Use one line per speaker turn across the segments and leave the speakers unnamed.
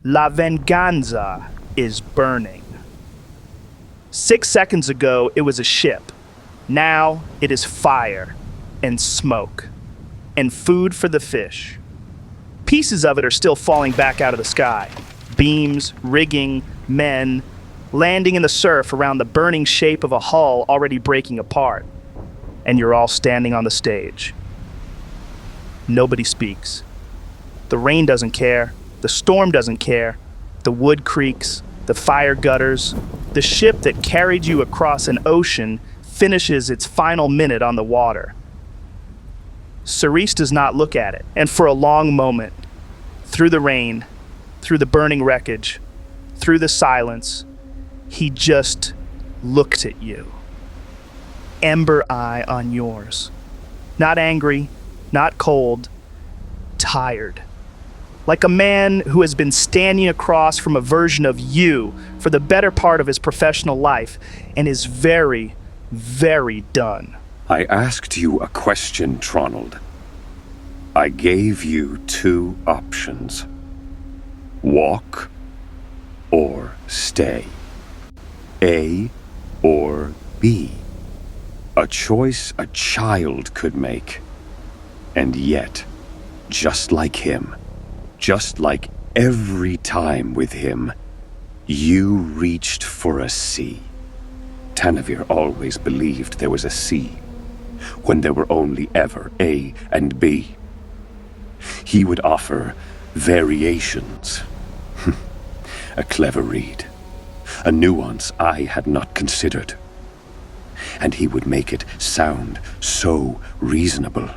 La Venganza is burning. 6 seconds ago, it was a ship. Now, it is fire and smoke and food for the fish. Pieces of it are still falling back out of the sky. Beams, rigging, men, landing in the surf around the burning shape of a hull already breaking apart. And you're all standing on the stage. Nobody speaks. The rain doesn't care. The storm doesn't care. The wood creaks. The fire gutters. The ship that carried you across an ocean finishes its final minute on the water. Cyrus does not look at it, and for a long moment, through the rain, through the burning wreckage, through the silence, he just looked at you. Ember eye on yours. Not angry, not cold, tired. Like a man who has been standing across from a version of you for the better part of his professional life and is very, very done.
I asked you a question, Tronald. I gave you 2 options. Walk or stay. A or B. A choice a child could make. And yet, just like him, just like every time with him, you reached for a C. Tanavir always believed there was a C, when there were only ever A and B. He would offer variations. A clever read. A nuance I had not considered. And he would make it sound so reasonable.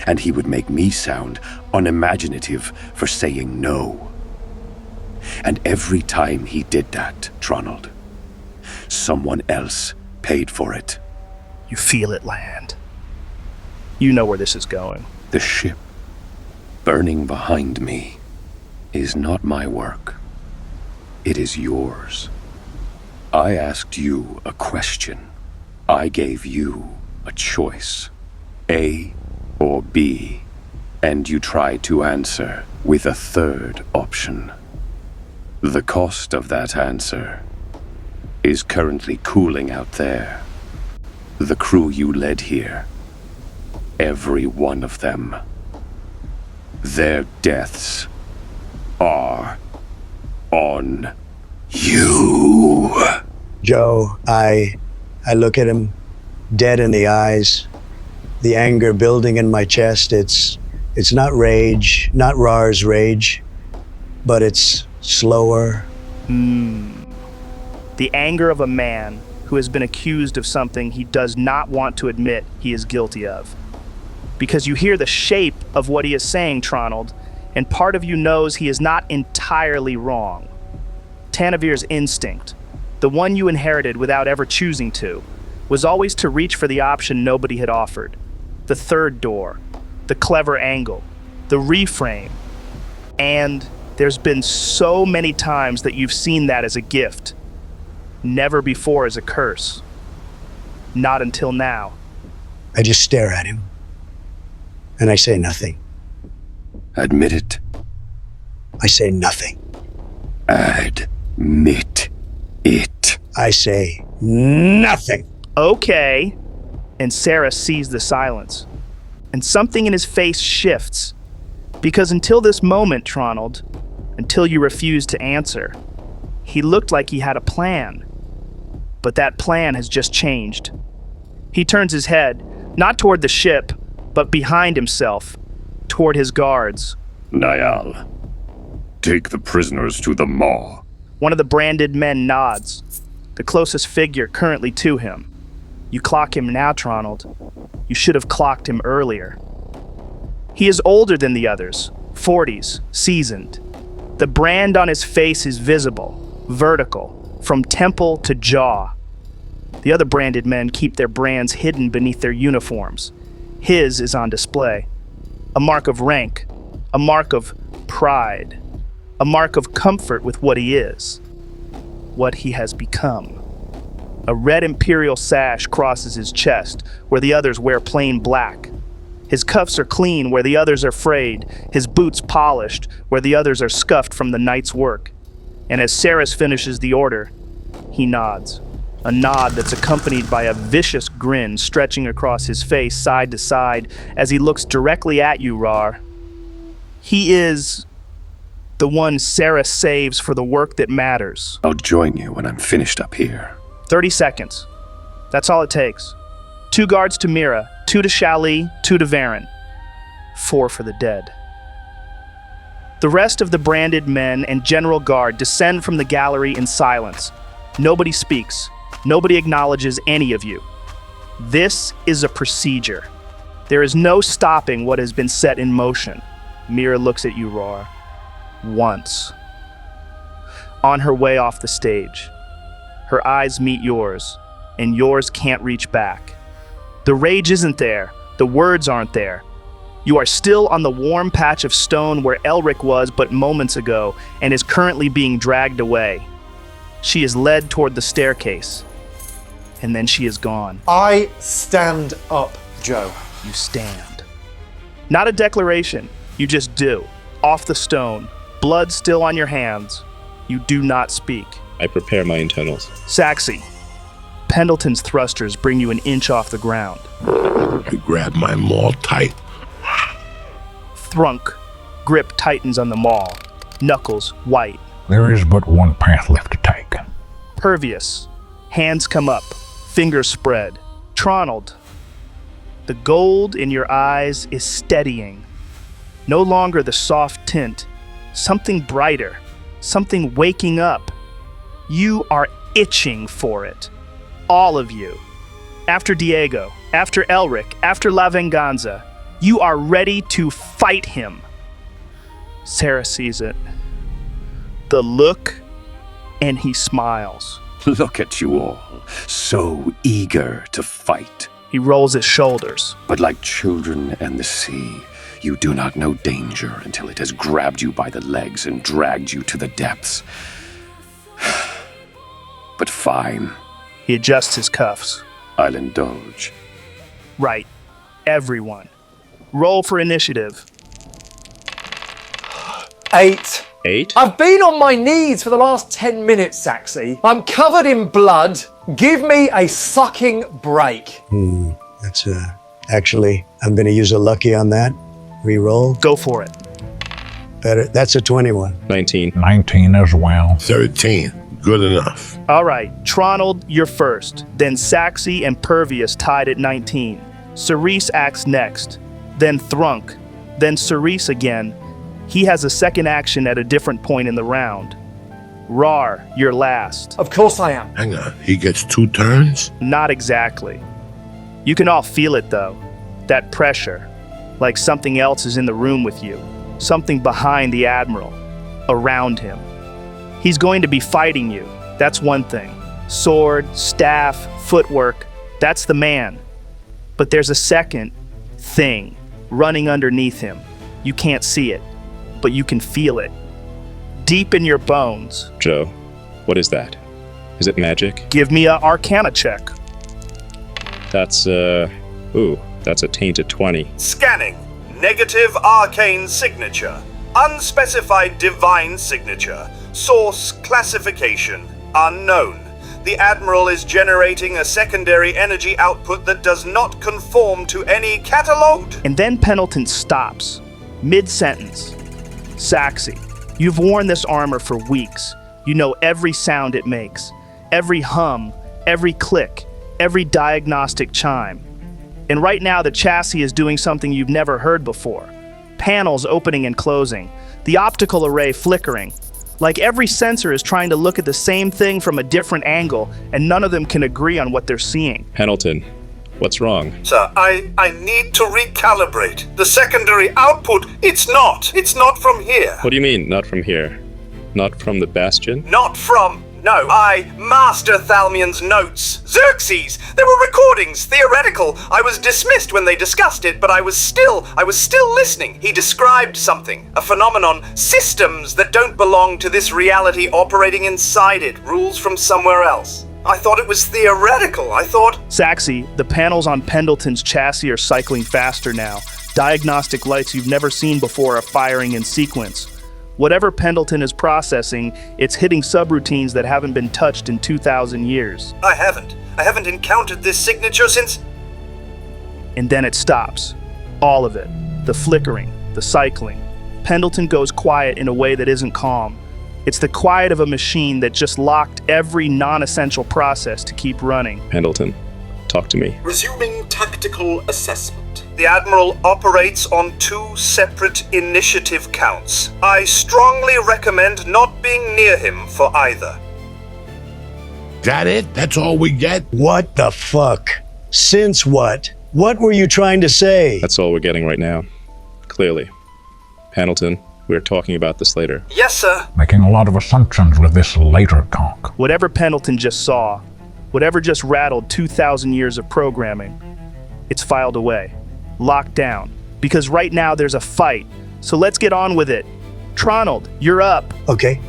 And he would make me sound unimaginative for saying no. And every time he did that, Tronald, someone else paid for it.
You feel it land. You know where this is going.
The ship burning behind me is not my work. It is yours. I asked you a question. I gave you a choice. A or B. And you tried to answer with a 3rd option. The cost of that answer is currently cooling out there. The crew you led here, every one of them, their deaths are on you.
Joe, I look at him dead in the eyes, the anger building in my chest. It's not rage, not Raarh's rage, but it's slower.
The anger of a man who has been accused of something he does not want to admit he is guilty of. Because you hear the shape of what he is saying, Tronald, and part of you knows he is not entirely wrong. Tanavir's instinct, the one you inherited without ever choosing to, was always to reach for the option nobody had offered. The 3rd door, the clever angle, the reframe. And there's been so many times that you've seen that as a gift. Never before as a curse. Not until now.
I just stare at him, and I say nothing.
Admit it.
I say nothing.
Admit it.
I say nothing.
Okay. And Sarah sees the silence. And something in his face shifts. Because until this moment, Tronald, until you refused to answer, he looked like he had a plan. But that plan has just changed. He turns his head, not toward the ship, but behind himself, toward his guards.
Niall, take the prisoners to the maw.
One of the branded men nods, the closest figure currently to him. You clock him now, Tronald. You should have clocked him earlier. He is older than the others, 40s, seasoned. The brand on his face is visible, vertical, from temple to jaw. The other branded men keep their brands hidden beneath their uniforms. His is on display. A mark of rank, a mark of pride, a mark of comfort with what he is, what he has become. A red imperial sash crosses his chest, where the others wear plain black. His cuffs are clean where the others are frayed, his boots polished where the others are scuffed from the night's work. And as Cyrus finishes the order, he nods. A nod that's accompanied by a vicious grin stretching across his face side to side as he looks directly at you, Raarh. He is the one Cyrus saves for the work that matters.
I'll join you when I'm finished up here.
30 seconds. That's all it takes. 2 guards to Mira, 2 to Shali, 2 to Varen. 4 for the dead. The rest of the branded men and general guard descend from the gallery in silence. Nobody speaks. Nobody acknowledges any of you. This is a procedure. There is no stopping what has been set in motion. Mira looks at you, Raarh. Once. On her way off the stage, her eyes meet yours, and yours can't reach back. The rage isn't there. The words aren't there. You are still on the warm patch of stone where Elric was but moments ago and is currently being dragged away. She is led toward the staircase, and then she is gone.
I stand up, Joe.
You stand. Not a declaration, you just do. Off the stone, blood still on your hands. You do not speak.
I prepare my internals.
Saxi, Pendleton's thrusters bring you an inch off the ground.
I grab my maul tight.
Thrunk, grip tightens on the maul, knuckles white.
There is but one path left to take.
Pervious, hands come up, fingers spread. Tronald, the gold in your eyes is steadying. No longer the soft tint, something brighter, something waking up. You are itching for it. All of you. After Diego, after Elric, after La Venganza, you are ready to fight him. Sarah sees it. The look, and he smiles.
Look at you all, so eager to fight.
He rolls his shoulders.
But like children and the sea, you do not know danger until it has grabbed you by the legs and dragged you to the depths. But fine.
He adjusts his cuffs.
I'll indulge.
Right. Everyone. Roll for initiative.
8.
8?
I've been on my knees for the last 10 minutes, Saxi. I'm covered in blood. Give me a sucking break.
That's actually, I'm going to use a lucky on that. Reroll.
Go for it.
Better. That's a 21.
19.
19 as well.
13. Good enough.
All right. Tronald, you're first. Then Saxi and Pervious tied at 19. Cyrus acts next. Then Thrunk. Then Cyrus again. He has a second action at a different point in the round. Raarh, you're last.
Of course I am.
Hang on. He gets 2 turns?
Not exactly. You can all feel it, though. That pressure. Like something else is in the room with you. Something behind the Admiral. Around him. He's going to be fighting you. That's one thing. Sword, staff, footwork. That's the man. But there's a second thing running underneath him. You can't see it, but you can feel it. Deep in your bones.
Joe, what is that? Is it magic?
Give me a Arcana check.
That's, that's a tainted 20.
Scanning. Negative arcane signature. Unspecified divine signature. Source classification. Unknown. The Admiral is generating a secondary energy output that does not conform to any catalogued.
And then Pendleton stops, mid-sentence. Saxi, you've worn this armor for weeks. You know every sound it makes, every hum, every click, every diagnostic chime. And right now the chassis is doing something you've never heard before. Panels opening and closing, the optical array flickering. Like every sensor is trying to look at the same thing from a different angle, and none of them can agree on what they're seeing.
Pendleton, what's wrong?
Sir, I need to recalibrate. The secondary output, it's not from here.
What do you mean, not from here? Not from the Bastion?
Not from... No, I master Thalmoon's notes. Xerxes! There were recordings, theoretical. I was dismissed when they discussed it, but I was still listening. He described something, a phenomenon, systems that don't belong to this reality operating inside it, rules from somewhere else. I thought it was theoretical. I thought...
Saxi, the panels on Pendleton's chassis are cycling faster now. Diagnostic lights you've never seen before are firing in sequence. Whatever Pendleton is processing, it's hitting subroutines that haven't been touched in 2,000 years.
I haven't encountered this signature since...
And then it stops. All of it. The flickering, the cycling. Pendleton goes quiet in a way that isn't calm. It's the quiet of a machine that just locked every non-essential process to keep running.
Pendleton, talk to me.
Resuming tactical assessment. The Admiral operates on 2 separate initiative counts. I strongly recommend not being near him for either.
That it? That's all we get?
What the fuck? Since what? What were you trying to say?
That's all we're getting right now. Clearly. Pendleton, we're talking about this later.
Yes, sir.
Making a lot of assumptions with this later conk.
Whatever Pendleton just saw, whatever just rattled 2,000 years of programming, it's filed away. Locked down. Because right now there's a fight. So let's get on with it. Tronald, you're up.
Okay.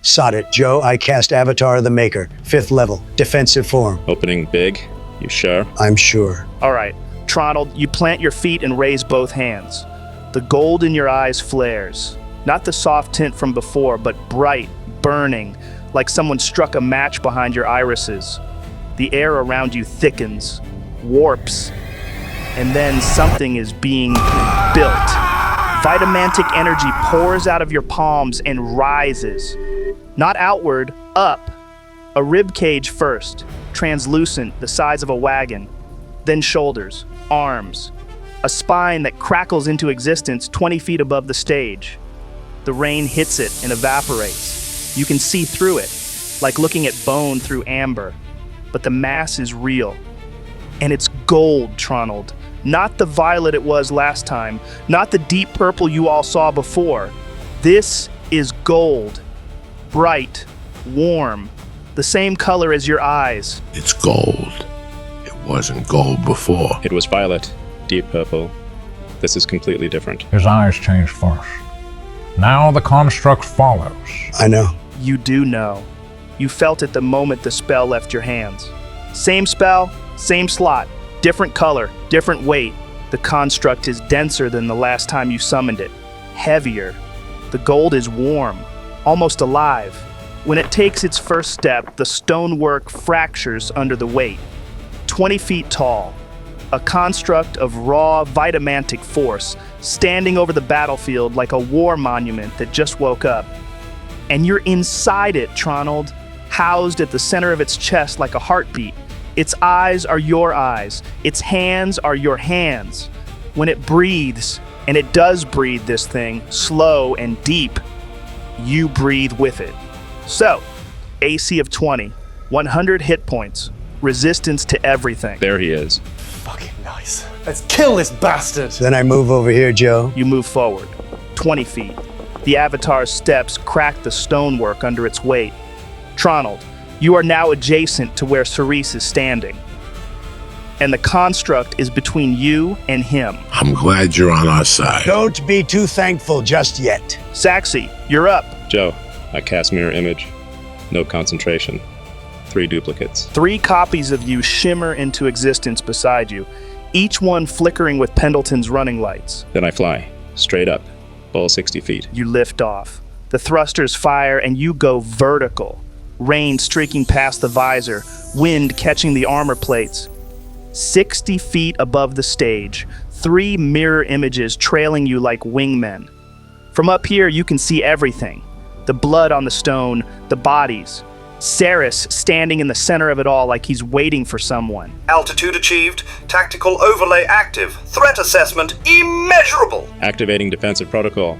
Sod it, Joe. I cast Avatar of the Maker. 5th level. Defensive form.
Opening big? You sure?
I'm sure.
All right. Tronald, you plant your feet and raise both hands. The gold in your eyes flares. Not the soft tint from before, but bright, burning, like someone struck a match behind your irises. The air around you thickens, warps, and then something is being built. Vitamantic energy pours out of your palms and rises. Not outward, up. A rib cage first, translucent, the size of a wagon. Then shoulders, arms. A spine that crackles into existence 20 feet above the stage. The rain hits it and evaporates. You can see through it, like looking at bone through amber. But the mass is real. And it's gold, Tronald. Not the violet it was last time. Not the deep purple you all saw before. This is gold. Bright, warm, the same color as your eyes.
It's gold. It wasn't gold before.
It was violet, deep purple. This is completely different.
His eyes changed first. Now the construct follows.
I know.
You do know. You felt it the moment the spell left your hands. Same spell, same slot, different color, different weight. The construct is denser than the last time you summoned it. Heavier. The gold is warm, almost alive. When it takes its first step, the stonework fractures under the weight. 20 feet tall. A construct of raw, vitamantic force, standing over the battlefield like a war monument that just woke up. And you're inside it, Tronald, housed at the center of its chest like a heartbeat. Its eyes are your eyes. Its hands are your hands. When it breathes, and it does breathe this thing, slow and deep, you breathe with it. So, AC of 20, 100 hit points, resistance to everything.
There he is.
Fucking nice. Let's kill this bastard.
Then I move over here, Joe.
You move forward, 20 feet. The Avatar's steps crack the stonework under its weight. Tronald, you are now adjacent to where Cyrus is standing. And the construct is between you and him.
I'm glad you're on our side.
Don't be too thankful just yet.
Saxi, you're up.
Joe, I cast mirror image. No concentration. 3 duplicates.
3 copies of you shimmer into existence beside you, each one flickering with Pendleton's running lights.
Then I fly, straight up, all 60 feet.
You lift off. The thrusters fire and you go vertical. Rain streaking past the visor, wind catching the armor plates. 60 feet above the stage, 3 mirror images trailing you like wingmen. From up here, you can see everything. The blood on the stone, the bodies. Cyrus standing in the center of it all like he's waiting for someone.
Altitude achieved. Tactical overlay active. Threat assessment immeasurable.
Activating defensive protocol.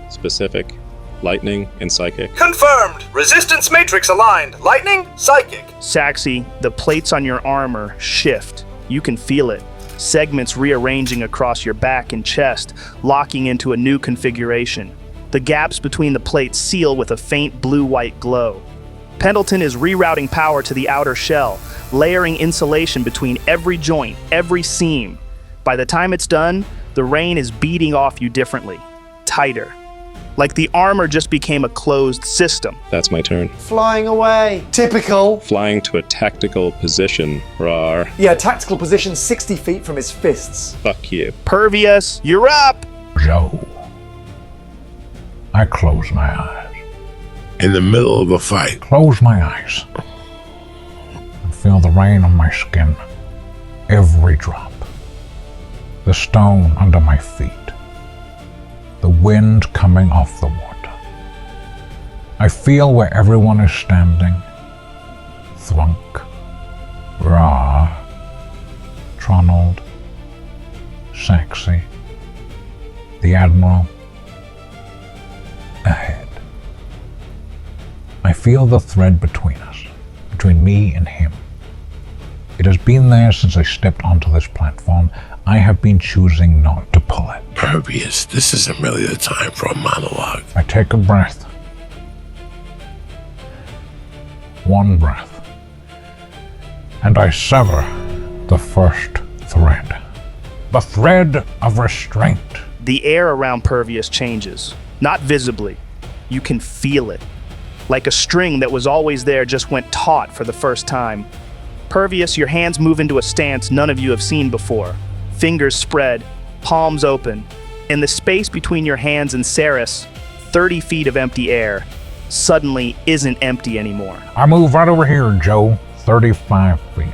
Specific. Lightning and psychic.
Confirmed. Resistance matrix aligned. Lightning, psychic.
Saxi, the plates on your armor shift. You can feel it. Segments rearranging across your back and chest, locking into a new configuration. The gaps between the plates seal with a faint blue-white glow. Pendleton is rerouting power to the outer shell, layering insulation between every joint, every seam. By the time it's done, the rain is beating off you differently, tighter. like the armor just became a closed system.
That's my turn.
Flying away. Typical.
Flying to a tactical position, Raarh.
Yeah, tactical position 60 feet from his fists.
Fuck you.
Pervious, you're up!
Joe. I close my eyes.
In the middle of a fight.
Close my eyes. And feel the rain on my skin. Every drop. The stone under my feet. The wind coming off the water. I feel where everyone is standing. Thrunk. Raarh. Tronald. Saxy. The Admiral. Ahead. I feel the thread between us, between me and him. It has been there since I stepped onto this platform. I have been choosing not to pull it.
Pervious, this isn't really the time for a monologue.
I take a breath. One breath. And I sever the first thread. The thread of restraint.
The air around Pervious changes. Not visibly. You can feel it. Like a string that was always there just went taut for the first time. Pervious, your hands move into a stance none of you have seen before. Fingers spread, palms open. In the space between your hands and Cyrus, 30 feet of empty air suddenly isn't empty anymore.
I move right over here, Joe. 35 feet.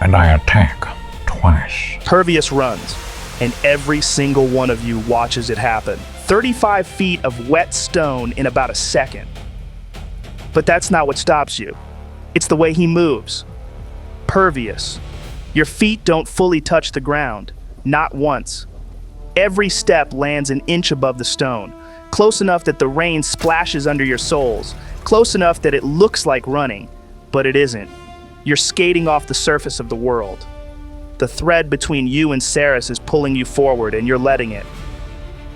And I attack twice.
Pervious runs, and every single one of you watches it happen. 35 feet of wet stone in about a second. But that's not what stops you. It's the way he moves. Pervious. Your feet don't fully touch the ground. Not once. Every step lands an inch above the stone, close enough that the rain splashes under your soles, close enough that it looks like running, but it isn't. You're skating off the surface of the world. The thread between you and Cyrus is pulling you forward, and you're letting it.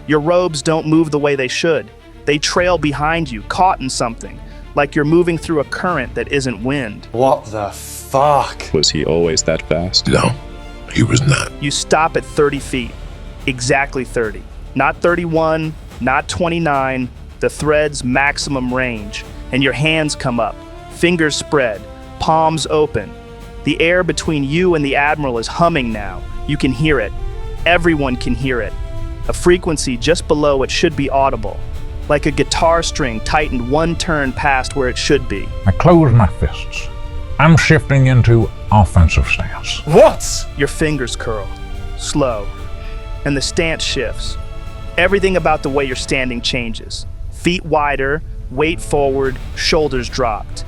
Your robes don't move the way they should. They trail behind you, caught in something, like you're moving through a current that isn't wind.
What the fuck?
Was he always that fast?
No, he was not.
You stop at 30 feet. Exactly 30. Not 31, not 29, the thread's maximum range. And your hands come up, fingers spread, palms open. The air between you and the Admiral is humming now. You can hear it. Everyone can hear it. A frequency just below it should be audible. Like a guitar string tightened one turn past where it should be.
I close my fists. I'm shifting into offensive stance.
What?
Your fingers curl, slow, and the stance shifts. Everything about the way you're standing changes. Feet wider, weight forward, shoulders dropped.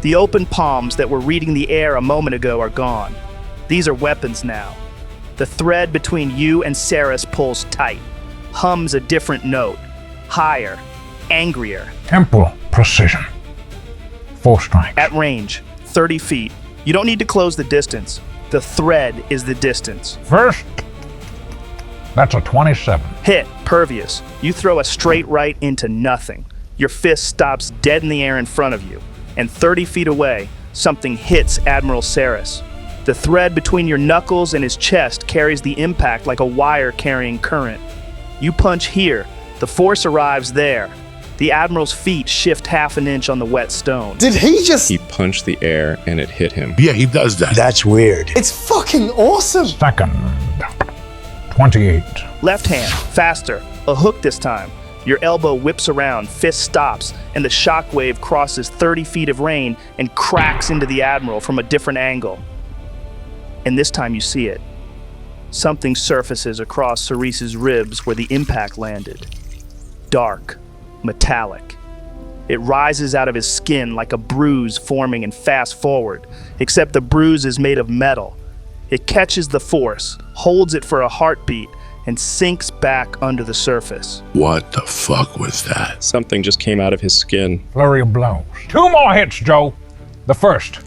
The open palms that were reading the air a moment ago are gone. These are weapons now. The thread between you and Cyrus pulls tight, hums a different note, higher, angrier.
Temple precision. 4 strikes.
At range, 30 feet. You don't need to close the distance. The thread is the distance.
First. That's a 27.
Hit, Pervious. You throw a straight right into nothing. Your fist stops dead in the air in front of you. And 30 feet away, something hits Admiral Cyrus. The thread between your knuckles and his chest carries the impact like a wire carrying current. You punch here. The force arrives there. The Admiral's feet shift half an inch on the wet stone.
Did he just...
He punched the air and it hit him.
Yeah, he does that.
That's weird.
It's fucking awesome.
Second. 28.
Left hand, faster. A hook this time. Your elbow whips around, fist stops, and the shockwave crosses 30 feet of rain and cracks into the Admiral from a different angle. And this time you see it. Something surfaces across Cyrus's ribs where the impact landed. Dark, metallic. It rises out of his skin like a bruise forming and fast forward, except the bruise is made of metal. It catches the force, holds it for a heartbeat, and sinks back under the surface.
What the fuck was that?
Something just came out of his skin.
Flurry of blows. 2 more hits, Joe. The first.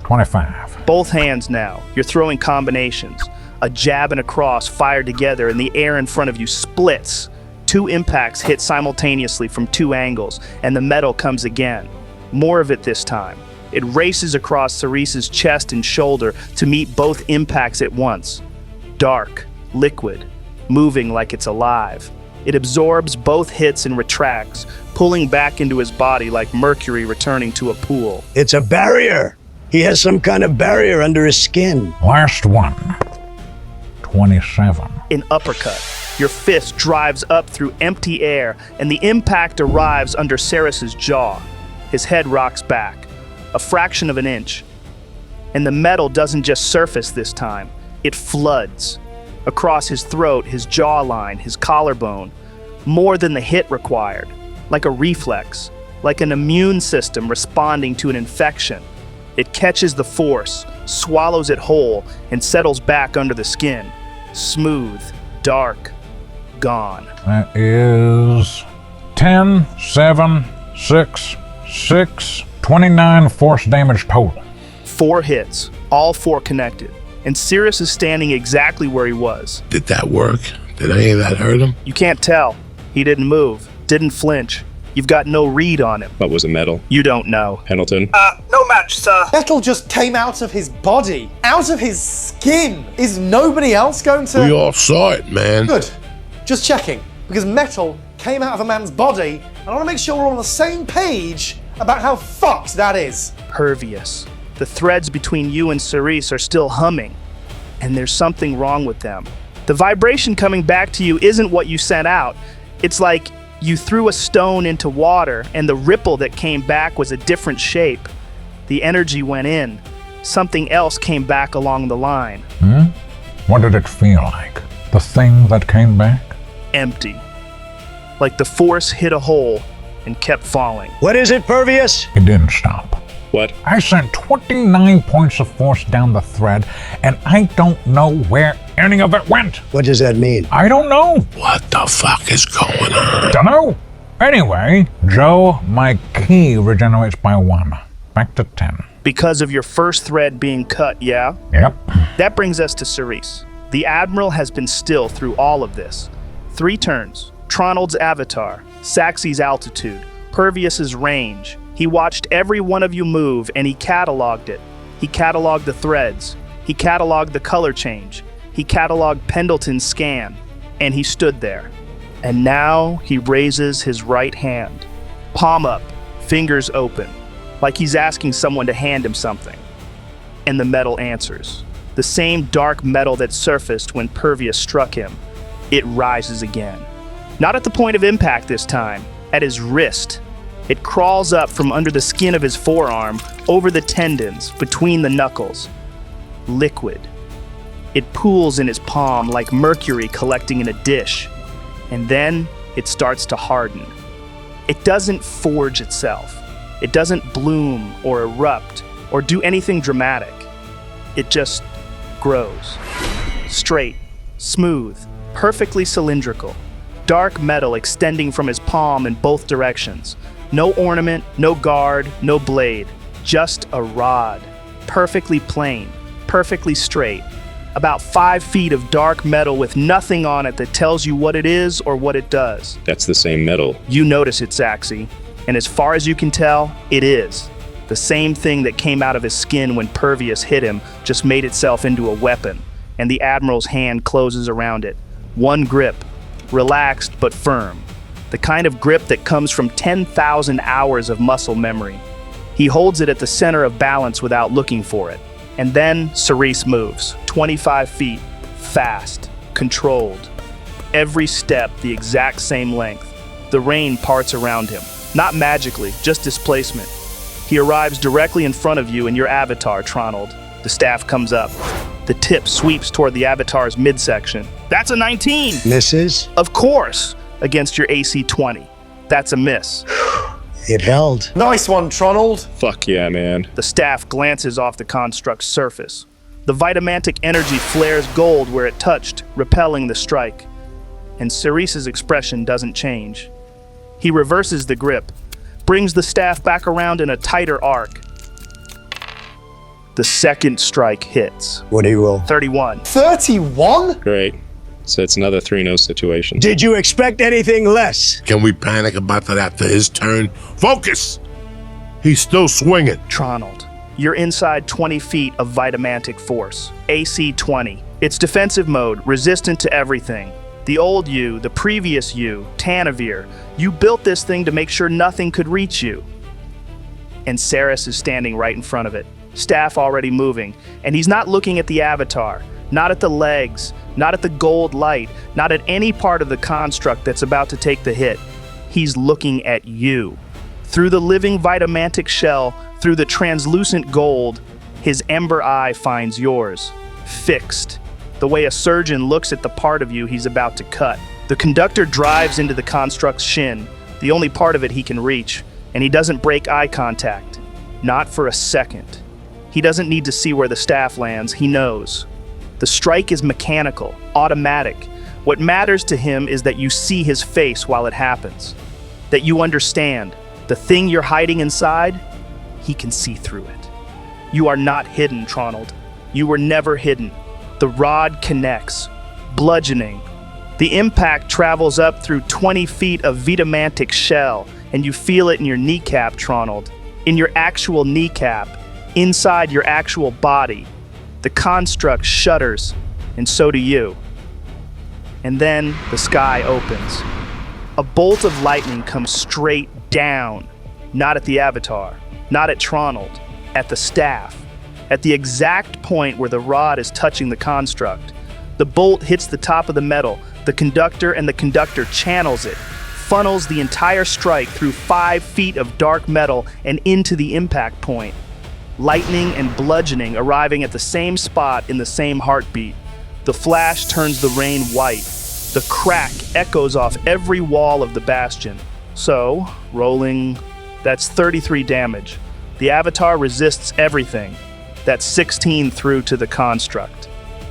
25.
Both hands now. You're throwing combinations. A jab and a cross fired together, and the air in front of you splits. 2 impacts hit simultaneously from 2 angles, and the metal comes again. More of it this time. It races across Cyrus's chest and shoulder to meet both impacts at once. Dark, liquid, moving like it's alive. It absorbs both hits and retracts, pulling back into his body like mercury returning to a pool.
It's a barrier. He has some kind of barrier under his skin.
Last one. 27.
An uppercut. Your fist drives up through empty air, and the impact arrives under Cyrus's jaw. His head rocks back, a fraction of an inch. And the metal doesn't just surface this time, it floods. Across his throat, his jawline, his collarbone. More than the hit required. Like a reflex, like an immune system responding to an infection. It catches the force, swallows it whole, and settles back under the skin. Smooth, dark, gone.
That is 10, 7, 6, 6, 29 force damage total.
4 hits, all 4 connected. And Cyrus is standing exactly where he was.
Did that work? Did any of that hurt him?
You can't tell. He didn't move, didn't flinch. You've got no read on him.
What was a metal?
You don't know.
Pendleton?
No match, sir.
Metal just came out of his body, out of his skin. Is nobody else going to...
We all saw it, man.
Good. Just checking. Because metal came out of a man's body, and I want to make sure we're all on the same page about how fucked that is.
Pervious. The threads between you and Cyrus are still humming, and there's something wrong with them. The vibration coming back to you isn't what you sent out. It's like you threw a stone into water, and the ripple that came back was a different shape. The energy went in. Something else came back along the line.
What did it feel like? The thing that came back?
Empty. Like the force hit a hole and kept falling.
What is it, Pervious?
It didn't stop.
What?
I sent 29 points of force down the thread, and I don't know where any of it went.
What does that mean?
I don't know.
What the fuck is going on?
Dunno. Anyway, Joe, my key regenerates by 1. Back to 10.
Because of your first thread being cut, yeah?
Yep.
That brings us to Cyrus. The Admiral has been still through all of this. 3 turns. Tronald's avatar, Saxi's altitude, Pervious's range. He watched every one of you move, and he cataloged it. He cataloged the threads. He cataloged the color change. He cataloged Pendleton's scan. And he stood there. And now he raises his right hand. Palm up, fingers open, like he's asking someone to hand him something. And the metal answers. The same dark metal that surfaced when Pervious struck him. It rises again. Not at the point of impact this time, at his wrist. It crawls up from under the skin of his forearm, over the tendons, between the knuckles. Liquid. It pools in his palm like mercury collecting in a dish. And then it starts to harden. It doesn't forge itself. It doesn't bloom or erupt or do anything dramatic. It just grows. Straight, smooth, perfectly cylindrical. Dark metal extending from his palm in both directions. No ornament, no guard, no blade. Just a rod. Perfectly plain, perfectly straight. About 5 feet of dark metal with nothing on it that tells you what it is or what it does.
That's the same metal.
You notice it, Saxi. And as far as you can tell, it is. The same thing that came out of his skin when Pervious hit him just made itself into a weapon, and the Admiral's hand closes around it. One grip, relaxed but firm. The kind of grip that comes from 10,000 hours of muscle memory. He holds it at the center of balance without looking for it. And then Cyrus moves, 25 feet, fast, controlled. Every step the exact same length. The rain parts around him, not magically, just displacement. He arrives directly in front of you and your avatar, Tronald. The staff comes up. The tip sweeps toward the avatar's midsection. That's a 19!
Misses?
Of course, against your AC 20. That's a miss.
It held.
Nice one, Tronald.
Fuck yeah, man.
The staff glances off the construct's surface. The vitamantic energy flares gold where it touched, repelling the strike. And Cyrus's expression doesn't change. He reverses the grip, brings the staff back around in a tighter arc. The second strike hits.
What do you roll?
31.
31?
Great. So it's another 3-0 situation.
Did you expect anything less?
Can we panic about that after his turn? Focus! He's still swinging.
Tronald, you're inside 20 feet of vitamantic force. AC 20. It's defensive mode, resistant to everything. The old you, the previous you, Tanavir, you built this thing to make sure nothing could reach you. And Cyrus is standing right in front of it, staff already moving, and he's not looking at the avatar, not at the legs, not at the gold light, not at any part of the construct that's about to take the hit. He's looking at you. Through the living vitamantic shell, through the translucent gold, his ember eye finds yours, fixed, the way a surgeon looks at the part of you he's about to cut. The conductor drives into the construct's shin, the only part of it he can reach, and he doesn't break eye contact. Not for a second. He doesn't need to see where the staff lands, he knows. The strike is mechanical, automatic. What matters to him is that you see his face while it happens. That you understand, the thing you're hiding inside, he can see through it. You are not hidden, Tronald. You were never hidden. The rod connects, bludgeoning. The impact travels up through 20 feet of vitamantic shell, and you feel it in your kneecap, Tronald. In your actual kneecap, inside your actual body. The construct shudders, and so do you. And then the sky opens. A bolt of lightning comes straight down, not at the avatar, not at Tronald, at the staff. At the exact point where the rod is touching the construct. The bolt hits the top of the metal, the conductor, and the conductor channels it, funnels the entire strike through 5 feet of dark metal and into the impact point. Lightning and bludgeoning arriving at the same spot in the same heartbeat. The flash turns the rain white. The crack echoes off every wall of the bastion. So, rolling, that's 33 damage. The avatar resists everything. That's 16 through to the construct.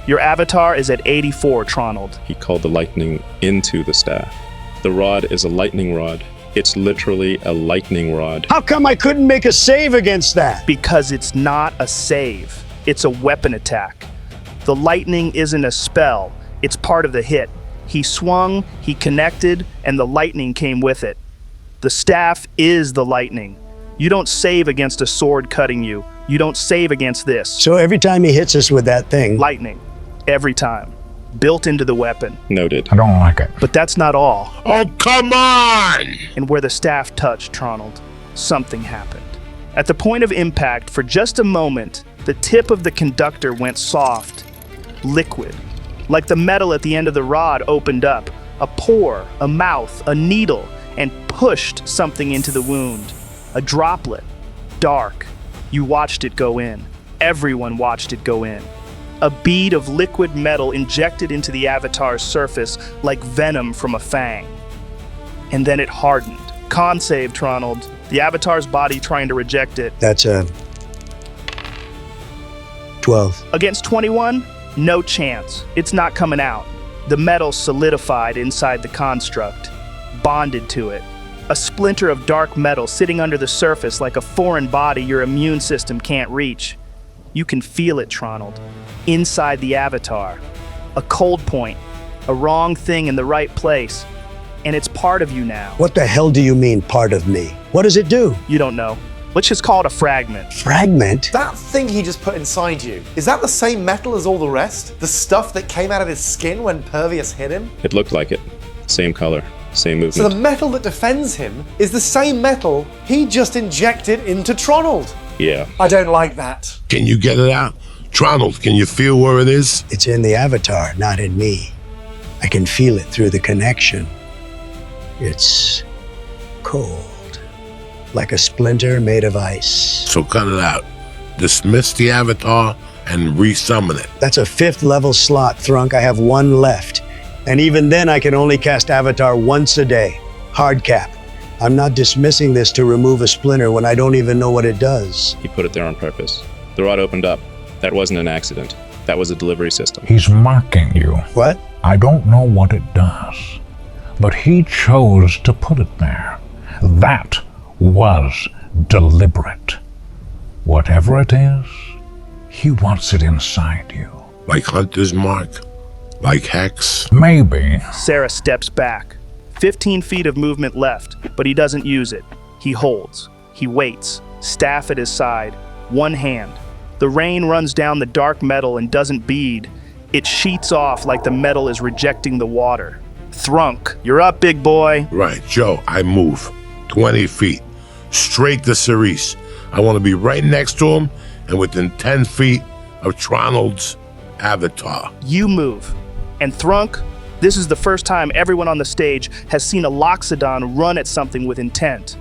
Your avatar is at 84, Tronald.
He called the lightning into the staff. The rod is a lightning rod. It's literally a lightning rod.
How come I couldn't make a save against that?
Because it's not a save. It's a weapon attack. The lightning isn't a spell. It's part of the hit. He swung, he connected, and the lightning came with it. The staff is the lightning. You don't save against a sword cutting you. You don't save against this.
So every time he hits us with that thing...
Lightning. Every time. Built into the weapon.
Noted.
I don't like it.
But that's not all.
Oh, come on!
And where the staff touched Tronald, something happened. At the point of impact, for just a moment, the tip of the conductor went soft, liquid. Like the metal at the end of the rod opened up. A pore, a mouth, a needle, and pushed something into the wound. A droplet. Dark. You watched it go in. Everyone watched it go in. A bead of liquid metal injected into the avatar's surface like venom from a fang. And then it hardened. Con save, Tronald. The avatar's body trying to reject it.
That's a... 12.
Against 21? No chance. It's not coming out. The metal solidified inside the construct, bonded to it. A splinter of dark metal sitting under the surface like a foreign body your immune system can't reach. You can feel it, Tronald. Inside the avatar. A cold point. A wrong thing in the right place. And it's part of you now.
What the hell do you mean, part of me? What does it do?
You don't know. Let's just call it a fragment.
Fragment?
That thing he just put inside you, is that the same metal as all the rest? The stuff that came out of his skin when Pervious hit him?
It looked like it. Same color, same
So
movement.
the metal that defends him is the same metal he just injected into Tronald.
Yeah.
I don't like that.
Can you get it out? Tronald, can you feel where it is?
It's in the avatar, not in me. I can feel it through the connection. It's cold. Like a splinter made of ice.
So cut it out. Dismiss the avatar and resummon it.
That's a 5th level slot, Thrunk. I have 1 left. And even then I can only cast Avatar once a day. Hard cap. I'm not dismissing this to remove a splinter when I don't even know what it does.
He put it there on purpose. The rod opened up. That wasn't an accident. That was a delivery system.
He's mocking you.
What?
I don't know what it does, but he chose to put it there. That was deliberate. Whatever it is, he wants it inside you.
Like Hunter's Mark? Like Hex?
Maybe.
Sarah steps back. 15 feet of movement left, but he doesn't use it. He holds. He waits, staff at his side, one hand. The rain runs down the dark metal and doesn't bead. It sheets off like the metal is rejecting the water. Thrunk, you're up, big boy.
Right, Joe, I move 20 feet, straight to Cyrus. I want to be right next to him and within 10 feet of Tronald's avatar.
You move. And Thrunk, this is the first time everyone on the stage has seen a Loxodon run at something with intent.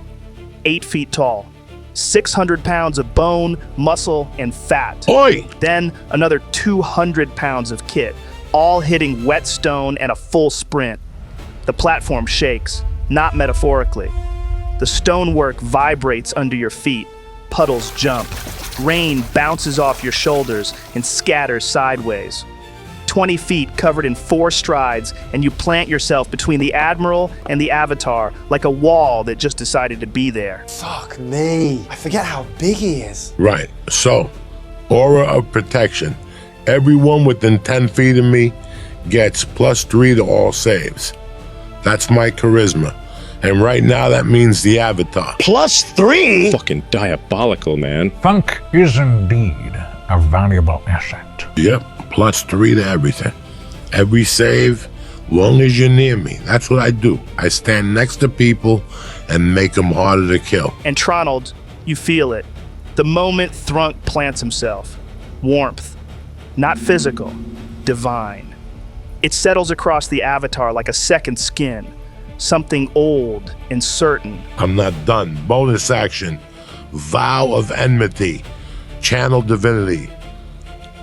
8 feet tall, 600 pounds of bone, muscle, and fat.
Oi!
Then another 200 pounds of kit, all hitting wet stone and a full sprint. The platform shakes, not metaphorically. The stonework vibrates under your feet. Puddles jump. Rain bounces off your shoulders and scatters sideways. 20 feet covered in 4 strides, and you plant yourself between the Admiral and the Avatar like a wall that just decided to be there.
Fuck me. I forget how big he is.
Right, so, aura of protection. Everyone within 10 feet of me gets +3 to all saves. That's my charisma. And right now that means the Avatar.
+3?
Fucking diabolical, man.
Funk is indeed a valuable asset.
Yep, +3 to everything. Every save, long as you're near me. That's what I do. I stand next to people and make them harder to kill.
And Tronald, you feel it. The moment Thrunk plants himself. Warmth. Not physical. Divine. It settles across the Avatar like a second skin. Something old and certain.
I'm not done. Bonus action. Vow of enmity. Channel divinity.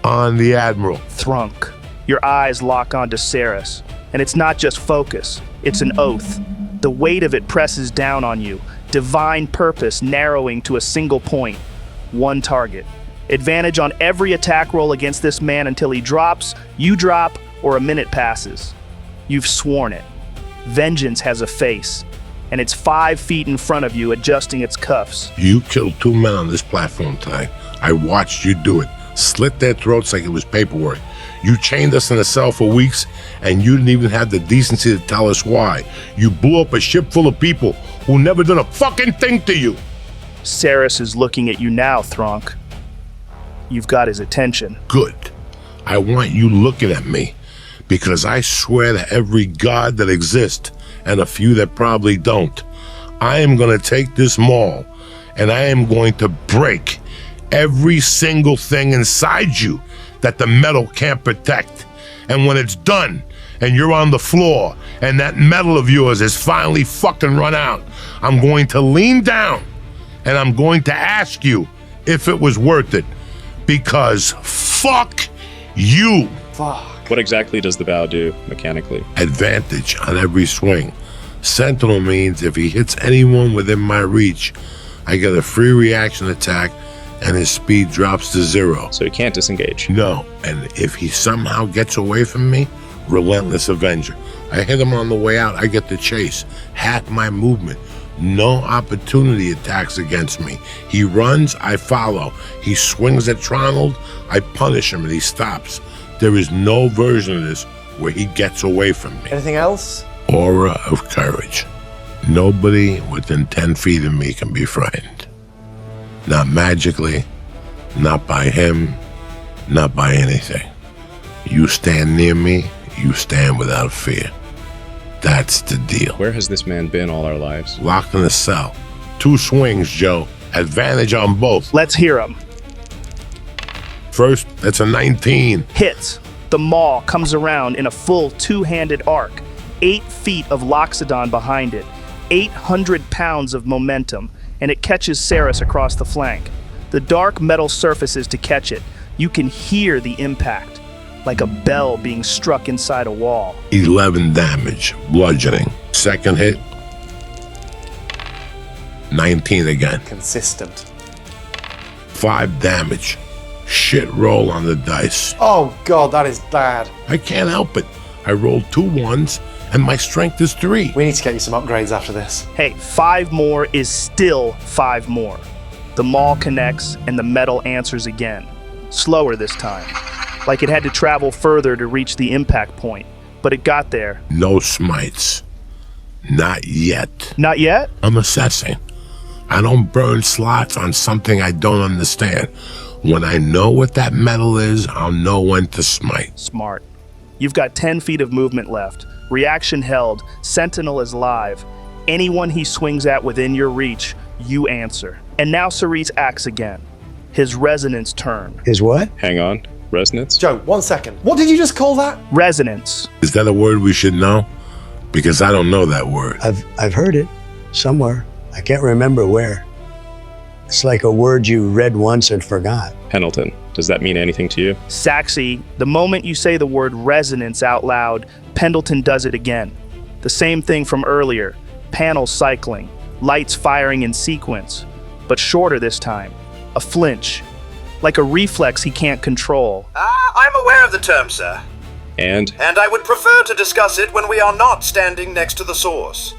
On the Admiral.
Thrunk. Your eyes lock onto Cyrus. And it's not just focus. It's an oath. The weight of it presses down on you. Divine purpose narrowing to a single point. One target. Advantage on every attack roll against this man until he drops, you drop, or a minute passes. You've sworn it. Vengeance has a face, and it's 5 feet in front of you adjusting its cuffs.
You killed 2 men on this platform tonight. I watched you do it. Slit their throats like it was paperwork. You chained us in a cell for weeks, and you didn't even have the decency to tell us why. You blew up a ship full of people who never done a fucking thing to you.
Cyrus is looking at you now, Thrunk. You've got his attention.
Good. I want you looking at me, because I swear to every god that exists, and a few that probably don't, I am going to take this mall, and I am going to break every single thing inside you that the metal can't protect. And when it's done, and you're on the floor, and that metal of yours is finally fucking run out, I'm going to lean down, and I'm going to ask you if it was worth it. Because fuck you.
Fuck.
What exactly does the vow do, mechanically?
Advantage on every swing. Sentinel means if he hits anyone within my reach, I get a free reaction attack and his speed drops to 0.
So he can't disengage.
No, and if he somehow gets away from me, Relentless Avenger. I hit him on the way out, I get the chase. Half my movement. No opportunity attacks against me. He runs, I follow. He swings at Tronald, I punish him and he stops. There is no version of this where he gets away from me.
Anything else?
Aura of courage. Nobody within 10 feet of me can be frightened. Not magically, not by him, not by anything. You stand near me, you stand without fear. That's the deal.
Where has this man been all our lives?
Locked in a cell. 2 swings, Joe. Advantage on both.
Let's hear him.
First, that's a 19.
Hits. The maul comes around in a full 2-handed arc. 8 feet of Loxodon behind it. 800 pounds of momentum. And it catches Cyrus across the flank. The dark metal surfaces to catch it. You can hear the impact, like a bell being struck inside a wall.
11 damage, bludgeoning. Second hit, 19 again.
Consistent.
5 damage. Shit roll on the dice.
Oh god, that is bad.
I can't help it. I rolled 2 1s and my strength is 3.
We need to get you some upgrades after this.
Hey, 5 more is still 5 more. The maul connects and the metal answers again. Slower this time. Like it had to travel further to reach the impact point. But it got there.
No smites. Not yet.
Not yet?
I'm assessing. I don't burn slots on something I don't understand. When I know what that metal is, I'll know when to smite.
Smart. You've got 10 feet of movement left. Reaction held. Sentinel is live. Anyone he swings at within your reach, you answer. And now Cyrus acts again. His resonance turn.
His what?
Hang on. Resonance?
Joe, 1 second. What did you just call that?
Resonance.
Is that a word we should know? Because I don't know that word.
I've heard it somewhere. I can't remember where. It's like a word you read once and forgot.
Pendleton, does that mean anything to you?
Saxy, the moment you say the word resonance out loud, Pendleton does it again. The same thing from earlier. Panels cycling, lights firing in sequence, but shorter this time. A flinch. Like a reflex he can't control.
I'm aware of the term, sir.
And
And I would prefer to discuss it when we are not standing next to the source.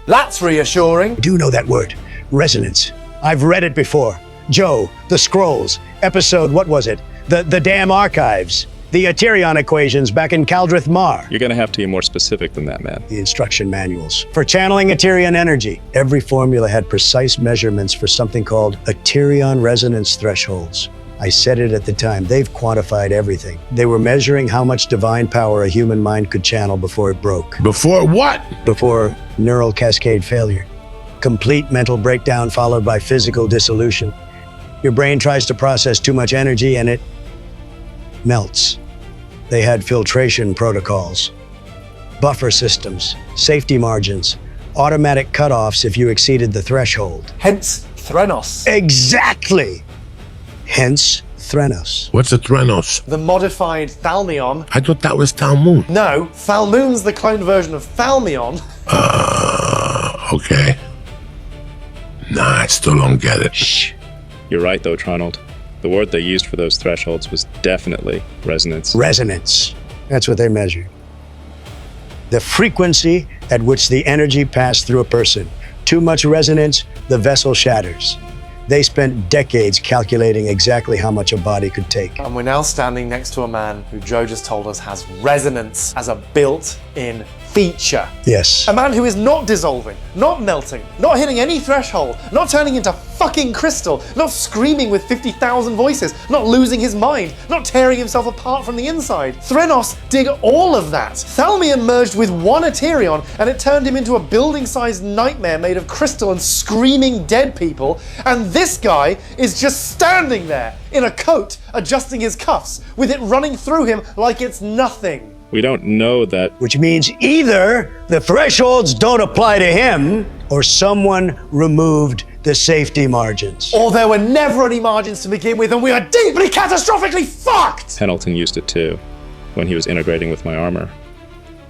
That's reassuring.
I do know that word. Resonance. I've read it before. Joe, the scrolls, episode, what was it? The damn archives. The Aterion equations back in Kaldrith Mar.
you're gonna have to be more specific than that, man.
The instruction manuals for channeling Aterion energy. Every formula had precise measurements for something called Aterion resonance thresholds. I said it at the time. They've quantified everything. They were measuring how much divine power a human mind could channel before it broke.
Before what?
Before neural cascade failure. Complete mental breakdown followed by physical dissolution. Your brain tries to process too much energy and it melts. They had filtration protocols, buffer systems, safety margins, automatic cutoffs if you exceeded the threshold.
Hence, Threnos.
Exactly! Hence, Threnos.
What's a Threnos?
The modified Thalmion.
I thought that was Thalmoon.
No, Thalmoon's the cloned version of Thalmion.
Okay. Nah, I still don't get it.
Shh.
You're right, though, Tronald. The word they used for those thresholds was definitely resonance.
Resonance. That's what they measured. The frequency at which the energy passed through a person. Too much resonance, the vessel shatters. They spent decades calculating exactly how much a body could take.
And we're now standing next to a man who Joe just told us has resonance as a built-in feature.
Yes.
A man who is not dissolving, not melting, not hitting any threshold, not turning into fucking crystal, not screaming with 50,000 voices, not losing his mind, not tearing himself apart from the inside. Threnos did all of that. Thalmion merged with one Aterion and it turned him into a building-sized nightmare made of crystal and screaming dead people. And this guy is just standing there in a coat, adjusting his cuffs, with it running through him like it's nothing.
We don't know that.
Which means either the thresholds don't apply to him or someone removed the safety margins.
Or there were never any margins to begin with and we are deeply catastrophically fucked!
Pendleton used it too, when he was integrating with my armor.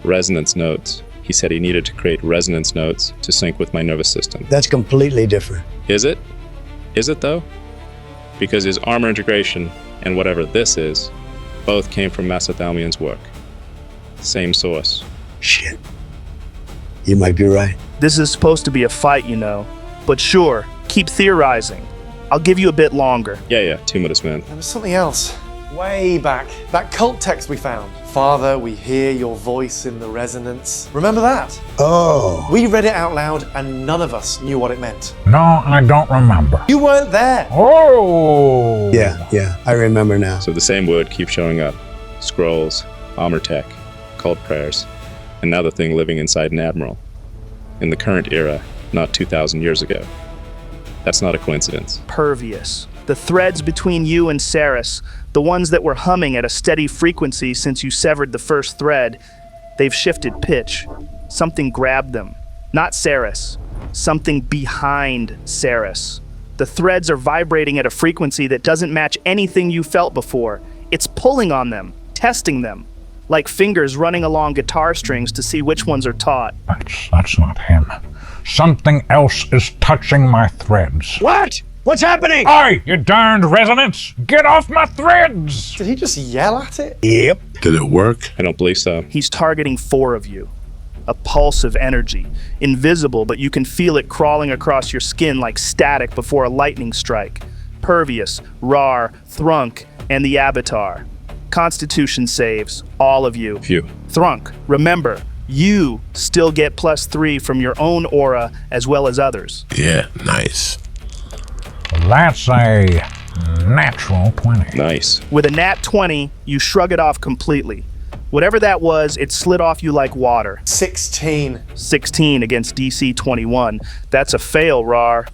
Resonance nodes. He said he needed to create resonance nodes to sync with my nervous system.
That's completely different.
Is it? Is it though? Because his armor integration and whatever this is, both came from Master Thalmion's work. Same source.
Shit. You might be right.
This is supposed to be a fight, you know. But sure, keep theorizing. I'll give you a bit longer.
Yeah, 2 minutes, man.
There was something else. Way back. That cult text we found. Father, we hear your voice in the resonance. Remember that?
Oh.
We read it out loud and none of us knew what it meant.
No, I don't remember.
You weren't there.
Oh!
Yeah, I remember now.
So the same word keeps showing up. Scrolls, armor tech, cult prayers, and now the thing living inside an admiral. In the current era, not 2,000 years ago. That's not a coincidence.
Pervious. The threads between you and Cyrus, the ones that were humming at a steady frequency since you severed the first thread, they've shifted pitch. Something grabbed them. Not Cyrus. Something behind Cyrus. The threads are vibrating at a frequency that doesn't match anything you felt before. It's pulling on them, testing them, like fingers running along guitar strings to see which ones are taut.
That's not him. Something else is touching my threads.
What? What's happening?
Oi, you darned resonance! Get off my threads!
Did he just yell at it?
Yep.
Did it work?
I don't believe so.
He's targeting 4 of you. A pulse of energy. Invisible, but you can feel it crawling across your skin like static before a lightning strike. Pervious, Raarh, Thrunk, and the Avatar. Constitution saves, all of you.
Phew.
Thrunk, remember, you still get +3 from your own aura as well as others.
Yeah, nice.
That's a Natural 20.
Nice.
With a nat 20, you shrug it off completely. Whatever that was, it slid off you like water.
16.
16 against DC 21. That's a fail, Raarh.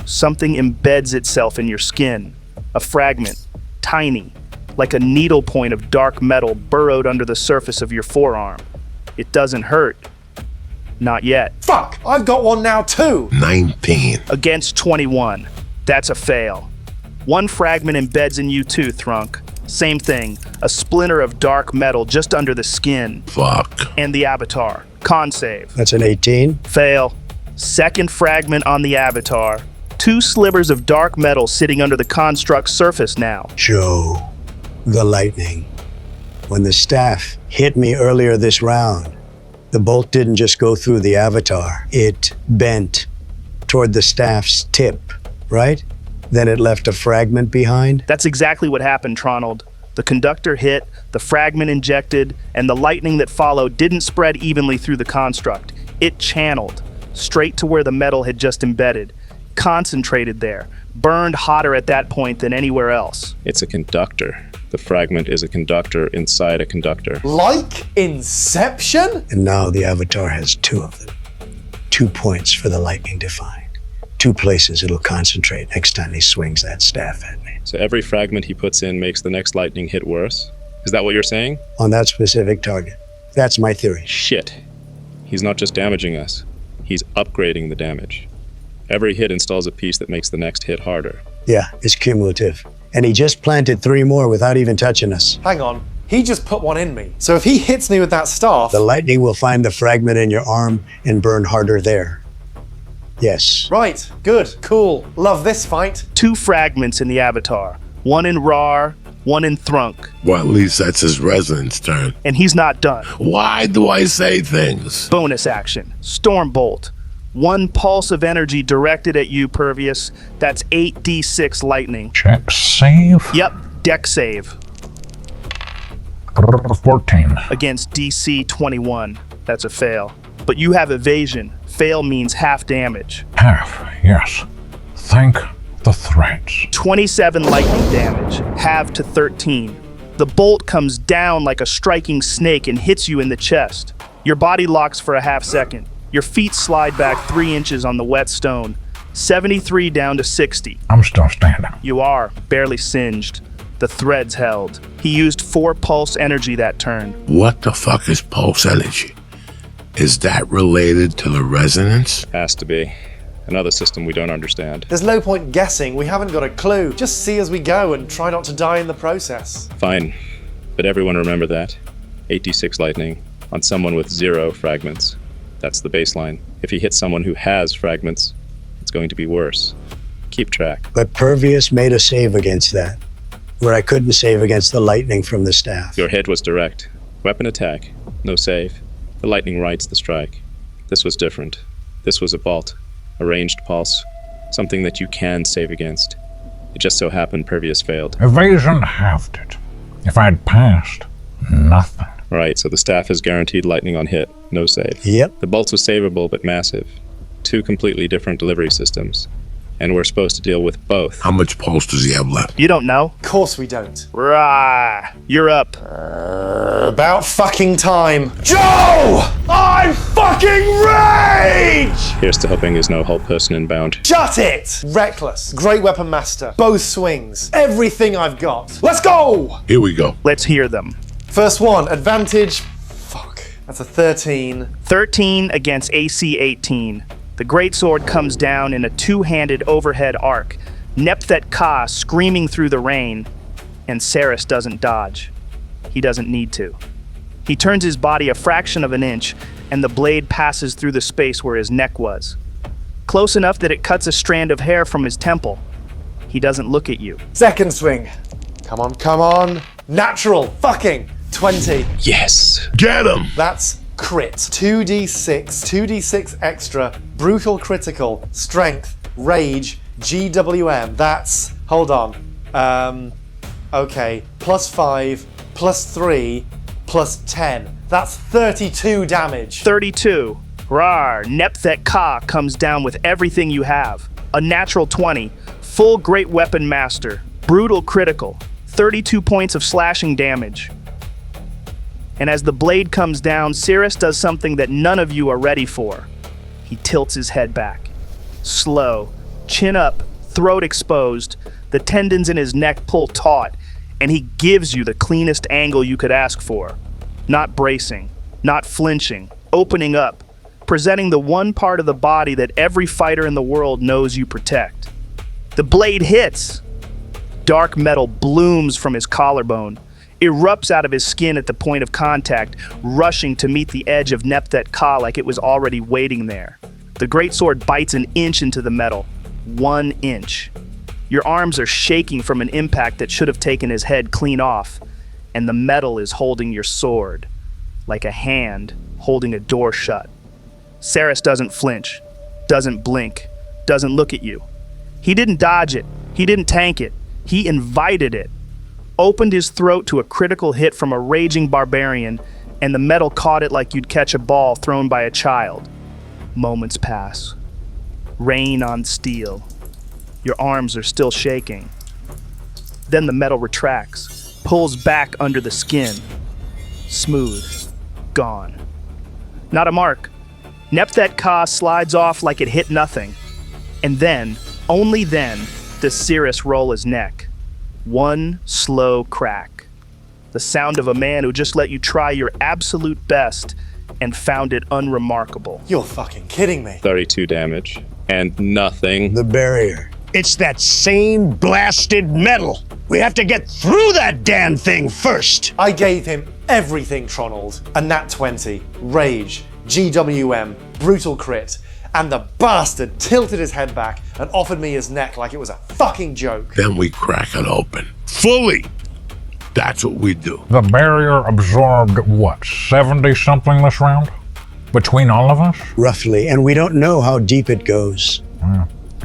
Something embeds itself in your skin. A fragment, tiny, like a needle point of dark metal burrowed under the surface of your forearm. It doesn't hurt. Not yet.
Fuck! I've got one now too!
19.
Against 21. That's a fail. One fragment embeds in you too, Thrunk. Same thing. A splinter of dark metal just under the skin.
Fuck.
And the avatar. Con save.
That's an 18.
Fail. Second fragment on the avatar. 2 slivers of dark metal sitting under the construct's surface now.
Joe, the lightning. When the staff hit me earlier this round, the bolt didn't just go through the avatar. It bent toward the staff's tip, right? Then it left a fragment behind.
That's exactly what happened, Tronald. The conductor hit, the fragment injected, and the lightning that followed didn't spread evenly through the construct. It channeled, straight to where the metal had just embedded, concentrated there, burned hotter at that point than anywhere else.
It's a conductor. The fragment is a conductor inside a conductor.
Like Inception?
And now the avatar has 2 of them. 2 points for the lightning to find. 2 places it'll concentrate next time he swings that staff at me.
So every fragment he puts in makes the next lightning hit worse? Is that what you're saying?
On that specific target. That's my theory.
Shit. He's not just damaging us. He's upgrading the damage. Every hit installs a piece that makes the next hit harder.
Yeah, it's cumulative. And he just planted 3 more without even touching us.
Hang on. He just put one in me. So if he hits me with that staff...
The lightning will find the fragment in your arm and burn harder there. Yes.
Right. Good. Cool. Love this fight.
2 fragments in the avatar. One in Raarh, one in Thrunk.
Well, at least that's his resonance turn.
And he's not done.
Why do I say things?
Bonus action. Storm Bolt. 1 pulse of energy directed at you, Pervious. That's 8d6 lightning.
Check save.
Yep, deck save.
14.
Against DC 21. That's a fail. But you have evasion. Fail means half damage.
Half, yes. Thank the threads.
27 lightning damage, halved to 13. The bolt comes down like a striking snake and hits you in the chest. Your body locks for a half second. Your feet slide back 3 inches on the wet stone. 73 down to 60.
I'm still standing.
You are, barely singed. The threads held. He used 4 pulse energy that turn.
What the fuck is pulse energy? Is that related to the resonance?
Has to be. Another system we don't understand.
There's no point guessing. We haven't got a clue. Just see as we go and try not to die in the process.
Fine. But everyone remember that. 8d6 lightning on someone with 0 fragments. That's the baseline. If he hits someone who has fragments, it's going to be worse. Keep track.
But Pervious made a save against that, where I couldn't save against the lightning from the staff.
Your hit was direct. Weapon attack. No save. The lightning rides the strike. This was different. This was a bolt. A ranged pulse. Something that you can save against. It just so happened Pervious failed.
Evasion halved it. If I'd passed, nothing.
Right, so the staff has guaranteed lightning on hit. No save.
Yep.
The bolts was savable but massive. 2 completely different delivery systems. And we're supposed to deal with both.
How much pulse does he have left?
You don't know?
Of course we don't.
Raarh, you're up.
About fucking time. Joe! I'm fucking rage!
Here's to hoping there's no whole person inbound.
Shut it! Reckless. Great weapon master. Both swings. Everything I've got. Let's go!
Here we go.
Let's hear them.
First one, advantage. Fuck. That's a 13.
13 against AC 18. The greatsword comes down in a 2-handed overhead arc, Nepthet Ka screaming through the rain, and Cyrus doesn't dodge. He doesn't need to. He turns his body a fraction of an inch, and the blade passes through the space where his neck was. Close enough that it cuts a strand of hair from his temple. He doesn't look at you.
Second swing. Come on, come on. Natural. Fucking 20.
Yes!
Get him!
That's crit. 2d6, 2d6 extra, brutal critical, strength, rage, GWM. That's, hold on. Okay, +5, +3, +10. That's 32 damage.
32. Raarh, Nepthet Ka comes down with everything you have. A natural 20. Full great weapon master. Brutal critical, 32 points of slashing damage. And as the blade comes down, Cyrus does something that none of you are ready for. He tilts his head back. Slow, chin up, throat exposed, the tendons in his neck pull taut, and he gives you the cleanest angle you could ask for. Not bracing, not flinching, opening up, presenting the one part of the body that every fighter in the world knows you protect. The blade hits. Dark metal blooms from his collarbone, erupts out of his skin at the point of contact, rushing to meet the edge of Nepthet Ka like it was already waiting there. The greatsword bites an inch into the metal. 1 inch. Your arms are shaking from an impact that should have taken his head clean off, and the metal is holding your sword, like a hand holding a door shut. Cyrus doesn't flinch, doesn't blink, doesn't look at you. He didn't dodge it, he didn't tank it, he invited it. Opened his throat to a critical hit from a raging barbarian, and the metal caught it like you'd catch a ball thrown by a child. Moments pass. Rain on steel. Your arms are still shaking. Then the metal retracts, pulls back under the skin. Smooth. Gone. Not a mark. Nepthet Ka slides off like it hit nothing. And then, only then, does Cyrus roll his neck. One slow crack. The sound of a man who just let you try your absolute best and found it unremarkable.
You're fucking kidding me.
32 damage. And nothing.
The barrier.
It's that same blasted metal. We have to get through that damn thing first.
I gave him everything, Tronald. A nat 20, rage, GWM, brutal crit, and the bastard tilted his head back and offered me his neck like it was a fucking joke.
Then we crack it open. Fully. That's what we do.
The barrier absorbed, what, 70-something this round? Between all of us?
Roughly, and we don't know how deep it goes.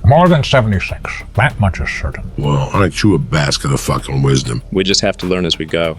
More than 76. That much is certain.
Well, aren't you a basket of fucking wisdom?
We just have to learn as we go.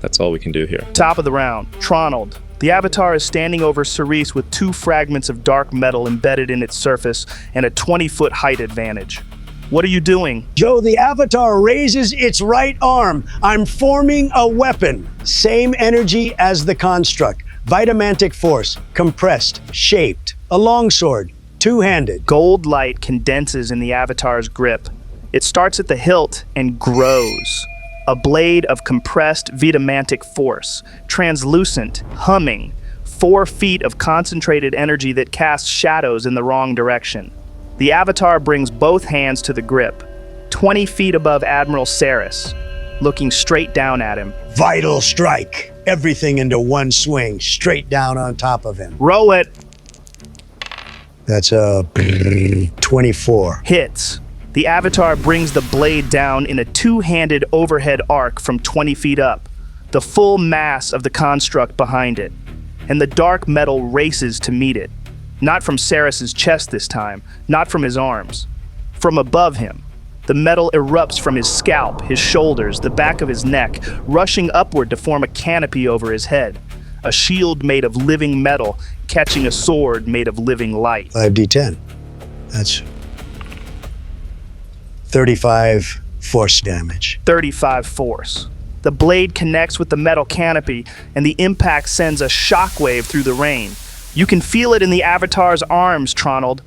That's all we can do here.
Top of the round, Tronald. The Avatar is standing over Cyrus with 2 fragments of dark metal embedded in its surface and a 20-foot height advantage. What are you doing?
Joe, the Avatar raises its right arm. I'm forming a weapon. Same energy as the construct. Vitamantic force, compressed, shaped. A longsword, 2-handed.
Gold light condenses in the Avatar's grip. It starts at the hilt and grows. A blade of compressed vitamantic force, translucent, humming, 4 feet of concentrated energy that casts shadows in the wrong direction. The Avatar brings both hands to the grip, 20 feet above Admiral Cyrus, looking straight down at him.
Vital strike. Everything into one swing, straight down on top of him.
Roll it.
That's a 24.
Hits. The Avatar brings the blade down in a 2-handed overhead arc from 20 feet up, the full mass of the construct behind it, and the dark metal races to meet it. Not from Cyrus's chest this time, not from his arms. From above him. The metal erupts from his scalp, his shoulders, the back of his neck, rushing upward to form a canopy over his head. A shield made of living metal, catching a sword made of living light.
5d10. That's 35 force damage.
35 force. The blade connects with the metal canopy, and the impact sends a shockwave through the rain. You can feel it in the Avatar's arms, Tronald.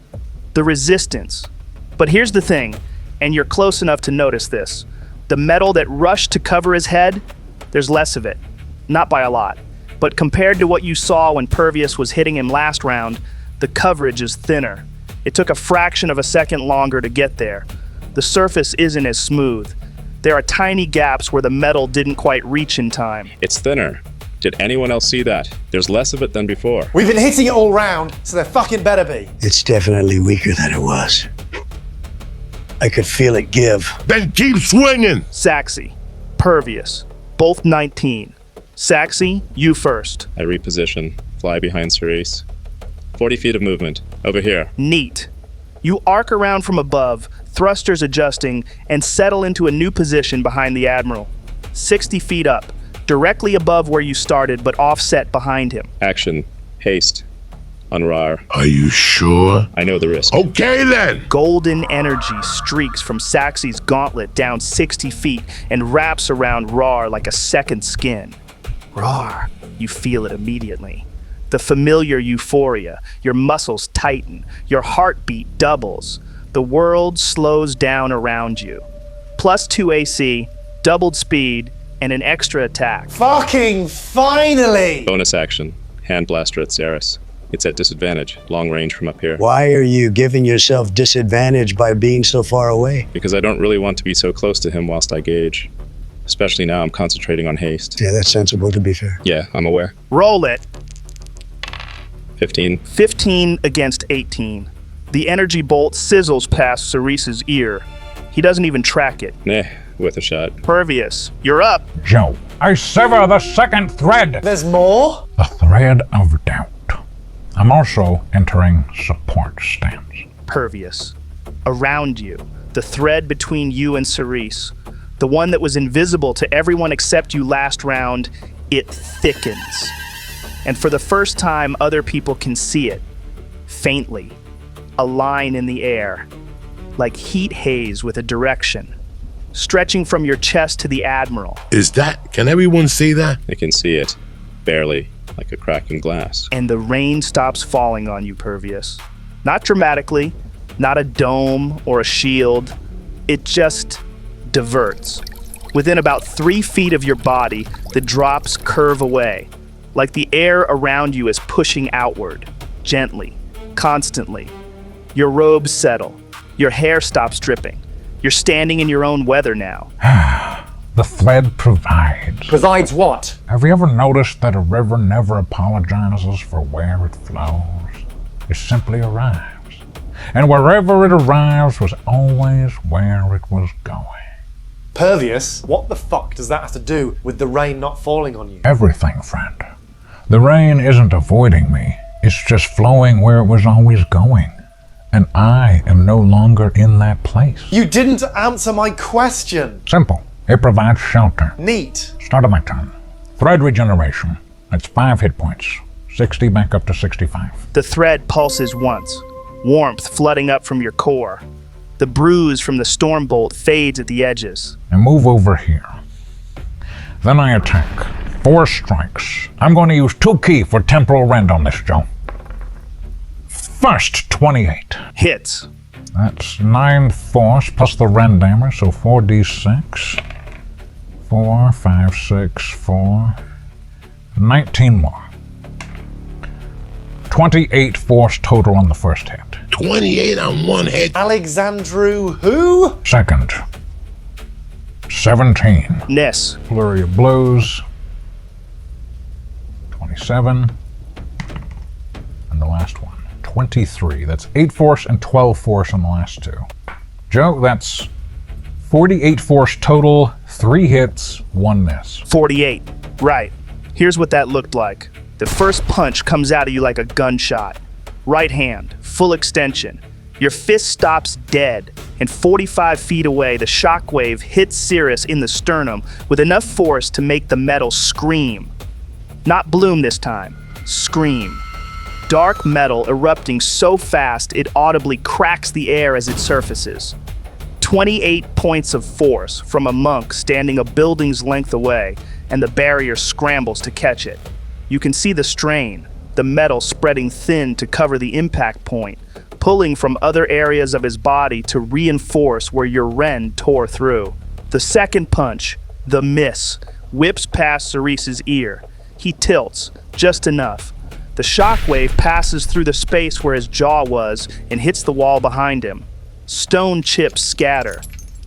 The resistance. But here's the thing, and you're close enough to notice this. The metal that rushed to cover his head, there's less of it. Not by a lot. But compared to what you saw when Pervious was hitting him last round, the coverage is thinner. It took a fraction of a second longer to get there. The surface isn't as smooth. There are tiny gaps where the metal didn't quite reach in time.
It's thinner. Did anyone else see that? There's less of it than before.
We've been hitting it all round, so there fucking better be.
It's definitely weaker than it was. I could feel it give.
Then keep swinging!
Saxi, Pervious, both 19. Saxi, you first.
I reposition, fly behind Cyrus. 40 feet of movement. Over here.
Neat. You arc around from above, thrusters adjusting, and settle into a new position behind the Admiral. 60 feet up, directly above where you started, but offset behind him.
Action. Haste. On Raarh.
Are you sure?
I know the risk.
Okay then!
Golden energy streaks from Saxi's gauntlet down 60 feet and wraps around Raarh like a second skin. Raarh, you feel it immediately. The familiar euphoria, your muscles tighten, your heartbeat doubles. The world slows down around you. +2 AC, doubled speed, and an extra attack.
Fucking finally!
Bonus action. Hand blaster at Cyrus. It's at disadvantage. Long range from up here.
Why are you giving yourself disadvantage by being so far away?
Because I don't really want to be so close to him whilst I gauge. Especially now I'm concentrating on haste.
Yeah, that's sensible, to be fair.
Yeah, I'm aware.
Roll it.
15.
15 against 18. The energy bolt sizzles past Cyrus's ear. He doesn't even track it.
Nah, with a shot.
Pervious, you're up.
Joe, I sever the second thread.
There's more?
The thread of doubt. I'm also entering support stance.
Pervious. Around you, the thread between you and Cyrus, the one that was invisible to everyone except you last round, it thickens. And for the first time, other people can see it. Faintly. A line in the air. Like heat haze with a direction. Stretching from your chest to the Admiral.
Can everyone see that?
I can see it. Barely. Like a crack in glass.
And the rain stops falling on you, Pervious. Not dramatically, not a dome or a shield. It just diverts. Within about 3 feet of your body, the drops curve away, like the air around you is pushing outward, gently, constantly. Your robes settle. Your hair stops dripping. You're standing in your own weather now.
The thread provides.
Provides what?
Have you ever noticed that a river never apologizes for where it flows? It simply arrives. And wherever it arrives was always where it was going.
Pervious? What the fuck does that have to do with the rain not falling on you?
Everything, friend. The rain isn't avoiding me. It's just flowing where it was always going. And I am no longer in that place.
You didn't answer my question.
Simple. It provides shelter.
Neat.
Start of my turn. Thread regeneration. That's 5 hit points. 60 back up to 65.
The thread pulses once, warmth flooding up from your core. The bruise from the storm bolt fades at the edges.
And move over here. Then I attack. 4 strikes. I'm going to use 2 key for temporal rend on this, Joe. First, 28.
Hits.
That's 9 force plus the rend damage, so 4d6. 4, 5, 6, 4. 19 more. 28 force total on the first hit.
28 on one hit.
Alexandru who?
Second. 17.
Ness.
Flurry of blows. 27. And the last one. 23. That's 8 force and 12 force on the last 2. Joe, that's 48 force total, 3 hits, 1 miss.
48. Right. Here's what that looked like. The first punch comes out of you like a gunshot. Right hand, full extension. Your fist stops dead, and 45 feet away, the shockwave hits Cyrus in the sternum with enough force to make the metal scream. Not bloom this time. Scream. Dark metal erupting so fast it audibly cracks the air as it surfaces. 28 points of force from a monk standing a building's length away, and the barrier scrambles to catch it. You can see the strain, the metal spreading thin to cover the impact point, pulling from other areas of his body to reinforce where your rend tore through. The second punch, the miss, whips past Cyrus's ear. He tilts, just enough. The shockwave passes through the space where his jaw was and hits the wall behind him. Stone chips scatter.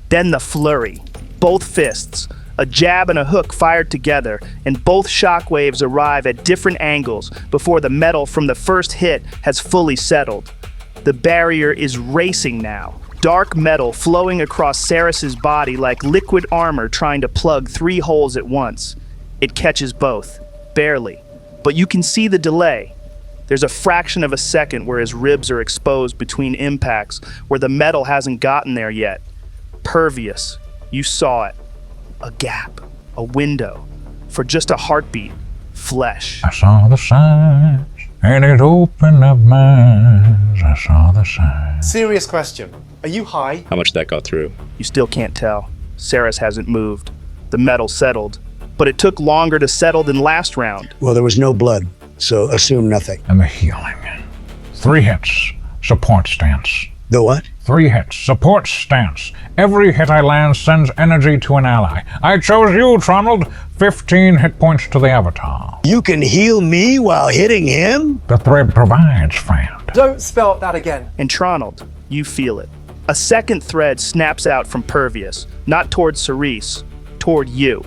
Then the flurry. Both fists, a jab and a hook fired together, and both shockwaves arrive at different angles before the metal from the first hit has fully settled. The barrier is racing now. Dark metal flowing across Cyrus's body like liquid armor trying to plug 3 holes at once. It catches both, barely. But you can see the delay. There's a fraction of a second where his ribs are exposed between impacts, where the metal hasn't gotten there yet. Pervious, you saw it. A gap, a window, for just a heartbeat, flesh.
I saw the signs and it opened up my eyes. I saw the sign.
Serious question. Are you high?
How much that got through?
You still can't tell. Cyrus hasn't moved. The metal settled, but it took longer to settle than last round.
Well, there was no blood, so assume nothing.
And the healing. 3 hits. Support stance.
The what?
3 hits. Support stance. Every hit I land sends energy to an ally. I chose you, Tronald. 15 hit points to the avatar.
You can heal me while hitting him?
The thread provides, friend.
Don't spell that again.
And Tronald, you feel it. A second thread snaps out from Pervious, not toward Cyrus, toward you.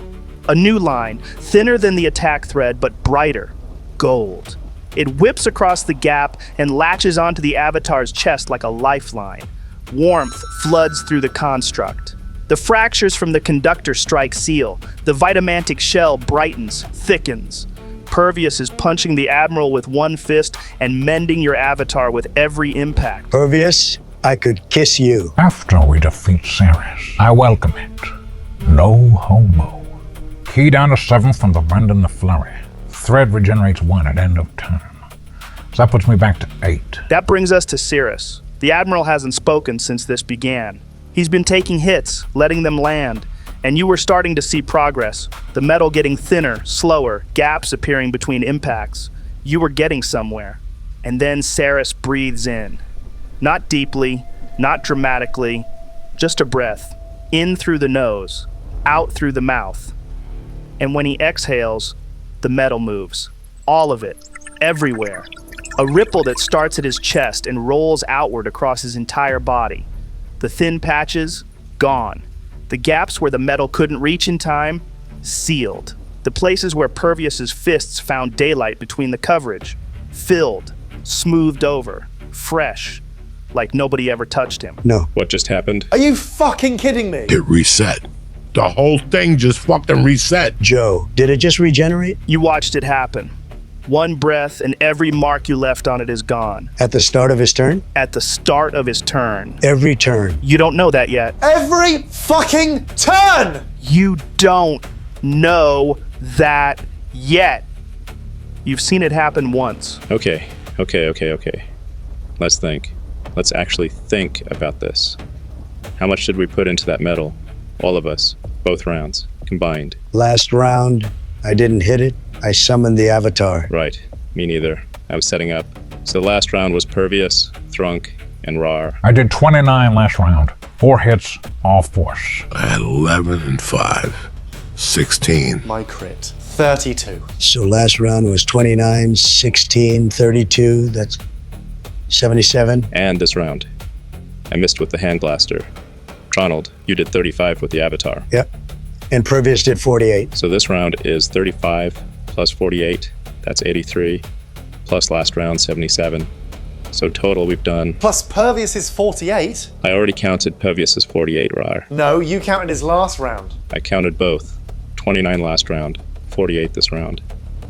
A new line, thinner than the attack thread, but brighter. Gold. It whips across the gap and latches onto the avatar's chest like a lifeline. Warmth floods through the construct. The fractures from the conductor strike seal. The vitamantic shell brightens, thickens. Pervious is punching the Admiral with one fist and mending your avatar with every impact.
Pervious, I could kiss you.
After we defeat Cyrus, I welcome it. No homo. Key down to 7 from the bend in the flurry. Thread regenerates 1 at end of turn. So that puts me back to 8.
That brings us to Cyrus. The Admiral hasn't spoken since this began. He's been taking hits, letting them land, and you were starting to see progress. The metal getting thinner, slower, gaps appearing between impacts. You were getting somewhere. And then Cyrus breathes in. Not deeply, not dramatically, just a breath. In through the nose, out through the mouth. And when he exhales, the metal moves. All of it. Everywhere. A ripple that starts at his chest and rolls outward across his entire body. The thin patches, gone. The gaps where the metal couldn't reach in time, sealed. The places where Pervious's fists found daylight between the coverage, filled, smoothed over, fresh, like nobody ever touched him.
No.
What just happened?
Are you fucking kidding me?
It reset. The whole thing just fucking reset.
Joe, did it just regenerate?
You watched it happen. One breath and every mark you left on it is gone.
At the start of his turn?
At the start of his turn.
Every turn.
You don't know that yet.
Every fucking turn!
You don't know that yet. You've seen it happen once.
Okay. Let's think. Let's actually think about this. How much did we put into that metal? All of us. Both rounds. Combined.
Last round, I didn't hit it. I summoned the avatar.
Right. Me neither. I was setting up. So the last round was Pervious, Thrunk, and Raarh.
I did 29 last round. 4 hits, all force.
I had 11 and 5. 16.
My crit. 32.
So last round was 29, 16, 32. That's 77.
And this round. I missed with the hand blaster. Tronald, you did 35 with the avatar.
Yep. And Pervious did 48.
So this round is 35 plus 48. That's 83. Plus last round, 77. So total we've done...
Plus Pervious is 48.
I already counted Pervious as 48, Raarh.
No, you counted his last round.
I counted both. 29 last round, 48 this round.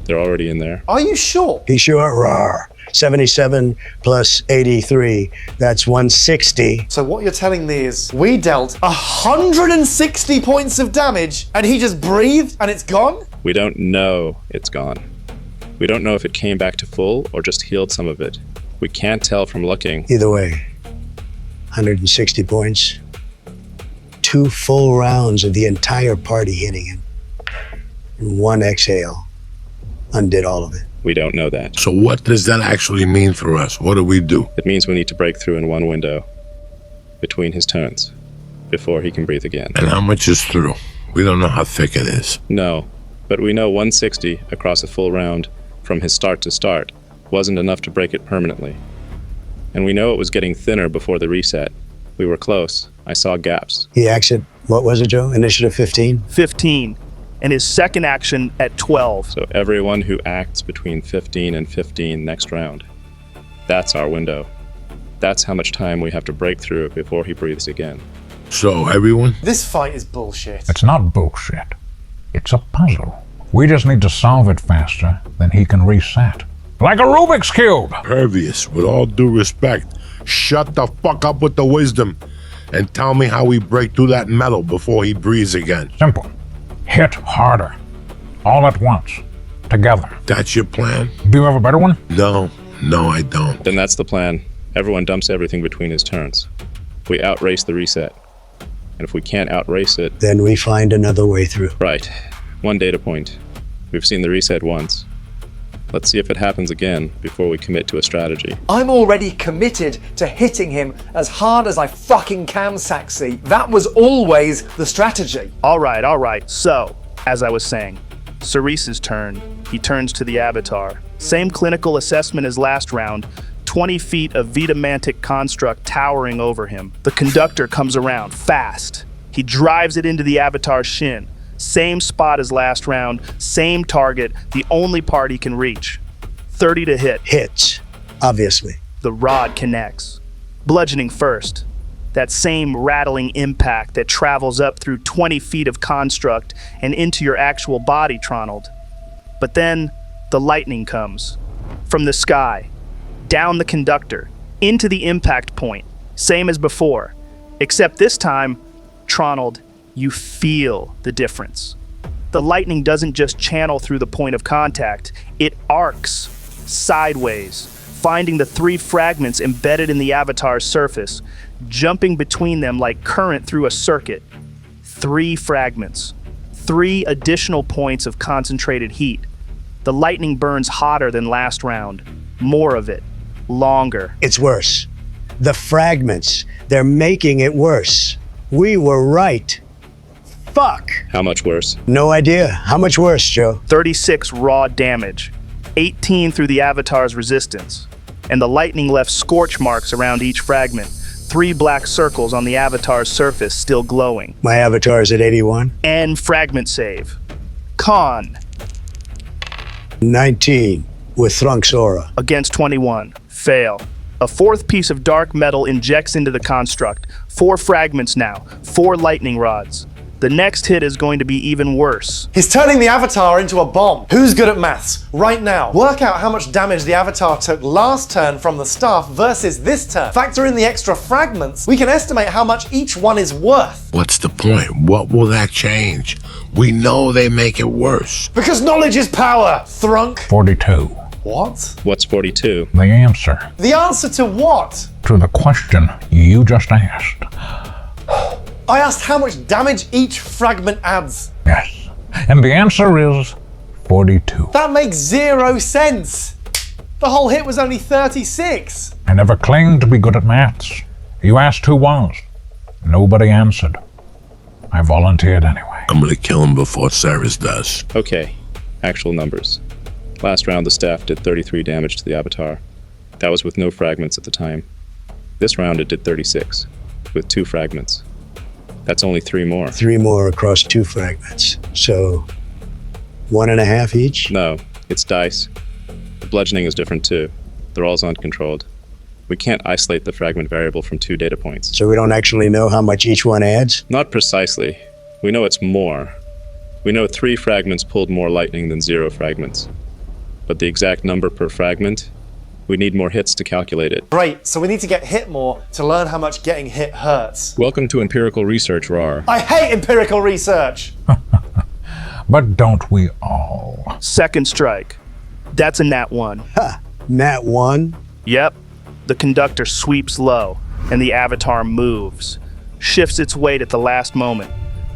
They're already in there.
Are you sure?
He sure Raarh. 77 plus 83. That's 160.
So what you're telling me is we dealt 160 points of damage and he just breathed and it's gone?
We don't know it's gone. We don't know if it came back to full or just healed some of it. We can't tell from looking.
Either way, 160 points. 2 full rounds of the entire party hitting him. And 1 exhale undid all of it.
We don't know that.
So what does that actually mean for us? What do we do?
It means we need to break through in one window between his turns before he can breathe again.
And how much is through? We don't know how thick it is.
No, but we know 160 across a full round from his start to start wasn't enough to break it permanently. And we know it was getting thinner before the reset. We were close. I saw gaps.
He acts at, what was it, Joe? Initiative 15?
15. And his second action at 12.
So everyone who acts between 15 and 15 next round. That's our window. That's how much time we have to break through before he breathes again.
So, everyone?
This fight is bullshit.
It's not bullshit. It's a puzzle. We just need to solve it faster, then he can reset. Like a Rubik's Cube!
Pervious, with all due respect, shut the fuck up with the wisdom and tell me how we break through that metal before he breathes again.
Simple. Hit harder. All at once. together.
That's your plan?
Do you have a better one?
No, I don't.
Then that's the plan. Everyone dumps everything between his turns. We outrace the reset. And if we can't outrace it...
Then we find another way through.
Right. One data point. We've seen the reset once. Let's see if it happens again before we commit to a strategy.
I'm already committed to hitting him as hard as I fucking can, Saxy. That was always the strategy.
All right. So, as I was saying, Cyrus's turn. He turns to the avatar. Same clinical assessment as last round. 20 feet of vitamantic construct towering over him. The conductor comes around, fast. He drives it into the avatar's shin. Same spot as last round, same target, the only part he can reach. 30 to hit.
Hits, obviously.
The rod connects. Bludgeoning first. That same rattling impact that travels up through 20 feet of construct and into your actual body, Tronald. But then, the lightning comes. From the sky, down the conductor, into the impact point. Same as before. Except this time, Tronald, you feel the difference. The lightning doesn't just channel through the point of contact, it arcs sideways, finding the 3 fragments embedded in the avatar's surface, jumping between them like current through a circuit. 3 fragments, 3 additional points of concentrated heat. The lightning burns hotter than last round, more of it, longer.
It's worse. The fragments, they're making it worse. We were right. Fuck.
How much worse?
No idea. How much worse, Joe?
36 raw damage, 18 through the avatar's resistance, and the lightning left scorch marks around each fragment, 3 black circles on the avatar's surface still glowing.
My avatar's at 81.
And fragment save. Con.
19 with Thrunk's aura.
Against 21. Fail. A 4th piece of dark metal injects into the construct. 4 fragments now. 4 lightning rods. The next hit is going to be even worse.
He's turning the avatar into a bomb. Who's good at maths? Right now. Work out how much damage the avatar took last turn from the staff versus this turn. Factor in the extra fragments. We can estimate how much each one is worth.
What's the point? What will that change? We know they make it worse.
Because knowledge is power, Thrunk.
42.
What?
What's 42?
The answer
The answer to what?
to the question you just asked.
I asked how much damage each fragment adds.
Yes. And the answer is 42.
That makes 0 sense. The whole hit was only 36.
I never claimed to be good at maths. You asked who was. Nobody answered. I volunteered anyway.
I'm gonna kill him before Cyrus does.
Okay, actual numbers. Last round the staff did 33 damage to the avatar. That was with no fragments at the time. This round it did 36, with 2 fragments. That's only 3 more.
3 more across 2 fragments. So 1.5 each?
No, it's dice. The bludgeoning is different too. The roll's uncontrolled. We can't isolate the fragment variable from 2 data points.
So we don't actually know how much each one adds?
Not precisely. We know it's more. We know 3 fragments pulled more lightning than 0 fragments. But the exact number per fragment, we need more hits to calculate it.
Great, so we need to get hit more to learn how much getting hit hurts.
Welcome to empirical research, Raarh.
I hate empirical research.
But don't we all?
Second strike. That's a nat 1.
Ha! Nat 1?
Yep. The conductor sweeps low, and the avatar moves. Shifts its weight at the last moment.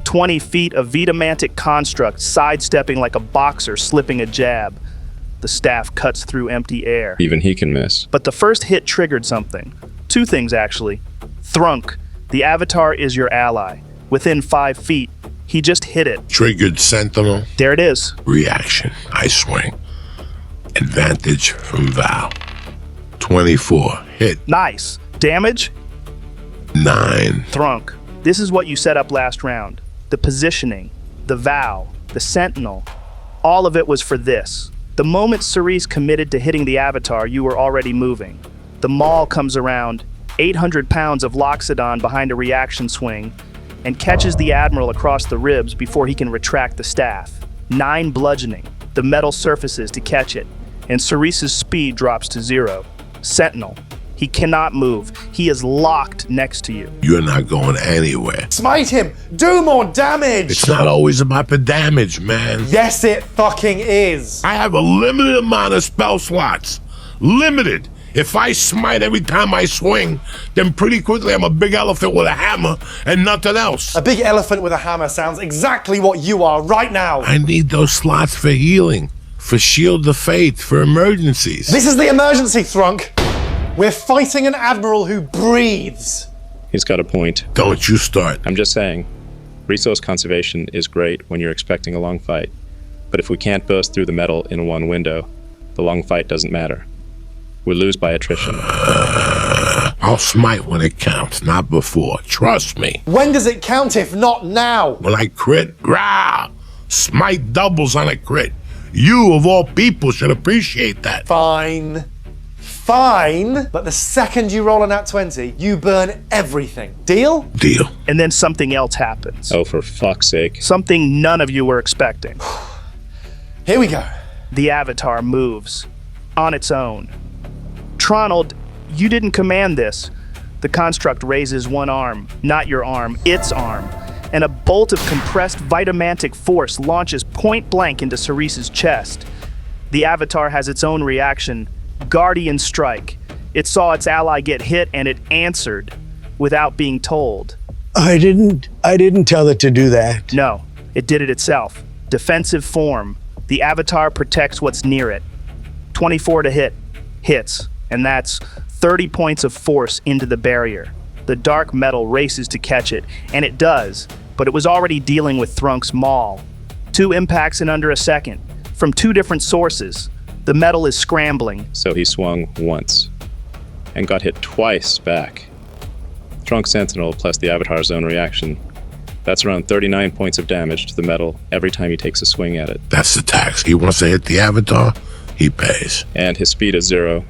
20 feet of vitamantic construct sidestepping like a boxer slipping a jab. The staff cuts through empty air.
Even he can miss.
But the first hit triggered something. 2 things, actually. Thrunk, the avatar is your ally. Within 5 feet, he just hit it.
Triggered Sentinel.
There it is.
Reaction. I swing. Advantage from Val. 24. Hit.
Nice. Damage?
9.
Thrunk. This is what you set up last round. The positioning, the vow, the sentinel. All of it was for this. The moment Cyrus committed to hitting the avatar, you were already moving. The maul comes around, 800 pounds of Loxodon behind a reaction swing, and catches the Admiral across the ribs before he can retract the staff. 9 bludgeoning, the metal surfaces to catch it, and Cyrus's speed drops to 0. Sentinel. He cannot move. He is locked next to you.
You're not going anywhere.
Smite him! Do more damage!
It's not always about the damage, man.
Yes, it fucking is!
I have a limited amount of spell slots. Limited. If I smite every time I swing, then pretty quickly I'm a big elephant with a hammer and nothing else.
A big elephant with a hammer sounds exactly what you are right now.
I need those slots for healing, for shield of faith, for emergencies.
This is the emergency, Thrunk. We're fighting an admiral who breathes.
He's got a point.
Don't you start.
I'm just saying, resource conservation is great when you're expecting a long fight. But if we can't burst through the metal in one window, the long fight doesn't matter. We lose by attrition.
I'll smite when it counts, not before. Trust me.
When does it count if not now?
When I crit, Raarh! Smite doubles on a crit. You, of all people, should appreciate that.
Fine. Fine. But the second you roll a nat 20, you burn everything. Deal?
Deal.
And then something else happens.
Oh, for fuck's sake.
Something none of you were expecting.
Here we go.
The avatar moves on its own. Tronald, you didn't command this. The construct raises one arm, not your arm, its arm, and a bolt of compressed vitamantic force launches point blank into Cyrus's chest. The avatar has its own reaction, Guardian Strike. It saw its ally get hit and it answered without being told.
I didn't tell it to do that.
No, it did it itself. Defensive form. The avatar protects what's near it. 24 to hit. Hits. And that's 30 points of force into the barrier. The dark metal races to catch it, and it does, but it was already dealing with Thrunk's maul. 2 impacts in under a second, from 2 different sources. The metal is scrambling.
So he swung once, and got hit twice back. Trunk Sentinel plus the Avatar's own reaction. That's around 39 points of damage to the metal every time he takes a swing at it.
That's the tax. He wants to hit the Avatar, he pays.
And his speed is 0.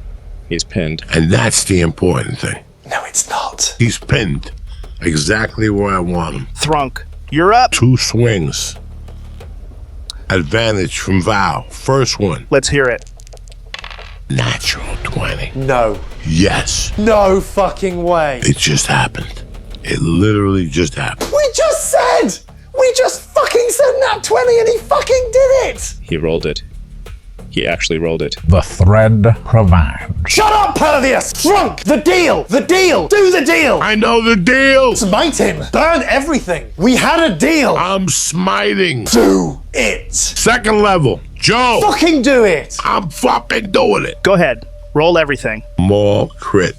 He's pinned.
And that's the important thing.
No, it's not.
He's pinned. Exactly where I want him.
Thrunk, you're up.
2 swings. Advantage from Val. First one.
Let's hear it.
Natural 20.
No.
Yes.
No fucking way.
It just happened. It literally just happened.
We just said! We just fucking said nat 20 and he fucking did it!
He rolled it. He actually rolled it.
The thread provides.
Shut up, Palladius! Thrunk! The deal! The deal! Do the deal!
I know the deal!
Smite him! Burn everything! We had a deal!
I'm smiting.
Do it!
Second level. Joe!
Fucking do it!
I'm fucking doing it.
Go ahead. Roll everything.
Maul crit.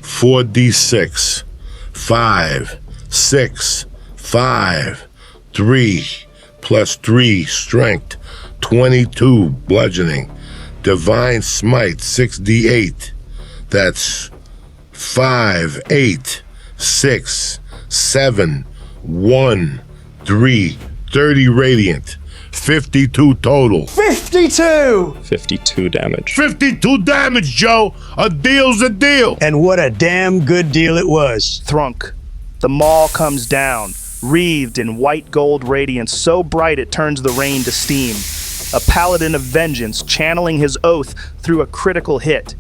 4d6. 5, 6, 5, 3, plus 3 strength. 22 bludgeoning. Divine smite 6d8. That's 5, 8, 6, 7, 1, 3, 30 radiant. 52 total.
52!
52 damage.
52 damage, Joe. A deal's a deal.
And what a damn good deal it was.
Thrunk. The maul comes down, wreathed in white gold radiance so bright it turns the rain to steam. A paladin of vengeance channeling his oath through a critical hit.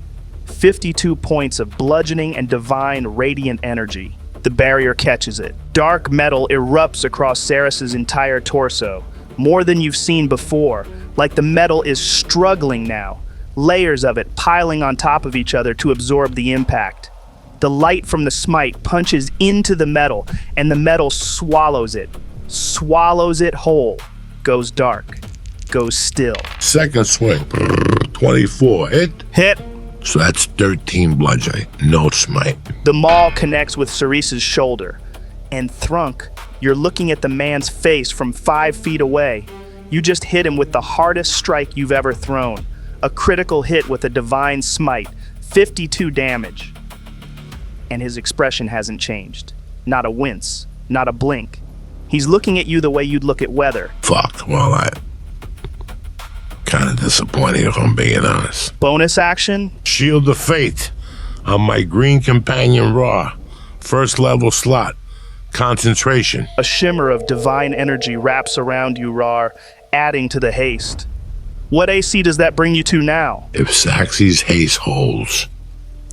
52 points of bludgeoning and divine radiant energy. The barrier catches it. Dark metal erupts across Cyrus's entire torso. More than you've seen before, like the metal is struggling now. Layers of it piling on top of each other to absorb the impact. The light from the smite punches into the metal, and the metal swallows it whole. Goes dark. Goes still.
Second swing. 24.
Hit.
So that's 13 bludgeoning. No smite.
The maul connects with Cyrus's shoulder. And Thrunk, you're looking at the man's face from 5 feet away. You just hit him with the hardest strike you've ever thrown. A critical hit with a divine smite. 52 damage. And his expression hasn't changed. Not a wince. Not a blink. He's looking at you the way you'd look at weather.
Fuck. Well, I... kind of disappointed if I'm being honest.
Bonus action?
Shield of Fate on my green companion Raarh. First level slot. Concentration.
A shimmer of divine energy wraps around you, Raarh, adding to the haste. What AC does that bring you to now?
If Saxy's haste holds,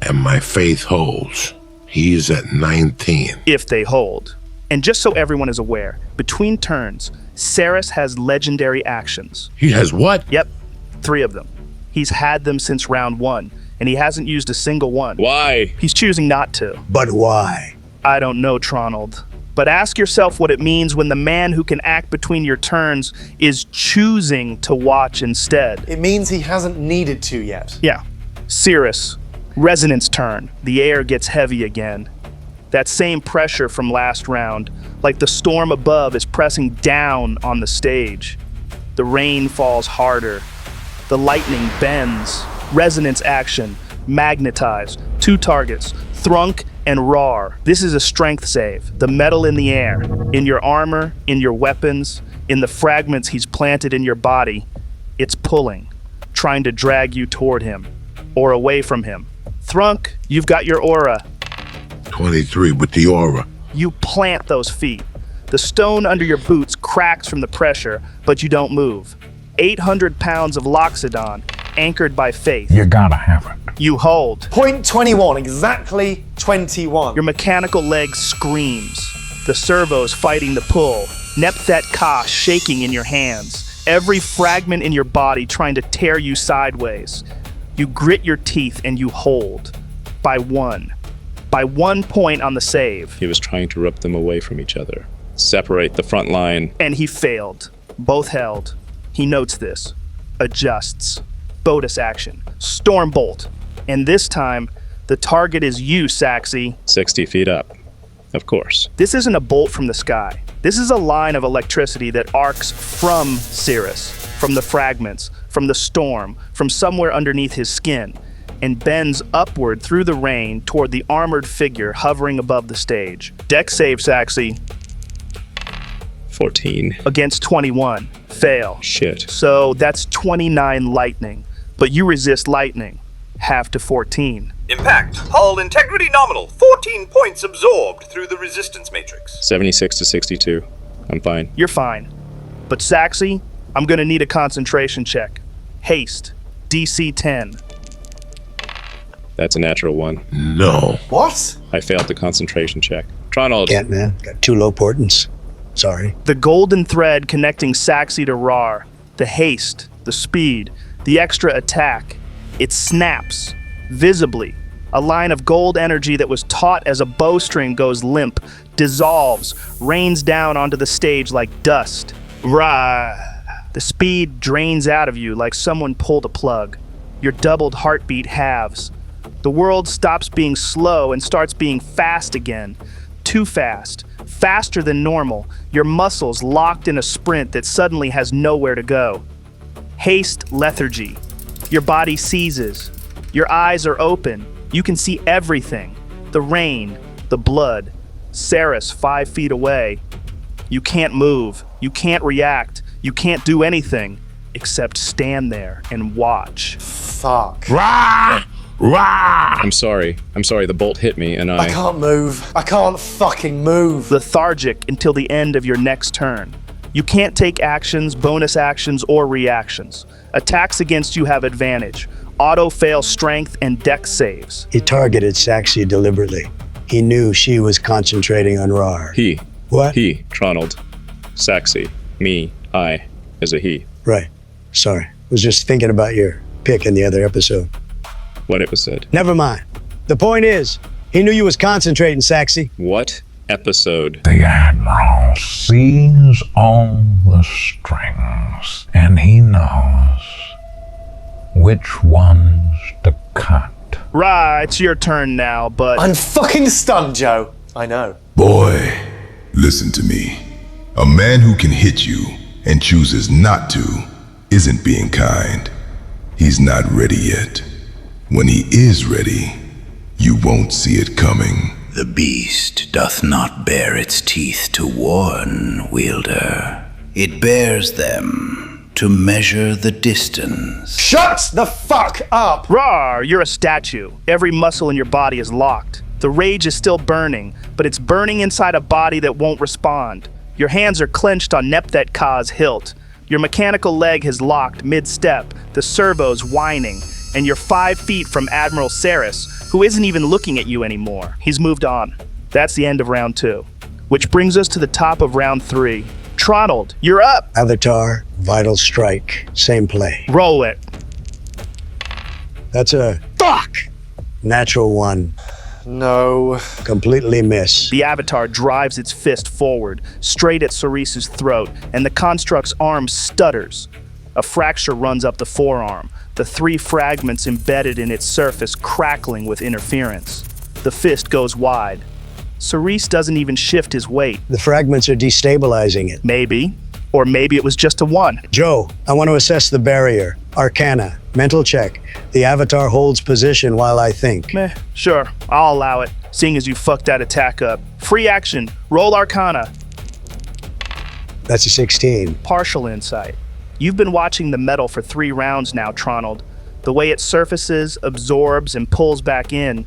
And my faith holds. He's at 19.
If they hold. And just so everyone is aware, between turns, Cyrus has legendary actions.
He has what?
Yep, 3 of them. He's had them since round 1, and he hasn't used a single one.
Why?
He's choosing not to.
But why?
I don't know, Tronald. But ask yourself what it means when the man who can act between your turns is choosing to watch instead.
It means he hasn't needed to yet.
Yeah. Cyrus, resonance turn. The air gets heavy again. That same pressure from last round, like the storm above is pressing down on the stage. The rain falls harder. The lightning bends. Resonance action. Magnetize. 2 targets. Thrunk and Raarh. This is a strength save. The metal in the air. In your armor, in your weapons, in the fragments he's planted in your body. It's pulling. Trying to drag you toward him. Or away from him. Thrunk, you've got your aura.
23 with the aura.
You plant those feet. The stone under your boots cracks from the pressure, but you don't move. 800 pounds of loxodon, anchored by faith.
You gotta have it.
You hold.
Point 21, exactly 21.
Your mechanical leg screams. The servos fighting the pull. Nepthet Ka shaking in your hands. Every fragment in your body trying to tear you sideways. You grit your teeth and you hold. By 1. By 1 point on the save.
He was trying to rip them away from each other. Separate the front line.
And he failed. Both held. He notes this. Adjusts. Bonus action. Stormbolt. And this time, the target is you, Saxy.
60 feet up. Of course.
This isn't a bolt from the sky. This is a line of electricity that arcs from Cyrus, from the fragments, from the storm, from somewhere underneath his skin, and bends upward through the rain toward the armored figure hovering above the stage. Dex save, Saxy.
14.
Against 21. Fail.
Shit.
So that's 29 lightning. But you resist lightning. Half to 14.
Impact. Hull integrity nominal. 14 points absorbed through the resistance matrix.
76 to 62. I'm fine.
You're fine. But Saxy, I'm gonna need a concentration check. Haste. DC 10.
That's a natural 1.
No.
What?
I failed the concentration check. Tronald.
Can't, man. Got 2 low portents. Sorry.
The golden thread connecting Saxy to Raarh. The haste. The speed. The extra attack. It snaps. Visibly. A line of gold energy that was taut as a bowstring goes limp, dissolves, rains down onto the stage like dust. Raarh. The speed drains out of you like someone pulled a plug. Your doubled heartbeat halves. The world stops being slow and starts being fast again. Too fast. Faster than normal. Your muscles locked in a sprint that suddenly has nowhere to go. Haste lethargy. Your body seizes. Your eyes are open. You can see everything. The rain, the blood. Cyrus 5 feet away. You can't move. You can't react. You can't do anything except stand there and watch.
Fuck.
Raarh! Raarh!
I'm sorry. The bolt hit me and
I can't move. I can't fucking move.
Lethargic until the end of your next turn. You can't take actions, bonus actions, or reactions. Attacks against you have advantage. Auto-fail strength and dex saves.
He targeted Saxy deliberately. He knew she was concentrating on Raarh.
He.
What?
He. Tronald. Saxy. Me. I. As a he.
Right. Sorry. Was just thinking about your pick in the other episode.
What episode?
Never mind. The point is, he knew you was concentrating, Saxy.
What episode?
The Admiral sees all the strings, and he knows which ones to cut.
Right, it's your turn now, but...
I'm fucking stunned, Joe. I know.
Boy, listen to me. A man who can hit you and chooses not to isn't being kind. He's not ready yet. When he is ready, you won't see it coming.
The beast doth not bear its teeth to warn, wielder. It bears them to measure the distance.
Shut the fuck up!
Raarh, you're a statue. Every muscle in your body is locked. The rage is still burning, but it's burning inside a body that won't respond. Your hands are clenched on Nepthet Ka's hilt. Your mechanical leg has locked mid-step, the servos whining. and you're 5 feet from Admiral Cyrus, who isn't even looking at you anymore. He's moved on. That's the end of round 2. Which brings us to the top of round 3. Tronald, you're up!
Avatar, Vital Strike, same play.
Roll it.
That's a
Fuck!
natural 1.
No.
Completely miss.
The avatar drives its fist forward, straight at Cyrus's throat, and the construct's arm stutters. A fracture runs up the forearm, the 3 fragments embedded in its surface crackling with interference. The fist goes wide. Cyrus doesn't even shift his weight.
The fragments are destabilizing it.
Maybe. Or maybe it was just a 1.
Joe, I want to assess the barrier. Arcana, mental check. The avatar holds position while I think.
Meh, sure, I'll allow it, seeing as you fucked that attack up. Free action, roll Arcana.
That's a 16.
Partial insight. You've been watching the metal for 3 rounds now, Tronald. The way it surfaces, absorbs, and pulls back in.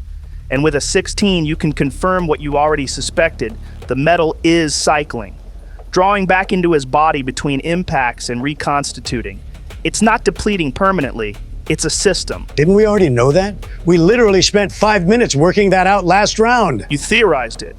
And with a 16, you can confirm what you already suspected. The metal is cycling, drawing back into his body between impacts and reconstituting. It's not depleting permanently, it's a system.
Didn't we already know that? We literally spent 5 minutes working that out last round.
You theorized it.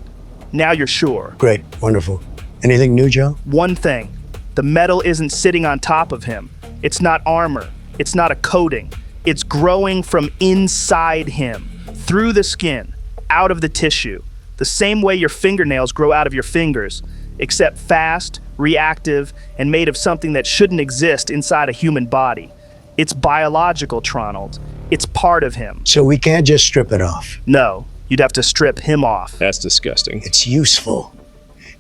Now you're sure.
Great, wonderful. Anything new, Joe?
One thing. The metal isn't sitting on top of him. It's not armor. It's not a coating. It's growing from inside him, through the skin, out of the tissue. The same way your fingernails grow out of your fingers, except fast, reactive, and made of something that shouldn't exist inside a human body. It's biological, Tronald. It's part of him.
So we can't just strip it off.
No, you'd have to strip him off.
That's disgusting.
It's useful.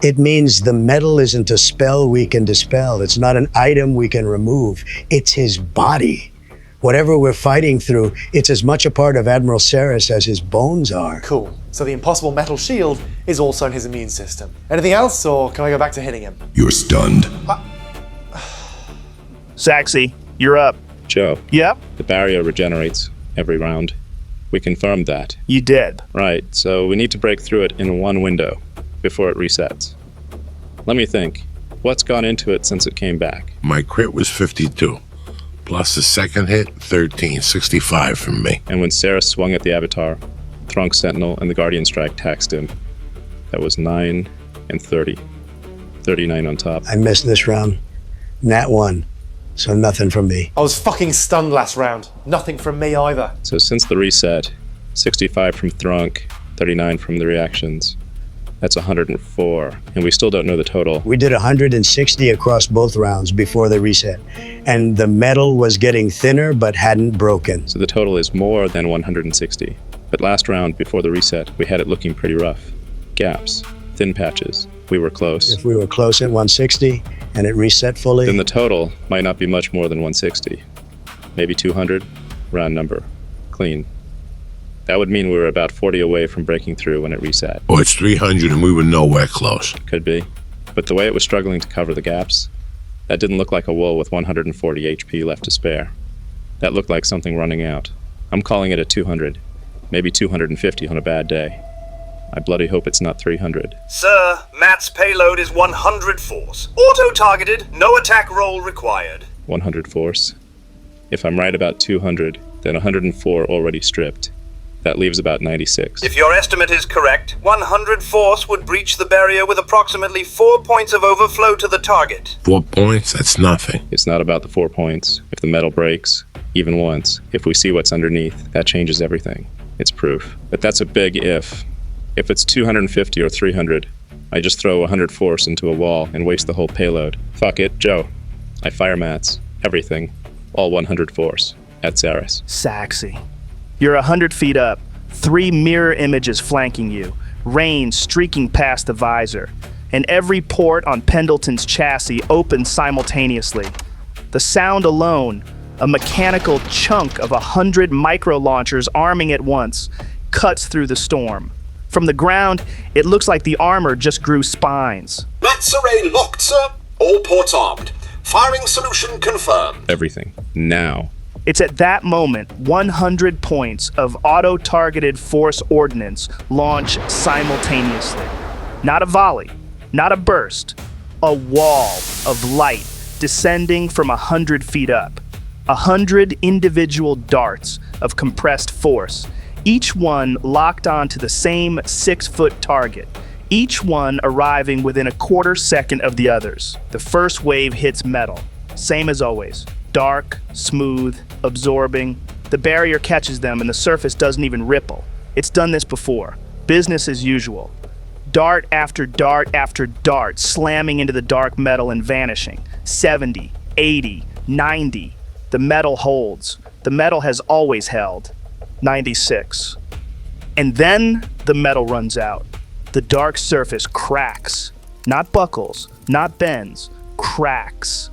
It means the metal isn't a spell we can dispel. It's not an item we can remove. It's his body. Whatever we're fighting through, it's as much a part of Admiral Cyrus as his bones are.
Cool. So the impossible metal shield is also in his immune system. Anything else, or can I go back to hitting him?
You're stunned.
Saxy, you're up.
Joe,
Yep,
the barrier regenerates every round. We confirmed that.
you did.
Right, so we need to break through it in 1 window before it resets. Let me think. What's gone into it since it came back?
My crit was 52. Plus the second hit, 13. 65 from me.
And when Cyrus swung at the Avatar, Thrunk Sentinel and the Guardian Strike taxed him. That was 9 and 30. 39 on top.
I missed this round. Nat 1. So nothing from me.
I was fucking stunned last round. Nothing from me either.
So since the reset, 65 from Thrunk, 39 from the reactions. That's 104, and we still don't know the total.
We did 160 across both rounds before the reset. And the metal was getting thinner but hadn't broken.
So the total is more than 160. But last round, before the reset, we had it looking pretty rough. Gaps, thin patches. We were close.
If we were close at 160 and it reset fully,
Then the total might not be much more than 160. Maybe 200, round number. Clean. That would mean we were about 40 away from breaking through when it reset.
Or it's 300 and we were nowhere close.
Could be. But the way it was struggling to cover the gaps, that didn't look like a wool with 140 HP left to spare. That looked like something running out. I'm calling it a 200. Maybe 250 on a bad day. I bloody hope it's not 300.
Sir, Matt's payload is 100 force. Auto-targeted, no attack roll required.
100 force. If I'm right about 200, then 104 already stripped. That leaves about 96.
If your estimate is correct, 100 force would breach the barrier with approximately 4 points of overflow to the target.
4 points? That's nothing.
It's not about the 4 points. If the metal breaks, even once, if we see what's underneath, that changes everything. It's proof. But that's a big if. If it's 250 or 300, I just throw 100 force into a wall and waste the whole payload. Fuck it, Joe. I fire mats. Everything. All 100 force. At Cyrus.
Saxy. You're 100 feet up, 3 mirror images flanking you, rain streaking past the visor, and every port on Pendleton's chassis opens simultaneously. The sound alone, a mechanical chunk of 100 micro-launchers arming at once, cuts through the storm. From the ground, it looks like the armor just grew spines.
Mats array locked, sir. All ports armed. Firing solution confirmed.
Everything. Now.
It's at that moment 100 points of auto-targeted force ordnance launch simultaneously. Not a volley, not a burst, a wall of light descending from 100 feet up. 100 individual darts of compressed force, each one locked onto the same 6-foot target, each one arriving within a quarter second of the others. The first wave hits metal, same as always. Dark, smooth, absorbing. The barrier catches them and the surface doesn't even ripple. It's done this before. Business as usual. Dart after dart after dart slamming into the dark metal and vanishing. 70, 80, 90. The metal holds. The metal has always held. 96. And then the metal runs out. The dark surface cracks. Not buckles, not bends, cracks.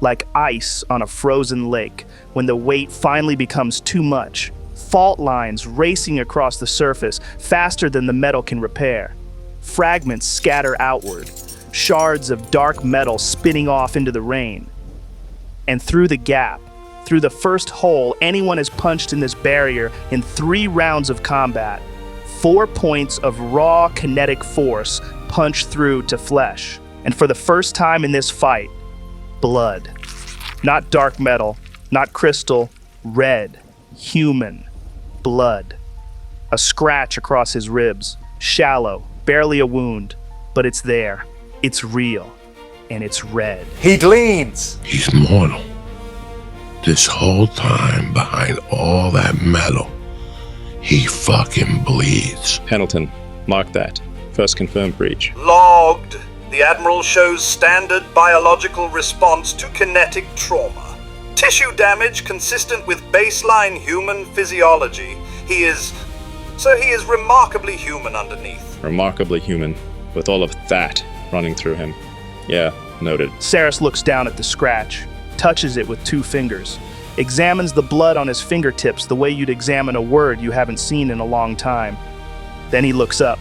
Like ice on a frozen lake when the weight finally becomes too much. Fault lines racing across the surface faster than the metal can repair. Fragments scatter outward, shards of dark metal spinning off into the rain. And through the gap, through the first hole anyone has punched in this barrier in 3 rounds of combat, 4 points of raw kinetic force punch through to flesh. And for the first time in this fight, blood. Not dark metal, not crystal, red, human, blood. A scratch across his ribs, shallow, barely a wound, but it's there, it's real, and it's red.
He leans.
He's mortal. This whole time behind all that metal, he fucking bleeds.
Pendleton, mark that. First confirmed breach.
Logged. The Admiral shows standard biological response to kinetic trauma. Tissue damage consistent with baseline human physiology. He is remarkably human underneath.
Remarkably human, with all of that running through him. Yeah, noted.
Cyrus looks down at the scratch, touches it with 2 fingers, examines the blood on his fingertips the way you'd examine a word you haven't seen in a long time. Then he looks up,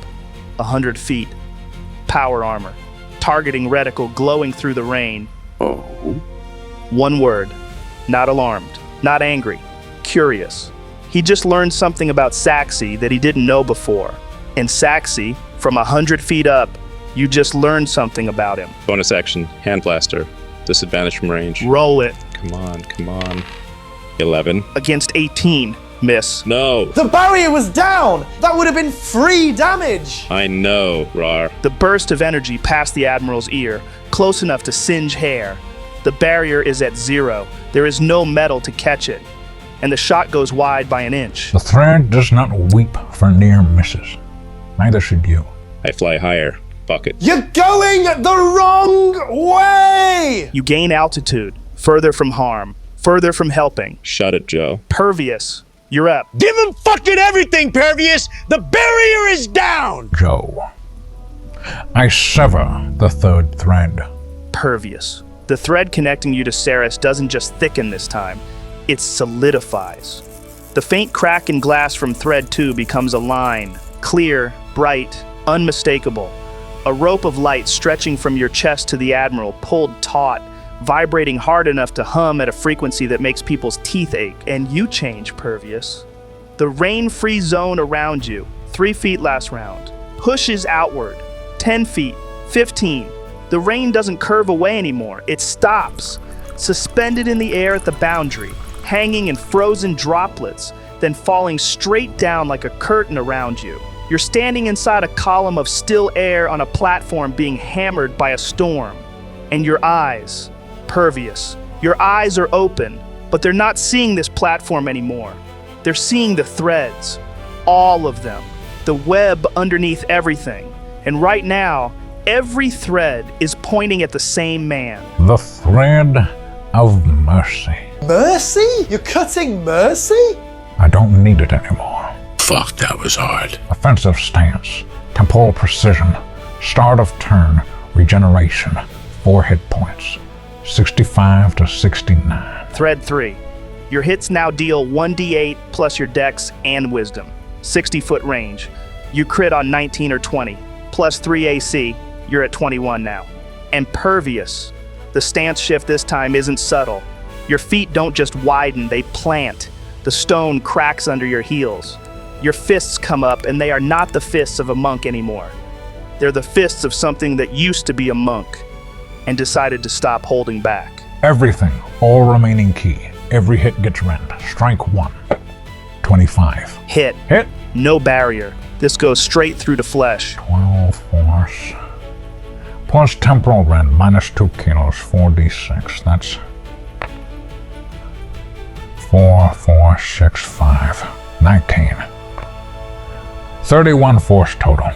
100 feet, power armor, targeting reticle glowing through the rain.
Oh?
1 word, not alarmed, not angry, curious. He just learned something about Saxi that he didn't know before. And Saxi, from 100 feet up, you just learned something about him.
Bonus action, hand blaster. Disadvantage from range.
Roll it.
Come on, come on. 11.
Against 18, miss.
No!
The barrier was down! That would have been free damage!
I know, Raarh.
The burst of energy past the Admiral's ear, close enough to singe hair. The barrier is at 0. There is no metal to catch it. And the shot goes wide by an inch.
The thread does not weep for near misses. Neither should you.
I fly higher. Bucket.
You're going the wrong way!
You gain altitude, further from harm, further from helping.
Shut it, Joe.
Pervious, you're up.
Give him fucking everything, Pervious! The barrier is down!
Joe. I sever the third thread.
Pervious. The thread connecting you to Cyrus doesn't just thicken this time, it solidifies. The faint crack in glass from thread 2 becomes a line, clear, bright, unmistakable. A rope of light stretching from your chest to the Admiral, pulled taut, vibrating hard enough to hum at a frequency that makes people's teeth ache. And you change, Pervious. The rain-free zone around you, 3 feet last round, pushes outward, 10 feet, 15. The rain doesn't curve away anymore, it stops, suspended in the air at the boundary, hanging in frozen droplets, then falling straight down like a curtain around you. You're standing inside a column of still air on a platform being hammered by a storm. And your eyes, Pervious, your eyes are open, but they're not seeing this platform anymore. They're seeing the threads, all of them, the web underneath everything. And right now, every thread is pointing at the same man.
The thread of mercy.
Mercy? You're cutting Mercy?
I don't need it anymore.
Fuck, that was hard.
Offensive stance, temporal precision, start of turn, regeneration, 4 hit points, 65 to 69.
Thread 3. Your hits now deal 1d8 plus your dex and wisdom. 60-foot range. You crit on 19 or 20. Plus 3 AC, you're at 21 now. And Pervious. The stance shift this time isn't subtle. Your feet don't just widen, they plant. The stone cracks under your heels. Your fists come up, and they are not the fists of a monk anymore. They're the fists of something that used to be a monk and decided to stop holding back.
Everything, all remaining key, Every hit gets rend. Strike 1. 25.
Hit.
Hit.
No barrier. This goes straight through the flesh.
12 force. Plus temporal rend, minus 2 kilos, 4d6. That's 4, 4, 6, 5. 19. 31 force total.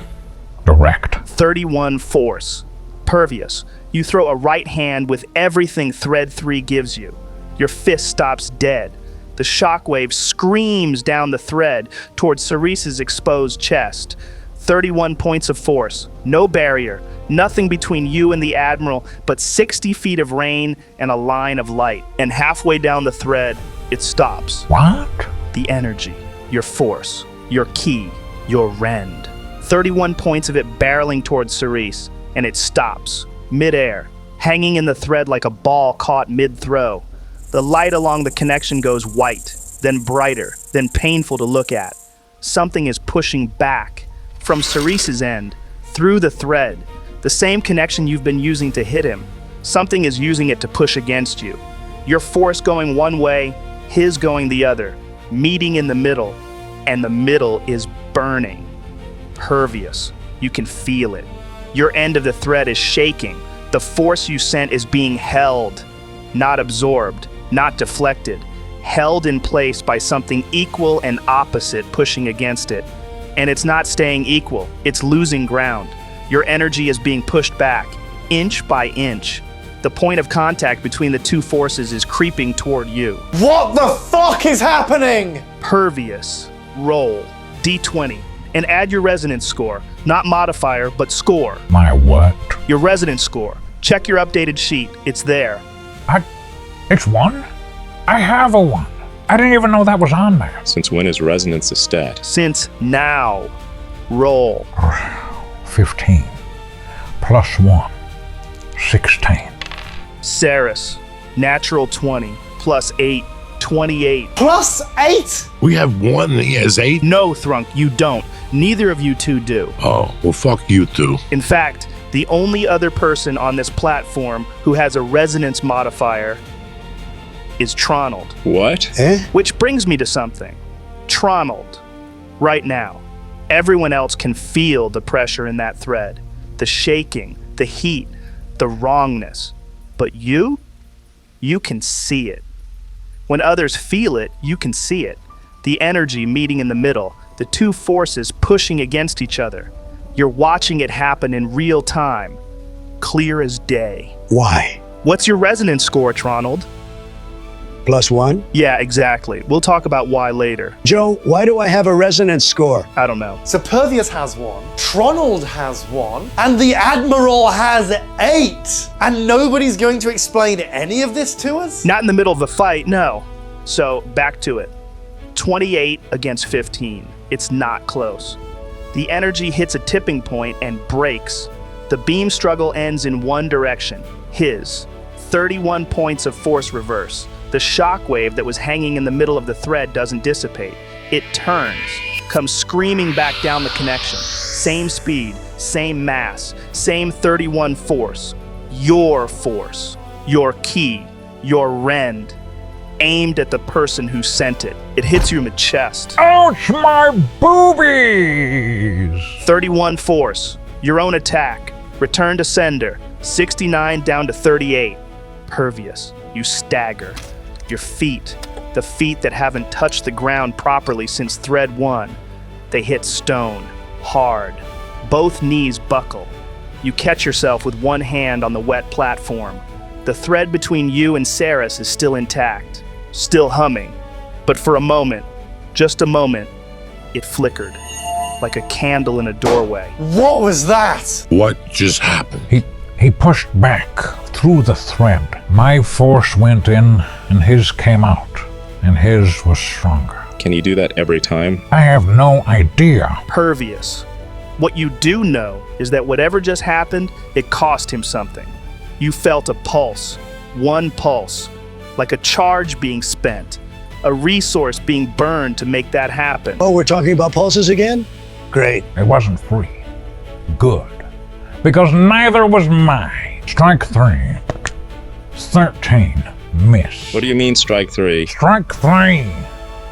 Direct.
31 force. Pervious. You throw a right hand with everything Thread 3 gives you. Your fist stops dead. The shockwave screams down the thread towards Cyrus's exposed chest. 31 points of force. No barrier. Nothing between you and the Admiral but 60 feet of rain and a line of light. And halfway down the thread, it stops.
What?
The energy. Your force. Your key. Your rend. 31 points of it barreling towards Cyrus, and it stops. Mid-air, hanging in the thread like a ball caught mid-throw. The light along the connection goes white, then brighter, then painful to look at. Something is pushing back, from Cyrus's end, through the thread. The same connection you've been using to hit him. Something is using it to push against you. Your force going one way, his going the other, meeting in the middle, and the middle is burning. Pervious. You can feel it. Your end of the thread is shaking. The force you sent is being held, not absorbed, not deflected, held in place by something equal and opposite pushing against it. And it's not staying equal, it's losing ground. Your energy is being pushed back, inch by inch. The point of contact between the two forces is creeping toward you.
What the fuck is happening?
Pervious. Roll. D20. And add your resonance score. Not modifier, but score.
My what?
Your resonance score. Check your updated sheet. It's there.
It's 1? I have a 1. I didn't even know that was on there.
Since when is resonance a stat?
Since now. Roll.
15. Plus 1. 16.
Cyrus. Natural 20. Plus 8. 28.
Plus 8?
We have 1 and he has 8?
No, Thrunk, you don't. Neither of you two do.
Oh, well, fuck you two.
In fact, the only other person on this platform who has a resonance modifier is Tronald.
What?
Which brings me to something. Tronald. Right now. Everyone else can feel the pressure in that thread. The shaking, the heat, the wrongness. But you can see it. When others feel it, you can see it. The energy meeting in the middle, the two forces pushing against each other. You're watching it happen in real time, clear as day.
Why?
What's your resonance score, Tronald?
Plus 1?
Yeah, exactly. We'll talk about why later.
Joe, why do I have a resonance score?
I don't know.
So Pervious has 1, Tronald has 1, and the Admiral has 8. And nobody's going to explain any of this to us?
Not in the middle of the fight, no. So, back to it. 28 against 15. It's not close. The energy hits a tipping point and breaks. The beam struggle ends in one direction, his. 31 points of force reverse. The shockwave that was hanging in the middle of the thread doesn't dissipate. It turns, comes screaming back down the connection. Same speed, same mass, same 31 force. Your force, your key, your rend, aimed at the person who sent it. It hits you in the chest.
Ouch, my boobies!
31 force, your own attack. Return to sender, 69 down to 38. Pervious, you stagger. Your feet, the feet that haven't touched the ground properly since thread 1, they hit stone, hard. Both knees buckle. You catch yourself with one hand on the wet platform. The thread between you and Cyrus is still intact, still humming. But for a moment, just a moment, it flickered, like a candle in a doorway.
What was that?
What just happened?
He pushed back through the thread. My force went in, and his came out, and his was stronger.
Can you do that every time?
I have no idea.
Pervious. What you do know is that whatever just happened, it cost him something. You felt a pulse, one pulse, like a charge being spent, a resource being burned to make that happen.
Oh, we're talking about pulses again? Great.
It wasn't free. Good. Because neither was mine. Strike 3. 13. Miss.
What do you mean, strike 3?
Strike 3!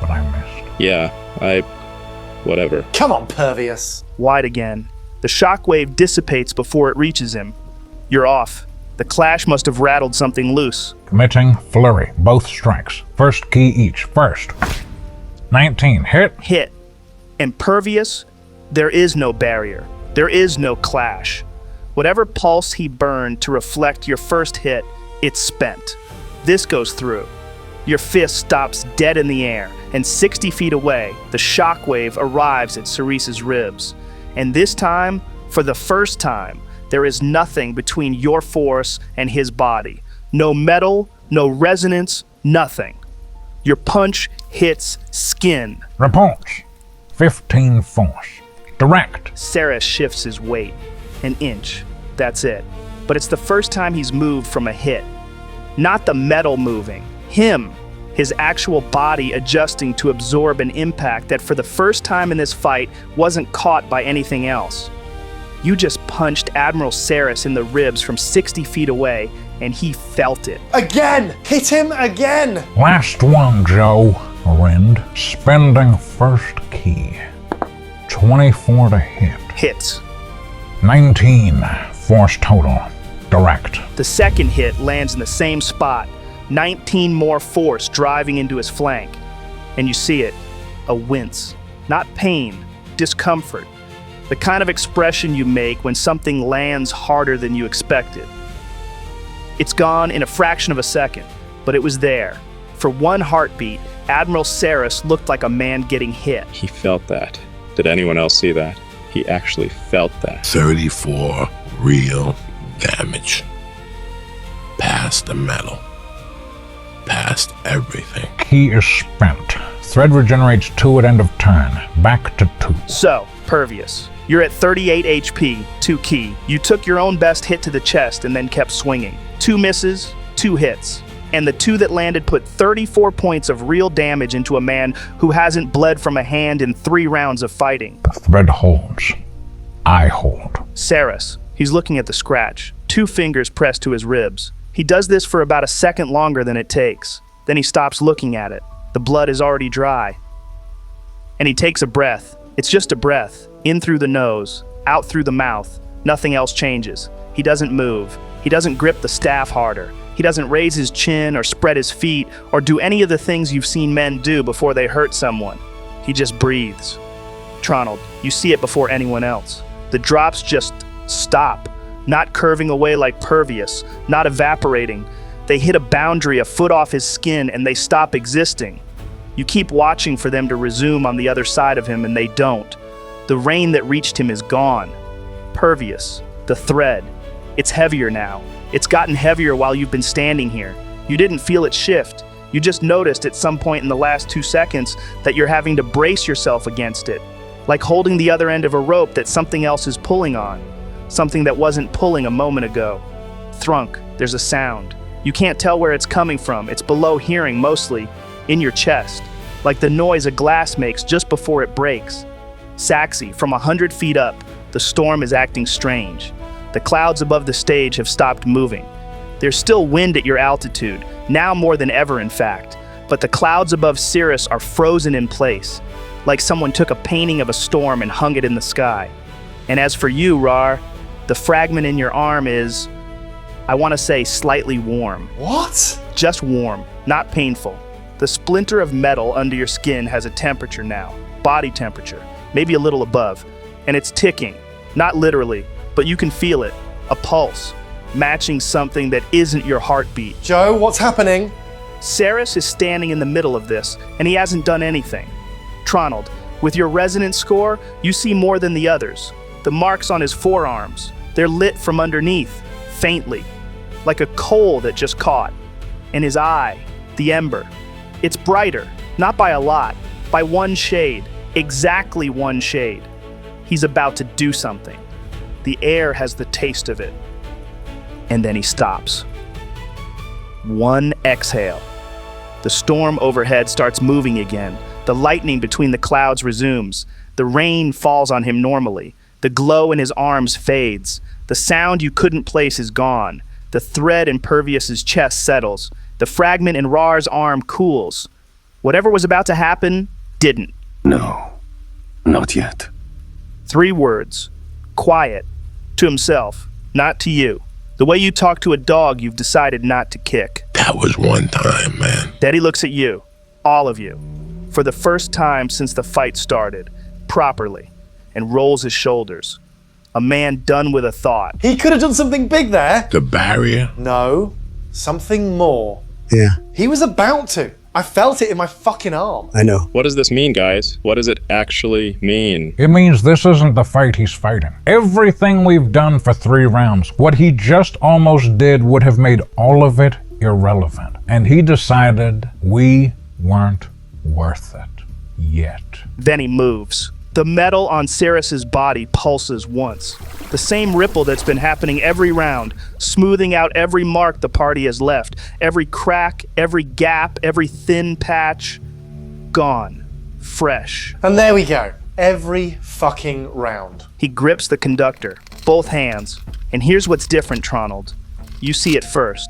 But I missed.
Yeah, whatever.
Come on, Pervious.
Wide again. The shockwave dissipates before it reaches him. You're off. The clash must have rattled something loose.
Committing flurry. Both strikes. First key each. First. 19. Hit.
Hit. Impervious, there is no barrier. There is no clash. Whatever pulse he burned to reflect your first hit, it's spent. This goes through. Your fist stops dead in the air, and 60 feet away, the shockwave arrives at Cyrus's ribs. And this time, for the first time, there is nothing between your force and his body. No metal, no resonance, nothing. Your punch hits skin.
Repulse. 15 force. Direct.
Cyrus shifts his weight. An inch. That's it. But it's the first time he's moved from a hit. Not the metal moving. Him. His actual body adjusting to absorb an impact that for the first time in this fight wasn't caught by anything else. You just punched Admiral Cyrus in the ribs from 60 feet away, and he felt it.
Again! Hit him again!
Last one, Joe. Rend. Spending first key. 24 to hit.
Hits.
19. Force total. Direct.
The second hit lands in the same spot. 19 more force driving into his flank. And you see it. A wince. Not pain. Discomfort. The kind of expression you make when something lands harder than you expected. It's gone in a fraction of a second, but it was there. For one heartbeat, Admiral Cyrus looked like a man getting hit.
He felt that. Did anyone else see that? He actually felt that.
34 real damage. Past the metal. Past everything.
Key is spent. Thread regenerates 2 at end of turn. Back to 2.
So, Pervious, you're at 38 HP, 2 key. You took your own best hit to the chest and then kept swinging. 2 misses, 2 hits. And the 2 that landed put 34 points of real damage into a man who hasn't bled from a hand in 3 rounds of fighting.
The thread holds. I hold.
Cyrus, he's looking at the scratch. 2 fingers pressed to his ribs. He does this for about a second longer than it takes. Then he stops looking at it. The blood is already dry. And he takes a breath. It's just a breath. In through the nose, out through the mouth. Nothing else changes. He doesn't move. He doesn't grip the staff harder. He doesn't raise his chin or spread his feet or do any of the things you've seen men do before they hurt someone. He just breathes. Tronald, you see it before anyone else. The drops just stop, not curving away like Pervious, not evaporating. They hit a boundary a foot off his skin and they stop existing. You keep watching for them to resume on the other side of him and they don't. The rain that reached him is gone. Pervious, the thread. It's heavier now. It's gotten heavier while you've been standing here. You didn't feel it shift. You just noticed at some point in the last 2 seconds that you're having to brace yourself against it. Like holding the other end of a rope that something else is pulling on. Something that wasn't pulling a moment ago. Thrunk, there's a sound. You can't tell where it's coming from. It's below hearing mostly, in your chest. Like the noise a glass makes just before it breaks. Saxy, from 100 feet up, the storm is acting strange. The clouds above the stage have stopped moving. There's still wind at your altitude, now more than ever in fact, but the clouds above Cyrus are frozen in place, like someone took a painting of a storm and hung it in the sky. And as for you, Raarh, the fragment in your arm is, I want to say, slightly warm.
What?
Just warm, not painful. The splinter of metal under your skin has a temperature now, body temperature, maybe a little above, and it's ticking, not literally, but you can feel it, a pulse, matching something that isn't your heartbeat.
Joe, what's happening?
Cyrus is standing in the middle of this, and he hasn't done anything. Tronald, with your resonance score, you see more than the others. The marks on his forearms, they're lit from underneath, faintly, like a coal that just caught. And his eye, the ember, it's brighter, not by a lot, by 1 shade, exactly 1 shade. He's about to do something. The air has the taste of it. And then he stops. 1 exhale. The storm overhead starts moving again. The lightning between the clouds resumes. The rain falls on him normally. The glow in his arms fades. The sound you couldn't place is gone. The thread in Pervius's chest settles. The fragment in Raarh's arm cools. Whatever was about to happen, didn't.
No, not yet.
3 words. Quiet. To himself, not to you. The way you talk to a dog you've decided not to kick.
That was one time, man.
Daddy looks at you, all of you, for the first time since the fight started, properly, and rolls his shoulders. A man done with a thought.
He could have done something big there.
The barrier?
No, something more.
Yeah,
He was about to. I felt it in my fucking arm.
I know.
What does this mean, guys? What does it actually mean?
It means this isn't the fight he's fighting. Everything we've done for 3 rounds, what he just almost did would have made all of it irrelevant. And he decided we weren't worth it. Yet.
Then he moves. The metal on Cyrus's body pulses once. The same ripple that's been happening every round, smoothing out every mark the party has left, every crack, every gap, every thin patch. Gone. Fresh.
And there we go. Every fucking round.
He grips the conductor, both hands. And here's what's different, Tronald. You see it first.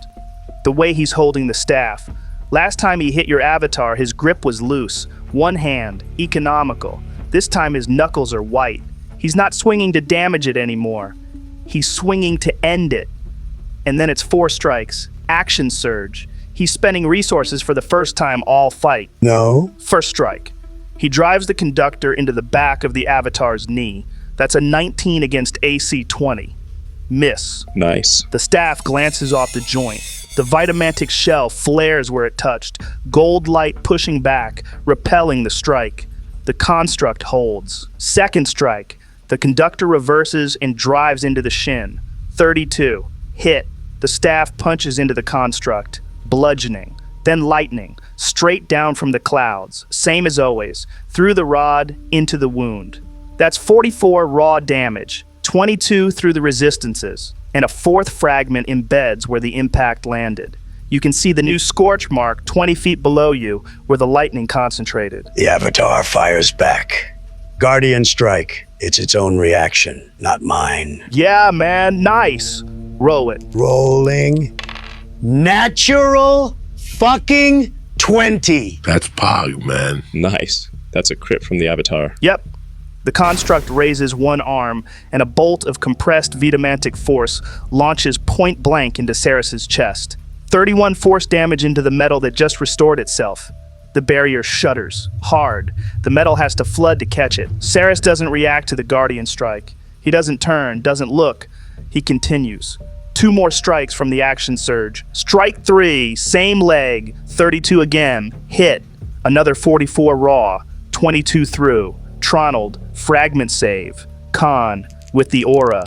The way he's holding the staff. Last time he hit your avatar, his grip was loose. One hand, economical. This time his knuckles are white. He's not swinging to damage it anymore. He's swinging to end it. And then it's 4 strikes. Action surge. He's spending resources for the first time all fight.
No.
First strike. He drives the conductor into the back of the avatar's knee. That's a 19 against AC 20. Miss.
Nice.
The staff glances off the joint. The vitamantic shell flares where it touched, gold light pushing back, repelling the strike. The construct holds. Second strike. The conductor reverses and drives into the shin. 32. Hit. The staff punches into the construct. Bludgeoning. Then lightning. Straight down from the clouds. Same as always. Through the rod, into the wound. That's 44 raw damage. 22 through the resistances. And a 4th fragment embeds where the impact landed. You can see the new scorch mark 20 feet below you where the lightning concentrated.
The avatar fires back. Guardian strike. It's its own reaction, not mine.
Yeah, man, nice. Roll it.
Rolling. Natural fucking 20.
That's pog, man.
Nice. That's a crit from the avatar.
Yep. The construct raises one arm, and a bolt of compressed vitamantic force launches point blank into Cyrus's chest. 31 force damage into the metal that just restored itself. The barrier shudders, hard. The metal has to flood to catch it. Cyrus doesn't react to the Guardian strike. He doesn't turn, doesn't look. He continues. 2 more strikes from the action surge. Strike 3, same leg, 32 again, hit. Another 44 raw, 22 through. Tronald, fragment save. Con, with the aura.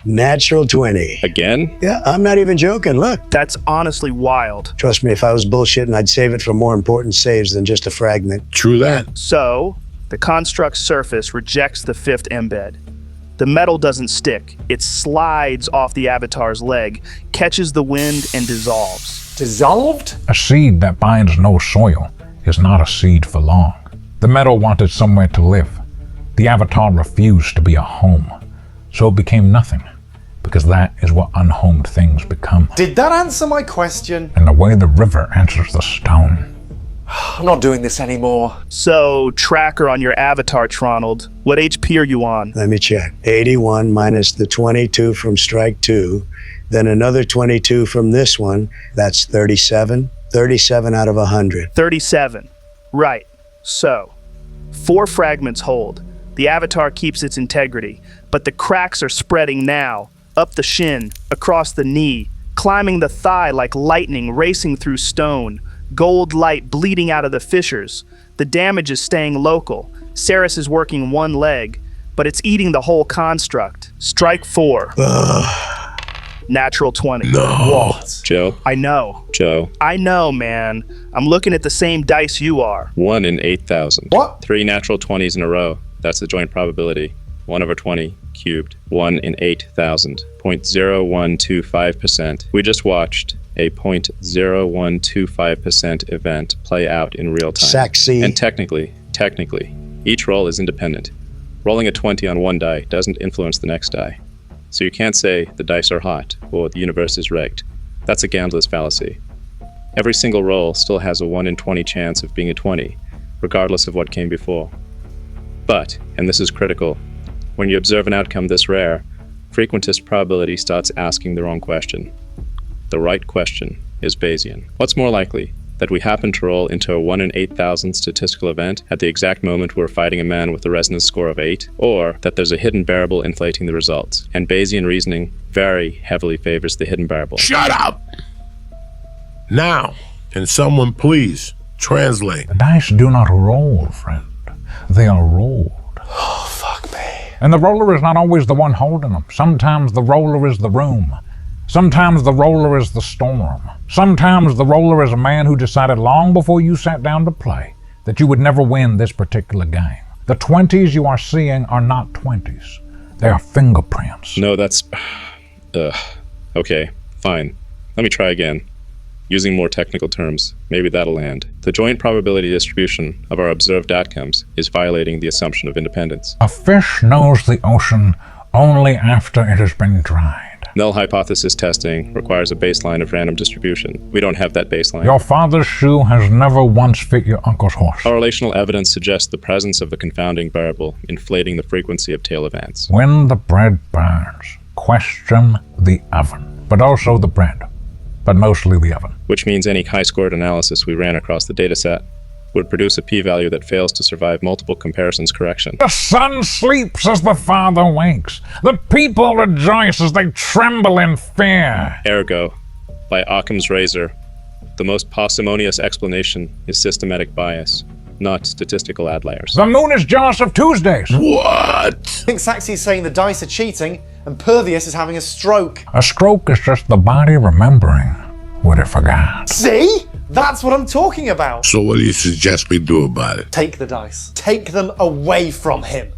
Natural 20.
Again?
Yeah, I'm not even joking. Look.
That's honestly wild.
Trust me, if I was bullshitting, I'd save it for more important saves than just a fragment.
True that.
So, the construct's surface rejects the 5th embed. The metal doesn't stick. It slides off the avatar's leg, catches the wind, and dissolves.
Dissolved?
A seed that binds no soil is not a seed for long. The metal wanted somewhere to live. The avatar refused to be a home, so it became nothing, because that is what unhomed things become.
Did that answer my question?
And the way the river answers the stone.
I'm not doing this anymore.
So, tracker on your avatar, Tronald. What HP are you on?
Let me check. 81 minus the 22 from strike 2, then another 22 from this one. That's 37. 37 out of 100.
37. Right. So, 4 fragments hold. The avatar keeps its integrity, but the cracks are spreading now, up the shin, across the knee, climbing the thigh like lightning racing through stone, gold light bleeding out of the fissures. The damage is staying local. Cyrus is working one leg, but it's eating the whole construct. Strike 4. Natural 20.
No.
Joe.
I know.
Joe.
I know, man. I'm looking at the same dice you are.
1 in 8,000.
What?
3 natural 20s in a row. That's the joint probability. 1 over 20 cubed. 1 in 8,000. 0.0125%. We just watched a 0.0125% event play out in real time.
Sexy.
And technically, each roll is independent. Rolling a 20 on one die doesn't influence the next die. So you can't say the dice are hot or the universe is rigged. That's a gambler's fallacy. Every single roll still has a 1 in 20 chance of being a 20, regardless of what came before. But, and this is critical, when you observe an outcome this rare, frequentist probability starts asking the wrong question. The right question is Bayesian. What's more likely? That we happen to roll into a 1 in 8,000 statistical event at the exact moment we're fighting a man with a resonance score of 8, or that there's a hidden variable inflating the results, and Bayesian reasoning very heavily favors the hidden variable.
Shut up! Now, can someone please translate?
The dice do not roll, friend. They are rolled.
Oh, fuck me.
And the roller is not always the one holding them. Sometimes the roller is the room. Sometimes the roller is the storm. Sometimes the roller is a man who decided long before you sat down to play that you would never win this particular game. The 20s you are seeing are not 20s. They are fingerprints.
No, that's... Okay, fine. Let me try again. Using more technical terms, maybe that'll land. The joint probability distribution of our observed outcomes is violating the assumption of independence.
A fish knows the ocean only after it has been dried.
Null hypothesis testing requires a baseline of random distribution. We don't have that baseline.
Your father's shoe has never once fit your uncle's horse.
Our relational evidence suggests the presence of a confounding variable, inflating the frequency of tail events.
When the bread burns, question the oven, but also the bread, but mostly the oven.
Which means any chi-squared analysis we ran across the dataset would produce a p-value that fails to survive multiple comparisons correction.
The son sleeps as the father wakes. The people rejoice as they tremble in fear.
Ergo, by Occam's razor, the most parsimonious explanation is systematic bias, not statistical outliers.
The moon is jealous of Tuesdays.
What?
I think Saxy's saying the dice are cheating and Pervious is having a stroke.
A stroke is just the body remembering what it forgot.
See? That's what I'm talking about.
So what do you suggest we do about it?
Take the dice. Take them away from him.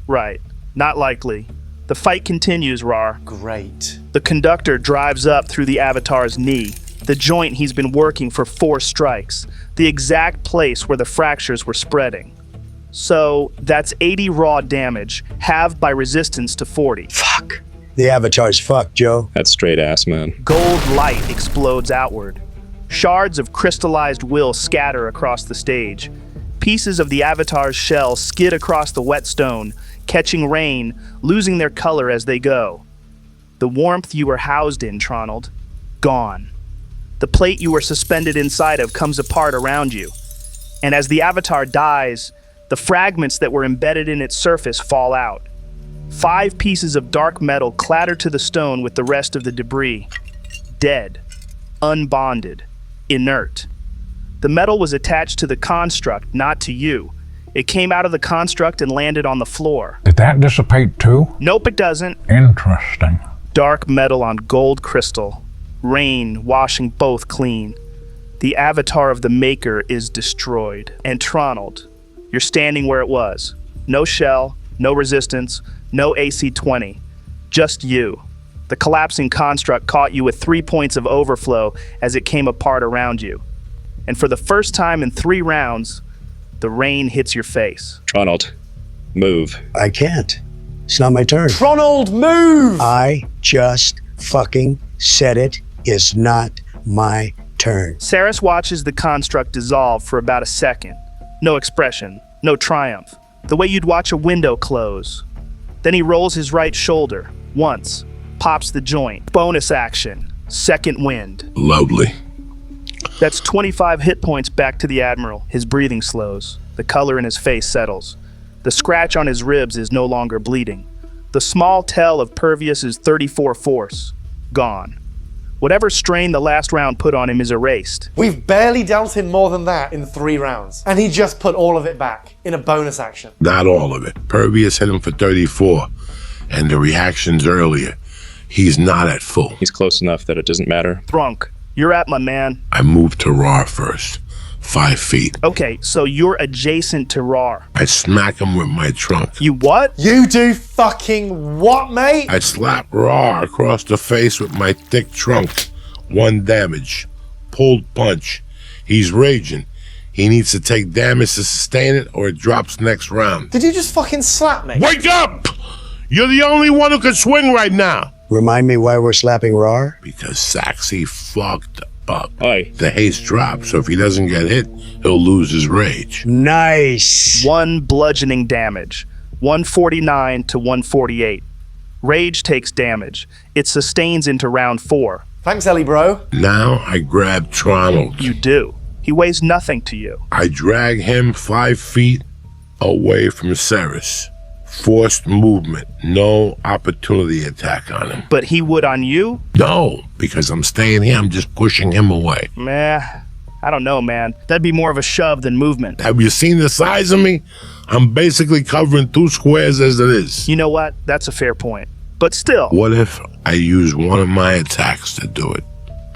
Right. Not likely. The fight continues, Raarh.
Great.
The conductor drives up through the Avatar's knee, the joint he's been working for 4 strikes, the exact place where the fractures were spreading. So, that's 80 raw damage, halved by resistance to 40.
Fuck. The Avatar's fucked, Joe.
That's straight ass, man.
Gold light explodes outward. Shards of crystallized will scatter across the stage. Pieces of the Avatar's shell skid across the wet stone, catching rain, losing their color as they go. The warmth you were housed in, Tronald, gone. The plate you were suspended inside of comes apart around you. And as the Avatar dies, the fragments that were embedded in its surface fall out. 5 pieces of dark metal clatter to the stone with the rest of the debris. Dead. Unbonded. Inert. The metal was attached to the construct, not to you. It came out of the construct and landed on the floor.
Did that dissipate too?
Nope, it doesn't.
Interesting.
Dark metal on gold crystal. Rain washing both clean. The Avatar of the Maker is destroyed. And Tronald, you're standing where it was. No shell, no resistance, no AC-20. Just you. The collapsing construct caught you with 3 points of overflow as it came apart around you. And for the first time in 3 rounds, the rain hits your face.
Tronald, move.
I can't. It's not my turn.
Tronald, move!
I just fucking said it is not my turn.
Cyrus watches the construct dissolve for about a second. No expression, no triumph. The way you'd watch a window close. Then he rolls his right shoulder, once, pops the joint. Bonus action, second wind.
Lovely.
That's 25 hit points back to the Admiral. His breathing slows. The color in his face settles. The scratch on his ribs is no longer bleeding. The small tell of Pervious's 34 force, gone. Whatever strain the last round put on him is erased.
We've barely dealt him more than that in 3 rounds. And he just put all of it back in a bonus action.
Not all of it. Pervious hit him for 34, and the reactions earlier. He's not at full.
He's close enough that it doesn't matter.
Thrunk, you're at my man.
I moved to Raarh first. 5 feet.
Okay, so you're adjacent to Raarh.
I smack him with my trunk.
You what?
You do fucking what, mate?
I slap Raarh across the face with my thick trunk. 1 damage. Pulled punch. He's raging. He needs to take damage to sustain it or it drops next round.
Did you just fucking slap me?
Wake up! You're the only one who can swing right now.
Remind me why we're slapping Raarh?
Because Saxy fucked up.
Oi.
The haste drops, so if he doesn't get hit, he'll lose his rage.
Nice.
1 bludgeoning damage, 149 to 148. Rage takes damage. It sustains into round 4.
Thanks, Ellie, bro.
Now I grab Tronald.
You do. He weighs nothing to you.
I drag him 5 feet away from Cyrus. Forced movement, no opportunity attack on him.
But he would on you?
No, because I'm staying here, I'm just pushing him away.
Meh, I don't know, man. That'd be more of a shove than movement.
Have you seen the size of me? I'm basically covering 2 squares as it is.
You know what? That's a fair point. But still.
What if I use one of my attacks to do it?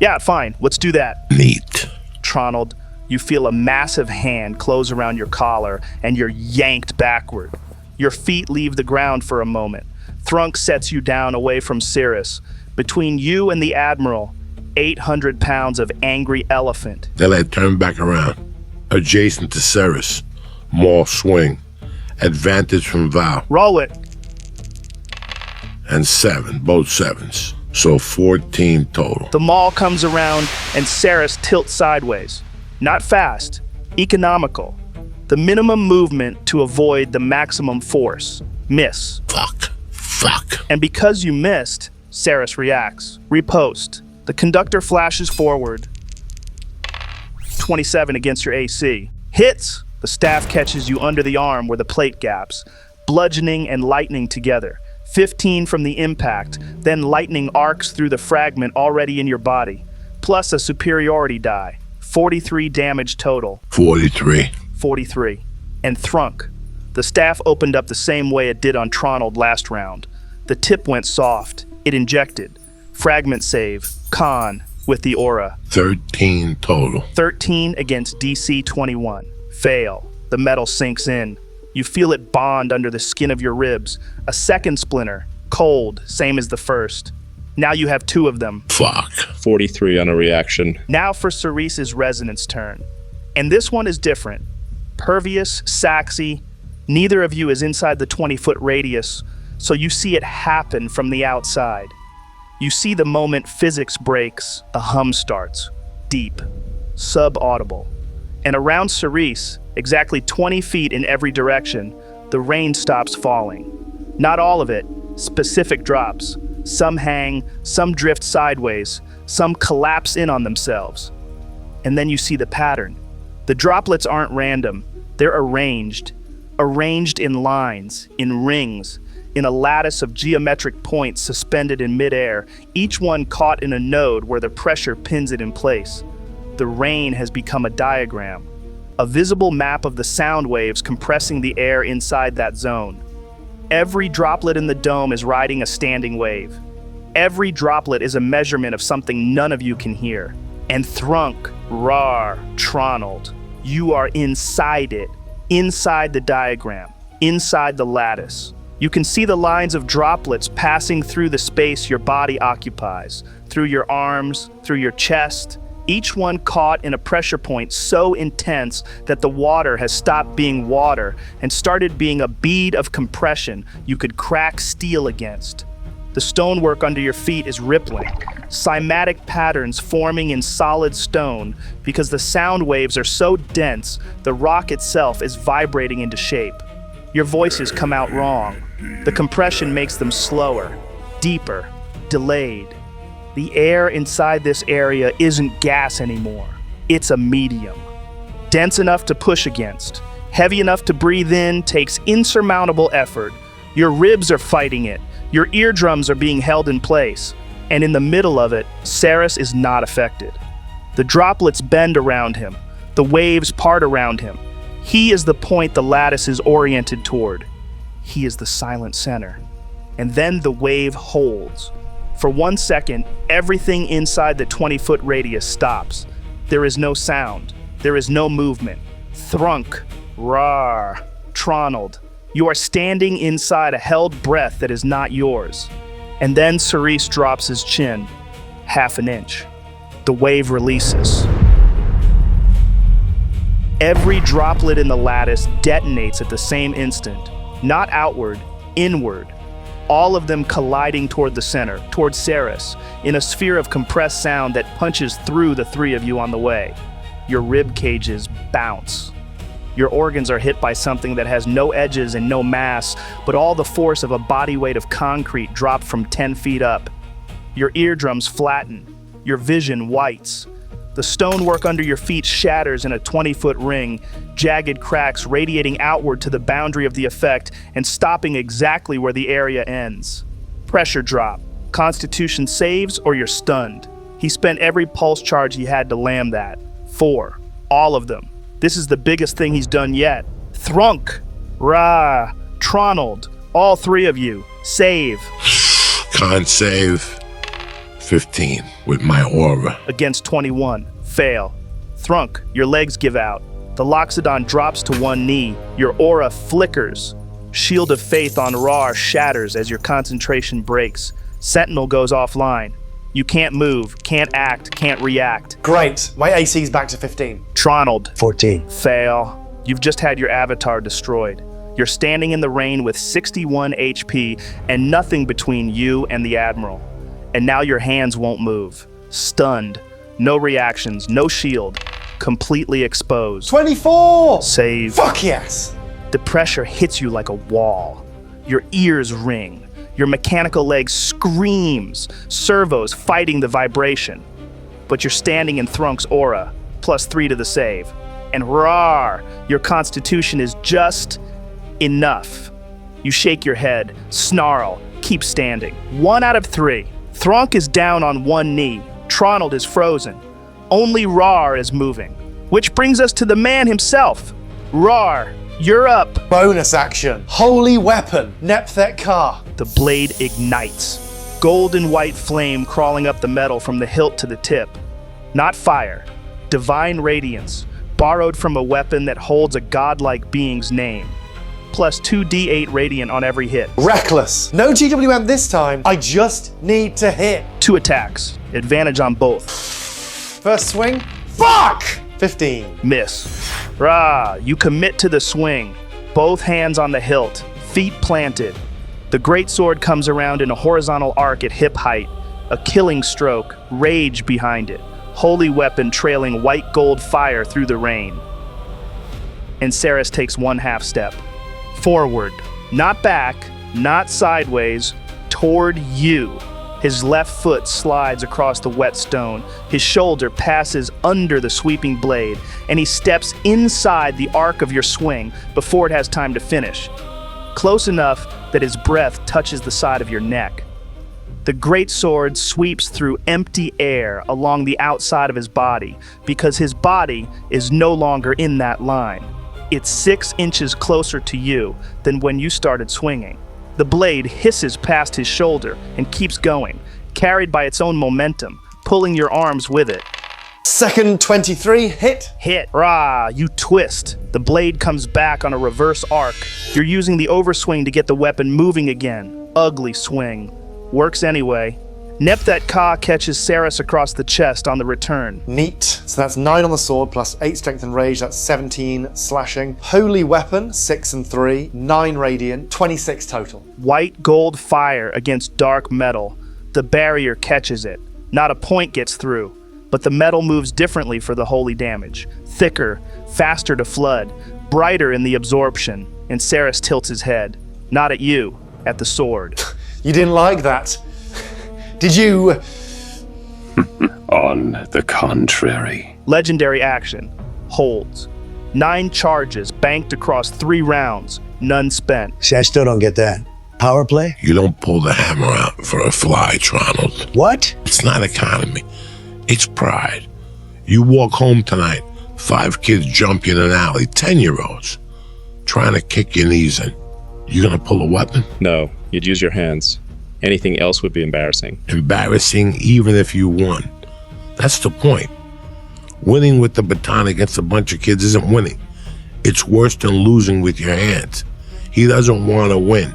Yeah, fine. Let's do that.
Neat.
Tronald, you feel a massive hand close around your collar, and you're yanked backward. Your feet leave the ground for a moment. Thrunk sets you down away from Cyrus. Between you and the Admiral, 800 pounds of angry elephant.
Then I turn back around. Adjacent to Cyrus. Maul swing. Advantage from Val.
Roll it.
And 7, both 7s. So 14 total.
The maul comes around and Cyrus tilts sideways. Not fast, economical. The minimum movement to avoid the maximum force. Miss.
Fuck.
And because you missed, Cyrus reacts. Repost. The conductor flashes forward. 27 against your AC. Hits! The staff catches you under the arm where the plate gaps. Bludgeoning and lightning together. 15 from the impact, then lightning arcs through the fragment already in your body. Plus a superiority die. 43 damage total.
43.
43. And Thrunk. The staff opened up the same way it did on Tronald last round. The tip went soft. It injected. Fragment save. Con. With the aura.
13 total.
13 against DC 21. Fail. The metal sinks in. You feel it bond under the skin of your ribs. A second splinter. Cold. Same as the first. Now you have 2 of them.
Fuck.
43 on a reaction.
Now for Cerise's resonance turn. And this one is different. Pervious, Saxy, neither of you is inside the 20-foot radius, so you see it happen from the outside. You see the moment physics breaks, a hum starts. Deep. Sub-audible. And around Cerise, exactly 20 feet in every direction, the rain stops falling. Not all of it, specific drops. Some hang, some drift sideways, some collapse in on themselves. And then you see the pattern. The droplets aren't random, they're arranged in lines, in rings, in a lattice of geometric points suspended in midair, each one caught in a node where the pressure pins it in place. The rain has become a diagram, a visible map of the sound waves compressing the air inside that zone. Every droplet in the dome is riding a standing wave. Every droplet is a measurement of something none of you can hear. And Thrunk, Raarh, Tronald, you are inside it, inside the diagram, inside the lattice. You can see the lines of droplets passing through the space your body occupies, through your arms, through your chest, each one caught in a pressure point so intense that the water has stopped being water and started being a bead of compression you could crack steel against. The stonework under your feet is rippling, cymatic patterns forming in solid stone because the sound waves are so dense the rock itself is vibrating into shape. Your voices come out wrong. The compression makes them slower, deeper, delayed. The air inside this area isn't gas anymore. It's a medium. Dense enough to push against, heavy enough to breathe in takes insurmountable effort. Your ribs are fighting it. Your eardrums are being held in place. And in the middle of it, Cyrus is not affected. The droplets bend around him. The waves part around him. He is the point the lattice is oriented toward. He is the silent center. And then the wave holds. For 1 second, everything inside the 20-foot radius stops. There is no sound. There is no movement. Thrunk, Raarh, Tronald, you are standing inside a held breath that is not yours. And then Cyrus drops his chin, 1/2 inch. The wave releases. Every droplet in the lattice detonates at the same instant, not outward, inward. all of them colliding toward the center, toward Cyrus, in a sphere of compressed sound that punches through the three of you on the way. Your rib cages bounce. Your organs are hit by something that has no edges and no mass, but all the force of a body weight of concrete dropped from 10 feet up. Your eardrums flatten. Your vision whites. The stonework under your feet shatters in a 20-foot ring, jagged cracks radiating outward to the boundary of the effect and stopping exactly where the area ends. Pressure drop. Constitution saves or you're stunned. He spent every pulse charge he had to land that. 4. All of them. This is the biggest thing he's done yet. Thrunk, Raarh, Tronald, all three of you. Save.
Can't save. 15 with my aura.
Against 21. Fail. Thrunk, your legs give out. The Loxodon drops to one knee. Your aura flickers. Shield of Faith on Raarh shatters as your concentration breaks. Sentinel goes offline. You can't move, can't act, can't react.
Great. My AC's back to 15.
Tronald.
14.
Fail. You've just had your avatar destroyed. You're standing in the rain with 61 HP and nothing between you and the Admiral. And now your hands won't move. Stunned. No reactions, no shield. Completely exposed.
24!
Save.
Fuck yes!
The pressure hits you like a wall. Your ears ring. Your mechanical leg screams, servos fighting the vibration. But you're standing in Thrunk's aura, +3 to the save. And Raarh, your constitution is just enough. You shake your head, snarl, keep standing. 1 out of 3. Thrunk is down on one knee. Tronald is frozen. Only Raarh is moving. Which brings us to the man himself. Raarh, you're up.
Bonus action. Holy weapon. Nepthet Ka.
The blade ignites. Golden white flame crawling up the metal from the hilt to the tip. Not fire. Divine radiance, borrowed from a weapon that holds a godlike being's name. Plus 2d8 radiant on every hit.
Reckless. No GWM this time. I just need to hit.
2 attacks. Advantage on both.
First swing. Fuck! 15.
Miss. Raarh, you commit to the swing. Both hands on the hilt. Feet planted. The greatsword comes around in a horizontal arc at hip height. A killing stroke. Rage behind it. Holy weapon trailing white gold fire through the rain. And Cyrus takes 1 half step. Forward. Not back. Not sideways. Toward you. His left foot slides across the wet stone. His shoulder passes under the sweeping blade, and he steps inside the arc of your swing before it has time to finish. Close enough that his breath touches the side of your neck. The greatsword sweeps through empty air along the outside of his body because his body is no longer in that line. It's 6 inches closer to you than when you started swinging. The blade hisses past his shoulder and keeps going, carried by its own momentum, pulling your arms with it.
Second 23, hit.
Hit. Raarh, you twist. The blade comes back on a reverse arc. You're using the overswing to get the weapon moving again. Ugly swing. Works anyway. Nepthet Ka catches Cyrus across the chest on the return.
Neat. So that's 9 on the sword plus 8 strength and rage. That's 17 slashing. Holy weapon, 6 and 3. 9 radiant. 26 total.
White gold fire against dark metal. The barrier catches it. Not a point gets through. But the metal moves differently for the holy damage. Thicker, faster to flood, brighter in the absorption. And Cyrus tilts his head. Not at you, at the sword.
You didn't like that. Did you?
On the contrary.
Legendary action. Holds. 9 charges banked across 3 rounds. None spent.
See, I still don't get that. Power play?
You don't pull the hammer out for a fly, Tronald.
What?
It's not economy. It's pride. You walk home tonight, 5 kids jump you in an alley, 10-year-olds, trying to kick your knees in. You gonna pull a weapon?
No, you'd use your hands. Anything else would be embarrassing.
Embarrassing even if you won. That's the point. Winning with the baton against a bunch of kids isn't winning. It's worse than losing with your hands. He doesn't want to win.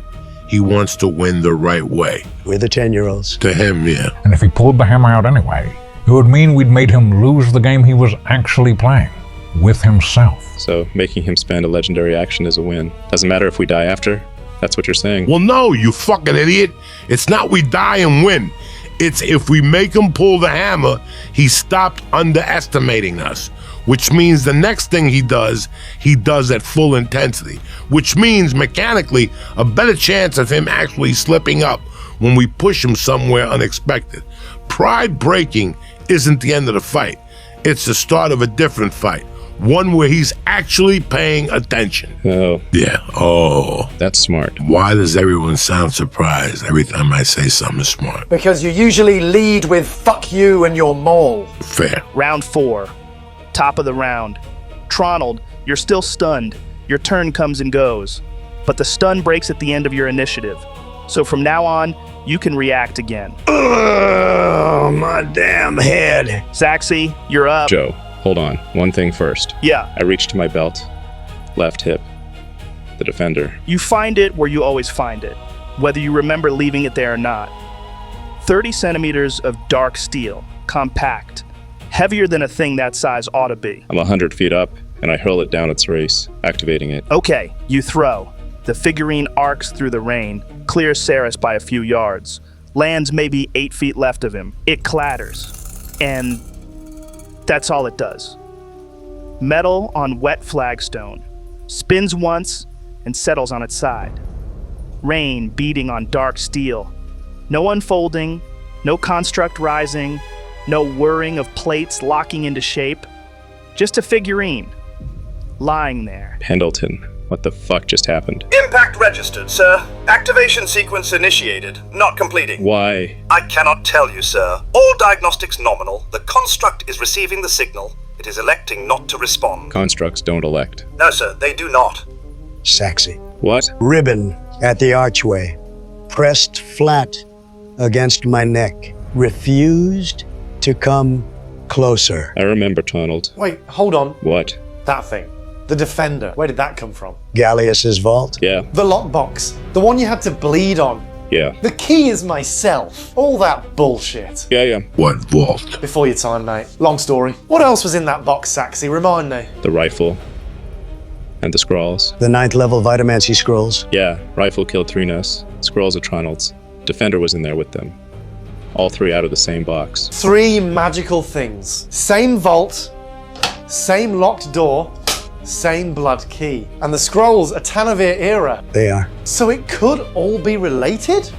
He wants to win the right way.
We're the 10-year-olds.
To him, yeah.
And if he pulled the hammer out anyway, it would mean we'd made him lose the game he was actually playing. With himself.
So making him spend a legendary action is a win. Doesn't matter if we die after. That's what you're saying?
Well, no, you fucking idiot. It's not we die and win. It's if we make him pull the hammer, he stopped underestimating us. Which means the next thing he does at full intensity. Which means, mechanically, a better chance of him actually slipping up when we push him somewhere unexpected. Pride breaking isn't the end of the fight. It's the start of a different fight. One where he's actually paying attention.
Oh.
Yeah, oh.
That's smart.
Why does everyone sound surprised every time I say something smart?
Because you usually lead with fuck you and your mole.
Fair.
Round 4. Top of the round. Tronald, you're still stunned. Your turn comes and goes. But the stun breaks at the end of your initiative. So from now on, you can react again.
Oh, my damn head.
Saxy, you're up.
Joe, hold on. One thing first.
Yeah.
I reach to my belt. Left hip. The defender.
You find it where you always find it, whether you remember leaving it there or not. 30 centimeters of dark steel, compact, heavier than a thing that size ought to be.
I'm 100 feet up, and I hurl it down its race, activating it.
Okay, you throw. The figurine arcs through the rain, clears Cyrus by a few yards, lands maybe 8 feet left of him. It clatters, and that's all it does. Metal on wet flagstone, spins once and settles on its side. Rain beating on dark steel. No unfolding, no construct rising, no whirring of plates locking into shape. Just a figurine, lying there.
Pendleton, what the fuck just happened?
Impact registered, sir. Activation sequence initiated. Not completing.
Why?
I cannot tell you, sir. All diagnostics nominal. The construct is receiving the signal. It is electing not to respond.
Constructs don't elect.
No, sir, they do not.
Sexy.
What?
Ribbon at the archway, pressed flat against my neck, refused to come closer.
I remember, Tronald.
Wait, hold on.
What?
That thing. The defender. Where did that come from?
Gallius's vault?
Yeah.
The lockbox. The one you had to bleed on.
Yeah.
The key is myself. All that bullshit.
Yeah.
What vault?
Before your time, mate. Long story. What else was in that box, Saxy? Remind me.
The rifle. And the scrolls.
The 9th level Vitamancy scrolls?
Yeah, rifle killed Threnos. Scrolls are Tronald's. Defender was in there with them. All 3 out of the same box.
3 magical things. Same vault, same locked door, same blood key. And the scrolls are Tanavir era.
They are.
So it could all be related?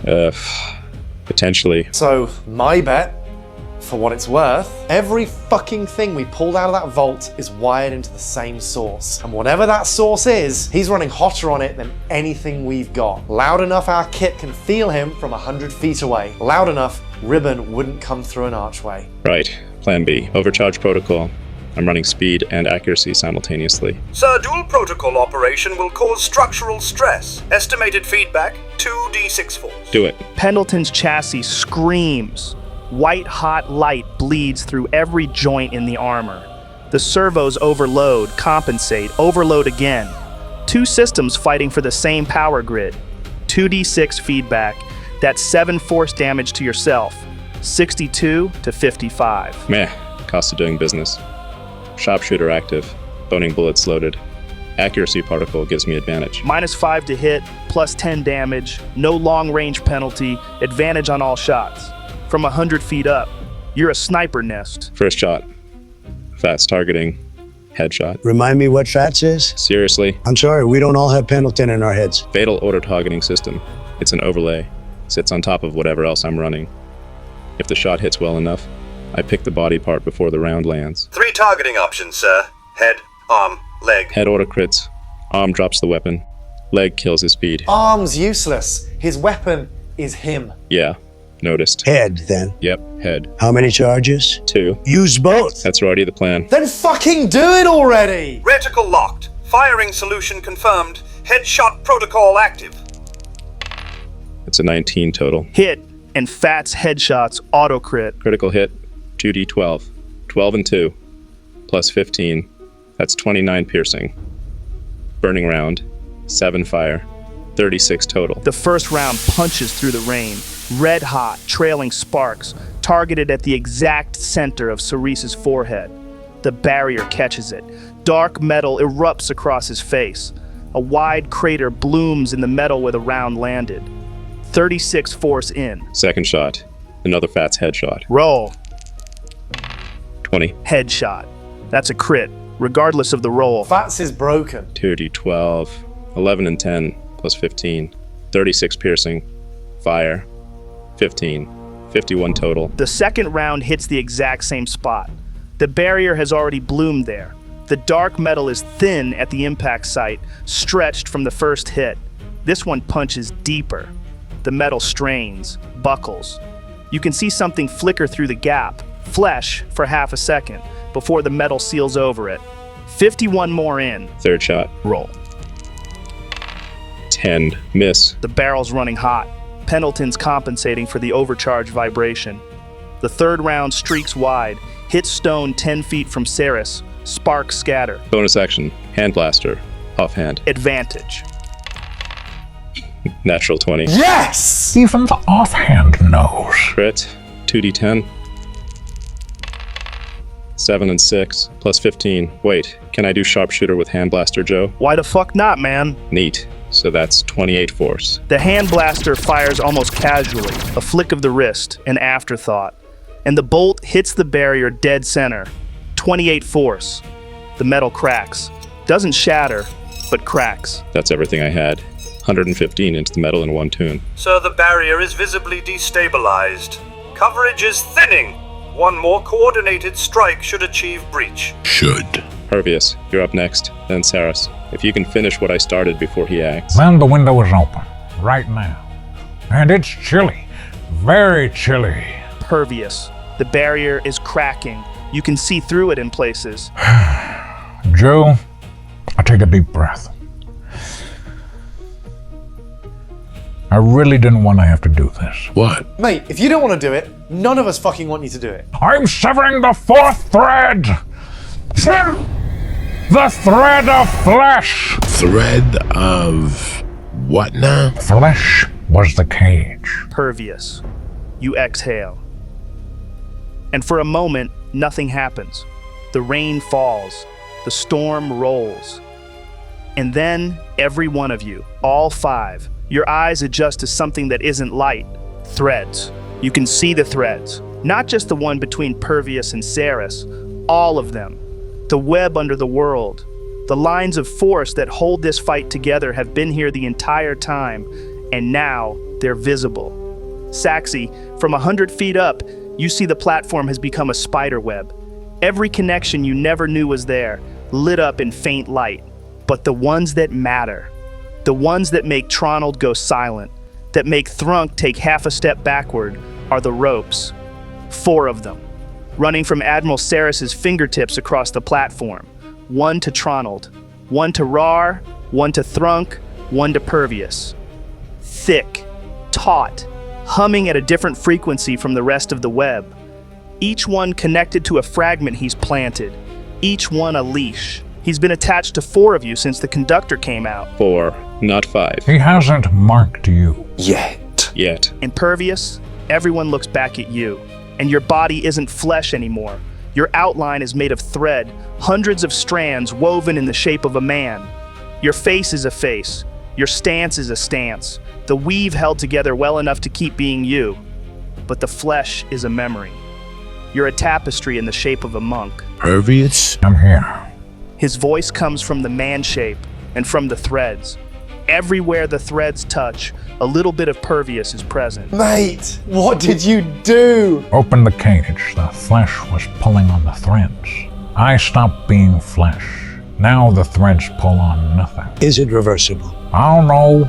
Potentially.
So, my bet, for what it's worth, every fucking thing we pulled out of that vault is wired into the same source. And whatever that source is, he's running hotter on it than anything we've got. Loud enough our kit can feel him from 100 feet away. Loud enough Ribbon wouldn't come through an archway.
Right. Plan B. Overcharge protocol. I'm running speed and accuracy simultaneously.
Sir, dual protocol operation will cause structural stress. Estimated feedback, 2d6 force.
Do it.
Pendleton's chassis screams. White-hot light bleeds through every joint in the armor. The servos overload, compensate, overload again. 2 systems fighting for the same power grid. 2d6 feedback. That's 7 force damage to yourself. 62 to 55.
Meh. Cost of doing business. Sharpshooter active. Boning bullets loaded. Accuracy particle gives me advantage.
-5 to hit, +10 damage, no long-range penalty, advantage on all shots. From 100 feet up, you're a sniper nest.
First shot. Fast targeting. Headshot.
Remind me what FATS is?
Seriously?
I'm sorry, we don't all have Pendleton in our heads.
Fatal auto targeting system. It's an overlay. Sits on top of whatever else I'm running. If the shot hits well enough, I pick the body part before the round lands.
3 targeting options, sir. Head, arm, leg.
Head auto crits. Arm drops the weapon. Leg kills his speed.
Arm's useless. His weapon is him.
Yeah. Noticed.
Head, then.
Yep, head.
How many charges?
2.
Use both.
That's already the plan.
Then fucking do it already!
Reticle locked. Firing solution confirmed. Headshot protocol active.
It's a 19 total.
Hit, and FATS headshots auto crit.
Critical hit, 2d12. 12 and 2. Plus 15. That's 29 piercing. Burning round, 7 fire. 36 total.
The first round punches through the rain. Red hot, trailing sparks, targeted at the exact center of Cyrus's forehead. The barrier catches it. Dark metal erupts across his face. A wide crater blooms in the metal where the round landed. 36 force in.
Second shot. Another Fat's headshot.
Roll.
20.
Headshot. That's a crit, regardless of the roll.
Fats is broken.
2d12. 11 and 10 plus 15. 36 piercing. Fire. 15. 51 total.
The second round hits the exact same spot. The barrier has already bloomed there. The dark metal is thin at the impact site, stretched from the first hit. This one punches deeper. The metal strains, buckles. You can see something flicker through the gap, flesh for half a second, before the metal seals over it. 51 more in.
Third shot.
Roll.
10. Miss.
The barrel's running hot. Pendleton's compensating for the overcharge vibration. The third round streaks wide, hits stone 10 feet from Cyrus. Sparks scatter.
Bonus action. Hand blaster. Offhand.
Advantage.
Natural 20.
Yes!
Even the offhand knows.
Crit. 2d10. 7 and 6 plus 15. Wait, can I do sharpshooter with hand blaster, Joe?
Why the fuck not, man?
Neat. So that's 28 force.
The hand blaster fires almost casually, a flick of the wrist, an afterthought. And the bolt hits the barrier dead center. 28 force. The metal cracks. Doesn't shatter, but cracks.
That's everything I had. 115 into the metal in one tune.
Sir, the barrier is visibly destabilized. Coverage is thinning. One more coordinated strike should achieve breach.
Should.
Pervious, you're up next. Then Cyrus. If you can finish what I started before he acts.
Then the window is open, right now. And it's chilly. Very chilly.
Pervious. The barrier is cracking. You can see through it in places.
Joe, I take a deep breath. I really didn't want to have to do this.
What?
Mate, if you don't want to do it, none of us fucking want you to do it.
I'm severing the fourth thread! The thread of flesh!
Thread of what now?
Flesh was the cage.
Pervious. You exhale. And for a moment, nothing happens. The rain falls. The storm rolls. And then, every one of you, all 5, your eyes adjust to something that isn't light. Threads. You can see the threads. Not just the one between Pervious and Cyrus. All of them. The web under the world. The lines of force that hold this fight together have been here the entire time, and now they're visible. Saxy, from 100 feet up, you see the platform has become a spider web. Every connection you never knew was there, lit up in faint light. But the ones that matter, the ones that make Tronald go silent, that make Thrunk take half a step backward, are the ropes. 4 of them, running from Admiral Cyrus's fingertips across the platform. 1 to Tronald, 1 to Raarh, 1 to Thrunk, 1 to Pervious. Thick, taut, humming at a different frequency from the rest of the web. Each one connected to a fragment he's planted, each one a leash. He's been attached to 4 of you since the conductor came out.
4, not 5.
He hasn't marked you.
Yet.
Impervious, everyone looks back at you, and your body isn't flesh anymore. Your outline is made of thread, hundreds of strands woven in the shape of a man. Your face is a face. Your stance is a stance. The weave held together well enough to keep being you. But the flesh is a memory. You're a tapestry in the shape of a monk.
Pervious?
I'm here.
His voice comes from the man shape and from the threads. Everywhere the threads touch, a little bit of Pervious is present.
Mate, what did you do?
Open the cage. The flesh was pulling on the threads. I stopped being flesh. Now the threads pull on nothing.
Is it reversible?
I'll know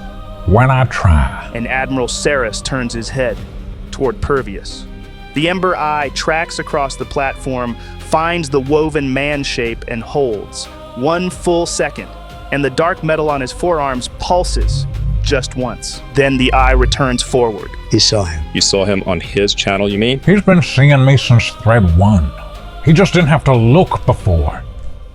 when I try.
And Admiral Cyrus turns his head toward Pervious. The ember eye tracks across the platform, finds the woven man shape, and holds. 1 full second, and the dark metal on his forearms pulses just once. Then the eye returns forward.
He saw him.
You saw him on his channel, you mean?
He's been seeing me since thread 1. He just didn't have to look before.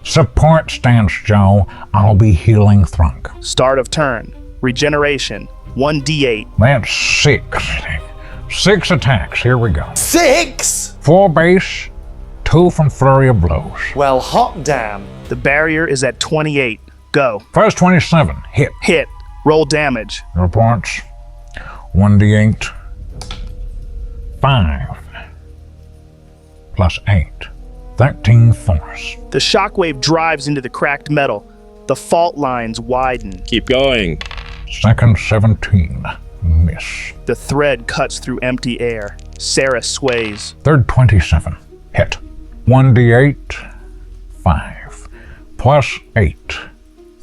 Support stance, Joe. I'll be healing Thrunk.
Start of turn. Regeneration. 1d8.
That's 6. 6 attacks. Here we go.
6?
4 base, 2 from Flurry of Blows.
Well, hot damn.
The barrier is at 28. Go.
First 27. Hit.
Hit. Roll damage.
Reports. 1d8. 5. Plus 8. 13 force.
The shockwave drives into the cracked metal. The fault lines widen.
Keep going.
Second 17. Miss.
The thread cuts through empty air. Sarah sways.
Third 27. Hit. 1d8. 5. Plus 8.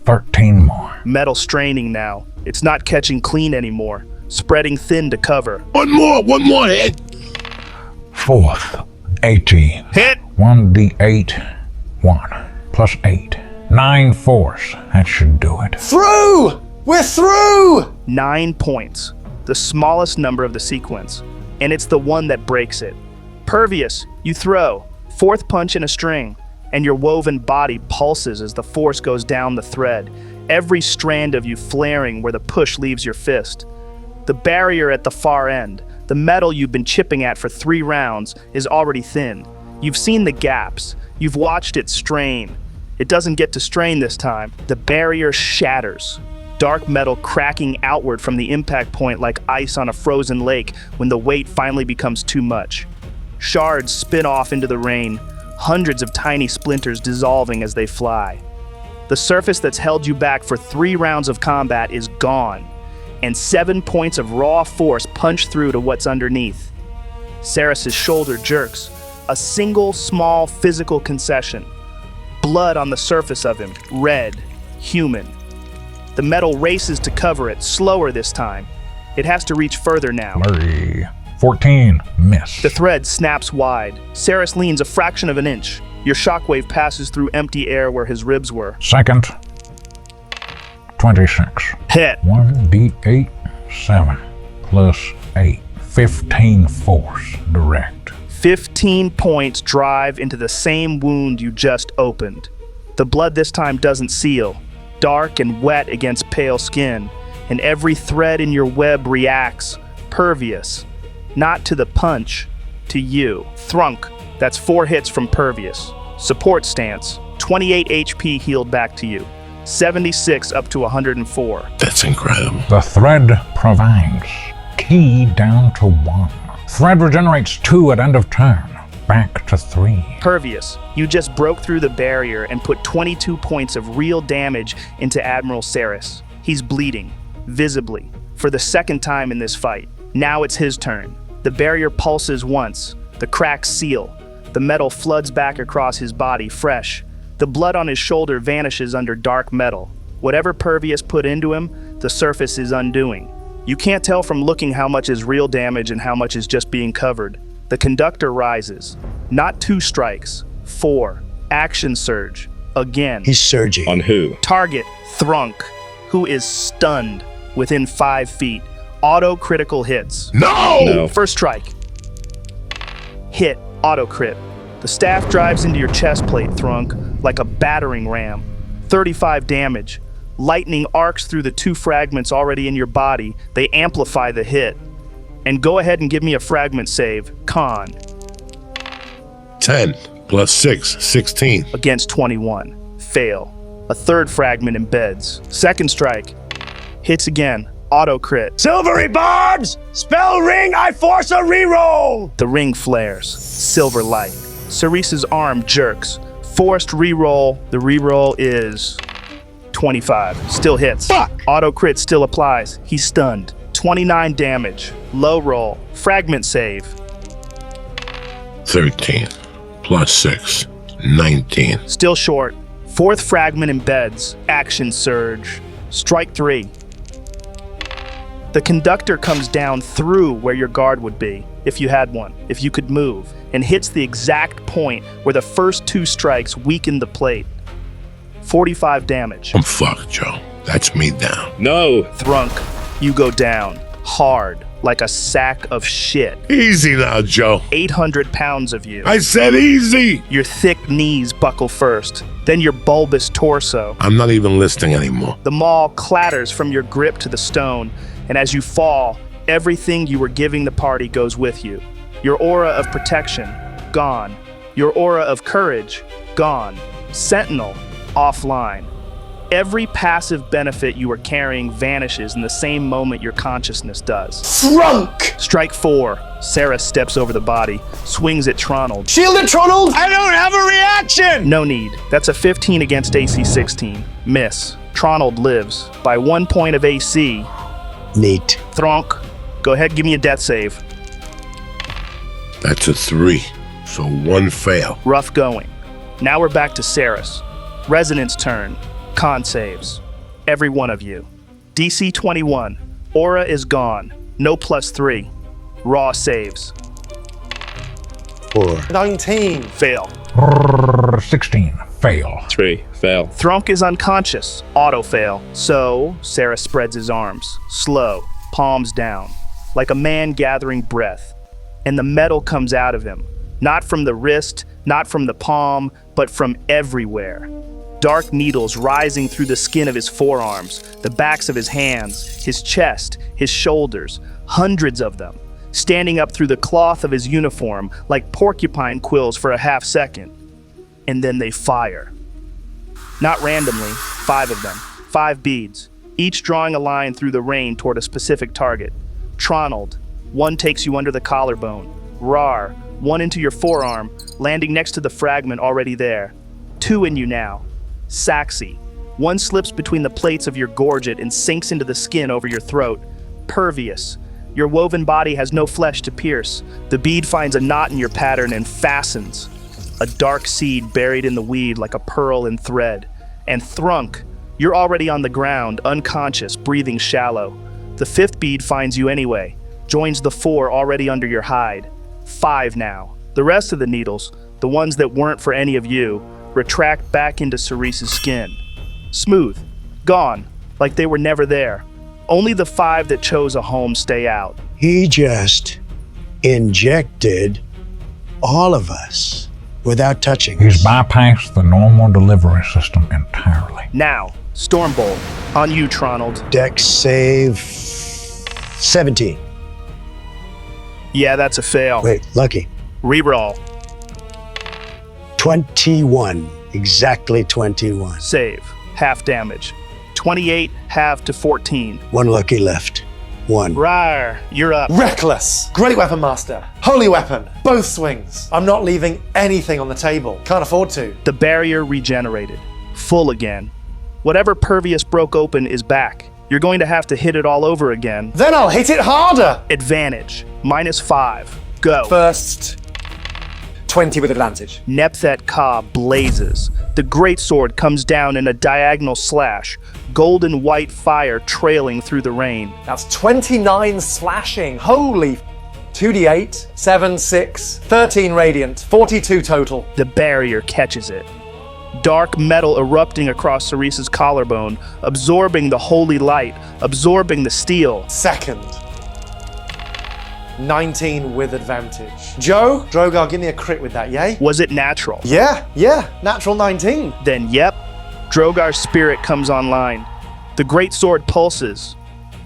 13 more.
Metal straining now. It's not catching clean anymore. Spreading thin to cover.
One more hit.
Fourth 18.
Hit.
1d8. 1. Plus 8. 9 force. That should do it.
Through! We're through!
9 points. The smallest number of the sequence. And it's the one that breaks it. Pervious, you throw. Fourth punch in a string. And your woven body pulses as the force goes down the thread. Every strand of you flaring where the push leaves your fist. The barrier at the far end, the metal you've been chipping at for 3 rounds, is already thin. You've seen the gaps. You've watched it strain. It doesn't get to strain this time. The barrier shatters. Dark metal cracking outward from the impact point like ice on a frozen lake when the weight finally becomes too much. Shards spin off into the rain, hundreds of tiny splinters dissolving as they fly. The surface that's held you back for 3 rounds of combat is gone, and 7 points of raw force punch through to what's underneath. Cyrus's shoulder jerks, a single small physical concession. Blood on the surface of him, red, human. The metal races to cover it, slower this time. It has to reach further now.
Flurry. 14. Miss.
The thread snaps wide. Cyrus leans a fraction of an inch. Your shockwave passes through empty air where his ribs were.
Second 26.
Hit.
1d8. 7. Plus 8. 15 force. Direct.
15 points drive into the same wound you just opened. The blood this time doesn't seal. Dark and wet against pale skin, and every thread in your web reacts, pervious. Not to the punch, to you. Thrunk, that's 4 hits from Pervious. Support stance, 28 HP healed back to you. 76 up to 104.
That's incredible.
The thread provides. Key down to 1. Thread regenerates 2 at end of turn. Back to 3.
Pervious, you just broke through the barrier and put 22 points of real damage into Admiral Cyrus. He's bleeding, visibly, for the second time in this fight. Now it's his turn. The barrier pulses once. The cracks seal. The metal floods back across his body, fresh. The blood on his shoulder vanishes under dark metal. Whatever Pervious put into him, the surface is undoing. You can't tell from looking how much is real damage and how much is just being covered. The conductor rises. Not 2 strikes, 4. Action surge. Again.
He's surging.
On who?
Target, Thrunk, who is stunned within 5 feet. Auto-critical hits.
No!
First strike. Hit, auto-crit. The staff drives into your chest plate, Thrunk, like a battering ram. 35 damage. Lightning arcs through the 2 fragments already in your body. They amplify the hit. And go ahead and give me a fragment save, Con.
10 plus 6, 16.
Against 21. Fail. A third fragment embeds. Second strike. Hits again. Auto crit.
Silvery barbs! Spell ring, I force a reroll!
The ring flares. Silver light. Cerese's arm jerks. Forced reroll. The reroll is 25. Still hits.
Fuck!
Auto crit still applies. He's stunned. 29 damage. Low roll. Fragment save.
13 plus 6, 19.
Still short. Fourth fragment embeds. Action surge. Strike 3. The conductor comes down through where your guard would be, if you had one, if you could move, and hits the exact point where the first 2 strikes weakened the plate. 45 damage.
I'm fucked, Joe. That's me down.
No!
Thrunk, you go down. Hard, like a sack of shit.
Easy now, Joe.
800 pounds of you.
I said easy!
Your thick knees buckle first, then your bulbous torso.
I'm not even listening anymore.
The maul clatters from your grip to the stone, and as you fall, everything you were giving the party goes with you. Your aura of protection, gone. Your aura of courage, gone. Sentinel, offline. Every passive benefit you are carrying vanishes in the same moment your consciousness does.
Frunk!
Strike 4. Sarah steps over the body, swings at Tronald.
Shield it, Tronald!
I don't have a reaction!
No need. That's a 15 against AC 16. Miss. Tronald lives by 1 point of AC.
Neat.
Thronk, go ahead, give me a death save.
That's a 3. So 1 fail.
Rough going. Now we're back to Cyrus. Resonance turn. Con saves. Every one of you. DC 21. Aura is gone. No +3. Raw saves.
4.
19.
Fail.
16. Fail.
3. Fail.
Thronk is unconscious. Auto fail. So, Sarah spreads his arms. Slow. Palms down. Like a man gathering breath. And the metal comes out of him. Not from the wrist, not from the palm, but from everywhere. Dark needles rising through the skin of his forearms, the backs of his hands, his chest, his shoulders, hundreds of them, standing up through the cloth of his uniform like porcupine quills for a half second. And then they fire. Not randomly, 5 of them, 5 beads, each drawing a line through the rain toward a specific target. Tronald, 1 takes you under the collarbone. Raarh, 1 into your forearm, landing next to the fragment already there. 2 in you now. Saxi, 1 slips between the plates of your gorget and sinks into the skin over your throat. Pervious, your woven body has no flesh to pierce. The bead finds a knot in your pattern and fastens. A dark seed buried in the weed like a pearl in thread. And Thrunk, you're already on the ground, unconscious, breathing shallow. The 5th bead finds you anyway, joins the 4 already under your hide. 5 now. The rest of the needles, the ones that weren't for any of you, retract back into Cyrus's skin. Smooth. Gone. Like they were never there. Only the 5 that chose a home stay out.
He just injected all of us without touching
He's
us.
bypassed the normal delivery system entirely.
Now, Stormbolt. On you, Tronald.
Dex save 17.
Yeah, that's a fail.
Wait, lucky.
Reroll.
21. Exactly 21.
Save. Half damage. 28 halved to 14.
1 lucky left. 1.
Raarh, you're up.
Reckless. Great weapon master. Holy weapon. Both swings. I'm not leaving anything on the table. Can't afford to.
The barrier regenerated. Full again. Whatever Pervious broke open is back. You're going to have to hit it all over again.
Then I'll hit it harder.
Advantage. -5. Go.
First, 20 with advantage.
Nepthet Ka blazes. The greatsword comes down in a diagonal slash, golden white fire trailing through the rain.
That's 29 slashing. Holy 2d8, 7, 6, 13 radiant, 42 total.
The barrier catches it. Dark metal erupting across Cyrus's collarbone, absorbing the holy light, absorbing the steel.
Second. 19 with advantage. Joe, Drogar, give me a crit with that, yay?
Was it natural?
Yeah, natural 19.
Then yep, Drogar's spirit comes online. The great sword pulses.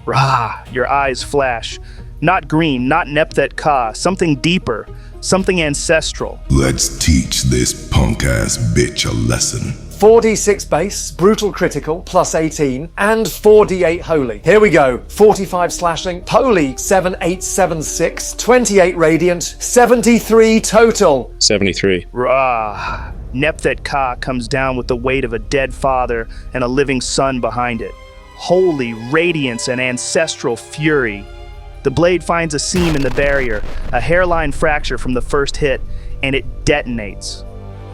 Raarh, your eyes flash. Not green, not Nepthet Ka, something deeper, something ancestral.
Let's teach this punk-ass bitch a lesson.
4d6 base, brutal critical, plus 18, and 4d8 holy. Here we go. 45 slashing, holy, 7, 8, 7, 6, 28 radiant, 73 total.
73.
Raarh. Nepthet Ka comes down with the weight of a dead father and a living son behind it. Holy radiance and ancestral fury. The blade finds a seam in the barrier, a hairline fracture from the first hit, and it detonates.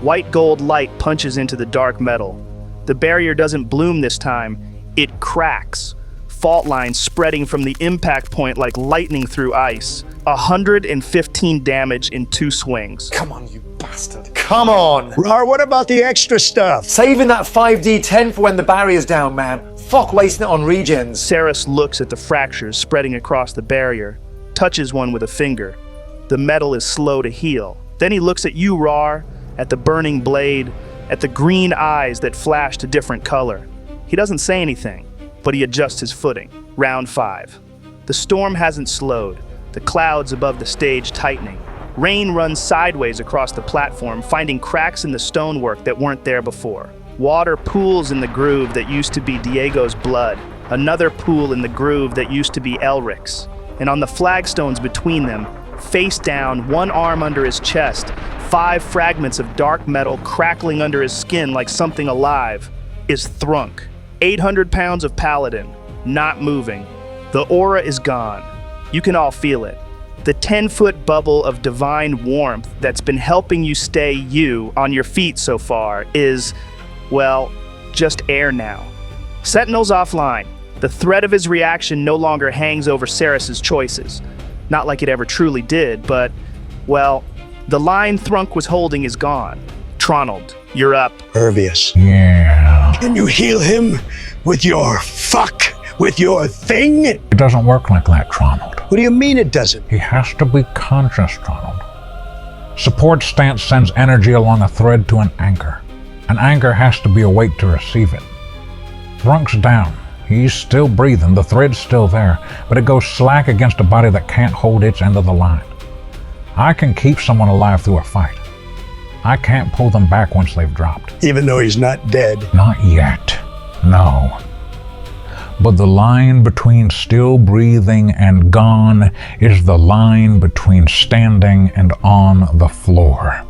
White gold light punches into the dark metal. The barrier doesn't bloom this time, it cracks. Fault lines spreading from the impact point like lightning through ice. 115 damage in 2 swings.
Come on, you bastard. Come on.
Raarh, what about the extra stuff?
Saving that 5d10 for when the barrier's down, man. Fuck wasting it on regens.
Cyrus looks at the fractures spreading across the barrier, touches one with a finger. The metal is slow to heal. Then he looks at you, Raarh, at the burning blade, at the green eyes that flashed a different color. He doesn't say anything, but he adjusts his footing. Round 5. The storm hasn't slowed, the clouds above the stage tightening. Rain runs sideways across the platform, finding cracks in the stonework that weren't there before. Water pools in the groove that used to be Diego's blood, another pool in the groove that used to be Elric's. And on the flagstones between them, face down, one arm under his chest, 5 fragments of dark metal crackling under his skin like something alive, is Thrunk. 800 pounds of paladin, not moving. The aura is gone. You can all feel it. The 10-foot bubble of divine warmth that's been helping you stay you on your feet so far is, well, just air now. Sentinel's offline. The threat of his reaction no longer hangs over Cyrus's choices. Not like it ever truly did, but, well, the line Thrunk was holding is gone. Tronald, you're up.
Pervious.
Yeah.
Can you heal him with your with your thing?
It doesn't work like that, Tronald.
What do you mean it doesn't?
He has to be conscious, Tronald. Support stance sends energy along a thread to an anchor. An anchor has to be awake to receive it. Thrunk's down. He's still breathing, the thread's still there, but it goes slack against a body that can't hold its end of the line. I can keep someone alive through a fight. I can't pull them back once they've dropped.
Even though he's not dead?
Not yet, no. But the line between still breathing and gone is the line between standing and on the floor.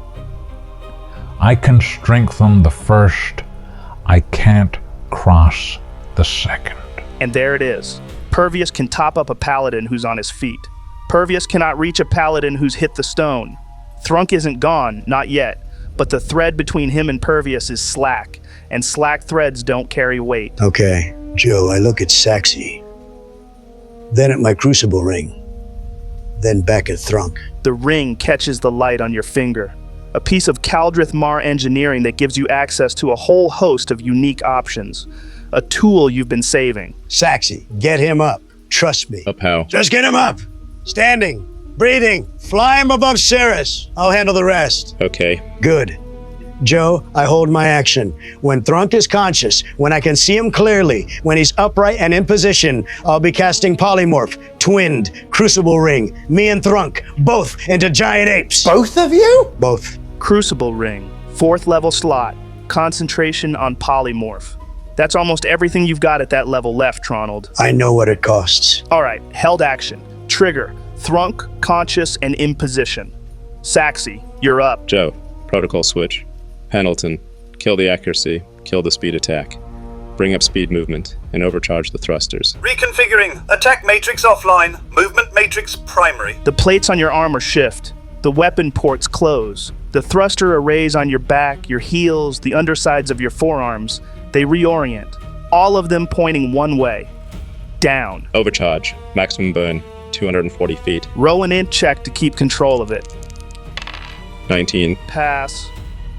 I can strengthen the first, I can't cross the second.
And there it is. Pervious can top up a paladin who's on his feet. Pervious cannot reach a paladin who's hit the stone. Thrunk isn't gone, not yet, but the thread between him and Pervious is slack, and slack threads don't carry weight.
Okay, Joe, I look at Saxy, then at my crucible ring, then back at Thrunk.
The ring catches the light on your finger, a piece of Kaldrith Mar engineering that gives you access to a whole host of unique options. A tool you've been saving.
Saxy, get him up. Trust me.
Up how?
Just get him up. Standing, breathing, fly him above Cyrus. I'll handle the rest.
Okay.
Good. Joe, I hold my action. When Thrunk is conscious, when I can see him clearly, when he's upright and in position, I'll be casting polymorph, twinned, crucible ring, me and Thrunk, both into giant apes.
Both of you?
Both.
Crucible ring, 4th level slot, concentration on polymorph. That's almost everything you've got at that level left, Tronald.
I know what it costs.
All right, held action. Trigger, Thrunk, conscious, and in position. Saxy, you're up.
Joe, protocol switch. Pendleton, kill the accuracy, kill the speed attack. Bring up speed movement, and overcharge the thrusters.
Reconfiguring. Attack matrix offline. Movement matrix primary.
The plates on your armor shift. The weapon ports close. The thruster arrays on your back, your heels, the undersides of your forearms. They reorient, all of them pointing one way, down.
Overcharge, maximum burn, 240 feet.
Roll an int check to keep control of it.
19.
Pass.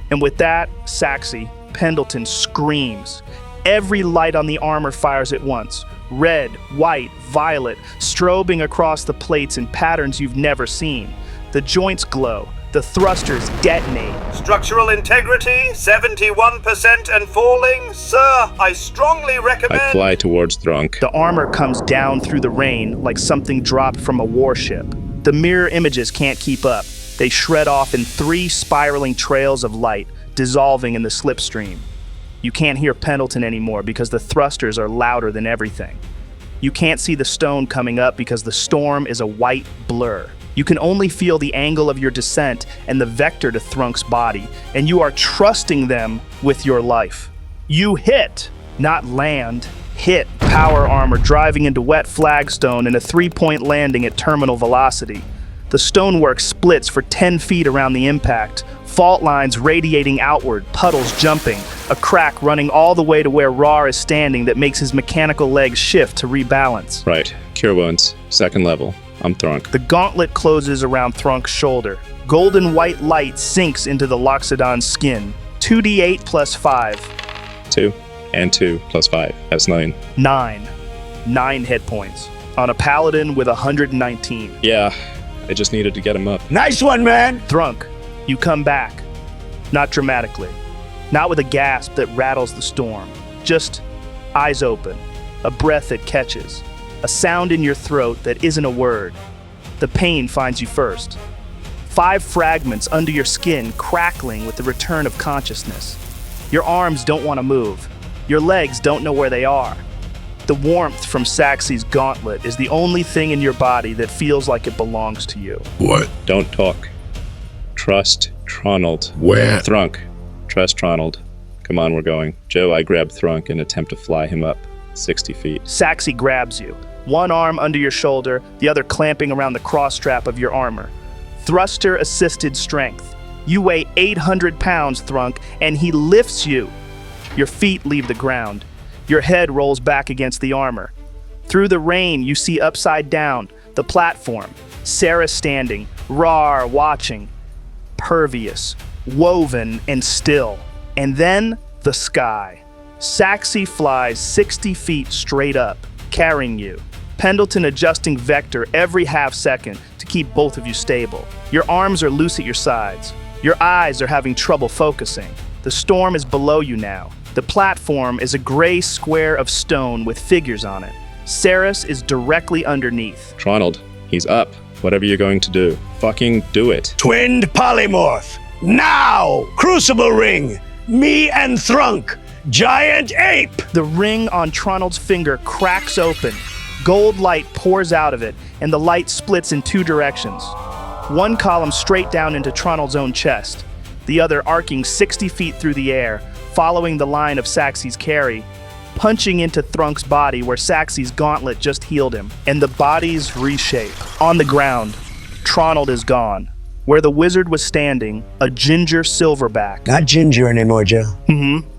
And with that, Saxy, Pendleton screams. Every light on the armor fires at once. Red, white, violet, strobing across the plates in patterns you've never seen. The joints glow. The thrusters detonate.
Structural integrity, 71% and falling. Sir, I strongly recommend...
I fly towards Thrunk.
The armor comes down through the rain like something dropped from a warship. The mirror images can't keep up. They shred off in 3 spiraling trails of light, dissolving in the slipstream. You can't hear Pendleton anymore because the thrusters are louder than everything. You can't see the stone coming up because the storm is a white blur. You can only feel the angle of your descent and the vector to Thrunk's body, and you are trusting them with your life. You hit, not land. Hit power armor driving into wet flagstone in a 3-point landing at terminal velocity. The stonework splits for 10 feet around the impact, fault lines radiating outward, puddles jumping, a crack running all the way to where Raarh is standing that makes his mechanical legs shift to rebalance.
Right. Cure wounds. 2nd level. I'm Thrunk.
The gauntlet closes around Thrunk's shoulder. Golden white light sinks into the Loxodon's skin. 2d8 plus 5.
2 and 2 plus 5. That's 9.
9 hit points. On a paladin with 119.
Yeah, I just needed to get him up.
Nice one, man!
Thrunk, you come back. Not dramatically. Not with a gasp that rattles the storm. Just eyes open. A breath that catches. A sound in your throat that isn't a word. The pain finds you first. 5 fragments under your skin crackling with the return of consciousness. Your arms don't want to move. Your legs don't know where they are. The warmth from Saxi's gauntlet is the only thing in your body that feels like it belongs to you.
What?
Don't talk. Trust Tronald.
Where?
Thrunk. Trust Tronald. Come on, we're going. Joe, I grab Thrunk and attempt to fly him up 60 feet.
Saxi grabs you, one arm under your shoulder, the other clamping around the cross strap of your armor. Thruster-assisted strength. You weigh 800 pounds, Thrunk, and he lifts you. Your feet leave the ground. Your head rolls back against the armor. Through the rain, you see upside down, the platform, Cyrus standing, Raarh watching, pervious, woven and still. And then, the sky. Saxi flies 60 feet straight up, carrying you. Pendleton adjusting vector every half second to keep both of you stable. Your arms are loose at your sides. Your eyes are having trouble focusing. The storm is below you now. The platform is a gray square of stone with figures on it. Cyrus is directly underneath.
Tronald, he's up. Whatever you're going to do, fucking do it.
Twinned polymorph. Now! Crucible ring. Me and Thrunk. Giant ape.
The ring on Tronald's finger cracks open. Gold light pours out of it, and the light splits in two directions. One column straight down into Tronald's own chest, the other arcing 60 feet through the air, following the line of Saxi's carry, punching into Thrunk's body where Saxi's gauntlet just healed him, and the bodies reshape. On the ground, Tronald is gone. Where the wizard was standing, a ginger silverback.
Not ginger anymore, Joe.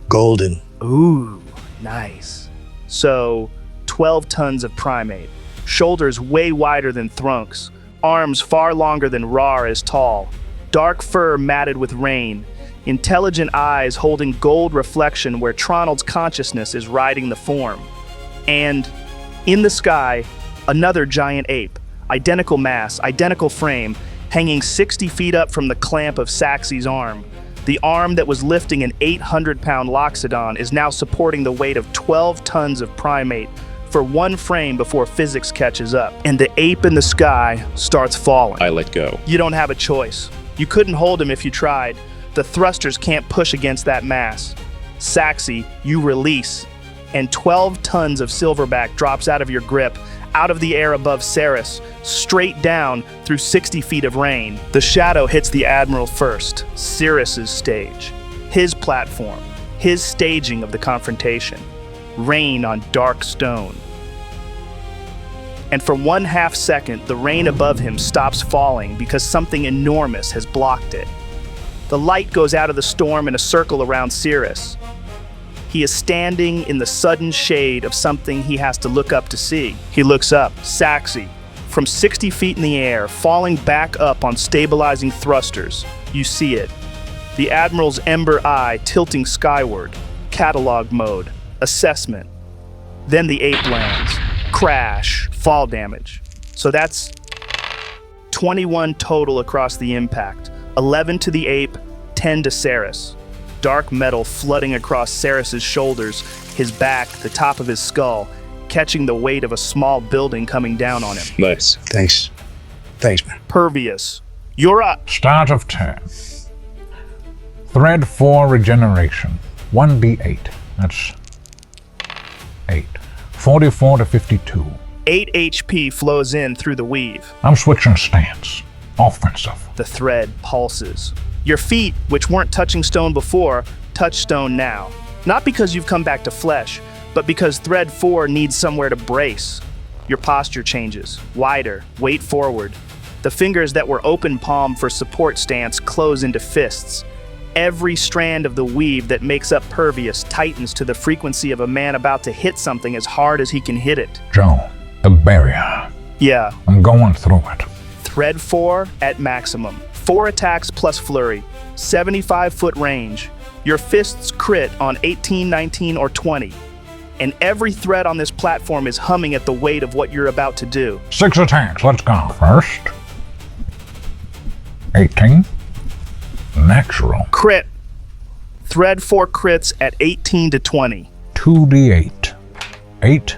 Golden.
Ooh, nice. So, 12 tons of primate. Shoulders way wider than Thrunk's. Arms far longer than Raarh is tall. Dark fur matted with rain. Intelligent eyes holding gold reflection where Tronald's consciousness is riding the form. And, in the sky, another giant ape. Identical mass, identical frame, hanging 60 feet up from the clamp of Saxi's arm. The arm that was lifting an 800-pound loxodon is now supporting the weight of 12 tons of primate for one frame before physics catches up. And the ape in the sky starts falling.
I let go.
You don't have a choice. You couldn't hold him if you tried. The thrusters can't push against that mass. Saxi, you release, and 12 tons of silverback drops out of your grip, out of the air above Cyrus, straight down through 60 feet of rain. The shadow hits the Admiral first, Cyrus's stage, his platform, his staging of the confrontation. Rain on dark stone. And for 1/2 second, the rain above him stops falling because something enormous has blocked it. The light goes out of the storm in a circle around Cyrus. He is standing in the sudden shade of something he has to look up to see. He looks up. Saxi, from 60 feet in the air, falling back up on stabilizing thrusters. You see it. The Admiral's ember eye tilting skyward. Catalog mode. Assessment. Then the ape lands. Crash. Fall damage. So that's 21 total across the impact. 11 to the ape, 10 to Cyrus. Dark metal flooding across Cyrus's shoulders, his back, the top of his skull, catching the weight of a small building coming down on him.
Nice.
Thanks. Thanks, man.
Pervious, you're up.
Start of turn. Thread 4 regeneration. 1d8. That's 8. 44 to 52.
8 HP flows in through the weave.
I'm switching stance. Offensive.
The thread pulses. Your feet, which weren't touching stone before, touch stone now. Not because you've come back to flesh, but because thread 4 needs somewhere to brace. Your posture changes. Wider, weight forward. The fingers that were open palm for support stance close into fists. Every strand of the weave that makes up Pervious tightens to the frequency of a man about to hit something as hard as he can hit it.
Joe, the barrier.
Yeah.
I'm going through it.
Thread 4 at maximum. 4 attacks plus flurry. 75-foot range. Your fists crit on 18, 19, or 20. And every thread on this platform is humming at the weight of what you're about to do.
6 attacks, let's go. First. 18. Natural.
Crit. Thread 4 crits at 18 to 20.
2d8. 8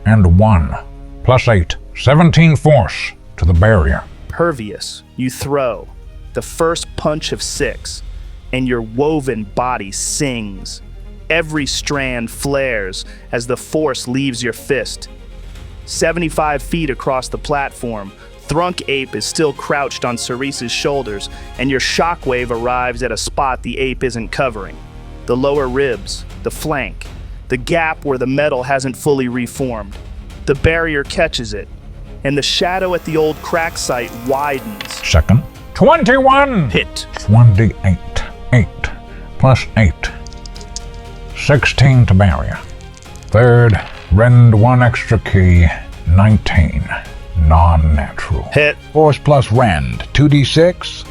and 1. Plus 8. 17 force to the barrier.
Pervious. You throw. The first punch of 6. and your woven body sings. Every strand flares as the force leaves your fist. 75 feet across the platform, Thrunk Ape is still crouched on Cyrus's shoulders, and your shockwave arrives at a spot the ape isn't covering. The lower ribs, the flank, the gap where the metal hasn't fully reformed. The barrier catches it, and the shadow at the old crack site widens.
Second. 21!
Hit.
28. 8 plus 8. 16 to barrier. Third, rend 1 extra key. 19. Non-natural.
Hit.
Force plus rend. 2d6.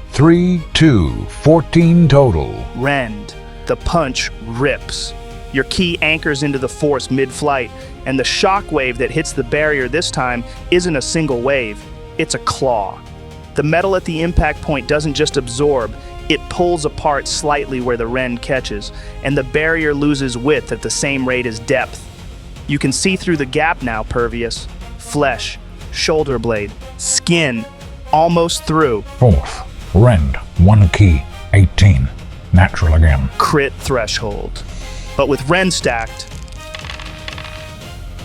3, 2. 14 total.
Rend. The punch rips. Your key anchors into the force mid-flight, and the shockwave that hits the barrier this time isn't a single wave, it's a claw. The metal at the impact point doesn't just absorb, it pulls apart slightly where the rend catches, and the barrier loses width at the same rate as depth. You can see through the gap now, Pervious. Flesh, shoulder blade, skin, almost through.
Fourth, rend 1 key. 18. Natural again.
Crit threshold. But with rend stacked,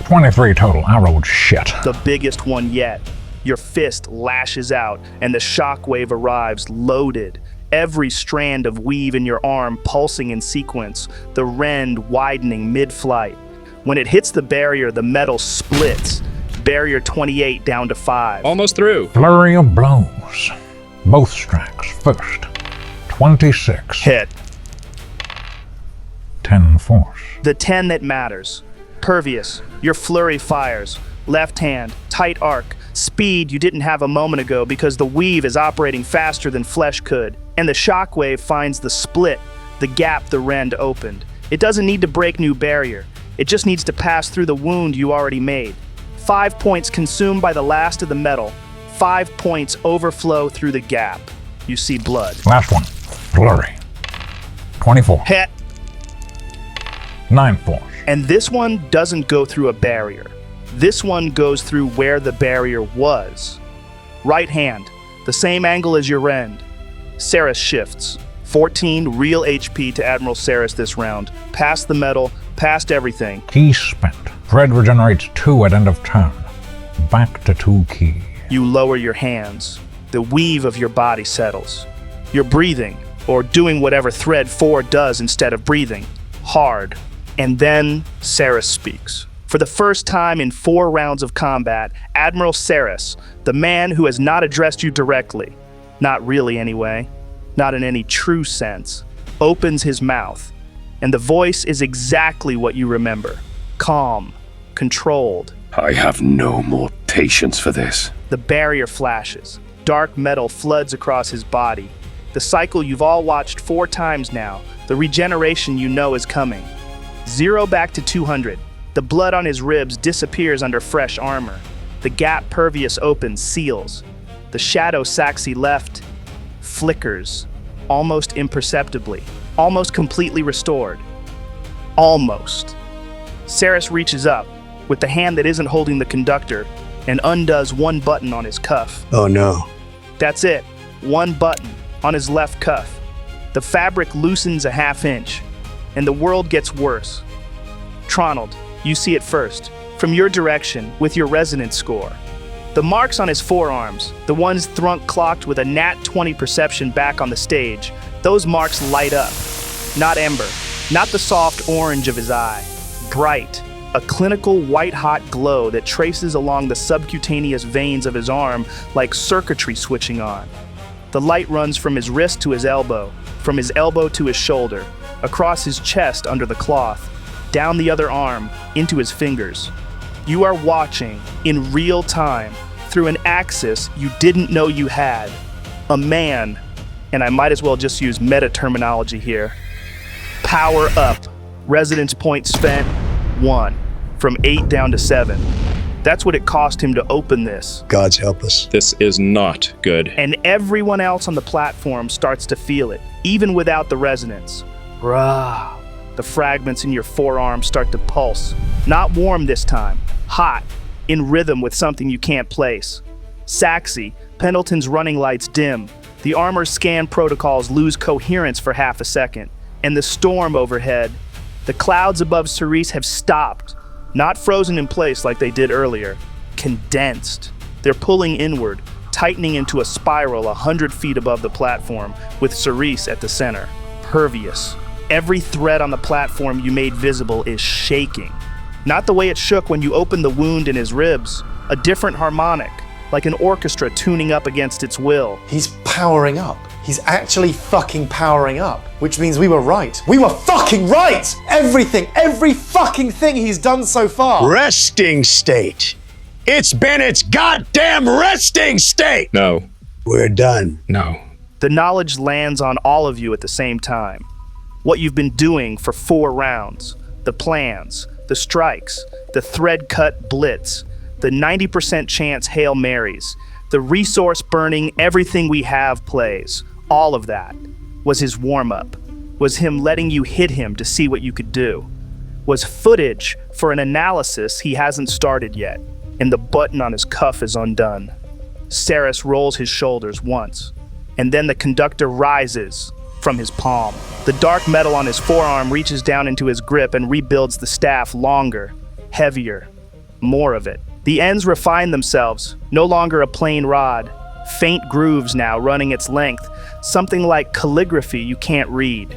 23 total. I rolled shit.
the biggest one yet. Your fist lashes out, and the shockwave arrives loaded. Every strand of weave in your arm pulsing in sequence, the rend widening mid-flight. When it hits the barrier, the metal splits. Barrier 28 down to 5.
Almost through.
Flurry of blows. Both strikes. First. 26.
Hit.
10 force.
The 10 that matters. Pervious, your flurry fires. Left hand, tight arc. Speed you didn't have a moment ago because the weave is operating faster than flesh could. And the shockwave finds the split, the gap the rend opened. It doesn't need to break new barrier. It just needs to pass through the wound you already made. 5 points consumed by the last of the metal. 5 points overflow through the gap. You see blood.
Last one. Flurry. 24.
Hit.
9 force.
And this one doesn't go through a barrier. This one goes through where the barrier was. Right hand, the same angle as your rend. Cyrus shifts. 14 real HP to Admiral Cyrus this round. Past the metal, past everything.
Key spent. Thread regenerates 2 at end of turn. Back to 2 key.
You lower your hands. The weave of your body settles. You're breathing, or doing whatever Thread 4 does instead of breathing. Hard. And then Cyrus speaks. For the first time in 4 rounds of combat, Admiral Cyrus, the man who has not addressed you directly, not really anyway, not in any true sense, opens his mouth. And the voice is exactly what you remember. Calm, controlled.
I have no more patience for this.
The barrier flashes. Dark metal floods across his body. The cycle you've all watched 4 times now. The regeneration you know is coming. 0 back to 200. The blood on his ribs disappears under fresh armor. The gap Pervious opens, seals. The shadow Saxi left flickers, almost imperceptibly, almost completely restored. Almost. Cyrus reaches up, with the hand that isn't holding the conductor, and undoes 1 button on his cuff.
Oh no.
That's it. 1 button on his left cuff. The fabric loosens a ½ inch, and the world gets worse. Tronald, you see it first, from your direction, with your resonance score. The marks on his forearms, the ones Thrunk clocked with a nat 20 perception back on the stage, those marks light up. Not ember, not the soft orange of his eye. Bright, a clinical white-hot glow that traces along the subcutaneous veins of his arm like circuitry switching on. The light runs from his wrist to his elbow, from his elbow to his shoulder, across his chest under the cloth, down the other arm, into his fingers. You are watching, in real time, through an axis you didn't know you had. A man, and I might as well just use meta terminology here. Power up. Resonance point spent, 1. From 8 down to 7. That's what it cost him to open this.
God's help us.
This is not good.
And everyone else on the platform starts to feel it, even without the resonance. Raarh. The fragments in your forearm start to pulse. Not warm this time, hot, in rhythm with something you can't place. Saxi, Pendleton's running lights dim. The armor scan protocols lose coherence for half a second, and the storm overhead, the clouds above Cyrus have stopped, not frozen in place like they did earlier, condensed. They're pulling inward, tightening into a spiral 100 feet above the platform, with Cyrus at the center, pervious. Every thread on the platform you made visible is shaking. Not the way it shook when you opened the wound in his ribs, a different harmonic, like an orchestra tuning up against its will.
He's powering up. He's actually fucking powering up, which means we were right. We were fucking right! Everything, every fucking thing he's done so far.
Resting state. It's been its goddamn resting state!
No.
We're done.
No.
The knowledge lands on all of you at the same time. What you've been doing for 4 rounds, the plans, the strikes, the thread-cut blitz, the 90% chance Hail Marys, the resource burning everything we have plays, all of that was his warm-up, was him letting you hit him to see what you could do, was footage for an analysis he hasn't started yet, and the button on his cuff is undone. Cyrus rolls his shoulders once, and then the conductor rises from his palm. The dark metal on his forearm reaches down into his grip and rebuilds the staff longer, heavier, more of it. The ends refine themselves, no longer a plain rod, faint grooves now running its length, something like calligraphy you can't read.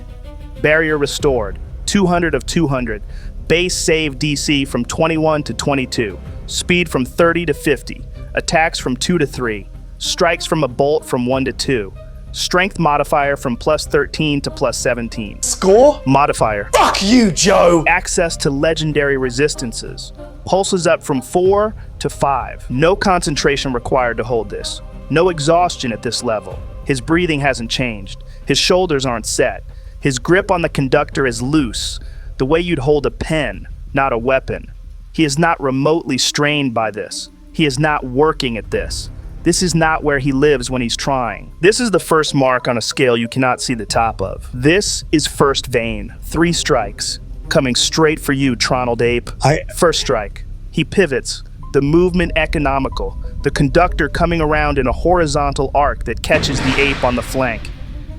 Barrier restored, 200 of 200, base save DC from 21 to 22, speed from 30 to 50, attacks from 2 to 3, strikes from a bolt from 1 to 2, strength modifier from plus 13 to plus 17.
Score?
Modifier.
Fuck you, Joe!
Access to legendary resistances. Pulses up from 4 to 5. No concentration required to hold this. No exhaustion at this level. His breathing hasn't changed. His shoulders aren't set. His grip on the conductor is loose, the way you'd hold a pen, not a weapon. He is not remotely strained by this. He is not working at this. This is not where he lives when he's trying. This is the first mark on a scale you cannot see the top of. This is first vein. 3 strikes. Coming straight for you, Tronald Ape. First strike. He pivots. The movement economical. The conductor coming around in a horizontal arc that catches the ape on the flank.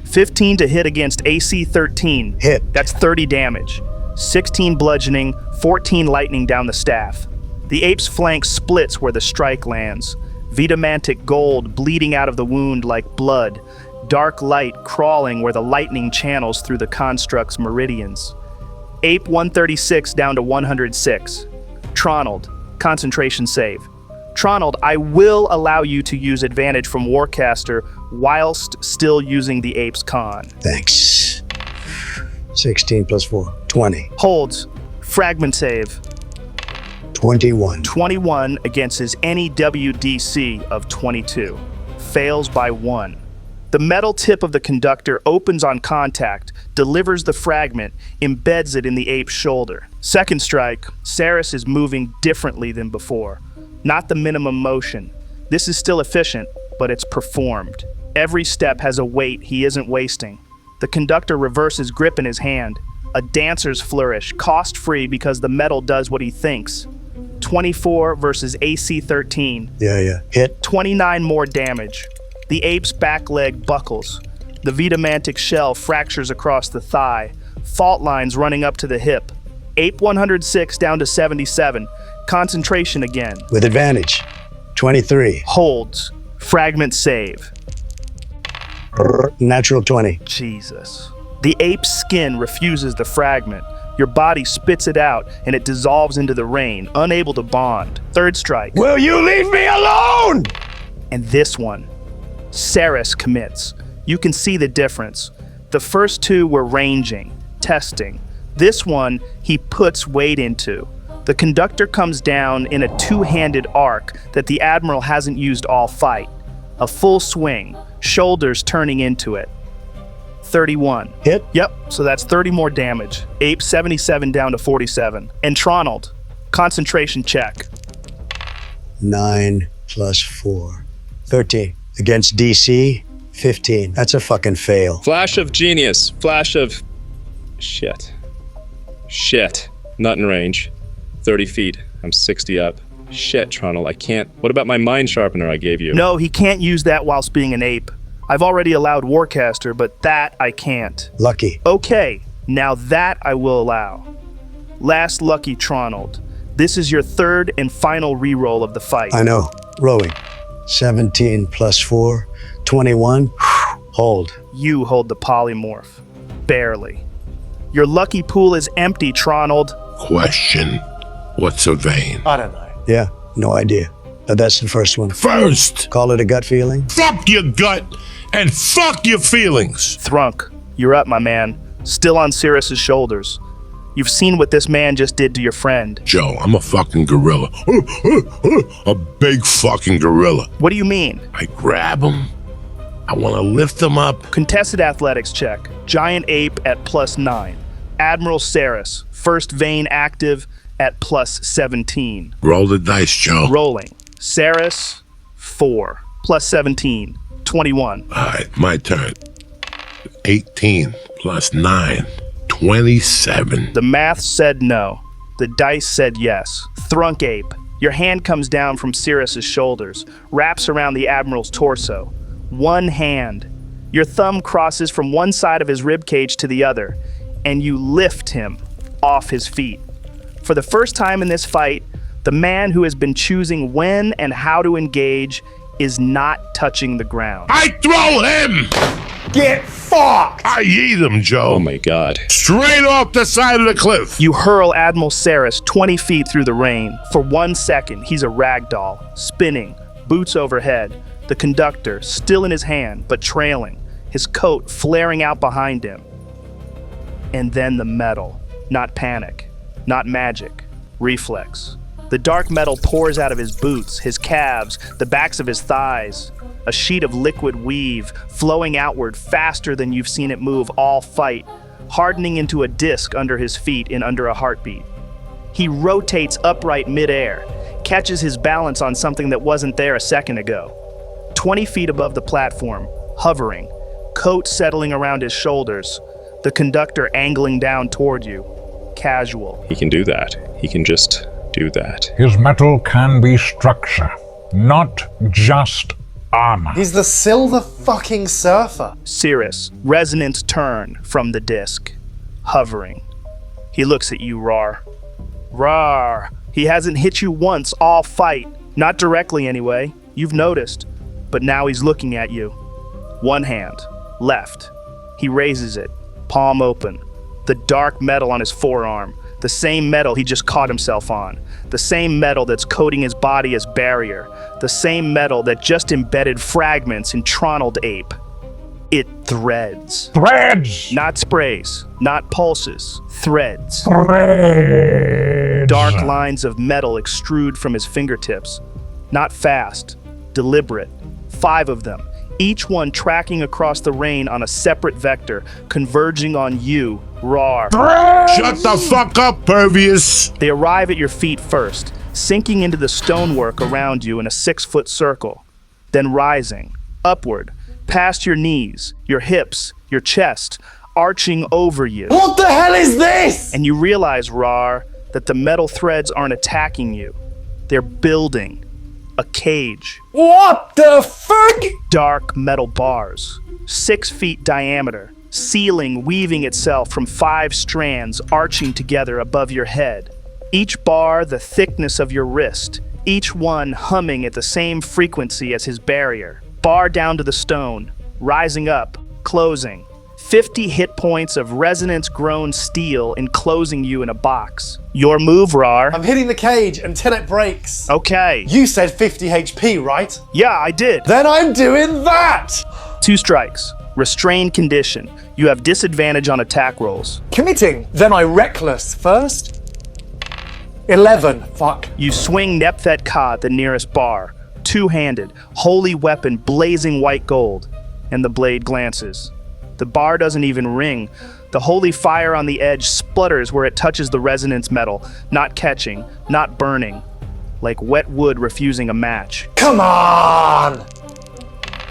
15 to hit against AC 13.
Hit.
That's 30 damage. 16 bludgeoning, 14 lightning down the staff. The ape's flank splits where the strike lands. Vitamantic gold bleeding out of the wound like blood. Dark light crawling where the lightning channels through the construct's meridians. Ape 136 down to 106. Tronald, concentration save. Tronald, I will allow you to use advantage from Warcaster whilst still using the ape's con.
Thanks. 16 plus 4, 20.
Holds, fragment save.
21.
21 against his any WDC of 22. Fails by 1. The metal tip of the conductor opens on contact, delivers the fragment, embeds it in the ape's shoulder. Second strike, Cyrus is moving differently than before. Not the minimum motion. This is still efficient, but it's performed. Every step has a weight he isn't wasting. The conductor reverses grip in his hand. A dancer's flourish, cost-free because the metal does what he thinks. 24 versus AC 13.
Yeah. Hit.
29 more damage. The ape's back leg buckles. The Vitamantic shell fractures across the thigh. Fault lines running up to the hip. Ape 106 down to 77. Concentration again.
With advantage. 23.
Holds. Fragment save.
Natural 20.
Jesus. The ape's skin refuses the fragment. Your body spits it out, and it dissolves into the rain, unable to bond. Third strike.
Will you leave me alone?
And this one. Cyrus commits. You can see the difference. The first 2 were ranging, testing. This one, he puts weight into. The conductor comes down in a 2-handed arc that the Admiral hasn't used all fight. A full swing, shoulders turning into it. 31.
Hit?
Yep, so that's 30 more damage. Ape 77 down to 47. And Tronald, concentration check.
9 plus 4. 13. Against DC, 15. That's a fucking fail.
Flash of genius. Flash of... Shit. Not in range. 30 feet. I'm 60 up. Shit, Tronald, I can't... What about my mind sharpener I gave you?
No, he can't use that whilst being an ape. I've already allowed Warcaster, but that I can't.
Lucky.
Okay, now that I will allow. Last lucky Tronald. This is your third and final reroll of the fight.
I know. Rolling. 17 plus 4, 21. Hold.
You hold the polymorph. Barely. Your lucky pool is empty, Tronald.
Question. What's a vein?
I don't know.
Yeah, no idea. But that's the first one.
First,
Call it a gut feeling.
fuck your gut and fuck your feelings.
Thrunk, you're up, my man. Still on Cyrus's shoulders. You've seen what this man just did to your friend.
Joe, I'm a fucking gorilla. A big fucking gorilla.
What do you mean?
I grab him. I want to lift him up.
Contested athletics check. Giant ape at +9. Admiral Cyrus, first vein active at +17.
Roll the dice, Joe.
Rolling. Cyrus, 4. +17. 21.
All right, my turn. 18 plus 9. 27.
The math said no. The dice said yes. Thrunk ape. Your hand comes down from Cyrus's shoulders, wraps around the Admiral's torso. One hand. Your thumb crosses from one side of his ribcage to the other, and you lift him off his feet. For the first time in this fight, the man who has been choosing when and how to engage is not touching the ground.
I throw him!
Get fucked!
I eat him, Joe.
Oh my god.
Straight off the side of the cliff.
You hurl Admiral Cyrus 20 feet through the rain. For 1 second, he's a ragdoll, spinning, boots overhead, the conductor still in his hand but trailing, his coat flaring out behind him. And then the metal. Not panic, not magic, reflex. The dark metal pours out of his boots, his calves, the backs of his thighs. A sheet of liquid weave, flowing outward faster than you've seen it move all fight, hardening into a disc under his feet in under a heartbeat. He rotates upright midair, catches his balance on something that wasn't there a second ago. 20 feet above the platform, hovering, coat settling around his shoulders, the conductor angling down toward you, casual.
He can do that. He can just do that.
His metal can be structure, not just armor.
He's the Silver fucking Surfer.
Cyrus, resonance turn from the disc, hovering. He looks at you, Raarh. Raarh! He hasn't hit you once all fight. Not directly anyway. You've noticed. But now he's looking at you. One hand, left. He raises it, palm open. The dark metal on his forearm. The same metal he just caught himself on. The same metal that's coating his body as barrier. The same metal that just embedded fragments in Tronald ape. It threads.
Threads!
Not sprays, not pulses, threads.
Threads!
Dark lines of metal extrude from his fingertips. Not fast, deliberate. 5 of them, each one tracking across the rain on a separate vector, converging on you, Raarh.
Shut the fuck up, pervious.
They arrive at your feet first, sinking into the stonework around you in a 6-foot circle, then rising, upward, past your knees, your hips, your chest, arching over you.
What the hell is this?
And you realize, Raarh, that the metal threads aren't attacking you. They're building a cage.
What the fuck?
Dark metal bars, 6 feet diameter, ceiling weaving itself from 5 strands arching together above your head. Each bar the thickness of your wrist, each one humming at the same frequency as his barrier. Bar down to the stone, rising up, closing. 50 hit points of resonance-grown steel enclosing you in a box. Your move, Raarh.
I'm hitting the cage until it breaks.
Okay.
You said 50 HP, right?
Yeah, I did.
Then I'm doing that!
2 strikes. Restrained condition. You have disadvantage on attack rolls.
Committing. Then I reckless first. 11. Fuck.
You swing Nepthet Ka at the nearest bar. 2-handed, holy weapon blazing white gold. And the blade glances. The bar doesn't even ring. The holy fire on the edge splutters where it touches the resonance metal, not catching, not burning. Like wet wood refusing a match.
Come on!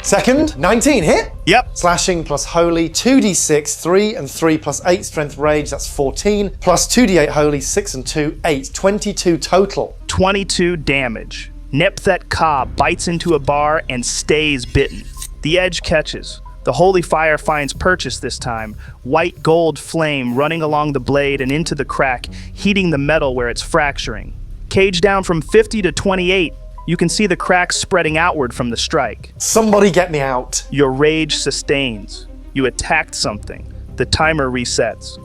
Second, 19 hit?
Yep.
Slashing plus holy, 2d6, 3 and 3 plus 8 strength rage, that's 14, plus 2d8 holy, 6 and 2, 8, 22 total.
22 damage. Nepthet Ka bites into a bar and stays bitten. The edge catches. The holy fire finds purchase this time, white gold flame running along the blade and into the crack, heating the metal where it's fracturing. Cage down from 50 to 28, you can see the cracks spreading outward from the strike.
Somebody get me out.
Your rage sustains. You attacked something. The timer resets.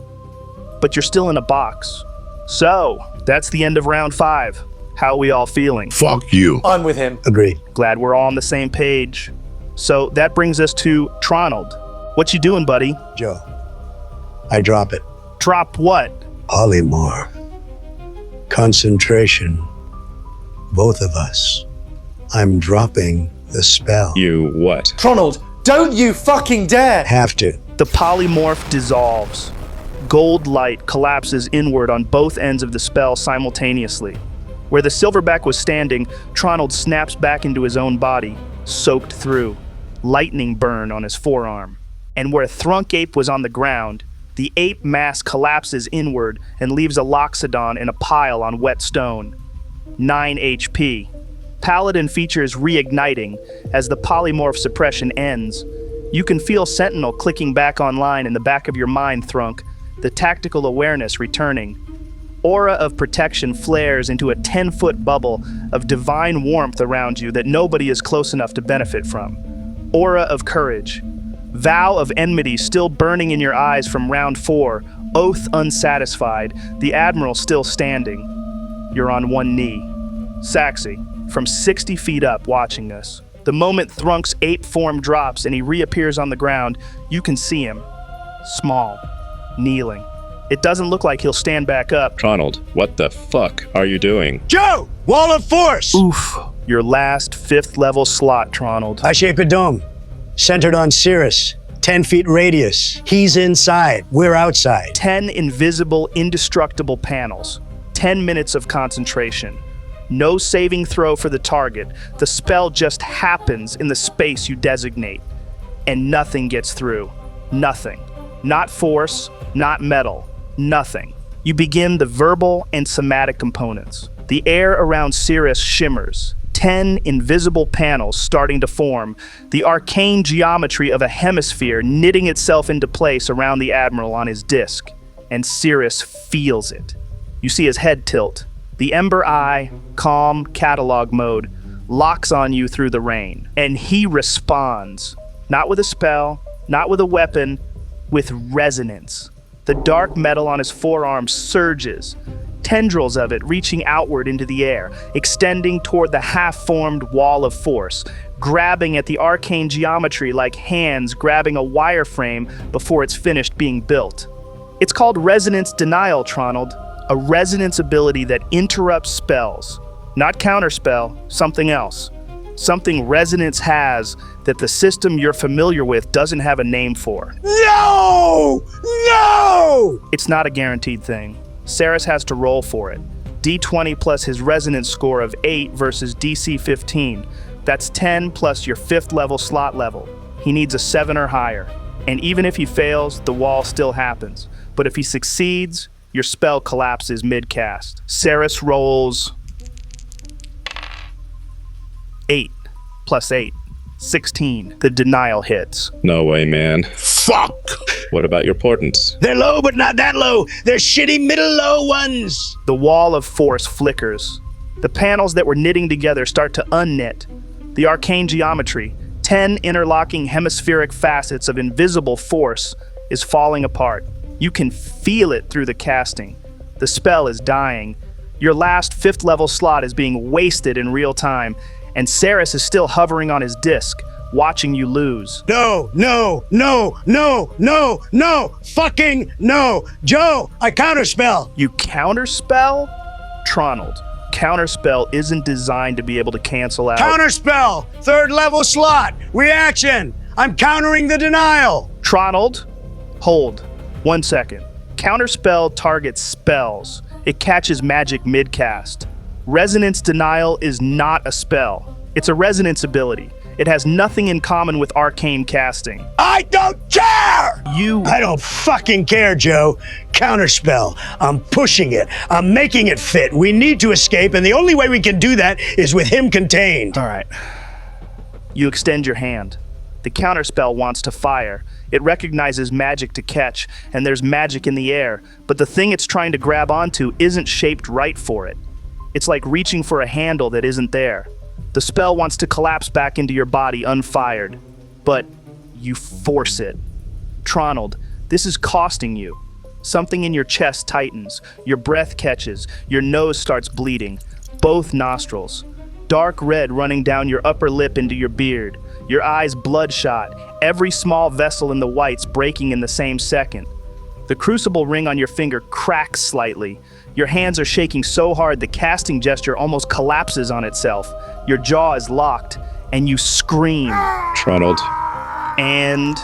But you're still in a box. So, that's the end of round 5. How are we all feeling?
Fuck you.
I'm with him.
Agreed.
Glad we're all on the same page. So that brings us to Tronald. What you doing, buddy?
Joe, I drop it.
Drop what?
Polymorph. Concentration. Both of us. I'm dropping the spell.
You what?
Tronald, don't you fucking dare!
Have to.
The polymorph dissolves. Gold light collapses inward on both ends of the spell simultaneously. Where the silverback was standing, Tronald snaps back into his own body, soaked through. Lightning burn on his forearm. And where Thrunk Ape was on the ground, the ape mass collapses inward and leaves a Loxodon in a pile on wet stone. 9 HP. Paladin features reigniting as the polymorph suppression ends. You can feel Sentinel clicking back online in the back of your mind, Thrunk, the tactical awareness returning. Aura of protection flares into a 10-foot bubble of divine warmth around you that nobody is close enough to benefit from. Aura of courage. Vow of enmity still burning in your eyes from round 4. Oath unsatisfied. The Admiral still standing. You're on one knee. Saxy, from 60 feet up, watching us. The moment Thrunk's ape form drops and he reappears on the ground, you can see him. Small. Kneeling. It doesn't look like he'll stand back up.
Tronald, what the fuck are you doing?
Joe! Wall of force!
Oof. Your last 5th level slot, Tronald.
I shape a dome. Centered on Cyrus. 10 feet radius. He's inside. We're outside.
10 invisible, indestructible panels. 10 minutes of concentration. No saving throw for the target. The spell just happens in the space you designate. And nothing gets through. Nothing. Not force, not metal. Nothing. You begin the verbal and somatic components. The air around Cyrus shimmers. 10 invisible panels starting to form, the arcane geometry of a hemisphere knitting itself into place around the Admiral on his disc, and Cyrus feels it. You see his head tilt. The Ember Eye, calm catalog mode, locks on you through the rain, and he responds, not with a spell, not with a weapon, with resonance. The dark metal on his forearm surges, tendrils of it reaching outward into the air, extending toward the half-formed wall of force, grabbing at the arcane geometry like hands grabbing a wireframe before it's finished being built. It's called resonance denial, Tronald, a resonance ability that interrupts spells. Not counterspell, something else. Something resonance has that the system you're familiar with doesn't have a name for.
No! No!
It's not a guaranteed thing. Cyrus has to roll for it. D20 plus his resonance score of 8 versus DC 15. That's 10 plus your 5th level slot level. He needs a 7 or higher. And even if he fails, the wall still happens. But if he succeeds, your spell collapses mid-cast. Cyrus rolls 8 plus 8. 16. The denial hits.
No way, man.
Fuck!
What about your portents?
They're low, but not that low. They're shitty middle low ones.
The wall of force flickers. The panels that were knitting together start to unknit. The arcane geometry, 10 interlocking hemispheric facets of invisible force, is falling apart. You can feel it through the casting. The spell is dying. Your last 5th level slot is being wasted in real time, and Cyrus is still hovering on his disc, watching you lose.
No, no, no, no, no, no, fucking no. Joe, I counterspell.
You counterspell? Tronald, counterspell isn't designed to be able to cancel out.
Counterspell, 3rd level slot, reaction. I'm countering the denial.
Tronald, hold. 1 second. Counterspell targets spells. It catches magic mid-cast. Resonance denial is not a spell. It's a resonance ability. It has nothing in common with arcane casting.
I don't care!
I don't fucking care, Joe. Counterspell. I'm pushing it. I'm making it fit. We need to escape, and the only way we can do that is with him contained.
All right. You extend your hand. The counterspell wants to fire. It recognizes magic to catch, and there's magic in the air, but the thing it's trying to grab onto isn't shaped right for it. It's like reaching for a handle that isn't there. The spell wants to collapse back into your body unfired, but you force it. Tronald, this is costing you. Something in your chest tightens, your breath catches, your nose starts bleeding, both nostrils. Dark red running down your upper lip into your beard, your eyes bloodshot, every small vessel in the whites breaking in the same second. The crucible ring on your finger cracks slightly. Your hands are shaking so hard the casting gesture almost collapses on itself. Your jaw is locked, and you scream.
Tronald.
And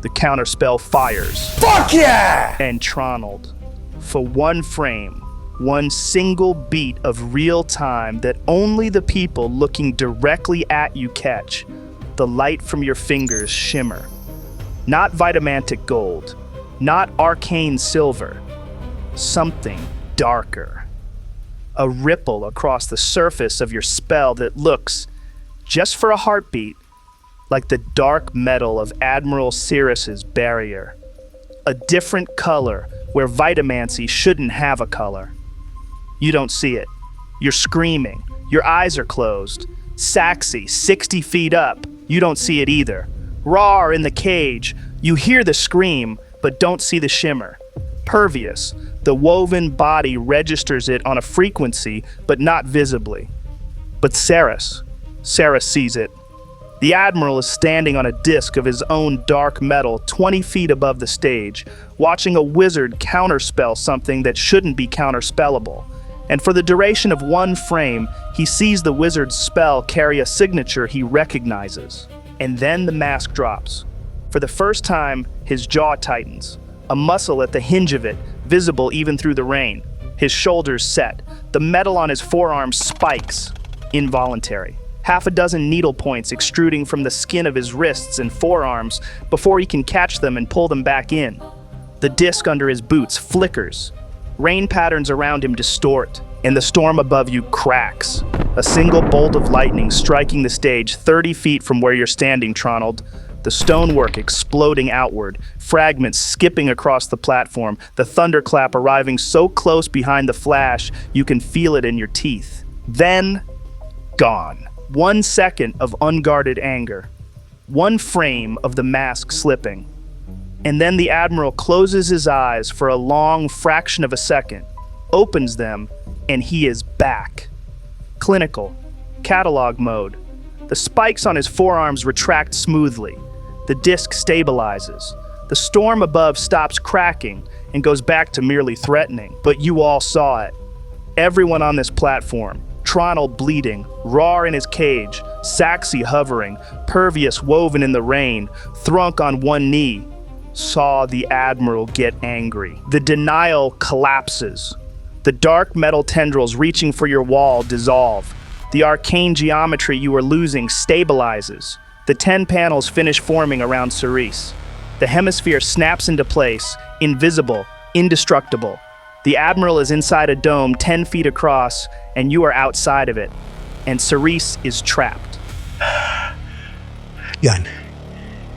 the counterspell fires.
Fuck yeah!
And Tronald, for one frame, one single beat of real time that only the people looking directly at you catch, the light from your fingers shimmer. Not vitamantic gold, not arcane silver, something darker. A ripple across the surface of your spell that looks, just for a heartbeat, like the dark metal of Admiral Cyrus's barrier. A different color where vitamancy shouldn't have a color. You don't see it. You're screaming. Your eyes are closed. Saxy, 60 feet up. You don't see it either. Raarh in the cage. You hear the scream, but don't see the shimmer. Pervious, the woven body registers it on a frequency, but not visibly. But Cyrus sees it. The Admiral is standing on a disc of his own dark metal 20 feet above the stage, watching a wizard counterspell something that shouldn't be counterspellable. And for the duration of one frame, he sees the wizard's spell carry a signature he recognizes. And then the mask drops. For the first time, his jaw tightens, a muscle at the hinge of it, visible even through the rain. His shoulders set. The metal on his forearm spikes. Involuntary. Half a dozen needle points extruding from the skin of his wrists and forearms before he can catch them and pull them back in. The disc under his boots flickers. Rain patterns around him distort, and the storm above you cracks. A single bolt of lightning striking the stage 30 feet from where you're standing, Tronald. The stonework exploding outward, fragments skipping across the platform, the thunderclap arriving so close behind the flash you can feel it in your teeth. Then, gone. 1 second of unguarded anger. 1 frame of the mask slipping. And then the Admiral closes his eyes for a long fraction of a second, opens them, and he is back. Clinical. Catalog mode. The spikes on his forearms retract smoothly. The disc stabilizes. The storm above stops cracking and goes back to merely threatening. But you all saw it. Everyone on this platform. Tronald bleeding, Raarh in his cage, Saxy hovering, Pervious woven in the rain, Thrunk on one knee, saw the Admiral get angry. The denial collapses. The dark metal tendrils reaching for your wall dissolve. The arcane geometry you are losing stabilizes. The 10 panels finish forming around Cyrus. The hemisphere snaps into place, invisible, indestructible. The Admiral is inside a dome 10 feet across, and you are outside of it. And Cyrus is trapped.
Done.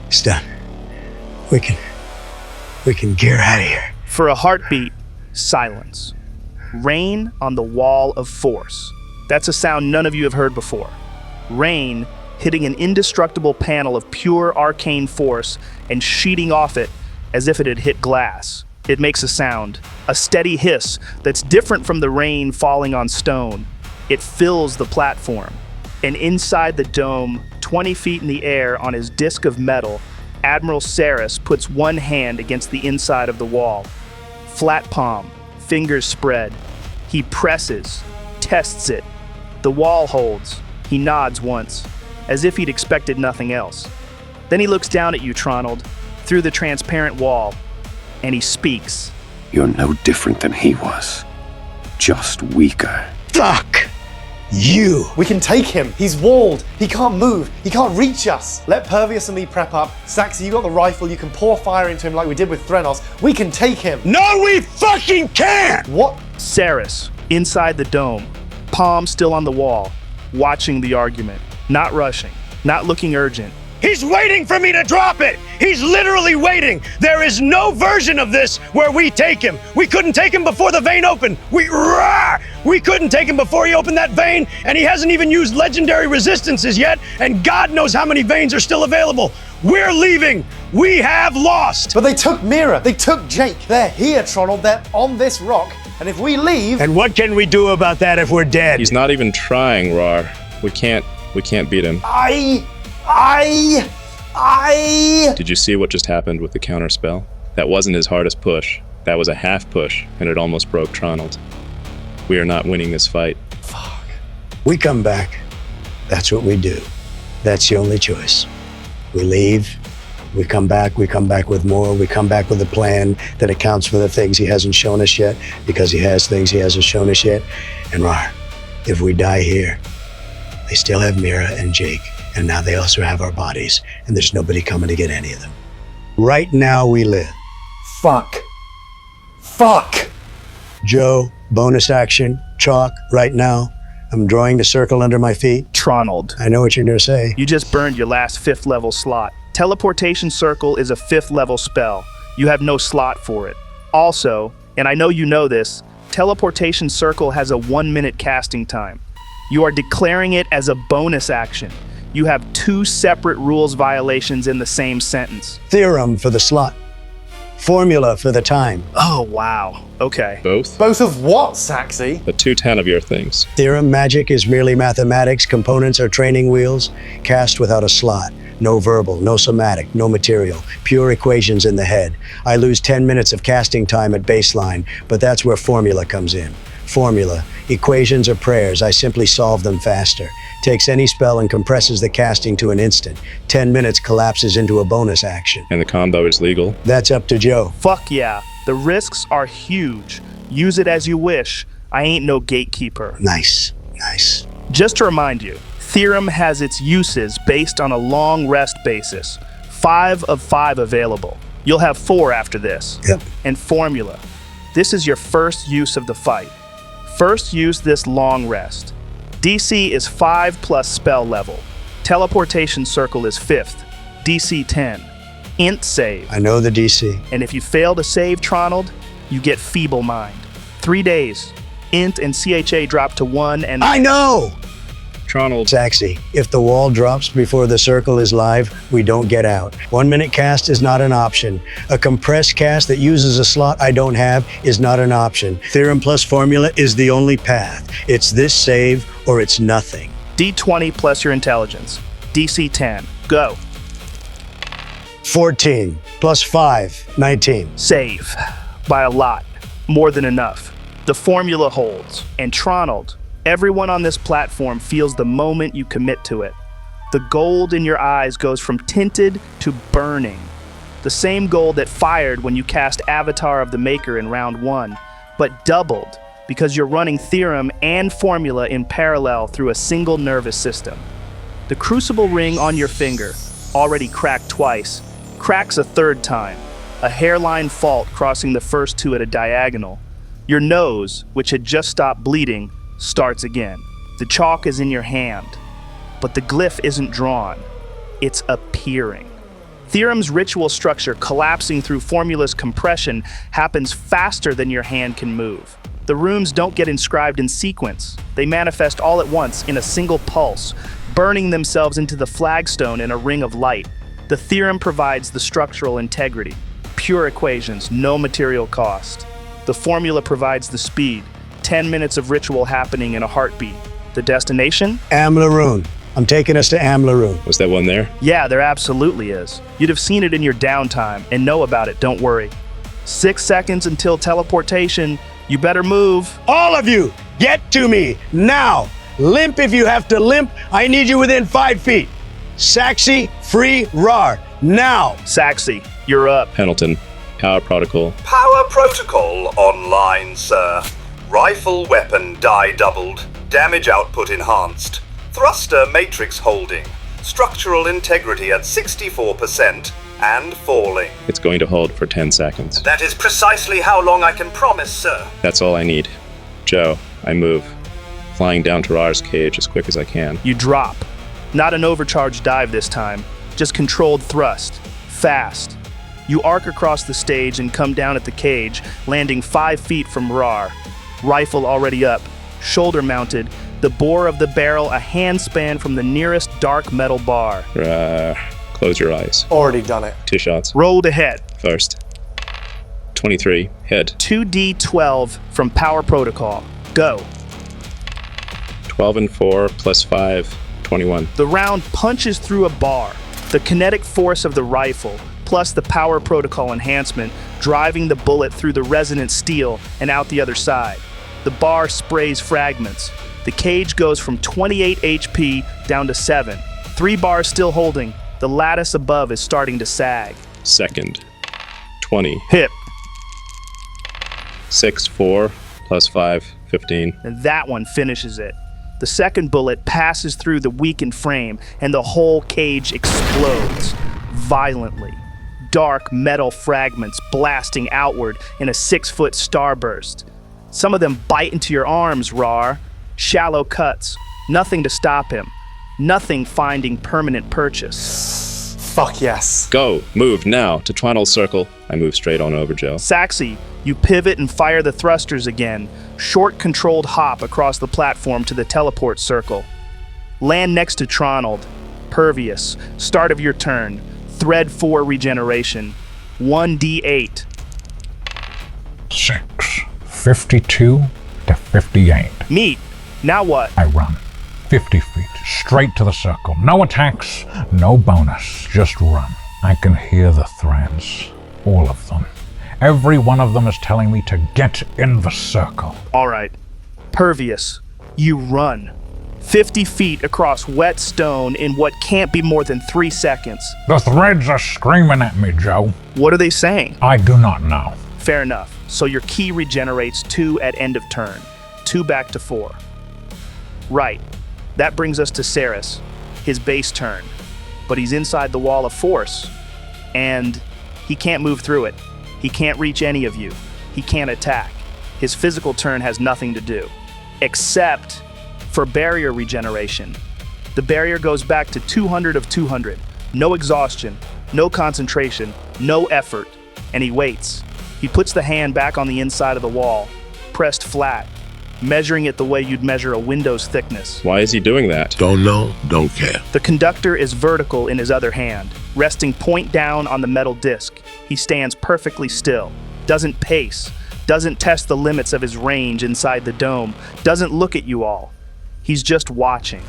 It's done. We can get out of here.
For a heartbeat, silence. Rain on the wall of force. That's a sound none of you have heard before. Rain hitting an indestructible panel of pure arcane force and sheeting off it as if it had hit glass. It makes a sound, a steady hiss that's different from the rain falling on stone. It fills the platform. And inside the dome, 20 feet in the air on his disc of metal, Admiral Cyrus puts one hand against the inside of the wall. Flat palm, fingers spread. He presses, tests it. The wall holds. He nods once, as if he'd expected nothing else. Then he looks down at you, Tronald, through the transparent wall, and he speaks.
You're no different than he was. Just weaker.
Fuck you.
We can take him. He's walled. He can't move. He can't reach us. Let Pervious and me prep up. Saxy, you got the rifle. You can pour fire into him like we did with Threnos. We can take him.
No, we fucking can't!
What?
Cyrus, inside the dome, palm still on the wall, watching the argument, not rushing. not looking urgent.
He's waiting for me to drop it! He's literally waiting! There is no version of this where we take him. We couldn't take him before the vein opened. We couldn't take him before he opened that vein, and he hasn't even used legendary resistances yet, and God knows how many veins are still available. We're leaving! We have lost!
But they took Mira, they took Jake. They're here, Tronald, they're on this rock, and if we leave...
And what can we do about that if we're dead?
He's not even trying, Raarh. We can't beat him. Did you see what just happened with the counter spell? That wasn't his hardest push. That was a half push, and it almost broke Tronald. We are not winning this fight.
Fuck. We come back. That's what we do. That's the only choice. We leave, we come back with more, we come back with a plan that accounts for the things he hasn't shown us yet, because he has things he hasn't shown us yet. And Raarh, if we die here, they still have Mira and Jake, and now they also have our bodies, and there's nobody coming to get any of them. Right now we live.
Fuck.
Joe, bonus action, chalk, right now. I'm drawing the circle under my feet.
Tronald.
I know what you're gonna say.
You just burned your last 5th level slot. Teleportation Circle is a 5th level spell. You have no slot for it. Also, and I know you know this, Teleportation Circle has a 1-minute casting time. You are declaring it as a bonus action. You have 2 separate rules violations in the same sentence.
Theorem for the slot. Formula for the time.
Oh, wow. Okay.
Both?
Both of what, Saxy?
The 210 of your things.
Theorem magic is merely mathematics. Components are training wheels. Cast without a slot. No verbal, no somatic, no material. Pure equations in the head. I lose 10 minutes of casting time at baseline, but that's where formula comes in. Formula. Equations or prayers. I simply solve them faster. Takes any spell and compresses the casting to an instant. 10 minutes collapses into a bonus action.
And the combo is legal?
That's up to Joe.
Fuck yeah. The risks are huge. Use it as you wish. I ain't no gatekeeper.
Nice.
Just to remind you, Theorem has its uses based on a long rest basis. 5 of 5 available. You'll have 4 after this.
Yep.
And Formula. This is your first use of the fight. First use this long rest. DC is 5 plus spell level. Teleportation Circle is 5th. DC 10. Int save.
I know the DC.
And if you fail to save Tronald, you get Feeble Mind. 3 days. Int and CHA drop to 1 and...
I know!
Tronald.
Saxy, if the wall drops before the circle is live, we don't get out. 1-minute cast is not an option. A compressed cast that uses a slot I don't have is not an option. Theorem plus formula is the only path. It's this save or it's nothing.
D20 plus your intelligence. DC 10. Go.
14 plus 5, 19.
Save. By a lot. More than enough. The formula holds. And Tronald, everyone on this platform feels the moment you commit to it. The gold in your eyes goes from tinted to burning. The same gold that fired when you cast Avatar of the Maker in round 1, but doubled because you're running Theorem and Formula in parallel through a single nervous system. The crucible ring on your finger, already cracked twice, cracks a 3rd time, a hairline fault crossing the first 2 at a diagonal. Your nose, which had just stopped bleeding, starts again. The chalk is in your hand, but the glyph isn't drawn. It's appearing. Theorem's ritual structure collapsing through Formula's compression happens faster than your hand can move. The runes don't get inscribed in sequence. They manifest all at once in a single pulse, burning themselves into the flagstone in a ring of light. The theorem provides the structural integrity. Pure equations, no material cost. The formula provides the speed. 10 minutes of ritual happening in a heartbeat. The destination?
Amlaroon. I'm taking us to Amlaroon.
Was that one there?
Yeah, there absolutely is. You'd have seen it in your downtime and know about it, don't worry. 6 seconds until teleportation. You better move.
All of you, get to me, now! Limp if you have to limp. I need you within 5 feet. Saxy, free, Raarh, now!
Saxy, you're up.
Pendleton. Power protocol.
Power protocol online, sir. Rifle weapon die doubled. Damage output enhanced. Thruster matrix holding. Structural integrity at 64% and falling.
It's going to hold for 10 seconds.
That is precisely how long I can promise, sir.
That's all I need. Joe, I move. Flying down to Raarh's cage as quick as I can.
You drop. Not an overcharged dive this time, just controlled thrust. Fast. You arc across the stage and come down at the cage, landing 5 feet from Raarh. Rifle already up, shoulder mounted, the bore of the barrel a handspan from the nearest dark metal bar.
Close your eyes.
Already done it.
2 shots.
Roll to head.
First. 23. Head.
2d12 from Power Protocol. Go.
12 and 4 plus 5. 21.
The round punches through a bar. The kinetic force of the rifle, plus the Power Protocol enhancement, driving the bullet through the resonant steel and out the other side. The bar sprays fragments. The cage goes from 28 HP down to 7. 3 bars still holding. The lattice above is starting to sag.
Second. 20.
Hit.
6, 4 plus 5. 15.
And that one finishes it. The second bullet passes through the weakened frame, and the whole cage explodes violently. Dark metal fragments blasting outward in a 6-foot starburst. Some of them bite into your arms, Raarh. Shallow cuts. Nothing to stop him. Nothing finding permanent purchase.
Fuck yes.
Go. Move now to Tronald's circle. I move straight on over, Joe.
Saxi, you pivot and fire the thrusters again. Short controlled hop across the platform to the teleport circle. Land next to Tronald. Pervious. Start of your turn. Thread 4 regeneration. 1d8.
6. 52 to 58.
Meet. Now what?
I run. 50 feet. Straight to the circle. No attacks. No bonus. Just run. I can hear the threads. All of them. Every one of them is telling me to get in the circle.
All right. Pervious. You run. 50 feet across wet stone in what can't be more than 3 seconds.
The threads are screaming at me, Joe.
What are they saying?
I do not know.
Fair enough. So your key regenerates 2 at end of turn. 2 back to 4. Right. That brings us to Cyrus. His base turn. But he's inside the wall of force. And he can't move through it. He can't reach any of you. He can't attack. His physical turn has nothing to do. Except for barrier regeneration. The barrier goes back to 200 of 200. No exhaustion, no concentration, no effort. And he waits. He puts the hand back on the inside of the wall, pressed flat, measuring it the way you'd measure a window's thickness.
Why is he doing that?
Don't know, don't care.
The conductor is vertical in his other hand, resting point down on the metal disc. He stands perfectly still, doesn't pace, doesn't test the limits of his range inside the dome, doesn't look at you all. He's just watching.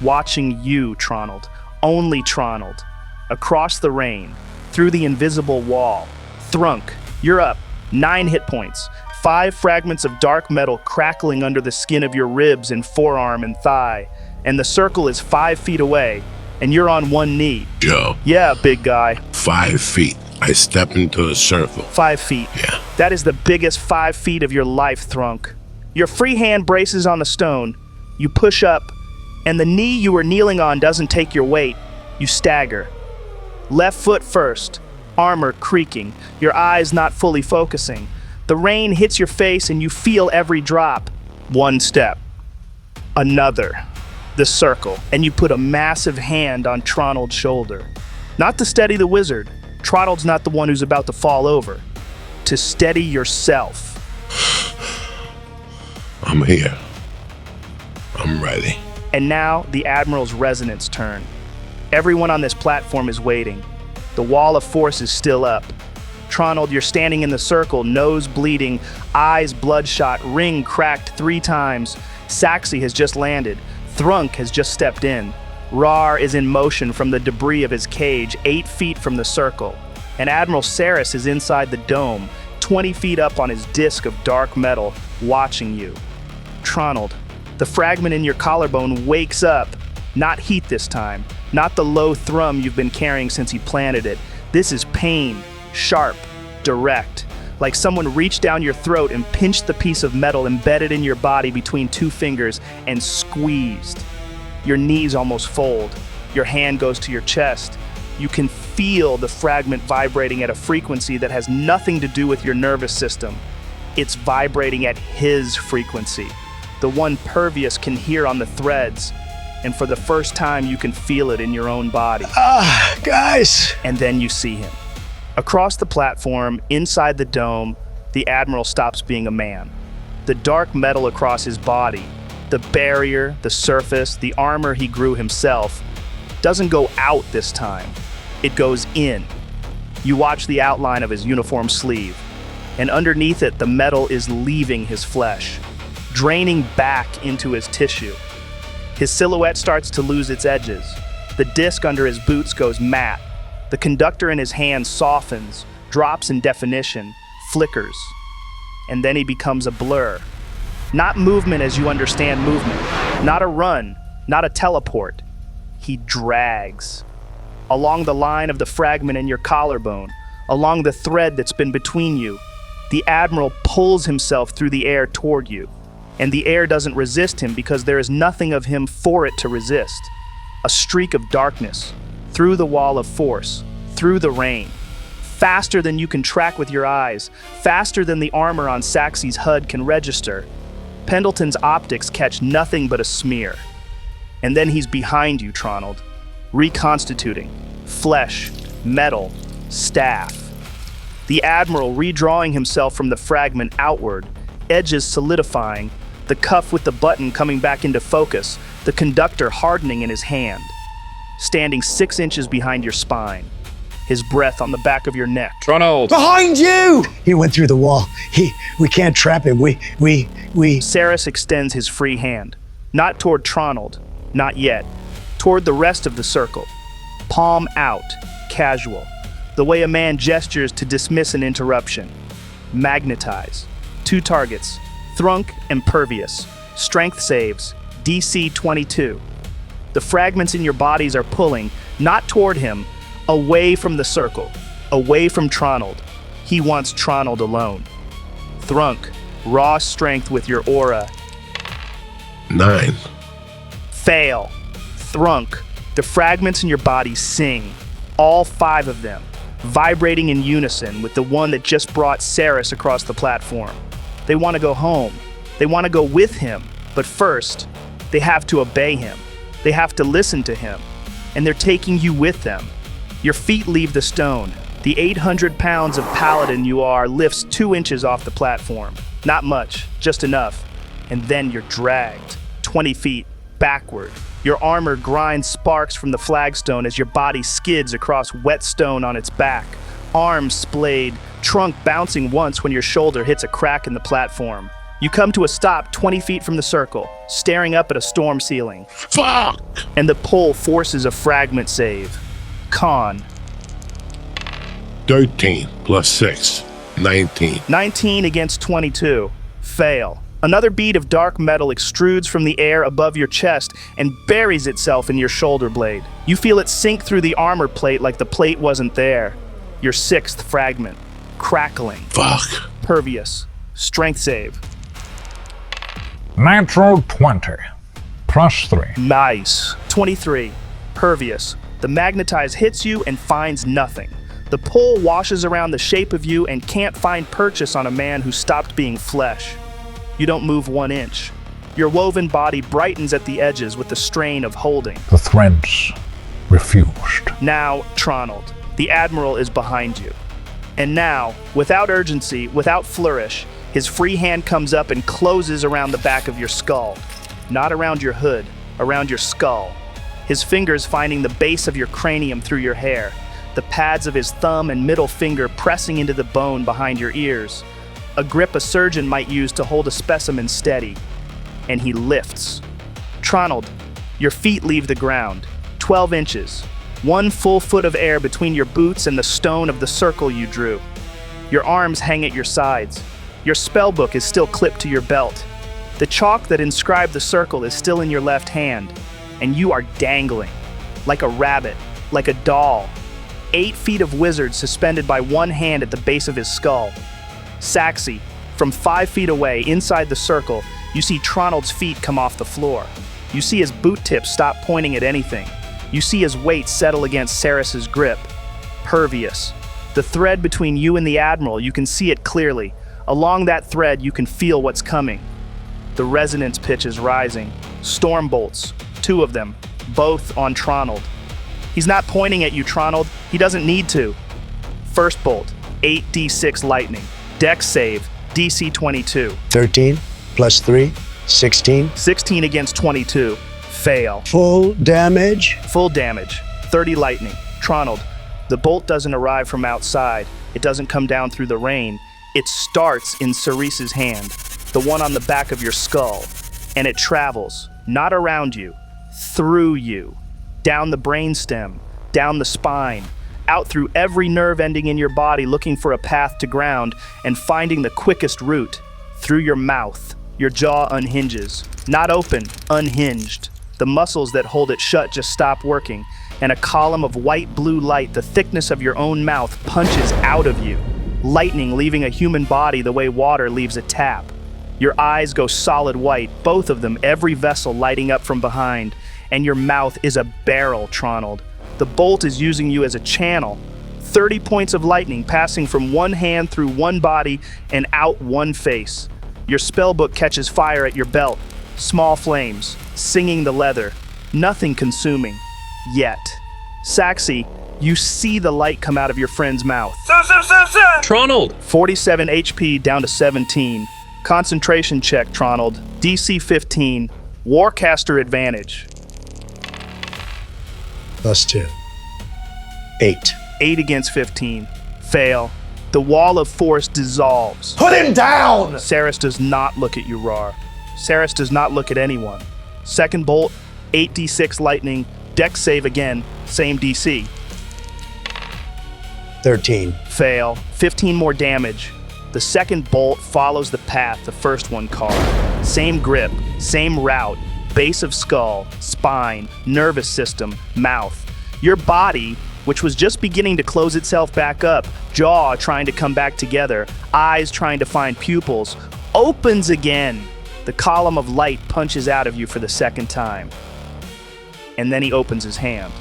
Watching you, Tronald. Only Tronald. Across the rain, through the invisible wall. Thrunk, you're up. 9 hit points. 5 fragments of dark metal crackling under the skin of your ribs and forearm and thigh. And the circle is 5 feet away, and you're on one knee.
Joe.
Yeah, big guy.
5 feet. I step into the circle.
5 feet.
Yeah.
That is the biggest 5 feet of your life, Thrunk. Your free hand braces on the stone. You push up, and the knee you were kneeling on doesn't take your weight. You stagger. Left foot first, armor creaking, your eyes not fully focusing. The rain hits your face and you feel every drop. 1 step. Another. The circle. And you put a massive hand on Tronald's shoulder. Not to steady the wizard. Tronald's not the one who's about to fall over. To steady yourself.
I'm here. I'm ready.
And now the Admiral's resonance turn. Everyone on this platform is waiting. The wall of force is still up. Tronald, you're standing in the circle, nose bleeding, eyes bloodshot, ring cracked 3 times. Saxi has just landed. Thrunk has just stepped in. Raarh is in motion from the debris of his cage, 8 feet from the circle. And Admiral Cyrus is inside the dome, 20 feet up on his disc of dark metal, watching you. Tronald, the fragment in your collarbone wakes up. Not heat this time. Not the low thrum you've been carrying since he planted it. This is pain. Sharp. Direct. Like someone reached down your throat and pinched the piece of metal embedded in your body between 2 fingers and squeezed. Your knees almost fold. Your hand goes to your chest. You can feel the fragment vibrating at a frequency that has nothing to do with your nervous system. It's vibrating at his frequency. The one Pervious can hear on the threads. and for the first time you can feel it in your own body.
Guys!
And then you see him. Across the platform, inside the dome, the Admiral stops being a man. The dark metal across his body, the barrier, the surface, the armor he grew himself, doesn't go out this time. It goes in. You watch the outline of his uniform sleeve, and underneath it, the metal is leaving his flesh, draining back into his tissue. His silhouette starts to lose its edges. The disc under his boots goes matte. The conductor in his hand softens, drops in definition, flickers. And then he becomes a blur. Not movement as you understand movement. Not a run, not a teleport. He drags. Along the line of the fragment in your collarbone, along the thread that's been between you, the Admiral pulls himself through the air toward you. And the air doesn't resist him because there is nothing of him for it to resist. A streak of darkness, through the wall of force, through the rain. Faster than you can track with your eyes, faster than the armor on Saxi's HUD can register. Pendleton's optics catch nothing but a smear. And then he's behind you, Tronald, reconstituting. Flesh, metal, staff. The Admiral redrawing himself from the fragment outward, edges solidifying, the cuff with the button coming back into focus, the conductor hardening in his hand. Standing 6 inches behind your spine, his breath on the back of your neck.
Tronald!
Behind you! He went through the wall. We can't trap him. We.
Cyrus extends his free hand, not toward Tronald, not yet, toward the rest of the circle. Palm out, casual, the way a man gestures to dismiss an interruption. Magnetize. 2 targets, Thrunk and Pervious. Strength saves, DC 22. The fragments in your bodies are pulling, not toward him, away from the circle, away from Tronald. He wants Tronald alone. Thrunk, raw strength with your aura.
9.
Fail. Thrunk, the fragments in your body sing, all 5 of them, vibrating in unison with the one that just brought Cyrus across the platform. They want to go home. They want to go with him. But first, they have to obey him. They have to listen to him. And they're taking you with them. Your feet leave the stone. The 800 pounds of paladin you are lifts 2 inches off the platform. Not much, just enough. And then you're dragged 20 feet backward. Your armor grinds sparks from the flagstone as your body skids across wet stone on its back. Arms splayed, trunk bouncing once when your shoulder hits a crack in the platform. You come to a stop 20 feet from the circle, staring up at a storm ceiling.
Fuck!
And the pull forces a fragment save. Con.
13 plus 6. 19.
19 against 22. Fail. Another bead of dark metal extrudes from the air above your chest and buries itself in your shoulder blade. You feel it sink through the armor plate like the plate wasn't there. Your 6th fragment. Crackling.
Fuck.
Pervious. Strength save.
Natural 20. Plus 3.
Nice. 23. Pervious. The magnetize hits you and finds nothing. The pull washes around the shape of you and can't find purchase on a man who stopped being flesh. You don't move 1 inch. Your woven body brightens at the edges with the strain of holding.
The threads refused.
Now, Tronald, the Admiral is behind you. And now, without urgency, without flourish, his free hand comes up and closes around the back of your skull. Not around your hood, around your skull. His fingers finding the base of your cranium through your hair. The pads of his thumb and middle finger pressing into the bone behind your ears. A grip a surgeon might use to hold a specimen steady. And he lifts. Tronald, your feet leave the ground. 12 inches. 1 full foot of air between your boots and the stone of the circle you drew. Your arms hang at your sides. Your spellbook is still clipped to your belt. The chalk that inscribed the circle is still in your left hand. And you are dangling. Like a rabbit. Like a doll. 8 feet of wizard suspended by 1 hand at the base of his skull. Saxi, from 5 feet away, inside the circle, you see Tronald's feet come off the floor. You see his boot tips stop pointing at anything. You see his weight settle against Cyrus's grip. Pervious. The thread between you and the Admiral, you can see it clearly. Along that thread, you can feel what's coming. The resonance pitch is rising. Storm bolts. 2 of them, both on Tronald. He's not pointing at you, Tronald. He doesn't need to. First bolt, 8d6 lightning. Dex save, DC 22.
13 plus 3, 16.
16 against 22. Fail.
Full damage.
Full damage, 30 lightning. Tronald, the bolt doesn't arrive from outside. It doesn't come down through the rain. It starts in Cyrus's hand, the one on the back of your skull, and it travels, not around you, through you, down the brainstem, down the spine, out through every nerve ending in your body, looking for a path to ground and finding the quickest route, through your mouth. Your jaw unhinges, not open, unhinged. The muscles that hold it shut just stop working, and a column of white-blue light the thickness of your own mouth punches out of you, lightning leaving a human body the way water leaves a tap. Your eyes go solid white, both of them, every vessel lighting up from behind, and your mouth is a barrel, Tronald. The bolt is using you as a channel. 30 points of lightning passing from one hand through one body and out one face. Your spellbook catches fire at your belt, small flames, singing the leather, nothing consuming. Yet. Saxy, you see the light come out of your friend's mouth.
Sir!
Tronald!
47 HP down to 17. Concentration check, Tronald. DC 15. Warcaster advantage.
Plus 2. 8.
8 against 15. Fail. The wall of force dissolves.
Put him down!
Cyrus does not look at you, Raarh. Cyrus does not look at anyone. Second bolt, 8d6 lightning. Dex save again, same DC.
13.
Fail. 15 more damage. The second bolt follows the path the first one carved. Same grip, same route, base of skull, spine, nervous system, mouth. Your body, which was just beginning to close itself back up, jaw trying to come back together, eyes trying to find pupils, opens again. The column of light punches out of you for the second time. And then he opens his hand.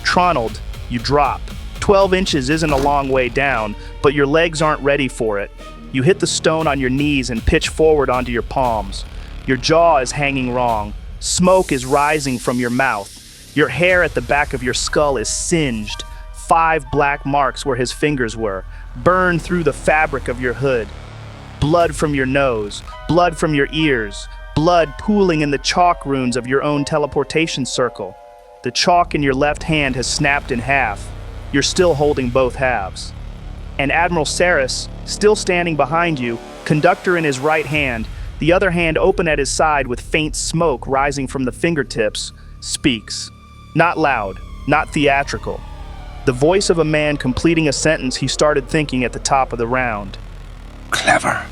Tronald, you drop. 12 inches isn't a long way down, but your legs aren't ready for it. You hit the stone on your knees and pitch forward onto your palms. Your jaw is hanging wrong. Smoke is rising from your mouth. Your hair at the back of your skull is singed. 5 black marks where his fingers were, burned through the fabric of your hood. Blood from your nose, blood from your ears, blood pooling in the chalk runes of your own teleportation circle. The chalk in your left hand has snapped in half. You're still holding both halves. And Admiral Cyrus, still standing behind you, conductor in his right hand, the other hand open at his side with faint smoke rising from the fingertips, speaks. Not loud, not theatrical. The voice of a man completing a sentence he started thinking at the top of the round.
Clever,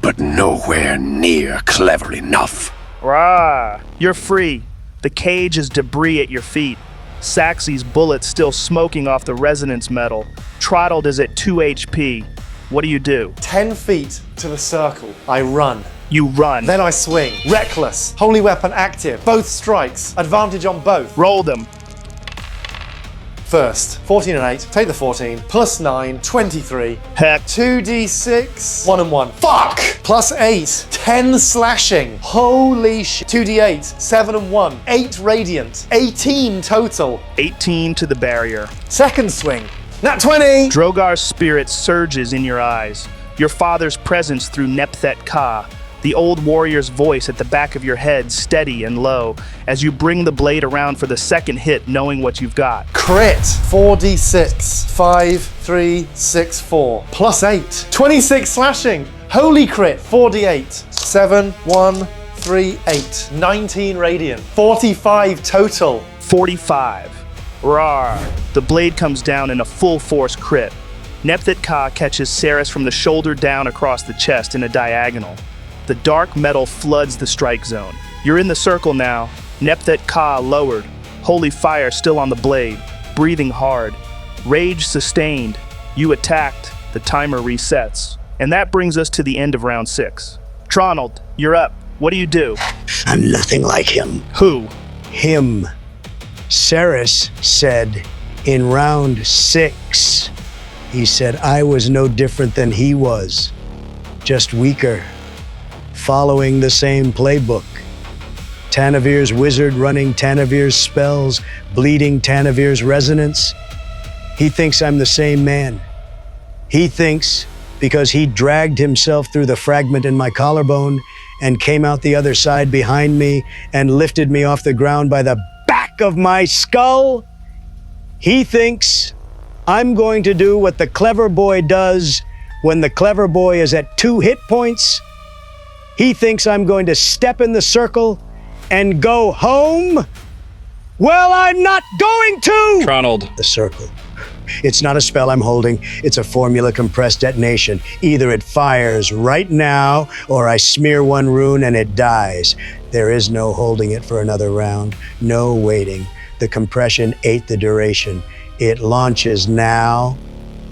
but nowhere near clever enough.
Raarh, you're free. The cage is debris at your feet. Saxy's bullet still smoking off the resonance metal. Tronald is at 2 HP. What do?
10 feet to the circle. I run.
You run.
Then I swing. Reckless. Holy weapon active. Both strikes. Advantage on both.
Roll them.
First, 14 and 8. Take the 14. Plus 9, 23.
Heck.
2d6. 1 and 1. Fuck! Plus 8. 10 slashing. Holy shit. 2d8. 7 and 1. 8 radiant. 18 total.
18 to the barrier.
Second swing. Nat 20!
Drogar's spirit surges in your eyes. Your father's presence through Nepthet Ka. The old warrior's voice at the back of your head, steady and low, as you bring the blade around for the second hit, knowing what you've got.
Crit. 4d6. 5, 3, 6, 4. Plus 8. 26 slashing. Holy crit. 4d8. 7, 1, 3, 8. 19 radiant. 45 total.
45. Raarh. The blade comes down in a full force crit. Nepthet Ka catches Cyrus from the shoulder down across the chest in a diagonal. The dark metal floods the strike zone. You're in the circle now. Nepthet Ka lowered. Holy fire still on the blade. Breathing hard. Rage sustained. You attacked. The timer resets. And that brings us to the end of round 6. Tronald, you're up. What do?
I'm nothing like him.
Who?
Him. Cyrus said in round 6, he said I was no different than he was, just weaker, following the same playbook. Tanavir's wizard running Tanavir's spells, bleeding Tanavir's resonance. He thinks I'm the same man. He thinks because he dragged himself through the fragment in my collarbone and came out the other side behind me and lifted me off the ground by the back of my skull, he thinks I'm going to do what the clever boy does when the clever boy is at 2 hit points. He thinks I'm going to step in the circle and go home. Well, I'm not going to!
Tronald.
The circle. It's not a spell I'm holding. It's a formula compressed detonation. Either it fires right now, or I smear one rune and it dies. There is no holding it for another round. No waiting. The compression ate the duration. It launches now,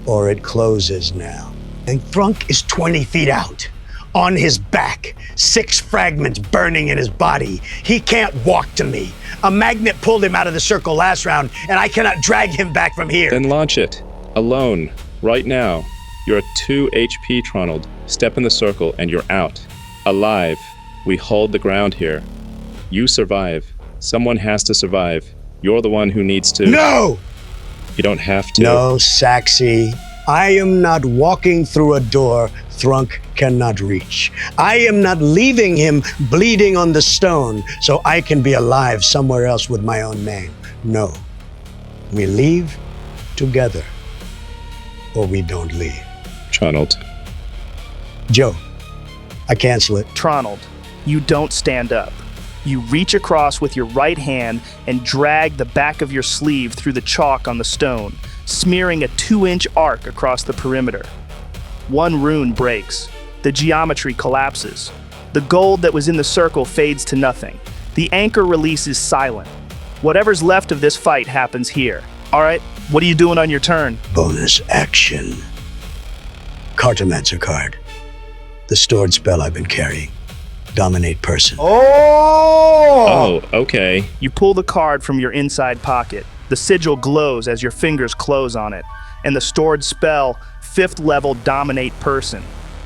or it closes now. And Thrunk is 20 feet out. On his back, 6 fragments burning in his body. He can't walk to me. A magnet pulled him out of the circle last round, and I cannot drag him back from here.
Then launch it. Alone. Right now. You're at 2 HP, Tronald. Step in the circle and you're out. Alive. We hold the ground here. You survive. Someone has to survive. You're the one who needs to...
No!
You don't have to.
No, Saxy. I am not walking through a door Thrunk cannot reach. I am not leaving him bleeding on the stone so I can be alive somewhere else with my own name. No. We leave together, or we don't leave.
Tronald.
Joe, I cancel it.
Tronald, you don't stand up. You reach across with your right hand and drag the back of your sleeve through the chalk on the stone, smearing a 2-inch arc across the perimeter. One rune breaks. The geometry collapses. The gold that was in the circle fades to nothing. The anchor releases silent. Whatever's left of this fight happens here. All right, what are you doing on your turn?
Bonus action. Cartomancer card. The stored spell I've been carrying. Dominate person.
Oh, okay.
You pull the card from your inside pocket. The sigil glows as your fingers close on it, and the stored spell, 5th level Dominate Person.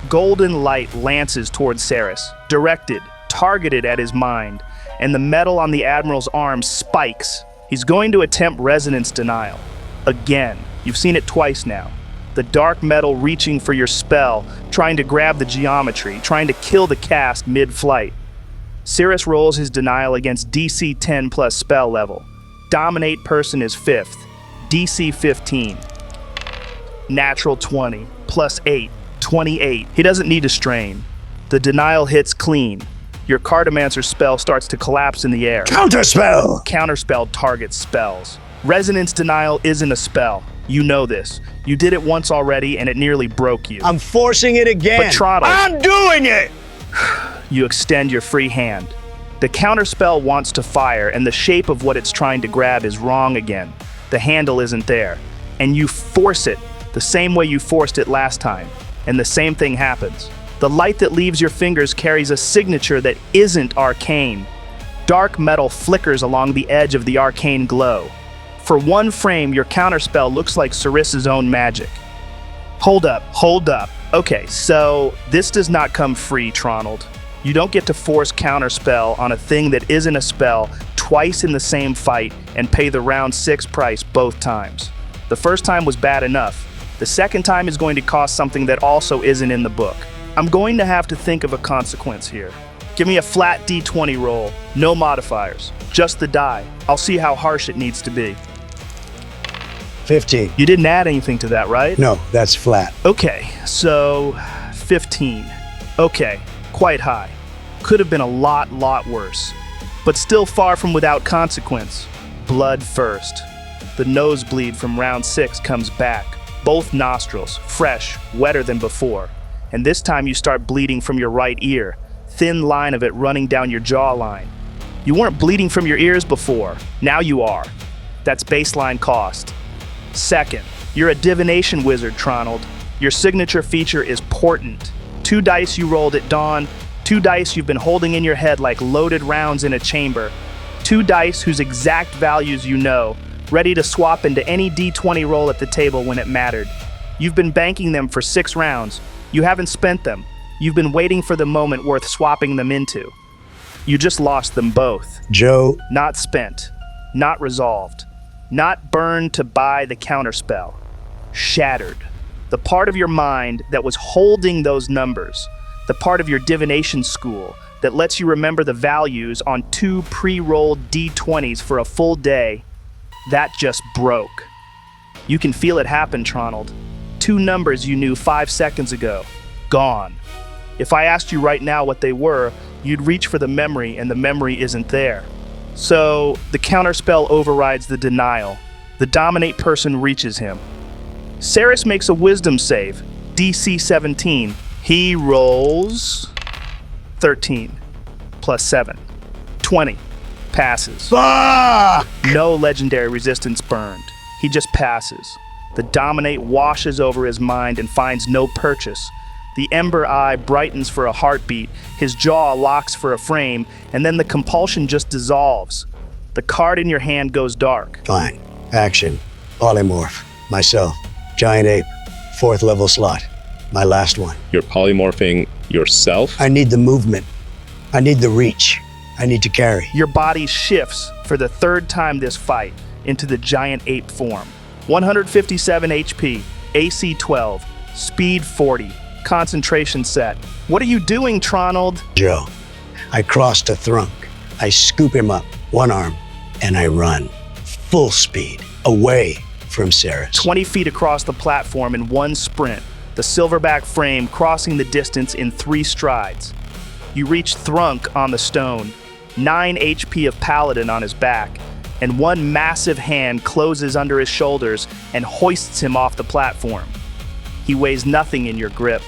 Golden light lances towards Cyrus, directed, targeted at his mind, and the metal on the Admiral's arm spikes. He's going to attempt resonance denial. Again. You've seen it twice now. The dark metal reaching for your spell, trying to grab the geometry, trying to kill the cast mid-flight. Cyrus rolls his denial against DC 10 plus spell level. Dominate Person is 5th, DC 15. Natural 20, plus 8, 28. He doesn't need to strain. The denial hits clean. Your Cartomancer spell starts to collapse in the air.
Counterspell!
Counterspell targets spells. Resonance denial isn't a spell. You know this. You did it once already and it nearly broke you.
I'm forcing it again.
But Tronald,
I'm doing it!
You extend your free hand. The counterspell wants to fire, and the shape of what it's trying to grab is wrong again. The handle isn't there. And you force it, the same way you forced it last time. And the same thing happens. The light that leaves your fingers carries a signature that isn't arcane. Dark metal flickers along the edge of the arcane glow. For one frame, your counterspell looks like Cyrus's own magic. Hold up. Okay, so this does not come free, Tronald. You don't get to force counterspell on a thing that isn't a spell twice in the same fight and pay the round 6 price both times. The first time was bad enough. The second time is going to cost something that also isn't in the book. I'm going to have to think of a consequence here. Give me a flat D20 roll, no modifiers, just the die. I'll see how harsh it needs to be.
15.
You didn't add anything to that, right?
No, that's flat.
Okay, so 15. Okay, quite high. Could have been a lot worse. But still far from without consequence. Blood first. The nosebleed from round 6 comes back. Both nostrils, fresh, wetter than before. And this time you start bleeding from your right ear. Thin line of it running down your jawline. You weren't bleeding from your ears before. Now you are. That's baseline cost. Second, you're a divination wizard, Tronald. Your signature feature is portent. 2 dice you rolled at dawn, 2 dice you've been holding in your head like loaded rounds in a chamber, 2 dice whose exact values you know, ready to swap into any D20 roll at the table when it mattered. You've been banking them for 6 rounds. You haven't spent them. You've been waiting for the moment worth swapping them into. You just lost them both.
Joe,
Not spent, not resolved, not burned to buy the counterspell. Shattered. The part of your mind that was holding those numbers, the part of your divination school that lets you remember the values on 2 pre-rolled D20s for a full day, that just broke. You can feel it happen, Tronald. 2 numbers you knew 5 seconds ago. Gone. If I asked you right now what they were, you'd reach for the memory, and the memory isn't there. So, the counterspell overrides the denial. The dominate person reaches him. Cyrus makes a wisdom save, DC 17. He rolls 13 plus 7. 20. Passes.
fuck!
No legendary resistance burned. He just passes. The dominate washes over his mind and finds no purchase. The ember eye brightens for a heartbeat, his jaw locks for a frame, and then the compulsion just dissolves. The card in your hand goes dark.
Fine. Action. Polymorph. Myself. Giant ape. 4th level slot. My last one.
You're polymorphing yourself?
I need the movement. I need the reach. I need to carry.
Your body shifts for the 3rd time this fight into the giant ape form. 157 HP, AC 12, speed 40, concentration set. What are you doing, Tronald?
Joe, I cross to Thrunk. I scoop him up, one arm, and I run. Full speed, away from Cyrus.
20 feet across the platform in one sprint, the silverback frame crossing the distance in 3 strides. You reach Thrunk on the stone, 9 HP of Paladin on his back, and one massive hand closes under his shoulders and hoists him off the platform. He weighs nothing in your grip.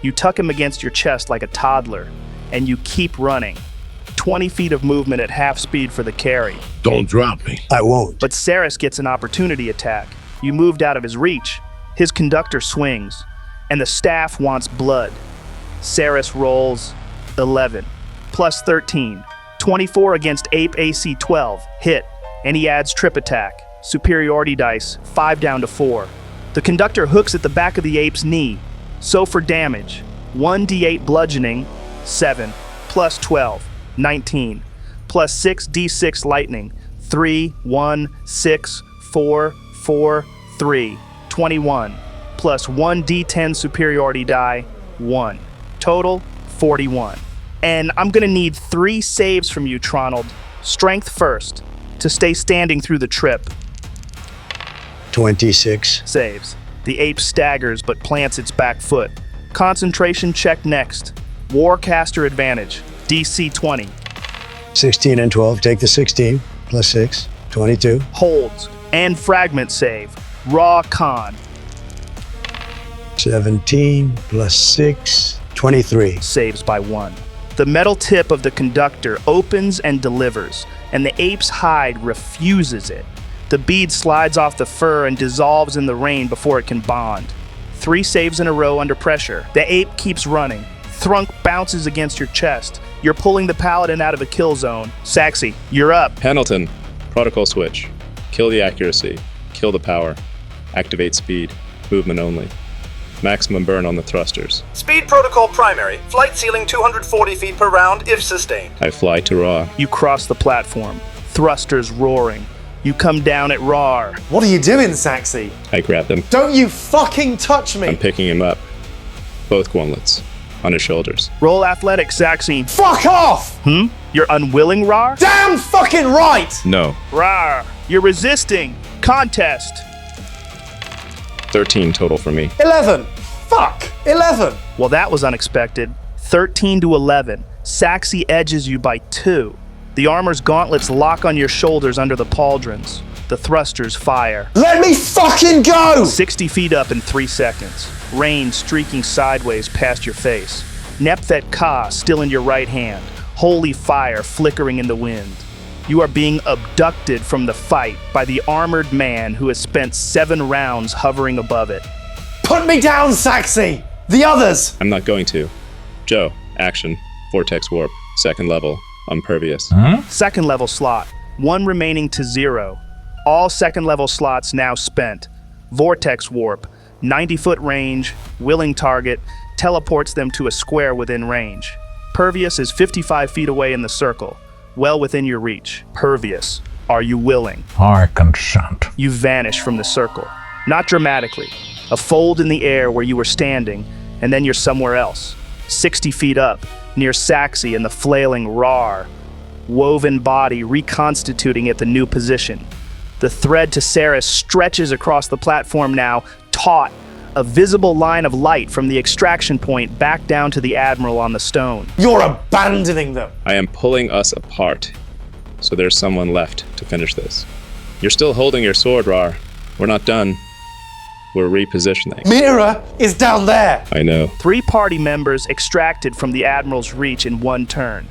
You tuck him against your chest like a toddler, and you keep running. 20 feet of movement at half speed for the carry.
Don't drop me.
I won't.
But Cyrus gets an opportunity attack. You moved out of his reach. His conductor swings, and the staff wants blood. Cyrus rolls 11, plus 13, 24 against Ape AC 12, hit, and he adds trip attack, superiority dice, 5 down to 4. The conductor hooks at the back of the ape's knee. So for damage, 1d8 bludgeoning, 7, plus 12, 19, plus 6d6 lightning, 3, 1, 6, 4, 4, 3, 21, plus 1d10 superiority die, 1. Total, 41. And I'm gonna need 3 saves from you, Tronald. Strength first, to stay standing through the trip.
26.
Saves. The ape staggers but plants its back foot. Concentration check next. Warcaster advantage. DC 20.
16 and 12. Take the 16. Plus 6. 22.
Holds. And fragment save. Raarh con.
17 plus 6. 23.
Saves by 1. The metal tip of the conductor opens and delivers, and the ape's hide refuses it. The bead slides off the fur and dissolves in the rain before it can bond. 3 saves in a row under pressure. The ape keeps running. Thrunk bounces against your chest. You're pulling the paladin out of a kill zone. Saxy, you're up.
Hamilton, protocol switch. Kill the accuracy. Kill the power. Activate speed. Movement only. Maximum burn on the thrusters.
Speed protocol primary. Flight ceiling 240 feet per round if sustained.
I fly to Raarh.
You cross the platform. Thrusters roaring. You come down at Raarh.
What are you doing, Saxy?
I grab them.
Don't you fucking touch me!
I'm picking him up. Both gauntlets. On his shoulders.
Roll athletics, Saxy.
Fuck off!
You're unwilling, Raarh?
Damn fucking right!
No.
Raarh, you're resisting. Contest.
13 total for me.
11! Fuck! 11!
Well, that was unexpected. 13 to 11. Saxy edges you by 2. The armor's gauntlets lock on your shoulders under the pauldrons. The thrusters fire.
Let me fucking go!
60 feet up in 3 seconds. Rain streaking sideways past your face. Nepthet Ka still in your right hand. Holy fire flickering in the wind. You are being abducted from the fight by the armored man who has spent 7 rounds hovering above it.
Put me down, Saxy! The others!
I'm not going to. Joe, action. Vortex warp. 2nd level. Impervious.
Second level slot. 1 remaining to 0. All 2nd level slots now spent. Vortex warp. 90-foot range. Willing target. Teleports them to a square within range. Pervious is 55 feet away in the circle, well within your reach. Pervious, are you willing?
I consent.
You vanish from the circle. Not dramatically. A fold in the air where you were standing, and then you're somewhere else. 60 feet up, near Saxy and the flailing Raarh, woven body reconstituting at the new position. The thread to Cyrus stretches across the platform now, taut, a visible line of light from the extraction point back down to the Admiral on the stone.
You're abandoning them!
I am pulling us apart, so there's someone left to finish this. You're still holding your sword, Raarh. We're not done. We're repositioning.
Mira is down there!
I know.
3 party members extracted from the Admiral's reach in one turn.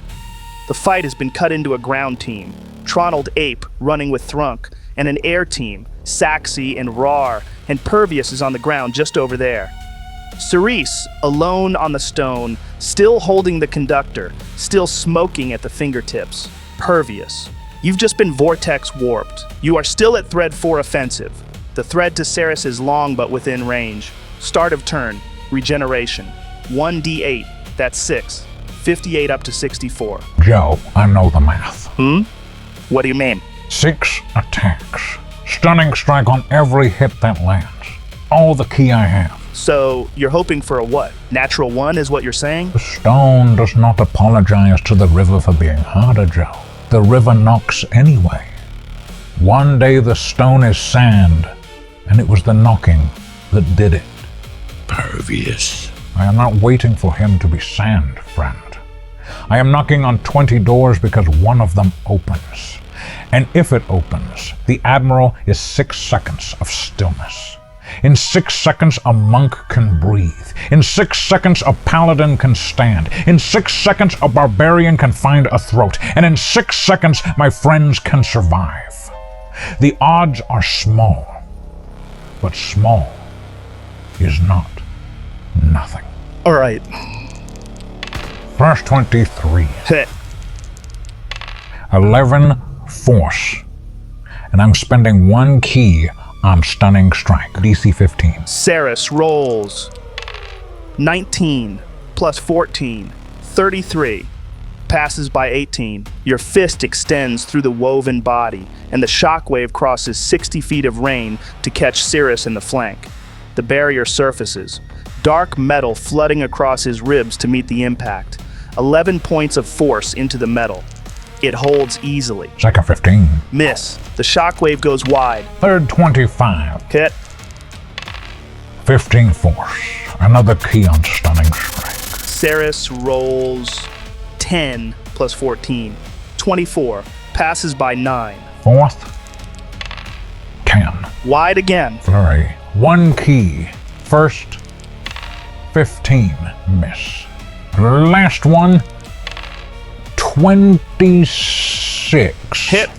The fight has been cut into a ground team, Tronald Ape running with Thrunk, and an air team, Saxy and Raarh, and Pervious is on the ground just over there. Cyrus, alone on the stone, still holding the conductor, still smoking at the fingertips. Pervious, you've just been vortex warped. You are still at thread 4 offensive. The thread to Cyrus is long but within range. Start of turn, regeneration. 1d8, that's 6. 58 up to 64.
Joe, I know the math.
What do you mean?
6 attacks. Stunning strike on every hit that lands. All the key I have.
So, you're hoping for a what? Natural 1 is what you're saying?
The stone does not apologize to the river for being harder, Joe. The river knocks anyway. One day the stone is sand, and it was the knocking that did it.
Pervious.
I am not waiting for him to be sand, friend. I am knocking on 20 doors because one of them opens. And if it opens, the Admiral is 6 seconds of stillness. In 6 seconds, a monk can breathe. In 6 seconds, a paladin can stand. In 6 seconds, a barbarian can find a throat. And in 6 seconds, my friends can survive. The odds are small, but small is not nothing.
All right.
First 23.
Hit.
11 force. And I'm spending 1 key on stunning strike. DC 15.
Cyrus rolls 19 plus 14, 33. Passes by 18. Your fist extends through the woven body, and the shockwave crosses 60 feet of rain to catch Cyrus in the flank. The barrier surfaces, dark metal flooding across his ribs to meet the impact. 11 points of force into the metal. It holds easily.
Second 15.
Miss. The shockwave goes wide.
Third 25.
Hit.
15 force. Another key on stunning strike.
Cyrus rolls 10 plus 14. 24. Passes by 9.
Fourth. 10.
Wide again.
Flurry. 1 key. First. 15. Miss. Last one. 26.
Hit.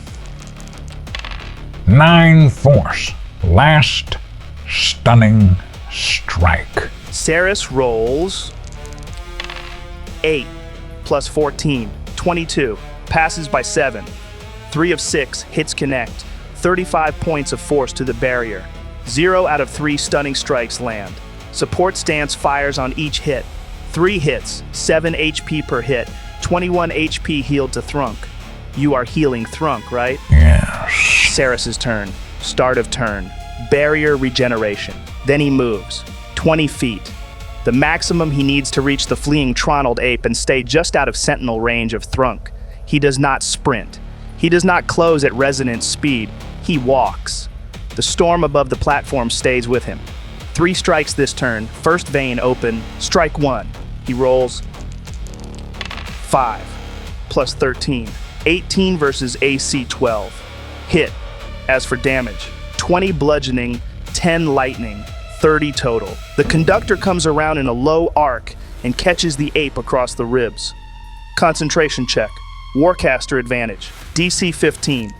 9 force. Last stunning strike.
Cyrus rolls 8 plus 14. 22. Passes by 7. 3 of 6. Hits connect. 35 points of force to the barrier. 0 out of 3 stunning strikes land. Support stance fires on each hit. 3 hits, 7 HP per hit, 21 HP healed to Thrunk. You are healing Thrunk, right?
Yes.
Cyrus's turn. Start of turn. Barrier regeneration. Then he moves. 20 feet. The maximum he needs to reach the fleeing Tronald ape and stay just out of sentinel range of Thrunk. He does not sprint. He does not close at resonant speed. He walks. The storm above the platform stays with him. 3 strikes this turn. First vein open. Strike 1. He rolls 5 plus 13. 18 versus AC 12. Hit. As for damage, 20 bludgeoning, 10 lightning, 30 total. The conductor comes around in a low arc and catches the ape across the ribs. Concentration check. Warcaster advantage. DC 15.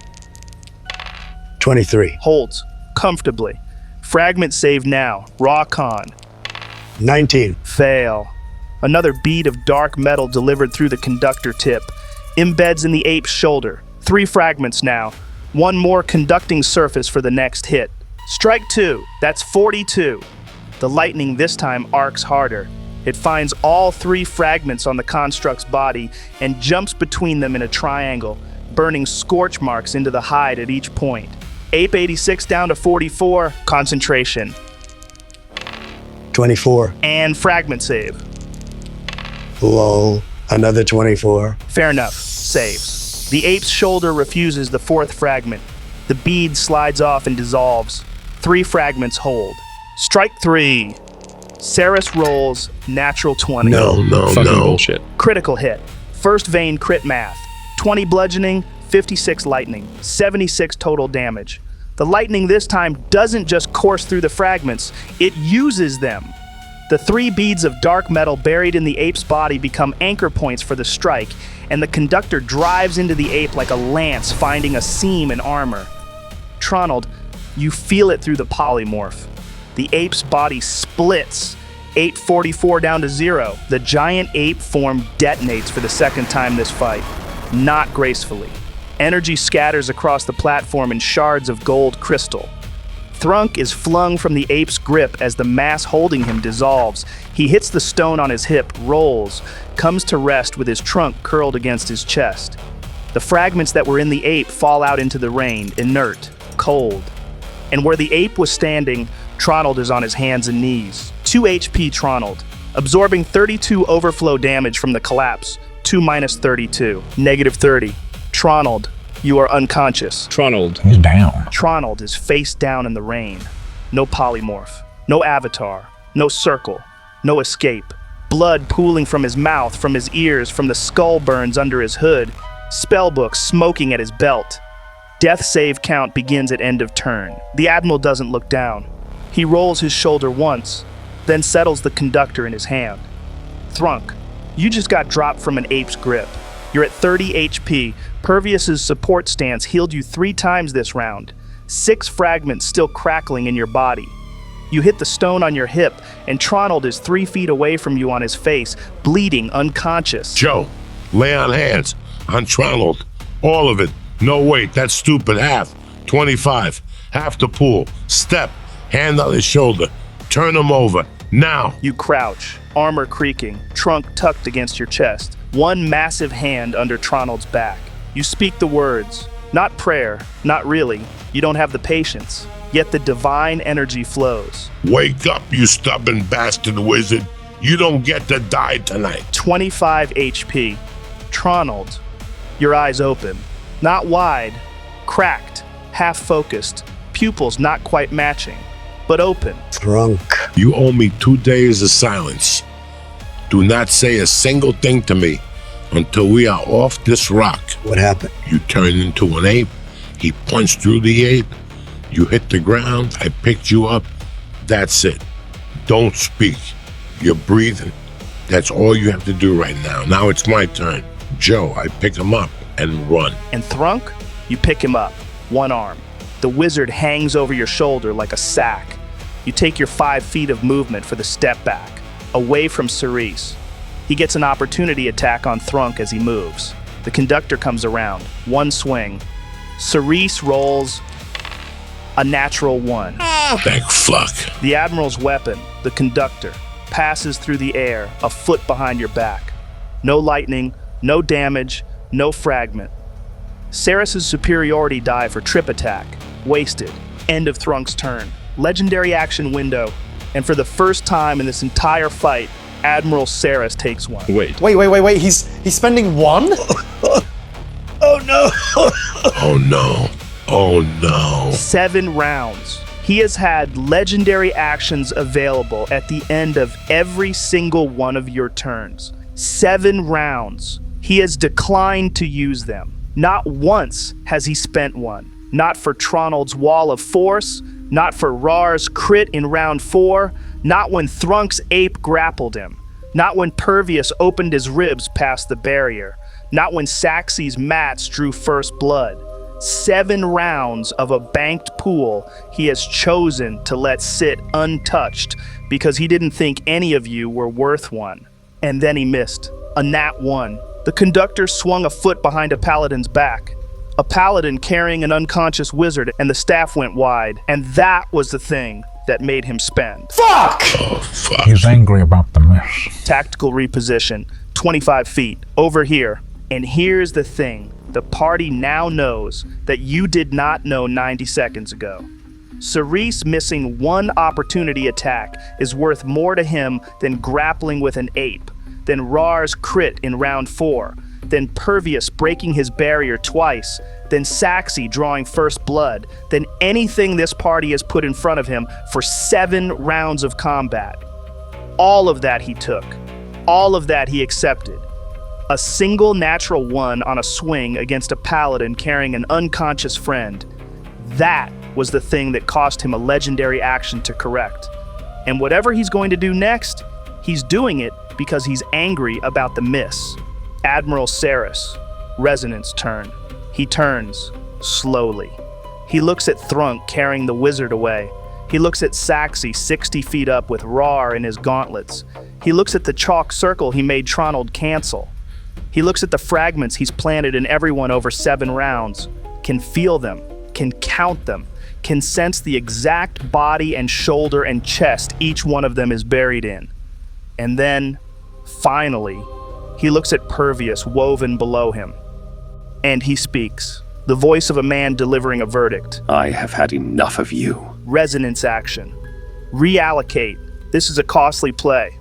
23.
Holds. Comfortably. Fragment save now. Raw con.
19.
Fail. Another bead of dark metal delivered through the conductor tip. Embeds in the ape's shoulder. 3 fragments now. 1 more conducting surface for the next hit. Strike 2. That's 42. The lightning this time arcs harder. It finds all 3 fragments on the construct's body and jumps between them in a triangle, burning scorch marks into the hide at each point. Ape 86 down to 44, concentration.
24.
And fragment save.
Lol. Another 24.
Fair enough. Saves. The ape's shoulder refuses the 4th fragment. The bead slides off and dissolves. 3 fragments hold. Strike 3. Cyrus rolls natural 20.
Fucking bullshit.
Critical hit. First vein crit math. 20 bludgeoning, 56 lightning, 76 total damage. The lightning this time doesn't just course through the fragments, it uses them. The 3 beads of dark metal buried in the ape's body become anchor points for the strike, and the conductor drives into the ape like a lance finding a seam in armor. Tronald, you feel it through the polymorph. The ape's body splits, 844 down to 0. The giant ape form detonates for the 2nd time this fight, not gracefully. Energy scatters across the platform in shards of gold crystal. Thrunk is flung from the ape's grip as the mass holding him dissolves. He hits the stone on his hip, rolls, comes to rest with his trunk curled against his chest. The fragments that were in the ape fall out into the rain, inert, cold. And where the ape was standing, Tronald is on his hands and knees. 2 HP Tronald, absorbing 32 overflow damage from the collapse. 2 minus 32, negative 30. Tronald, you are unconscious.
Tronald.
He's down.
Tronald is face down in the rain. No polymorph, no avatar, no circle, no escape. Blood pooling from his mouth, from his ears, from the skull burns under his hood. Spellbook smoking at his belt. Death save count begins at end of turn. The Admiral doesn't look down. He rolls his shoulder once, then settles the conductor in his hand. Thrunk, you just got dropped from an ape's grip. You're at 30 HP. Pervius's support stance healed you 3 times this round. 6 fragments still crackling in your body. You hit the stone on your hip, and Tronald is 3 feet away from you on his face, bleeding, unconscious.
Joe, lay on hands on Tronald. All of it. No, wait, that's stupid. Half. 25. Half the pool. Step. Hand on his shoulder. Turn him over. Now.
You crouch, armor creaking, trunk tucked against your chest. 1 massive hand under Tronald's back. You speak the words. Not prayer, not really. You don't have the patience. Yet the divine energy flows.
Wake up, you stubborn bastard wizard. You don't get to die tonight.
25 HP. Tronald, your eyes open. Not wide, cracked, half-focused, pupils not quite matching, but open.
Thrunk.
You owe me 2 days of silence. Do not say a single thing to me until we are off this rock.
What happened?
You turned into an ape. He punched through the ape. You hit the ground. I picked you up. That's it. Don't speak. You're breathing. That's all you have to do right now. Now it's my turn. Joe, I pick him up and run.
And Thrunk, you pick him up, 1 arm. The wizard hangs over your shoulder like a sack. You take your 5 feet of movement for the step back, away from Cyrus. He gets an opportunity attack on Thrunk as he moves. The conductor comes around, 1 swing. Cyrus rolls a natural 1.
Thank fuck.
The Admiral's weapon, the conductor, passes through the air, a foot behind your back. No lightning, no damage, no fragment. Cyrus's superiority die for trip attack. Wasted. End of Thrunk's turn. Legendary action window. And for the first time in this entire fight, Admiral Cyrus takes 1.
Wait.
He's spending 1?
Oh no!
Oh no. Oh no.
7 rounds. He has had legendary actions available at the end of every single one of your turns. 7 rounds. He has declined to use them. Not once has he spent 1. Not for Tronald's Wall of Force, not for Raarh's crit in round 4, not when Thrunk's ape grappled him, not when Pervius opened his ribs past the barrier, not when Saxy's mats drew first blood. 7 rounds of a banked pool he has chosen to let sit untouched because he didn't think any of you were worth 1. And then he missed. A nat 1. The conductor swung a foot behind a paladin's back. A paladin carrying an unconscious wizard, and the staff went wide. And that was the thing that made him spend.
Fuck!
Oh, fuck.
He's angry about the mess.
Tactical reposition, 25 feet, over here. And here's the thing. The party now knows that you did not know 90 seconds ago. Cyrus missing one opportunity attack is worth more to him than grappling with an ape, than Raarh's crit in round 4, than Pervious breaking his barrier twice, than Saxy drawing first blood, than anything this party has put in front of him for 7 rounds of combat. All of that he took. All of that he accepted. A single natural 1 on a swing against a paladin carrying an unconscious friend. That was the thing that cost him a legendary action to correct. And whatever he's going to do next, he's doing it because he's angry about the miss. Admiral Cyrus, Resonance turn. He turns, slowly. He looks at Thrunk carrying the wizard away. He looks at Saxy 60 feet up with Raarh in his gauntlets. He looks at the chalk circle he made Tronald cancel. He looks at the fragments he's planted in everyone over 7 rounds, can feel them, can count them, can sense the exact body and shoulder and chest each one of them is buried in. And then, finally, he looks at Pervious woven below him. And he speaks, the voice of a man delivering a verdict.
I have had enough of you.
Resonance action. Reallocate. This is a costly play.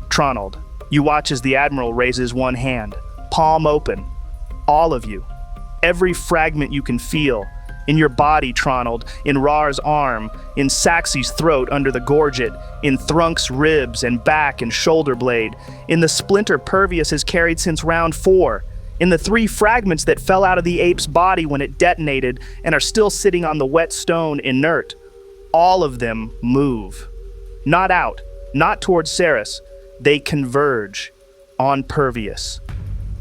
Tronald, you watch as the Admiral raises one hand, palm open. All of you. Every fragment you can feel. In your body, Tronald, in Raarh's arm, in Saxy's throat under the gorget, in Thrunk's ribs and back and shoulder blade, in the splinter Pervious has carried since round 4, in the 3 fragments that fell out of the ape's body when it detonated and are still sitting on the wet stone inert. All of them move. Not out, not towards Cyrus. They converge on Pervious.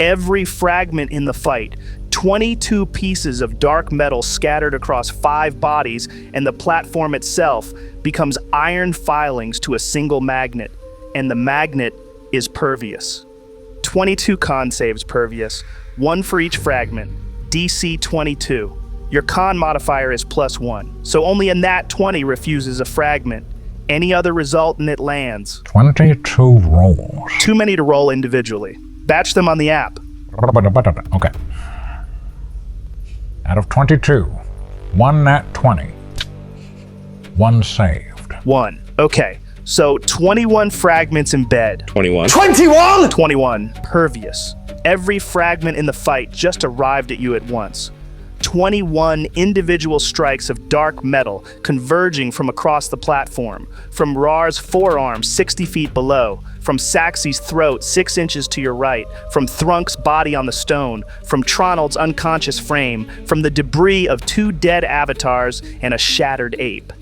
Every fragment in the fight, 22 pieces of dark metal scattered across 5 bodies, and the platform itself becomes iron filings to a single magnet, and the magnet is Pervious. 22 con saves, Pervious, 1 for each fragment, DC 22. Your con modifier is +1, so only a nat 20 refuses a fragment. Any other result and it lands.
22 rolls.
Too many to roll individually. Batch them on the app.
Okay. Out of 22, 1 nat 20. 1 saved.
1. Okay, so 21 fragments in bed.
21.
21!
21. Pervious. Every fragment in the fight just arrived at you at once. 21 individual strikes of dark metal converging from across the platform, from Raarh's forearm 60 feet below, from Saxy's throat 6 inches to your right, from Thrunk's body on the stone, from Tronald's unconscious frame, from the debris of 2 dead avatars and a shattered ape.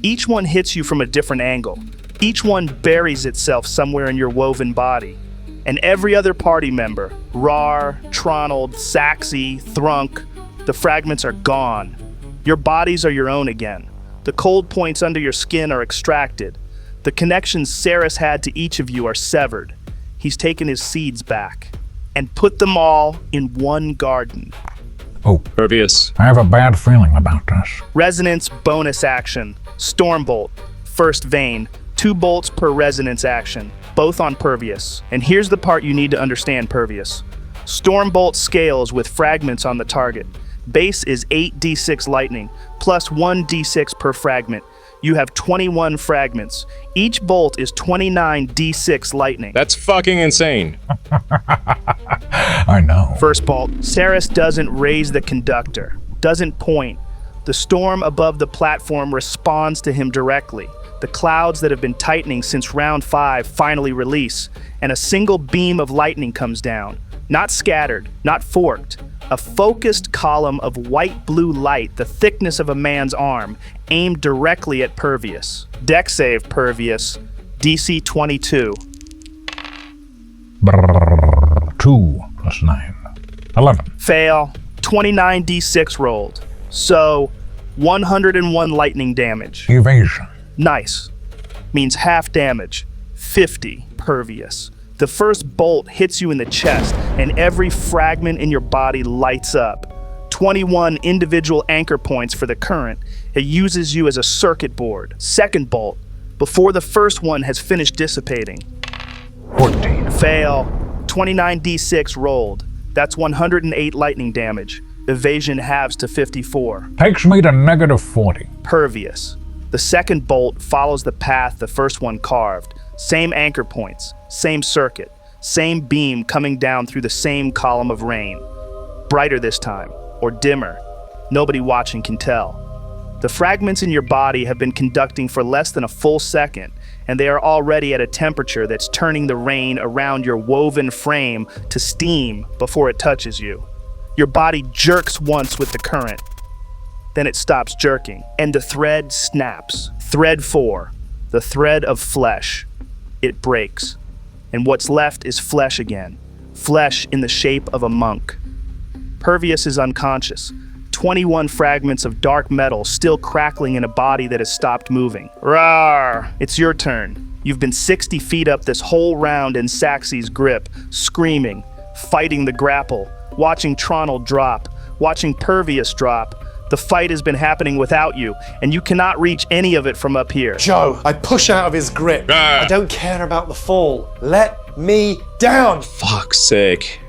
Each one hits you from a different angle. Each one buries itself somewhere in your woven body. And every other party member, Raarh, Tronald, Saxy, Thrunk, the fragments are gone. Your bodies are your own again. The cold points under your skin are extracted. The connections Cyrus had to each of you are severed. He's taken his seeds back and put them all in one garden.
Oh,
Pervious.
I have a bad feeling about this.
Resonance bonus action. Stormbolt. First vein. 2 bolts per resonance action. Both on Pervious. And here's the part you need to understand, Pervious. Stormbolt scales with fragments on the target. Base is 8d6 lightning, plus 1d6 per fragment. You have 21 fragments. Each bolt is 29d6 lightning.
That's fucking insane.
I know.
First bolt, Cyrus doesn't raise the conductor, doesn't point. The storm above the platform responds to him directly. The clouds that have been tightening since round 5 finally release, and a single beam of lightning comes down. Not scattered, not forked. A focused column of white-blue light the thickness of a man's arm, aimed directly at Pervious. Dex save, Pervious. DC 22.
2 plus 9. 11.
Fail. 29d6 rolled. So, 101 lightning damage.
Evasion.
Nice. Means half damage. 50 Pervious. The first bolt hits you in the chest, and every fragment in your body lights up. 21 individual anchor points for the current. It uses you as a circuit board. Second bolt, before the first one has finished dissipating.
14.
Fail. 29d6 rolled. That's 108 lightning damage. Evasion halves to 54.
Takes me to negative 40.
Pervious. The second bolt follows the path the first one carved. Same anchor points, same circuit, same beam coming down through the same column of rain. Brighter this time, or dimmer. Nobody watching can tell. The fragments in your body have been conducting for less than a full second, and they are already at a temperature that's turning the rain around your woven frame to steam before it touches you. Your body jerks once with the current. Then it stops jerking, and the thread snaps. Thread 4, the thread of flesh. It breaks, and what's left is flesh again. Flesh in the shape of a monk. Pervious is unconscious. 21 fragments of dark metal still crackling in a body that has stopped moving. Raarh! It's your turn. You've been 60 feet up this whole round in Saxy's grip, screaming, fighting the grapple, watching Tronald drop, watching Pervious drop. The fight has been happening without you, and you cannot reach any of it from up here.
Joe, I push out of his grip. I don't care about the fall. Let me down.
Fuck's sake.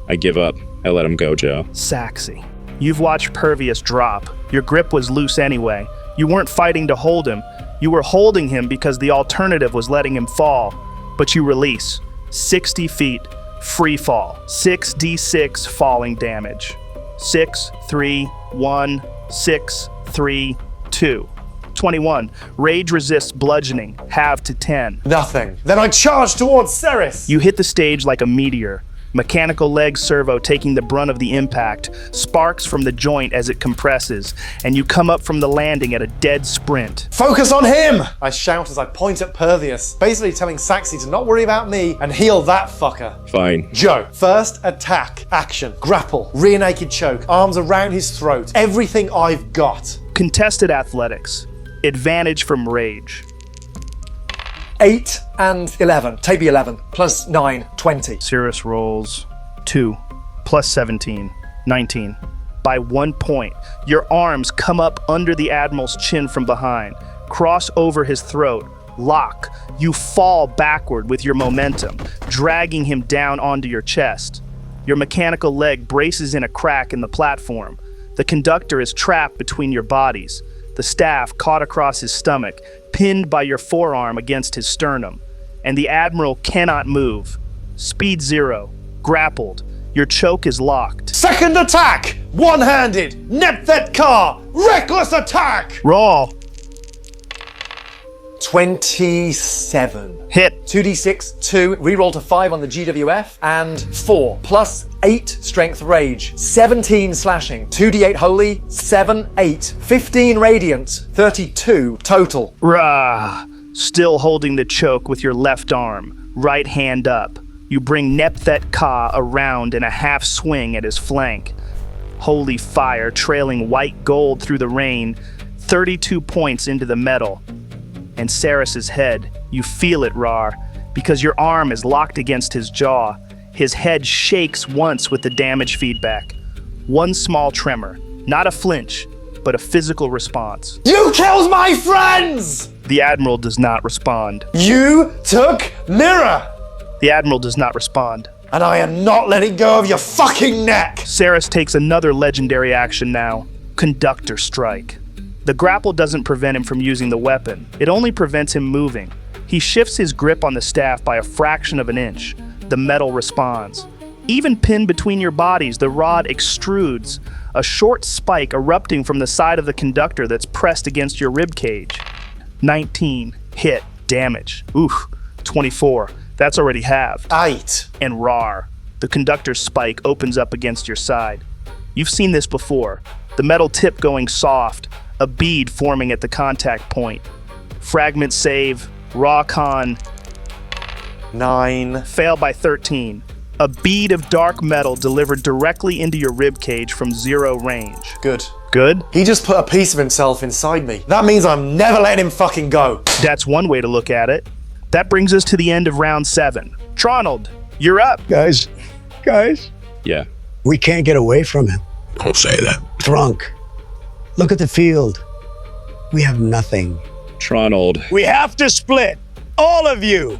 I give up. I let him go, Joe.
Saxy. You've watched Pervious drop. Your grip was loose anyway. You weren't fighting to hold him. You were holding him because the alternative was letting him fall. But you release. 60 feet. Free fall. 6d6 falling damage. 6, 3, 1, 6, 3, 2. 21. Rage resists bludgeoning. Halve to 10.
Nothing. Then I charge towards Cyrus.
You hit the stage like a meteor. Mechanical leg servo taking the brunt of the impact, sparks from the joint as it compresses, and you come up from the landing at a dead sprint.
Focus on him! I shout as I point at Pervious, basically telling Saxy to not worry about me and heal that fucker.
Fine.
Joe, first attack, action, grapple, rear naked choke, arms around his throat, everything I've got.
Contested athletics. Advantage from rage.
8 and 11. Take the 11. Plus 9, 20.
Cyrus rolls 2, plus 17, 19. By 1 point, your arms come up under the Admiral's chin from behind, cross over his throat, lock. You fall backward with your momentum, dragging him down onto your chest. Your mechanical leg braces in a crack in the platform. The conductor is trapped between your bodies. The staff caught across his stomach, pinned by your forearm against his sternum, and the Admiral cannot move. Speed 0, grappled. Your choke is locked.
Second attack! One-handed! Nepthet car! Reckless attack!
Roll.
27.
Hit.
2d6, 2, reroll to 5 on the GWF, and 4, plus 8 strength rage, 17 slashing, 2d8 holy, 7, 8, 15 radiant, 32 total.
Raarh. Still holding the choke with your left arm, right hand up. You bring Nepthet Ka around in a half swing at his flank. Holy fire trailing white gold through the rain, 32 points into the metal. And Cyrus's head, you feel it, Raarh, because your arm is locked against his jaw. His head shakes once with the damage feedback. One small tremor, not a flinch, but a physical response.
You killed my friends!
The Admiral does not respond.
You took Mirror!
The Admiral does not respond.
And I am not letting go of your fucking neck!
Cyrus takes another legendary action now. Conductor strike. The grapple doesn't prevent him from using the weapon. It only prevents him moving. He shifts his grip on the staff by a fraction of an inch. The metal responds. Even pinned between your bodies, the rod extrudes, a short spike erupting from the side of the conductor that's pressed against your rib cage. 19. Hit. Damage. Oof. 24. That's already halved.
8.
And Raarh. The conductor's spike opens up against your side. You've seen this before. The metal tip going soft, a bead forming at the contact point. Fragment save. Raw con.
9.
Fail by 13. A bead of dark metal delivered directly into your rib cage from 0 range.
Good.
Good?
He just put a piece of himself inside me. That means I'm never letting him fucking go.
That's one way to look at it. That brings us to the end of round 7. Tronald, you're up.
Guys,
Yeah.
we can't get away from him.
Don't say that.
Thrunk, look at the field. We have nothing.
Tronald.
We have to split. All of you.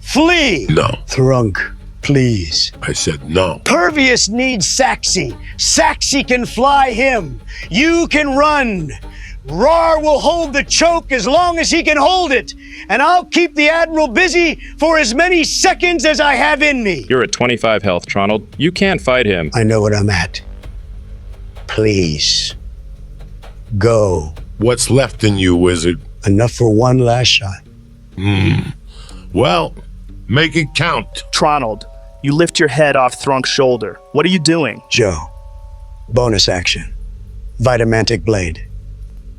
Flee.
No.
Thrunk, please.
I said no.
Pervious needs Saxy. Saxy can fly him. You can run. Raarh will hold the choke as long as he can hold it, and I'll keep the Admiral busy for as many seconds as I have in me.
You're at 25 health, Tronald. You can't fight him.
I know what I'm at. Please. Go.
What's left in you, wizard?
Enough for one last shot.
Well, make it count.
Tronald, you lift your head off Thrunk's shoulder. What are you doing?
Joe. Bonus action. Vitamantic blade.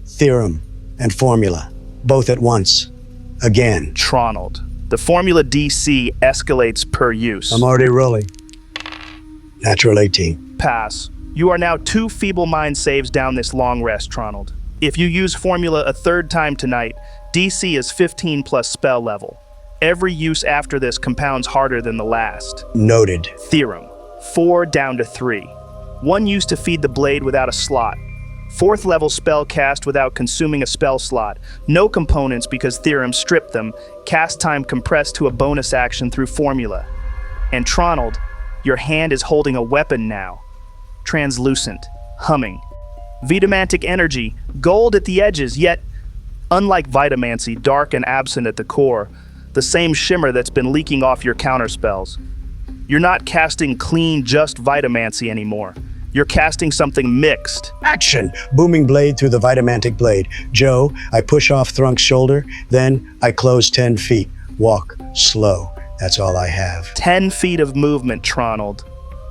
Theorem and formula. Both at once. Again.
Tronald, the formula DC escalates per use.
I'm already rolling. Natural 18.
Pass. You are now 2 feeble mind saves down this long rest, Tronald. If you use formula a third time tonight, DC is 15 plus spell level. Every use after this compounds harder than the last.
Noted.
Theorem. 4 down to 3. 1 use to feed the blade without a slot. 4th level spell cast without consuming a spell slot. No components because Theorem stripped them. Cast time compressed to a bonus action through formula. And Tronald, your hand is holding a weapon now. Translucent. Humming. Vitamantic energy. Gold at the edges, yet, unlike Vitamancy, dark and absent at the core. The same shimmer that's been leaking off your counterspells. You're not casting clean, just Vitamancy anymore. You're casting something mixed.
Action! Booming blade through the Vitamantic blade. Joe, I push off Thrunk's shoulder, then I close 10 feet. Walk slow. That's all I have.
10 feet of movement, Tronald.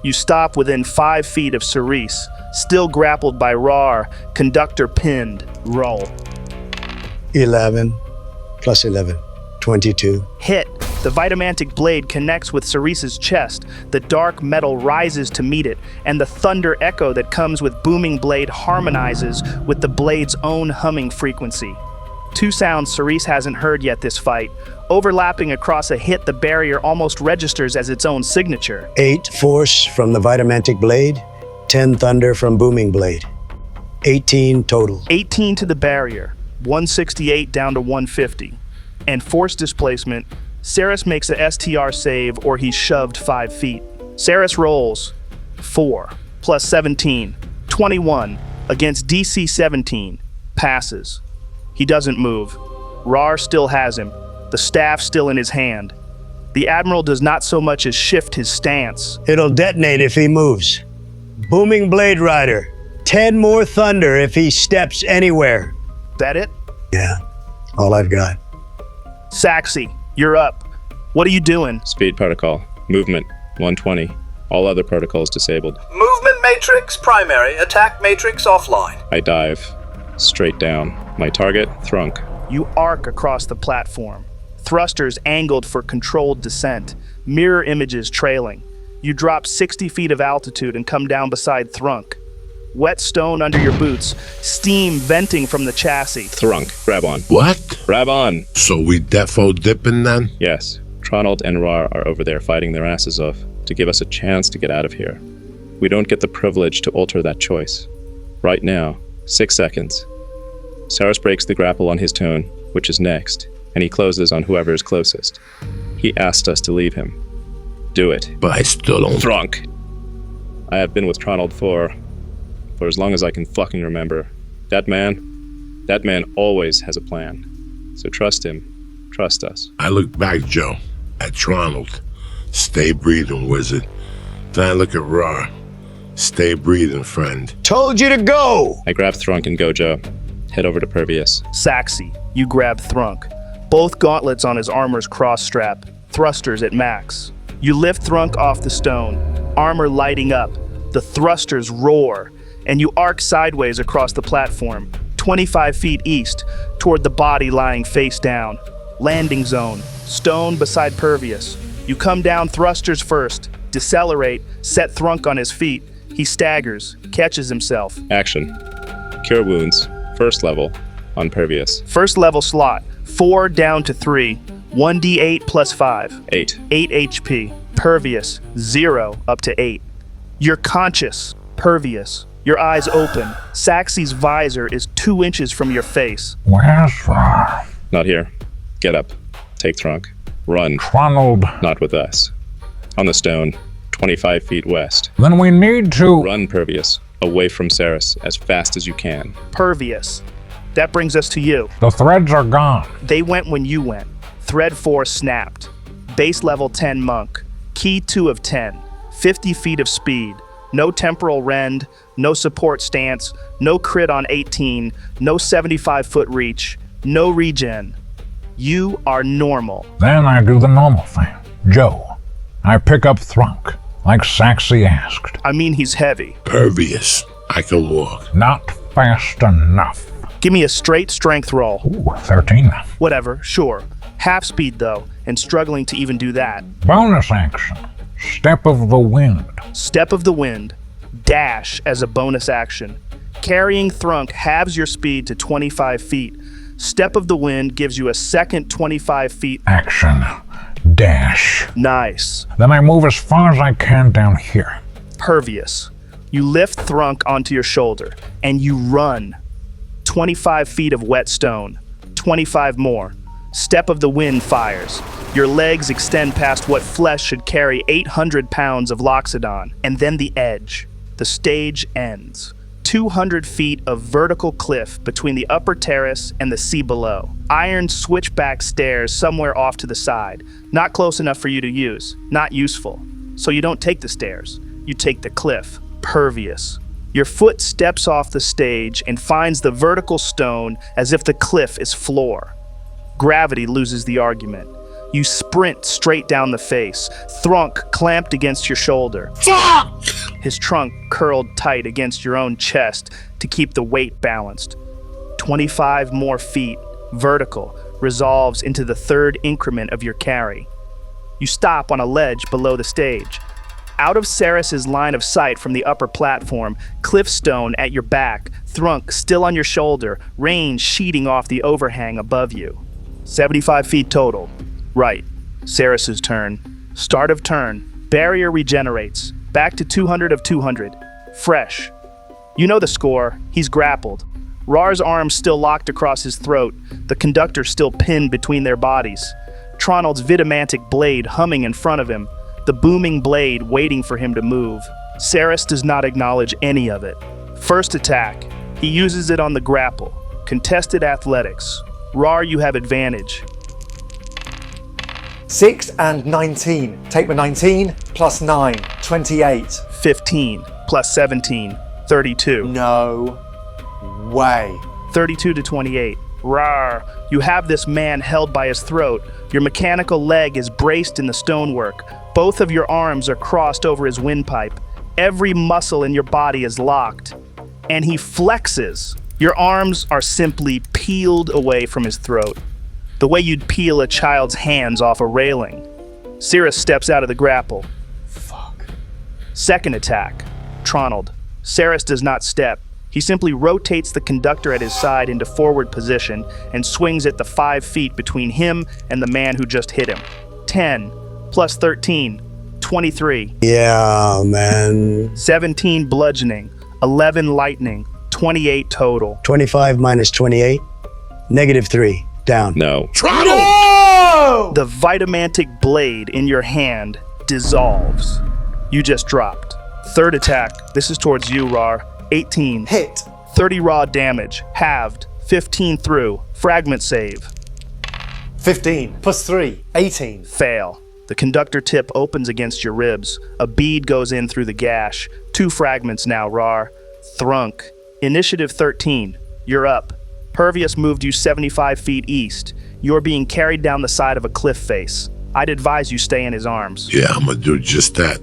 You stop within 5 feet of Cyrus, still grappled by Raarh, conductor pinned. Roll.
11 plus 11. 22.
Hit. The Vitamantic blade connects with Cyrus's chest. The dark metal rises to meet it, and the thunder echo that comes with booming blade harmonizes with the blade's own humming frequency. 2 sounds Cyrus hasn't heard yet this fight. Overlapping across a hit, the barrier almost registers as its own signature.
8 force from the Vitamantic blade, 10 thunder from booming blade. 18 total.
18 to the barrier, 168 down to 150. And force displacement, Cyrus makes a STR save or he's shoved 5 feet. Cyrus rolls 4 plus 17, 21 against DC 17, passes. He doesn't move. Raarh still has him, the staff still in his hand. The Admiral does not so much as shift his stance.
It'll detonate if he moves. Booming blade rider, 10 more thunder if he steps anywhere.
That it?
Yeah, all I've got.
Saxy, you're up. What are you doing?
Speed protocol. Movement. 120. All other protocols disabled.
Movement matrix primary, attack matrix offline.
I dive. Straight down. My target, Thrunk.
You arc across the platform. Thrusters angled for controlled descent. Mirror images trailing. You drop 60 feet of altitude and come down beside Thrunk. Wet stone under your boots, steam venting from the chassis.
Thrunk, grab on.
What?
Grab on.
So we defo dipping then?
Yes. Tronald and Raarh are over there fighting their asses off to give us a chance to get out of here. We don't get the privilege to alter that choice. Right now, 6 seconds. Cyrus breaks the grapple on his tone, which is next, and he closes on whoever is closest. He asked us to leave him. Do it.
But I still don't.
Thrunk. I have been with Tronald for as long as I can fucking remember. That man always has a plan. So trust him. Trust us.
I look back, Joe, at Tronald. Stay breathing, wizard. Then I look at Raarh. Stay breathing, friend.
Told you to go!
I grab Thrunk and go, Joe. Head over to Pervious.
Saxy, you grab Thrunk. Both gauntlets on his armor's cross strap, thrusters at max. You lift Thrunk off the stone, armor lighting up. The thrusters roar, and you arc sideways across the platform, 25 feet east, toward the body lying face down. Landing zone, stone beside Pervious. You come down thrusters first, decelerate, set Thrunk on his feet. He staggers, catches himself.
Action. Cure wounds, first level, on Pervious.
First level slot, 4 down to 3, 1d8 plus 5.
8.
8 HP. Pervious, 0 up to 8. You're conscious. Pervious. Your eyes open. Saxy's visor is 2 inches from your face.
Where's Raarh?
Not here. Get up. Take Tronk. Run.
Tronald.
Not with us. On the stone, 25 feet west.
Then we need to...
Run, Pervious. Away from Cyrus as fast as you can.
Pervious. That brings us to you.
The threads are gone.
They went when you went. Thread 4 snapped. Base level 10 monk. Key 2 of 10. 50 feet of speed. No temporal rend. No support stance. No crit on 18. No 75-foot reach. No regen. You are normal.
Then I do the normal thing. Joe, I pick up Thrunk, like Saxy asked.
I mean, he's heavy.
Pervious. I can walk.
Not fast enough.
Give me a straight strength roll.
Ooh, 13.
Whatever, sure. Half speed, though, and struggling to even do that.
Bonus action. Step of the wind.
Step of the wind. Dash as a bonus action. Carrying Thrunk halves your speed to 25 feet. Step of the wind gives you a second 25 feet.
Action. Dash.
Nice.
Then I move as far as I can down here.
Pervious. You lift Thrunk onto your shoulder, and you run. 25 feet of wet stone. 25 more. Step of the wind fires. Your legs extend past what flesh should carry 800 pounds of loxodon. And then the edge. The stage ends. 200 feet of vertical cliff between the upper terrace and the sea below. Iron switchback stairs somewhere off to the side. Not close enough for you to use. Not useful. So you don't take the stairs. You take the cliff. Pervious. Your foot steps off the stage and finds the vertical stone as if the cliff is floor. Gravity loses the argument. You sprint straight down the face, Thrunk clamped against your shoulder. Fuck! His trunk curled tight against your own chest to keep the weight balanced. 25 more feet, vertical, resolves into the third increment of your carry. You stop on a ledge below the stage. Out of Cyrus's line of sight from the upper platform, cliffstone at your back, Thrunk still on your shoulder, rain sheeting off the overhang above you. 75 feet total. Right. Cyrus's turn. Start of turn. Barrier regenerates. Back to 200 of 200. Fresh. You know the score. He's grappled. Raarh's arms still locked across his throat, the conductor still pinned between their bodies. Tronald's vitimantic blade humming in front of him, the booming blade waiting for him to move. Cyrus does not acknowledge any of it. First attack. He uses it on the grapple. Contested athletics. Raarh, you have advantage.
6 and 19. Take my 19 plus 9. 28.
15 plus 17. 32.
No way.
32 to 28. Raarh, you have this man held by his throat. Your mechanical leg is braced in the stonework. Both of your arms are crossed over his windpipe. Every muscle in your body is locked. And he flexes. Your arms are simply peeled away from his throat, the way you'd peel a child's hands off a railing. Cyrus steps out of the grapple.
Fuck.
Second attack. Tronald. Cyrus does not step. He simply rotates the conductor at his side into forward position and swings it the 5 feet between him and the man who just hit him. 10 plus 13. 23.
Yeah, man.
17 bludgeoning. 11 lightning. 28 total.
25 minus 28. -3. Down.
No.
No!
The vitamantic blade in your hand dissolves. You just dropped. Third attack. This is towards you, Raarh. 18.
Hit.
30 raw damage. Halved. 15 through. Fragment save.
15 plus 3. 18.
Fail. The conductor tip opens against your ribs. A bead goes in through the gash. 2 fragments now, Raarh. Thrunk. Initiative 13. You're up. Pervious moved you 75 feet east. You're being carried down the side of a cliff face. I'd advise you stay in his arms.
Yeah, I'm gonna do just that.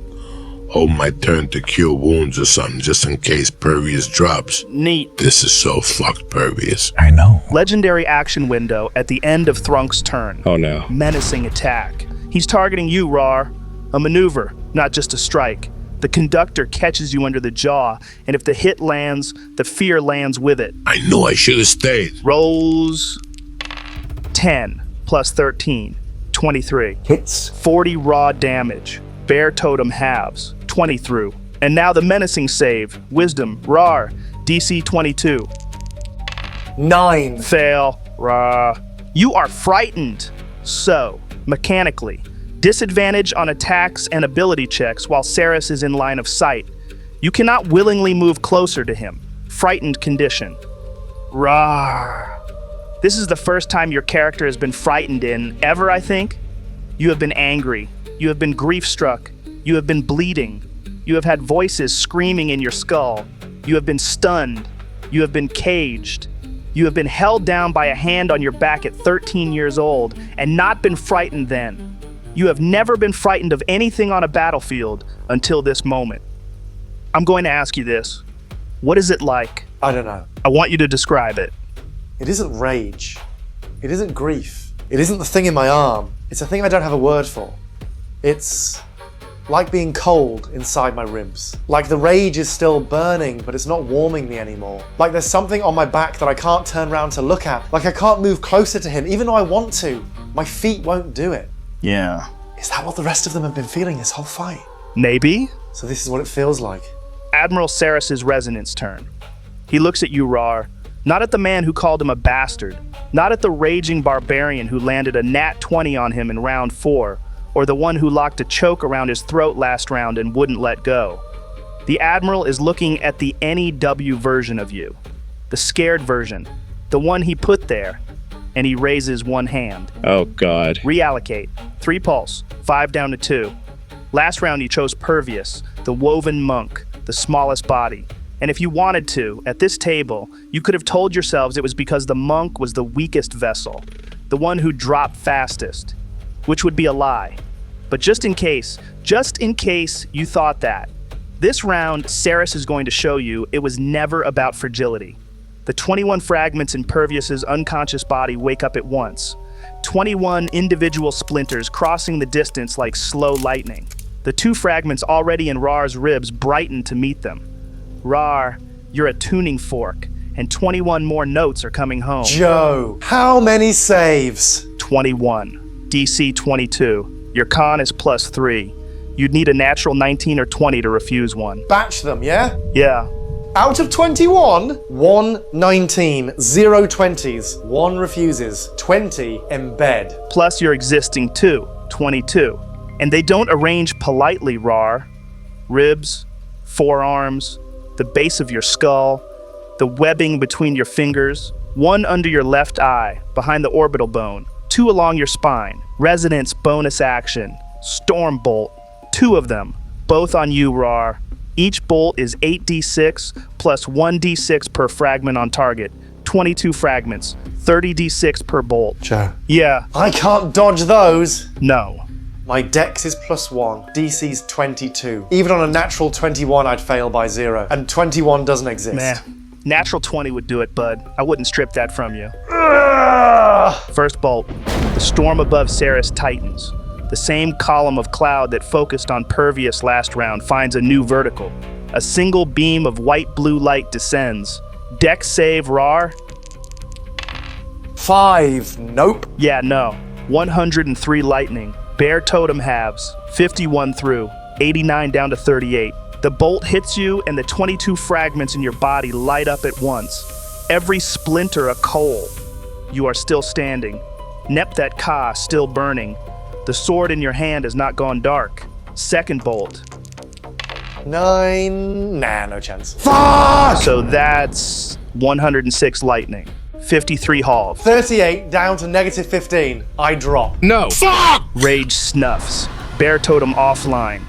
Hold my turn to cure wounds or something, just in case Pervious drops.
Neat.
This is so fucked, Pervious.
I know.
Legendary action window at the end of Thrunk's turn.
Oh no.
Menacing attack. He's targeting you, Raarh. A maneuver, not just a strike. The conductor catches you under the jaw, and if the hit lands, the fear lands with it.
I knew I should have stayed.
Rolls 10 plus 13, 23.
Hits.
40 raw damage. Bear totem halves. 20 through. And now the menacing save. Wisdom, Raarh, DC 22.
9.
Fail, Raarh. You are frightened. So, mechanically, disadvantage on attacks and ability checks while Cyrus is in line of sight. You cannot willingly move closer to him. Frightened condition. Raarh. This is the first time your character has been frightened in ever, I think. You have been angry. You have been grief-struck. You have been bleeding. You have had voices screaming in your skull. You have been stunned. You have been caged. You have been held down by a hand on your back at 13 years old and not been frightened then. You have never been frightened of anything on a battlefield until this moment. I'm going to ask you this. What is it like?
I don't know.
I want you to describe it.
It isn't rage. It isn't grief. It isn't the thing in my arm. It's a thing I don't have a word for. It's like being cold inside my ribs. Like the rage is still burning, but it's not warming me anymore. Like there's something on my back that I can't turn around to look at. Like I can't move closer to him, even though I want to. My feet won't do it.
Yeah.
Is that what the rest of them have been feeling this whole fight?
Maybe.
So this is what it feels like.
Admiral Cyrus's resonance turn. He looks at you, Raarh, not at the man who called him a bastard, not at the raging barbarian who landed a nat 20 on him in round 4, or the one who locked a choke around his throat last round and wouldn't let go. The Admiral is looking at the NEW version of you, the scared version, the one he put there, and he raises one hand.
Oh, God.
Reallocate. 3 pulse, 5 down to 2. Last round you chose Pervious, the woven monk, the smallest body. And if you wanted to, at this table, you could have told yourselves it was because the monk was the weakest vessel, the one who dropped fastest, which would be a lie. But just in case you thought that, this round, Cyrus is going to show you it was never about fragility. The 21 fragments in Pervious's unconscious body wake up at once. 21 individual splinters crossing the distance like slow lightning. The 2 fragments already in Raarh's ribs brighten to meet them. Raarh, you're a tuning fork, and 21 more notes are coming home.
Joe, how many saves?
21. DC 22. Your con is +3. You'd need a natural 19 or 20 to refuse one.
Batch them, yeah?
Yeah.
Out of 21, 1 19, 0 20s, 1 refuses, 20 embed.
Plus your existing 2, 22. And they don't arrange politely, Raarh. Ribs, forearms, the base of your skull, the webbing between your fingers, 1 under your left eye, behind the orbital bone, 2 along your spine, resonance bonus action, storm bolt, 2 of them, both on you, Raarh. Each bolt is 8d6 plus 1d6 per fragment on target, 22 fragments, 30d6 per bolt.
Joe.
Yeah.
I can't dodge those.
No.
My dex is +1, DC's 22. Even on a natural 21, I'd fail by 0, and 21 doesn't exist.
Nah. Natural 20 would do it, bud. I wouldn't strip that from you. First bolt. The storm above Cyrus tightens. The same column of cloud that focused on Pervious last round finds a new vertical. A single beam of white-blue light descends. Dex save, Raarh?
5, nope.
Yeah, no. 103 lightning. Bear totem halves. 51 through. 89 down to 38. The bolt hits you and the 22 fragments in your body light up at once. Every splinter a coal. You are still standing. Nepthat Ka still burning. The sword in your hand has not gone dark. Second bolt.
9, nah, no chance. Fuck!
So that's 106 lightning. 53 halve.
38 down to -15. I drop.
No!
Fuck!
Rage snuffs. Bear totem offline.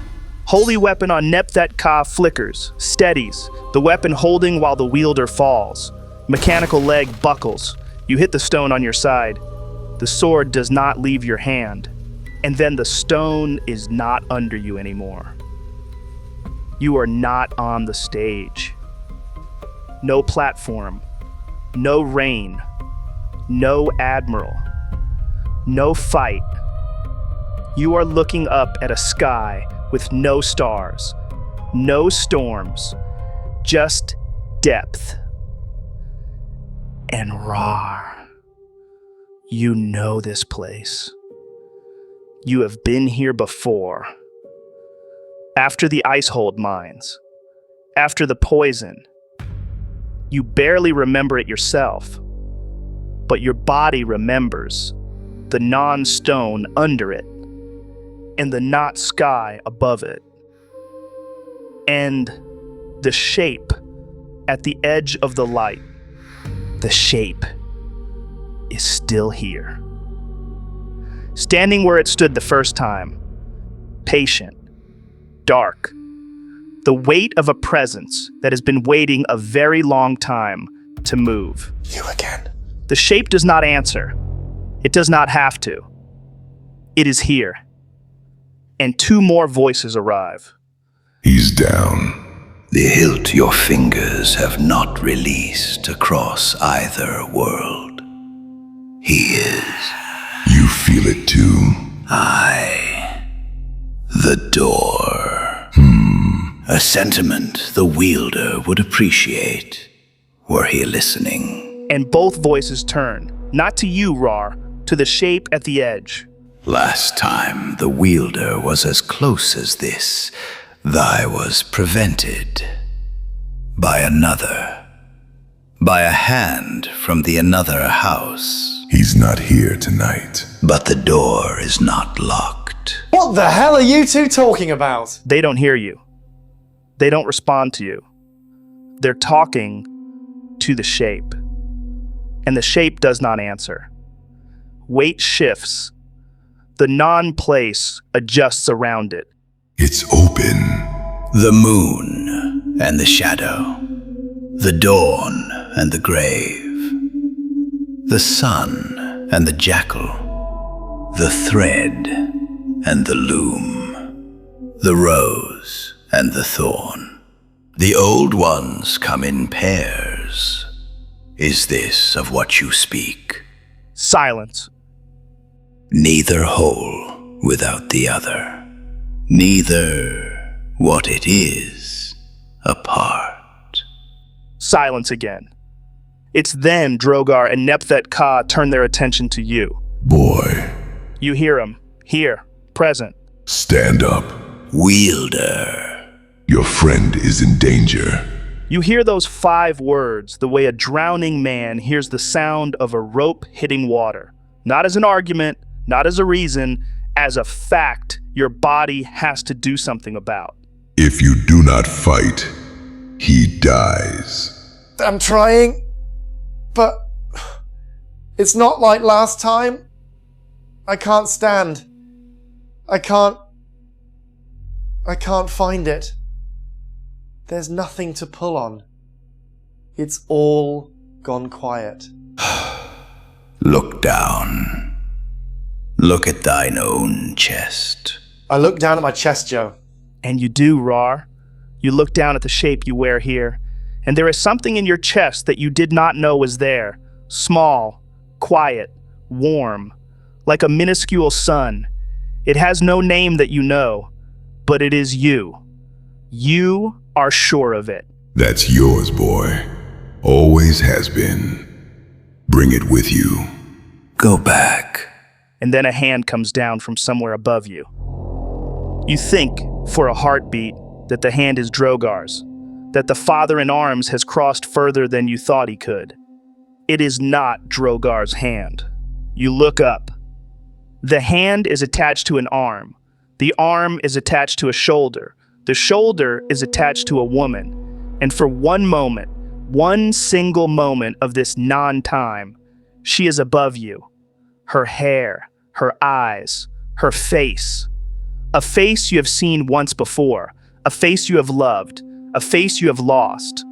Holy weapon on Nepthat Ka flickers, steadies, the weapon holding while the wielder falls. Mechanical leg buckles. You hit the stone on your side. The sword does not leave your hand. And then the stone is not under you anymore. You are not on the stage. No platform. No rain. No admiral. No fight. You are looking up at a sky with no stars, no storms, just depth. And Raarh, you know this place. You have been here before. After the Icehold mines, After the poison, you barely remember it yourself, but your body remembers the non-stone under it and the not sky above it. And the shape at the edge of the light, the shape is still here. Standing where it stood the first time, patient, dark, the weight of a presence that has been waiting a very long time to move.
You again.
The shape does not answer. It does not have to. It is here. And two more voices arrive.
He's down.
The hilt your fingers have not released across either world. He is.
You feel it too.
The door. A sentiment the wielder would appreciate were he listening.
And both voices turn, not to you, Raarh, to the shape at the edge.
Last time the wielder was as close as this, thy was prevented by another, by a hand from the another house.
He's not here tonight.
But the door is not locked.
What the hell are you two talking about?
They don't hear you. They don't respond to you. They're talking to the shape. And the shape does not answer. Weight shifts. The non-place adjusts around it.
It's open.
The moon and the shadow. The dawn and the grave. The sun and the jackal. The thread and the loom. The rose and the thorn. The old ones come in pairs. Is this of what you speak?
Silence.
Neither whole without the other. Neither what it is apart.
Silence again. It's then Drogar and Nepthet Ka turn their attention to you.
Boy.
You hear him. Here. Present.
Stand up.
Wielder.
Your friend is in danger.
You hear those 5 words the way a drowning man hears the sound of a rope hitting water. Not as an argument, not as a reason, as a fact your body has to do something about.
If you do not fight, he dies.
I'm trying, but it's not like last time. I can't stand. I can't find it. There's nothing to pull on. It's all gone quiet.
Look down. Look at thine own chest.
I look down at my chest, Joe.
And you do, Raarh. You look down at the shape you wear here, and there is something in your chest that you did not know was there. Small, quiet, warm, like a minuscule sun. It has no name that you know, but it is you. You are sure of it.
That's yours, boy. Always has been. Bring it with you.
Go back.
And then a hand comes down from somewhere above you. You think, for a heartbeat, that the hand is Drogar's, that the father in arms has crossed further than you thought he could. It is not Drogar's hand. You look up. The hand is attached to an arm. The arm is attached to a shoulder. The shoulder is attached to a woman. And for one moment, one single moment of this non-time, she is above you. Her hair, her eyes, her face. A face you have seen once before, a face you have loved, a face you have lost.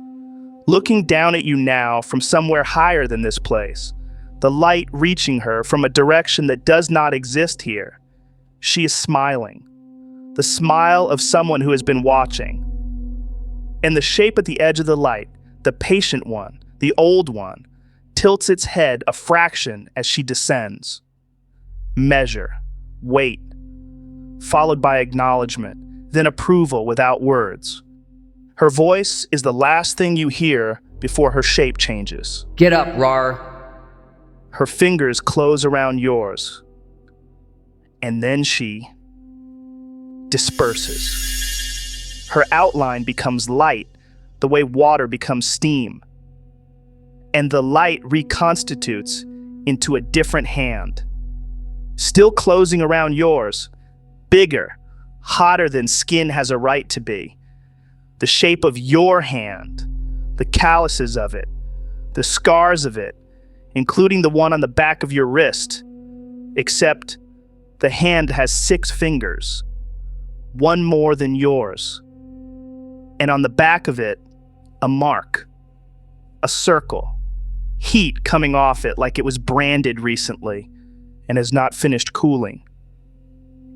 Looking down at you now from somewhere higher than this place, the light reaching her from a direction that does not exist here. She is smiling. The smile of someone who has been watching. And the shape at the edge of the light, the patient one, the old one, tilts its head a fraction as she descends. Measure, wait, followed by acknowledgement, then approval without words. Her voice is the last thing you hear before her shape changes.
Get up, Raarh.
Her fingers close around yours. And then she disperses. Her outline becomes light, the way water becomes steam. And the light reconstitutes into a different hand. Still closing around yours, bigger, hotter than skin has a right to be. The shape of your hand, the calluses of it, the scars of it, including the one on the back of your wrist, except the hand has 6 fingers, one more than yours. And on the back of it, a mark, a circle, heat coming off it like it was branded recently and has not finished cooling.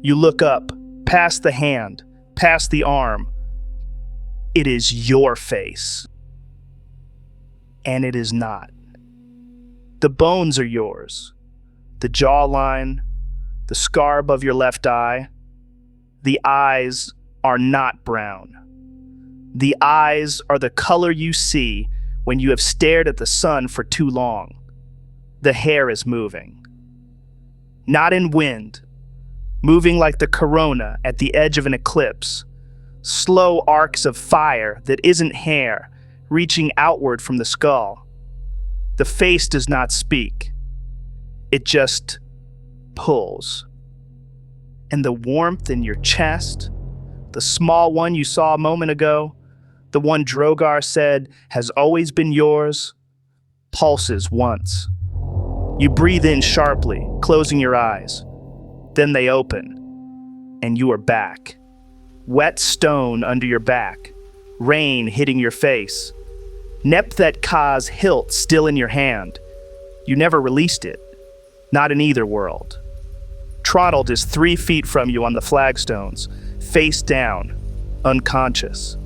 You look up, past the hand, past the arm. It is your face. And it is not. The bones are yours. The jawline, the scar above your left eye. The eyes are not brown. The eyes are the color you see when you have stared at the sun for too long. The hair is moving. Not in wind, moving like the corona at the edge of an eclipse. Slow arcs of fire that isn't hair, reaching outward from the skull. The face does not speak. It just pulls. And the warmth in your chest, the small one you saw a moment ago, the one Drogar said has always been yours, pulses once. You breathe in sharply, closing your eyes. Then they open, and you are back. Wet stone under your back, rain hitting your face. Nepthet Ka's hilt still in your hand. You never released it, not in either world. Tronald is 3 feet from you on the flagstones, face down, unconscious.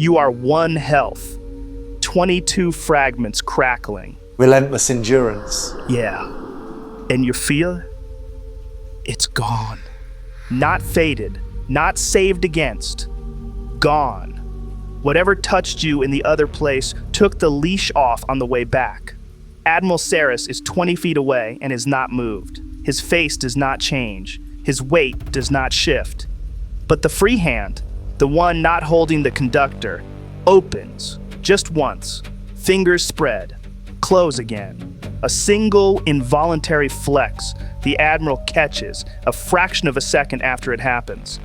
You are 1 health, 22 fragments crackling.
Relentless endurance.
Yeah. And you feel it's gone. Not faded, not saved against. Gone. Whatever touched you in the other place took the leash off on the way back. Admiral Cyrus is 20 feet away and is not moved. His face does not change. His weight does not shift. But the free hand, the one not holding the conductor, opens just once. Fingers spread. Close again. A single involuntary flex the Admiral catches a fraction of a second after it happens.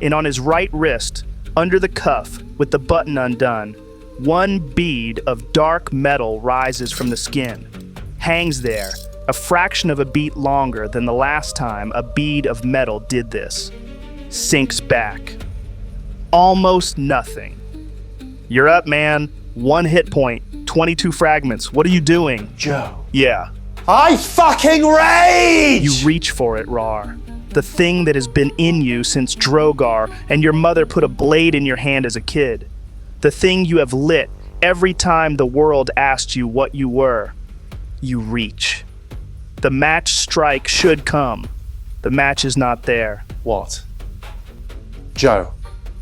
And on his right wrist, under the cuff with the button undone, 1 bead of dark metal rises from the skin. Hangs there, a fraction of a beat longer than the last time a bead of metal did this. Sinks back. Almost nothing. You're up, man. 1 hit point, 22 fragments. What are you doing?
Joe.
Yeah.
I fucking rage!
You reach for it, Raarh. The thing that has been in you since Drogar and your mother put a blade in your hand as a kid. The thing you have lit every time the world asked you what you were. You reach. The match strike should come. The match is not there.
What? Joe.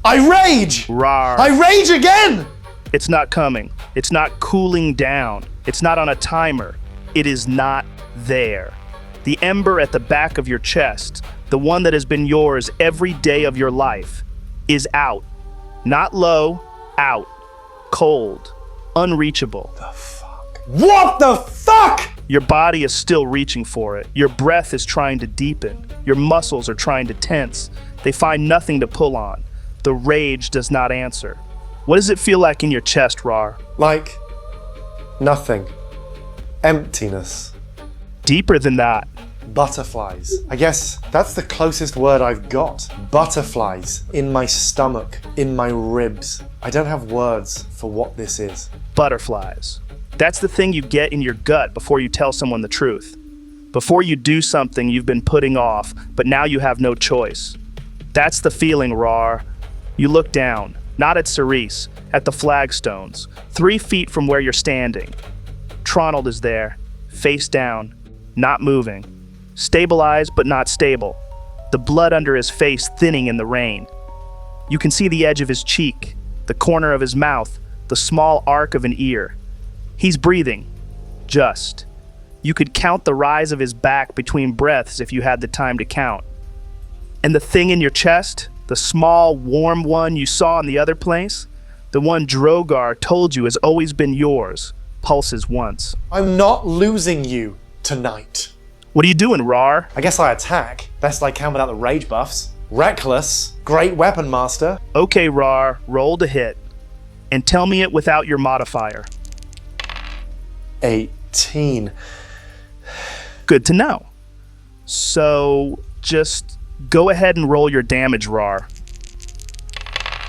I rage!
Raarh.
I rage again!
It's not coming. It's not cooling down. It's not on a timer. It is not there. The ember at the back of your chest, the one that has been yours every day of your life, is out. Not low, out. Cold. Unreachable.
The fuck? What the fuck?
Your body is still reaching for it. Your breath is trying to deepen. Your muscles are trying to tense. They find nothing to pull on. The rage does not answer. What does it feel like in your chest, Raarh?
Like nothing. Emptiness.
Deeper than that.
Butterflies. I guess that's the closest word I've got. Butterflies in my stomach, in my ribs. I don't have words for what this is.
Butterflies. That's the thing you get in your gut before you tell someone the truth. Before you do something you've been putting off, but now you have no choice. That's the feeling, Raarh. You look down, not at Cyrus, at the flagstones, 3 feet from where you're standing. Tronald is there, face down, not moving. Stabilized but not stable. The blood under his face thinning in the rain. You can see the edge of his cheek, the corner of his mouth, the small arc of an ear. He's breathing. Just. You could count the rise of his back between breaths if you had the time to count. And the thing in your chest, the small, warm one you saw in the other place, The one Drogar told you has always been yours, pulses once.
I'm not losing you tonight.
What are you doing, Raarh?
I guess I attack. Best I can without the rage buffs. Reckless. Great weapon master.
Okay, Raarh, roll to hit. And tell me it without your modifier.
18.
Good to know. So, just go ahead and roll your damage, Raarh.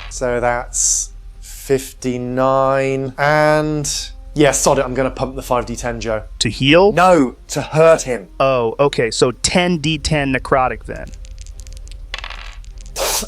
So that's 59 and... Yeah, sod it, I'm gonna pump the 5d10, Joe.
To heal?
No, to hurt him.
Oh, okay, so 10d10 necrotic then.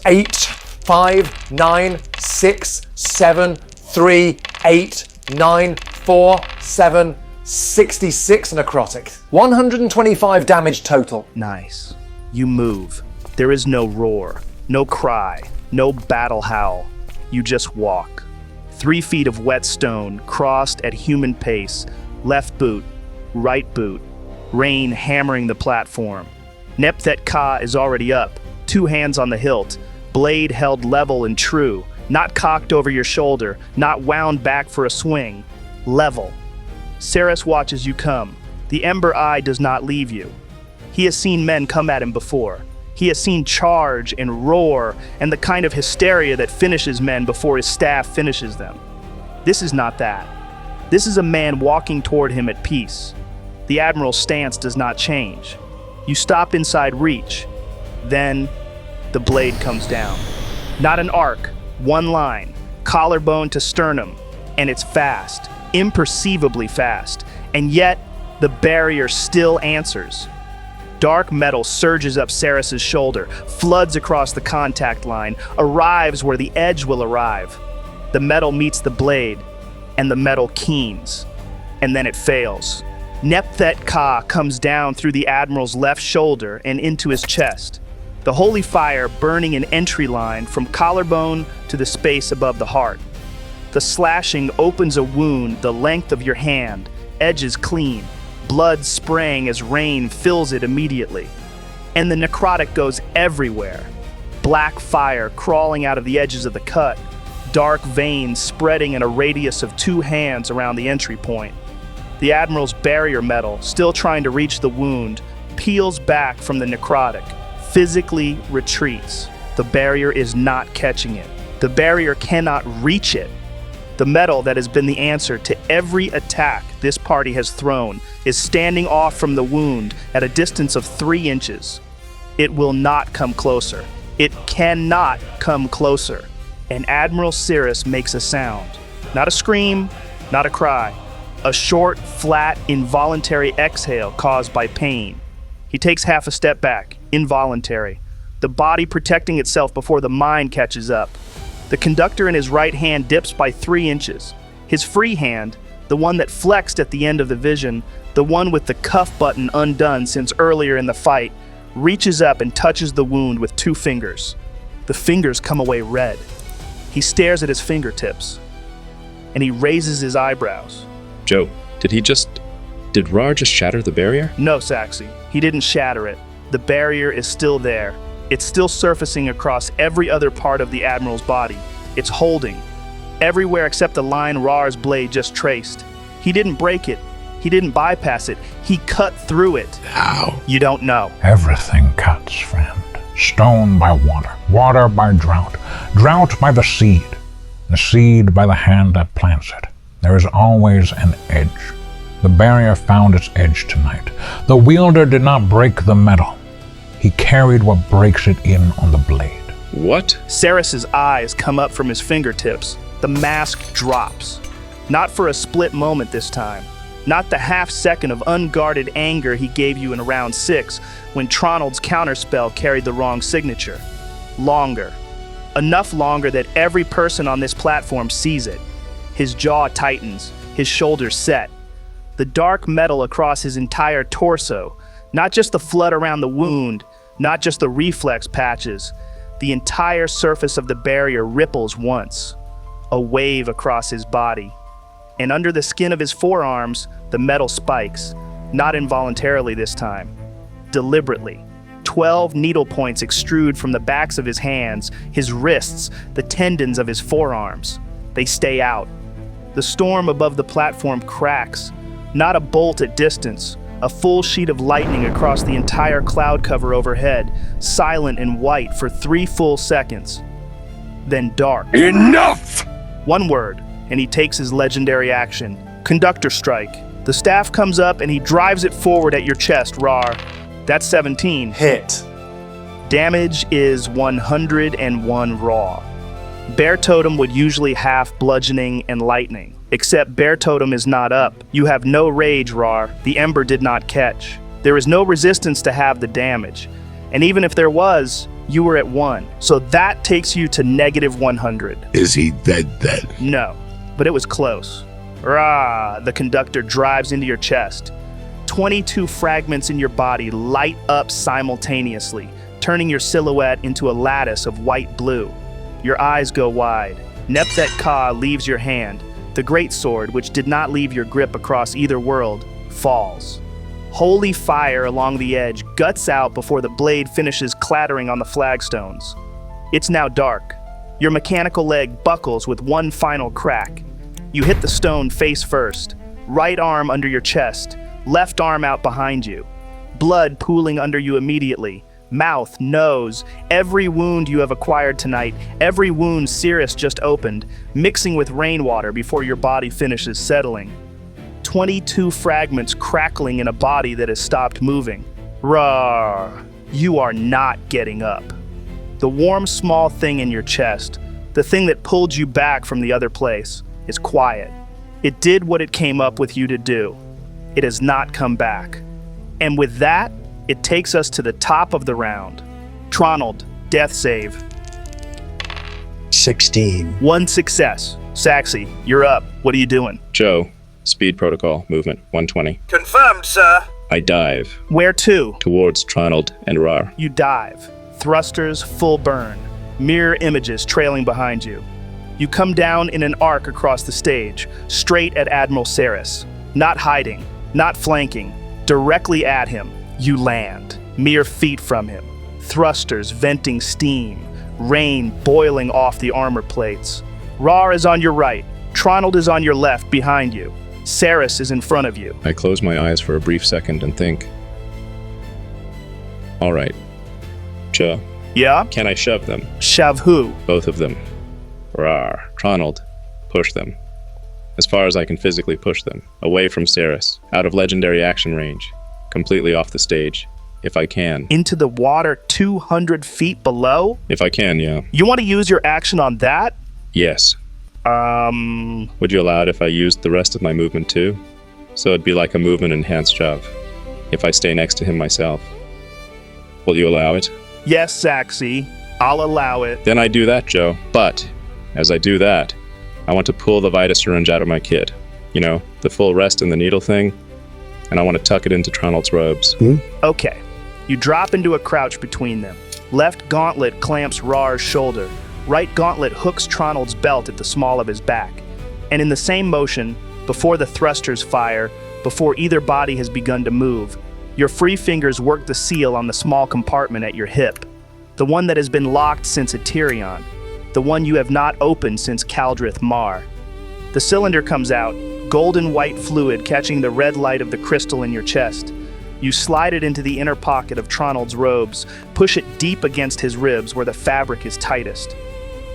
8, 5, 9, 6, 7, 3, 8, 9, 4, 7, 66 necrotic. 125 damage total.
Nice. You move. There is no roar, no cry, no battle howl. You just walk. 3 feet of wet stone crossed at human pace, left boot, right boot, rain hammering the platform. Nepthet Ka is already up, 2 hands on the hilt, blade held level and true, not cocked over your shoulder, not wound back for a swing, level. Cyrus watches you come. The ember eye does not leave you. He has seen men come at him before. He has seen charge and roar and the kind of hysteria that finishes men before his staff finishes them. This is not that. This is a man walking toward him at peace. The Admiral's stance does not change. You stop inside reach. Then, the blade comes down. Not an arc, one line, collarbone to sternum, and it's fast, imperceivably fast, and yet the barrier still answers. Dark metal surges up Cyrus's shoulder, floods across the contact line, arrives where the edge will arrive. The metal meets the blade, and the metal keens, and then it fails. Nepthet Ka comes down through the Admiral's left shoulder and into his chest. The holy fire burning an entry line from collarbone to the space above the heart. The slashing opens a wound the length of your hand, edges clean, blood spraying as rain fills it immediately. And the necrotic goes everywhere. Black fire crawling out of the edges of the cut, dark veins spreading in a radius of 2 hands around the entry point. The Admiral's barrier metal, still trying to reach the wound, peels back from the necrotic, physically retreats. The barrier is not catching it. The barrier cannot reach it. The metal that has been the answer to every attack this party has thrown is standing off from the wound at a distance of 3 inches. It will not come closer. It cannot come closer. And Admiral Cyrus makes a sound. Not a scream, not a cry. A short, flat, involuntary exhale caused by pain. He takes half a step back, involuntary. The body protecting itself before the mind catches up. The conductor in his right hand dips by 3 inches. His free hand, the one that flexed at the end of the vision, the one with the cuff button undone since earlier in the fight, reaches up and touches the wound with 2 fingers. The fingers come away red. He stares at his fingertips, and he raises his eyebrows.
Joe, did Raarh just shatter the barrier?
No, Saxy, he didn't shatter it. The barrier is still there. It's still surfacing across every other part of the Admiral's body. It's holding. Everywhere except the line Raarh's blade just traced. He didn't break it. He didn't bypass it. He cut through it.
How?
You don't know.
Everything cuts, friend. Stone by water, water by drought, drought by the seed by the hand that plants it. There is always an edge. The barrier found its edge tonight. The wielder did not break the metal. He carried what breaks it in on the blade.
What?
Cyrus's eyes come up from his fingertips. The mask drops. Not for a split moment this time. Not the half second of unguarded anger he gave you in round 6 when Tronald's counterspell carried the wrong signature. Longer. Enough longer that every person on this platform sees it. His jaw tightens, his shoulders set. The dark metal across his entire torso, not just the flood around the wound, not just the reflex patches. The entire surface of the barrier ripples once. A wave across his body. And under the skin of his forearms, the metal spikes, not involuntarily this time, deliberately. 12 needle points extrude from the backs of his hands, his wrists, the tendons of his forearms. They stay out. The storm above the platform cracks, not a bolt at distance, a full sheet of lightning across the entire cloud cover overhead, silent and white for 3 full seconds. Then dark.
Enough!
One word, and he takes his legendary action. Conductor strike. The staff comes up and he drives it forward at your chest, Raarh. That's 17.
Hit.
Damage is 101 raw. Bear Totem would usually half bludgeoning and lightning, except Bear Totem is not up. You have no rage, Raarh. The Ember did not catch. There is no resistance to have the damage. And even if there was, you were at 1. So that takes you to negative 100.
Is he dead?
No, but it was close. Raarh, the conductor drives into your chest. 22 fragments in your body light up simultaneously, turning your silhouette into a lattice of white-blue. Your eyes go wide. Nepthet Ka leaves your hand. The greatsword, which did not leave your grip across either world, falls. Holy fire along the edge guts out before the blade finishes clattering on the flagstones. It's now dark. Your mechanical leg buckles with one final crack. You hit the stone face first, right arm under your chest, left arm out behind you. Blood pooling under you immediately. Mouth, nose, every wound you have acquired tonight, every wound Cyrus just opened, mixing with rainwater before your body finishes settling. 22 fragments crackling in a body that has stopped moving. Raarh, you are not getting up. The warm small thing in your chest, the thing that pulled you back from the other place, is quiet. It did what it came up with you to do. It has not come back. And with that, it takes us to the top of the round. Tronald, death save.
16.
1 success. Saxy, you're up. What are you doing?
Joe, speed protocol, movement, 120.
Confirmed, sir.
I dive.
Where to?
Towards Tronald and Raarh.
You dive. Thrusters full burn. Mirror images trailing behind you. You come down in an arc across the stage, straight at Admiral Cyrus. Not hiding, not flanking, directly at him. You land, mere feet from him. Thrusters venting steam, rain boiling off the armor plates. Raarh is on your right, Tronald is on your left behind you. Cyrus is in front of you.
I close my eyes for a brief second and think. All right. Joe.
Yeah?
Can I shove them?
Shove who?
Both of them. Raarh, Tronald, push them. As far as I can physically push them. Away from Cyrus, out of legendary action range. Completely off the stage. If I can.
Into the water 200 feet below?
If I can, yeah.
You want to use your action on that?
Yes. Would you allow it if I used the rest of my movement too? So it'd be like a movement enhanced shove. If I stay next to him myself. Will you allow it?
Yes, Saxy. I'll allow it.
Then I do that, Joe. But, as I do that, I want to pull the Vita syringe out of my kit. You know, the full rest in the needle thing. And I want to tuck it into Tronald's robes.
Okay. You drop into a crouch between them. Left gauntlet clamps Raarh's shoulder. Right gauntlet hooks Tronald's belt at the small of his back. And in the same motion, before the thrusters fire, before either body has begun to move, your free fingers work the seal on the small compartment at your hip. The one that has been locked since Eterion. The one you have not opened since Kaldrith Mar. The cylinder comes out, golden white fluid catching the red light of the crystal in your chest. You slide it into the inner pocket of Tronald's robes, push it deep against his ribs where the fabric is tightest.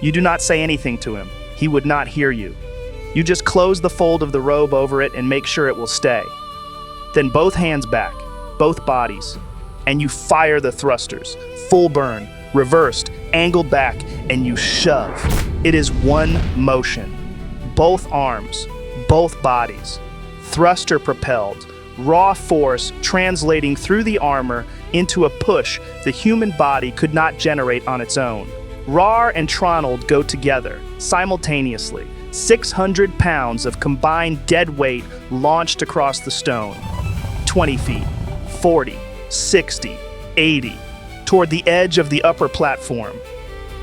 You do not say anything to him. He would not hear you. You just close the fold of the robe over it and make sure it will stay. Then both hands back, both bodies, and you fire the thrusters, full burn, reversed, angled back, and you shove. It is one motion. Both arms, both bodies, thruster propelled, raw force translating through the armor into a push the human body could not generate on its own. Raarh and Tronald go together, simultaneously. 600 pounds of combined dead weight launched across the stone. 20 feet, 40, 60, 80, toward the edge of the upper platform.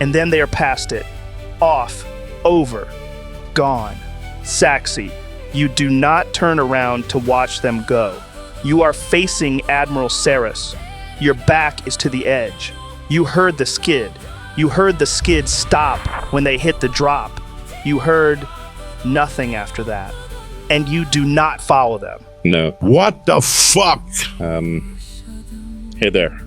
And then they are past it. Off, over, gone. Saxy, you do not turn around to watch them go. You are facing Admiral Cyrus. Your back is to the edge. You heard the skid. You heard the skid stop when they hit the drop. You heard nothing after that, and you do not follow them.
No.
What the fuck?
Hey there.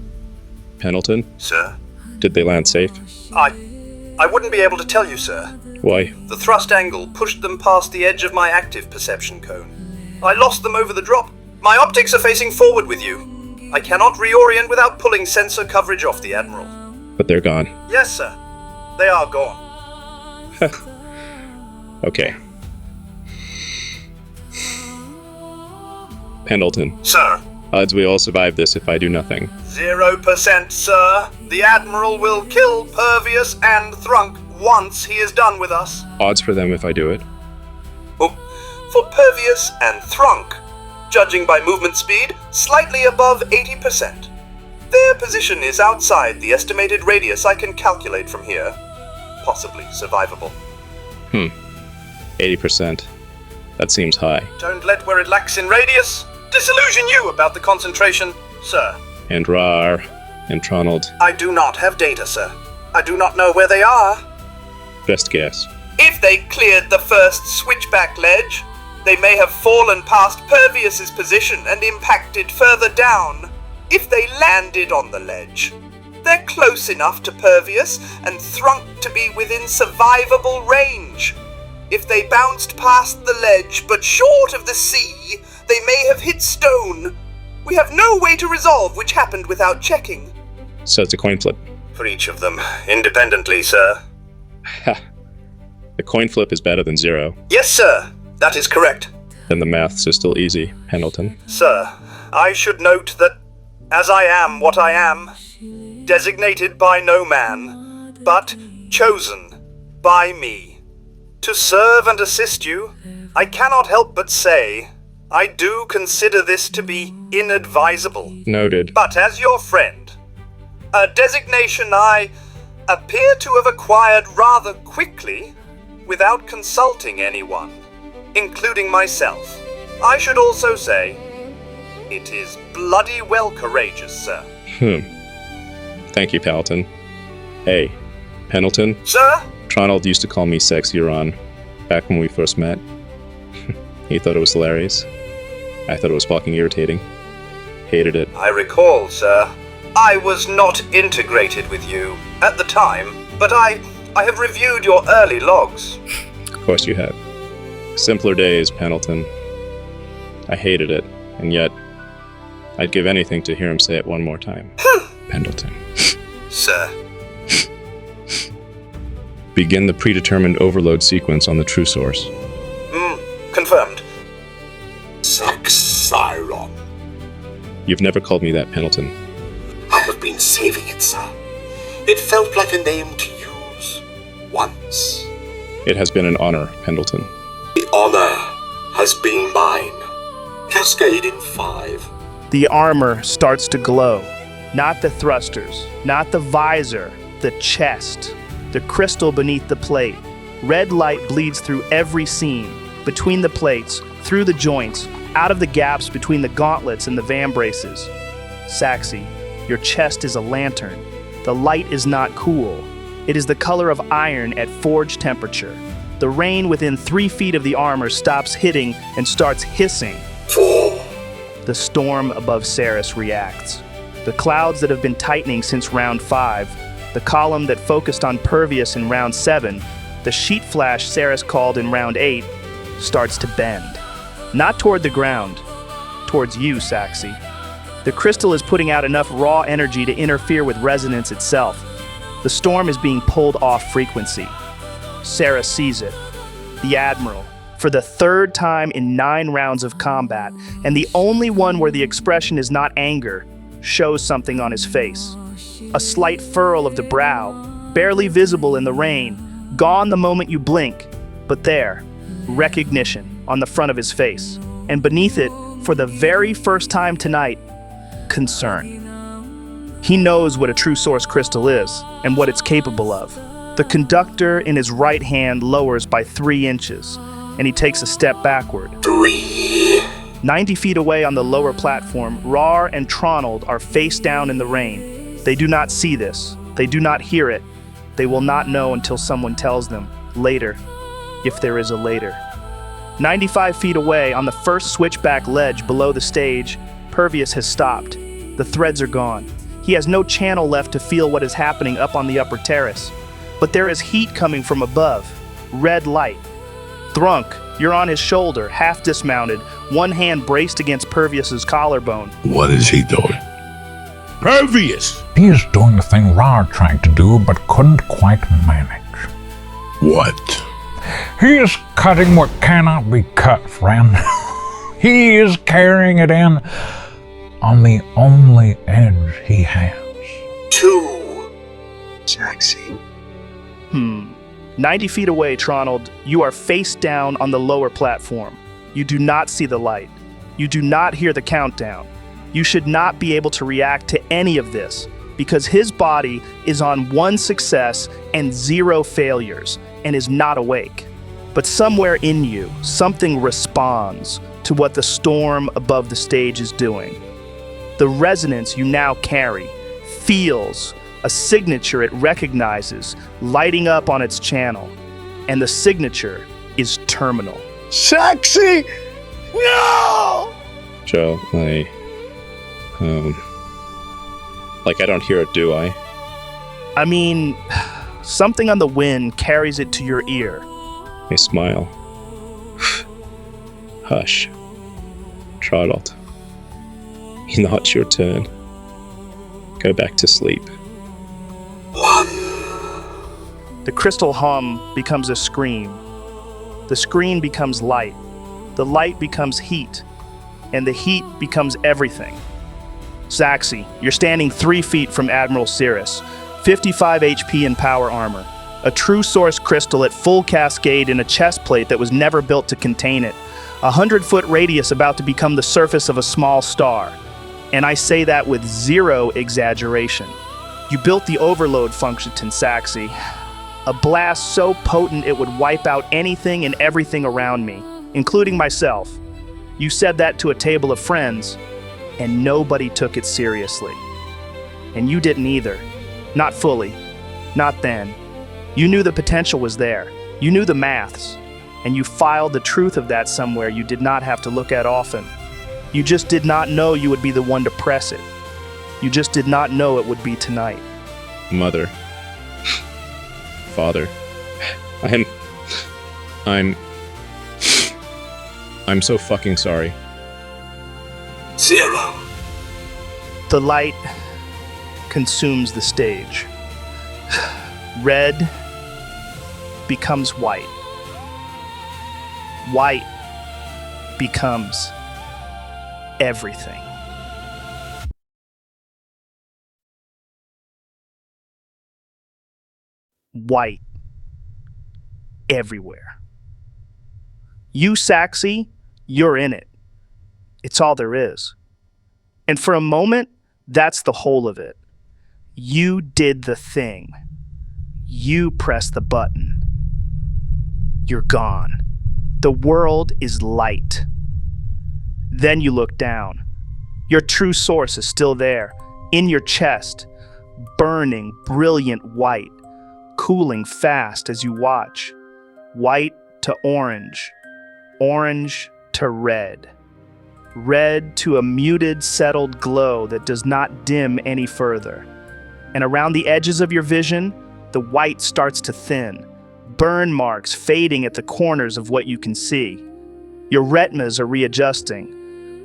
Pendleton?
Sir?
Did they land safe?
I wouldn't be able to tell you, sir.
Why?
The thrust angle pushed them past the edge of my active perception cone. I lost them over the drop. My optics are facing forward with you. I cannot reorient without pulling sensor coverage off the Admiral.
But they're gone.
Yes, sir. They are gone.
Okay. Pendleton.
Sir.
Odds we all survive this if I do nothing.
0%, sir. The Admiral will kill Pervious and Thrunk once he is done with us.
Odds for them if I do it.
Oh, for Pervious and Thrunk, judging by movement speed, slightly above 80%. Their position is outside the estimated radius I can calculate from here. Possibly survivable.
80%. That seems high.
Don't let where it lacks in radius disillusion you about the concentration, sir.
And Raarh and Tronald.
I do not have data, sir. I do not know where they are.
Best guess.
If they cleared the first switchback ledge, they may have fallen past Pervious's position and impacted further down. If they landed on the ledge, they're close enough to Pervious and Thrunk to be within survivable range. If they bounced past the ledge but short of the sea, they may have hit stone. We have no way to resolve which happened without checking.
So it's a coin flip.
For each of them, independently, sir.
Ha. The coin flip is better than 0.
Yes, sir. That is correct.
Then the maths are still easy, Pendleton.
Sir, I should note that as I am what I am, designated by no man, but chosen by me. To serve and assist you, I cannot help but say, I do consider this to be inadvisable.
Noted.
But as your friend, a designation I appear to have acquired rather quickly, without consulting anyone, including myself. I should also say, it is bloody well courageous, sir.
Thank you, Paladin. Hey, Pendleton?
Sir?
Tronald used to call me Saxiron back when we first met. He thought it was hilarious. I thought it was fucking irritating. Hated it.
I recall, sir. I was not integrated with you at the time, but I have reviewed your early logs.
Of course you have. Simpler days, Pendleton. I hated it, and yet I'd give anything to hear him say it one more time. Pendleton.
Sir.
Begin the predetermined overload sequence on the true source.
Confirmed.
Saxiron.
You've never called me that, Pendleton.
I have been saving it, sir. It felt like a name to use. Once.
It has been an honor, Pendleton.
The honor has been mine. Cascade in 5.
The armor starts to glow. Not the thrusters, not the visor, the chest, the crystal beneath the plate. Red light bleeds through every seam, between the plates, through the joints, out of the gaps between the gauntlets and the vambraces. Saxi, your chest is a lantern. The light is not cool. It is the color of iron at forge temperature. The rain within 3 feet of the armor stops hitting and starts hissing.
4.
The storm above Cyrus reacts. The clouds that have been tightening since round 5, the column that focused on Pervious in round 7, the sheet flash Cyrus called in round 8, starts to bend. Not toward the ground, towards you, Saxi. The crystal is putting out enough raw energy to interfere with resonance itself. The storm is being pulled off frequency. Cyrus sees it. The Admiral, for the 3rd time in 9 rounds of combat, and the only one where the expression is not anger, shows something on his face. A slight furrow of the brow, barely visible in the rain, gone the moment you blink, but there, recognition on the front of his face, and beneath it, for the very first time tonight, concern. He knows what a true source crystal is, and what it's capable of. The conductor in his right hand lowers by 3 inches, and he takes a step backward.
3.
90 feet away on the lower platform, Raarh and Tronald are face down in the rain. They do not see this. They do not hear it. They will not know until someone tells them, later. if there is a later. 95 feet away, on the first switchback ledge below the stage, Pervious has stopped. The threads are gone. He has no channel left to feel what is happening up on the upper terrace. But there is heat coming from above. Red light. Thrunk, you're on his shoulder, half dismounted, one hand braced against Pervious's collarbone.
What is he doing? Pervious!
He is doing the thing Raarh tried to do but couldn't quite manage.
What?
He is cutting what cannot be cut, friend. He is carrying it in on the only edge he has.
2.
Saxy.
90 feet away, Tronald, you are face down on the lower platform. You do not see the light. You do not hear the countdown. You should not be able to react to any of this because his body is on 1 success and 0 failures and is not awake. But somewhere in you, something responds to what the storm above the stage is doing. The resonance you now carry feels a signature it recognizes lighting up on its channel, and the signature is terminal.
Saxy! No!
Joe, I don't hear it, do I?
I mean, something on the wind carries it to your ear.
I smile. Hush. Tronald. Now it's your turn. Go back to sleep.
1.
The crystal hum becomes a scream. The screen becomes light. The light becomes heat. And the heat becomes everything. Saxy, you're standing 3 feet from Admiral Cyrus, 55 HP in power armor, a true source crystal at full cascade in a chest plate that was never built to contain it, 100-foot radius about to become the surface of a small star. And I say that with 0 exaggeration. You built the overload function, Saxy. A blast so potent it would wipe out anything and everything around me, including myself. You said that to a table of friends, and nobody took it seriously. And you didn't either. Not fully. Not then. You knew the potential was there. You knew the maths. And you filed the truth of that somewhere you did not have to look at often. You just did not know you would be the one to press it. You just did not know it would be tonight.
Mother. Father. I'm so fucking sorry.
0.
The light consumes the stage. Red becomes white. White becomes everything. White everywhere. You, Saxy, you're in it. It's all there is. And for a moment, that's the whole of it. You did the thing. You pressed the button. You're gone. The world is light. Then you look down. Your true source is still there, in your chest, burning brilliant white, cooling fast as you watch. White to orange, orange to red. Red to a muted, settled glow that does not dim any further. And around the edges of your vision, the white starts to thin, burn marks fading at the corners of what you can see. Your retinas are readjusting,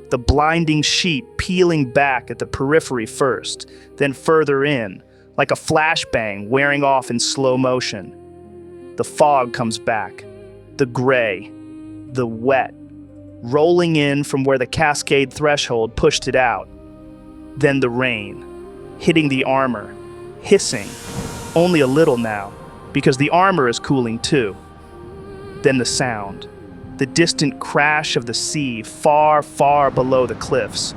the blinding sheet peeling back at the periphery first, then further in, like a flashbang wearing off in slow motion. The fog comes back, the gray, the wet, rolling in from where the cascade threshold pushed it out. Then the rain, hitting the armor, hissing, only a little now, because the armor is cooling too. Then the sound, the distant crash of the sea far, far below the cliffs.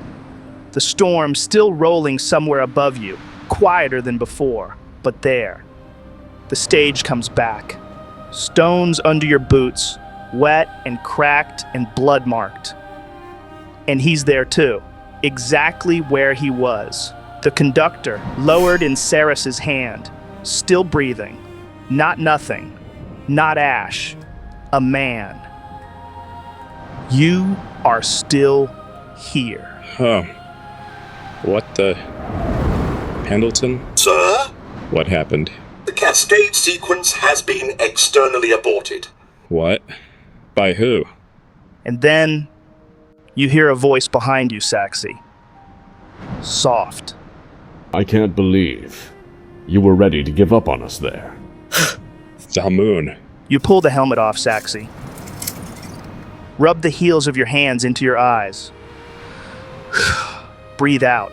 The storm still rolling somewhere above you, quieter than before, but there. The stage comes back. Stones under your boots, wet and cracked and blood-marked. And he's there too, exactly where he was. The conductor, lowered in Cyrus's hand, still breathing. Not nothing, not ash, a man. You are still here.
Huh. What the... Pendleton?
Sir?
What happened?
The cascade sequence has been externally aborted.
What? By who?
And then you hear a voice behind you, Saxy. Soft.
I can't believe you were ready to give up on us there.
Thalmoon.
You pull the helmet off, Saxy. Rub the heels of your hands into your eyes. Breathe out.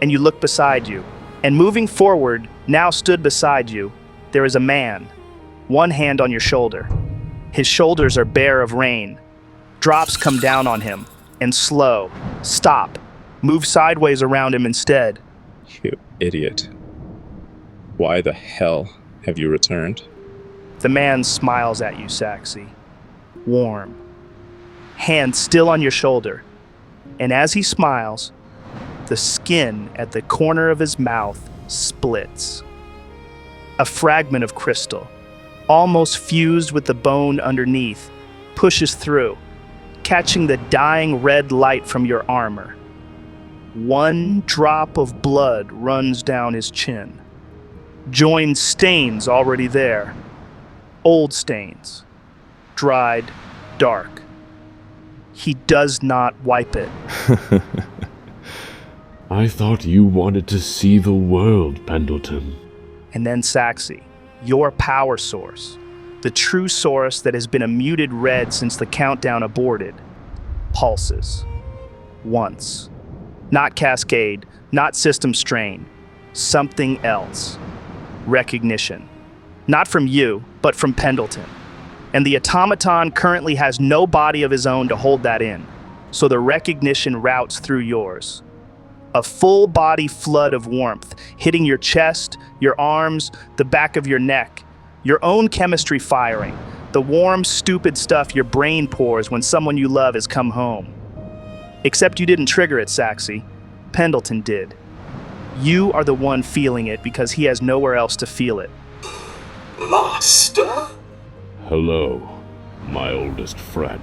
And you look beside you. And moving forward, now stood beside you, there is a man. One hand on your shoulder. His shoulders are bare of rain. Drops come down on him. And slow. Stop. Move sideways around him instead.
You idiot. Why the hell have you returned?
The man smiles at you, Saxy. Warm. Hand still on your shoulder. And as he smiles, the skin at the corner of his mouth splits. A fragment of crystal, almost fused with the bone underneath, pushes through, catching the dying red light from your armor. One drop of blood runs down his chin. Joins stains already there. Old stains. Dried, dark. He does not wipe it.
I thought you wanted to see the world, Pendleton.
And then Saxy, your power source, the true source that has been a muted red since the countdown aborted, pulses. Once. Not cascade, not system strain. Something else. Recognition. Not from you, but from Pendleton. And the automaton currently has no body of his own to hold that in, so the recognition routes through yours. A full body flood of warmth, hitting your chest, your arms, the back of your neck. Your own chemistry firing, the warm, stupid stuff your brain pours when someone you love has come home. Except you didn't trigger it, Saxy. Pendleton did. You are the one feeling it because he has nowhere else to feel it.
Master?
Hello, my oldest friend.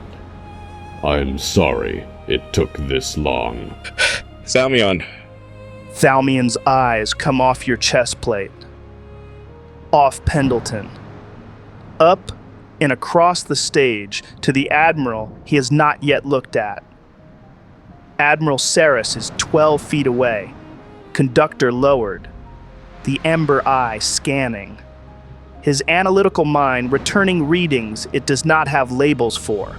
I'm sorry it took this long.
Thalmoon.
Thalmoon's eyes come off your chest plate. Off Pendleton. Up and across the stage to the Admiral he has not yet looked at. Admiral Cyrus is 12 feet away. Conductor lowered. The ember eye scanning. His analytical mind returning readings it does not have labels for.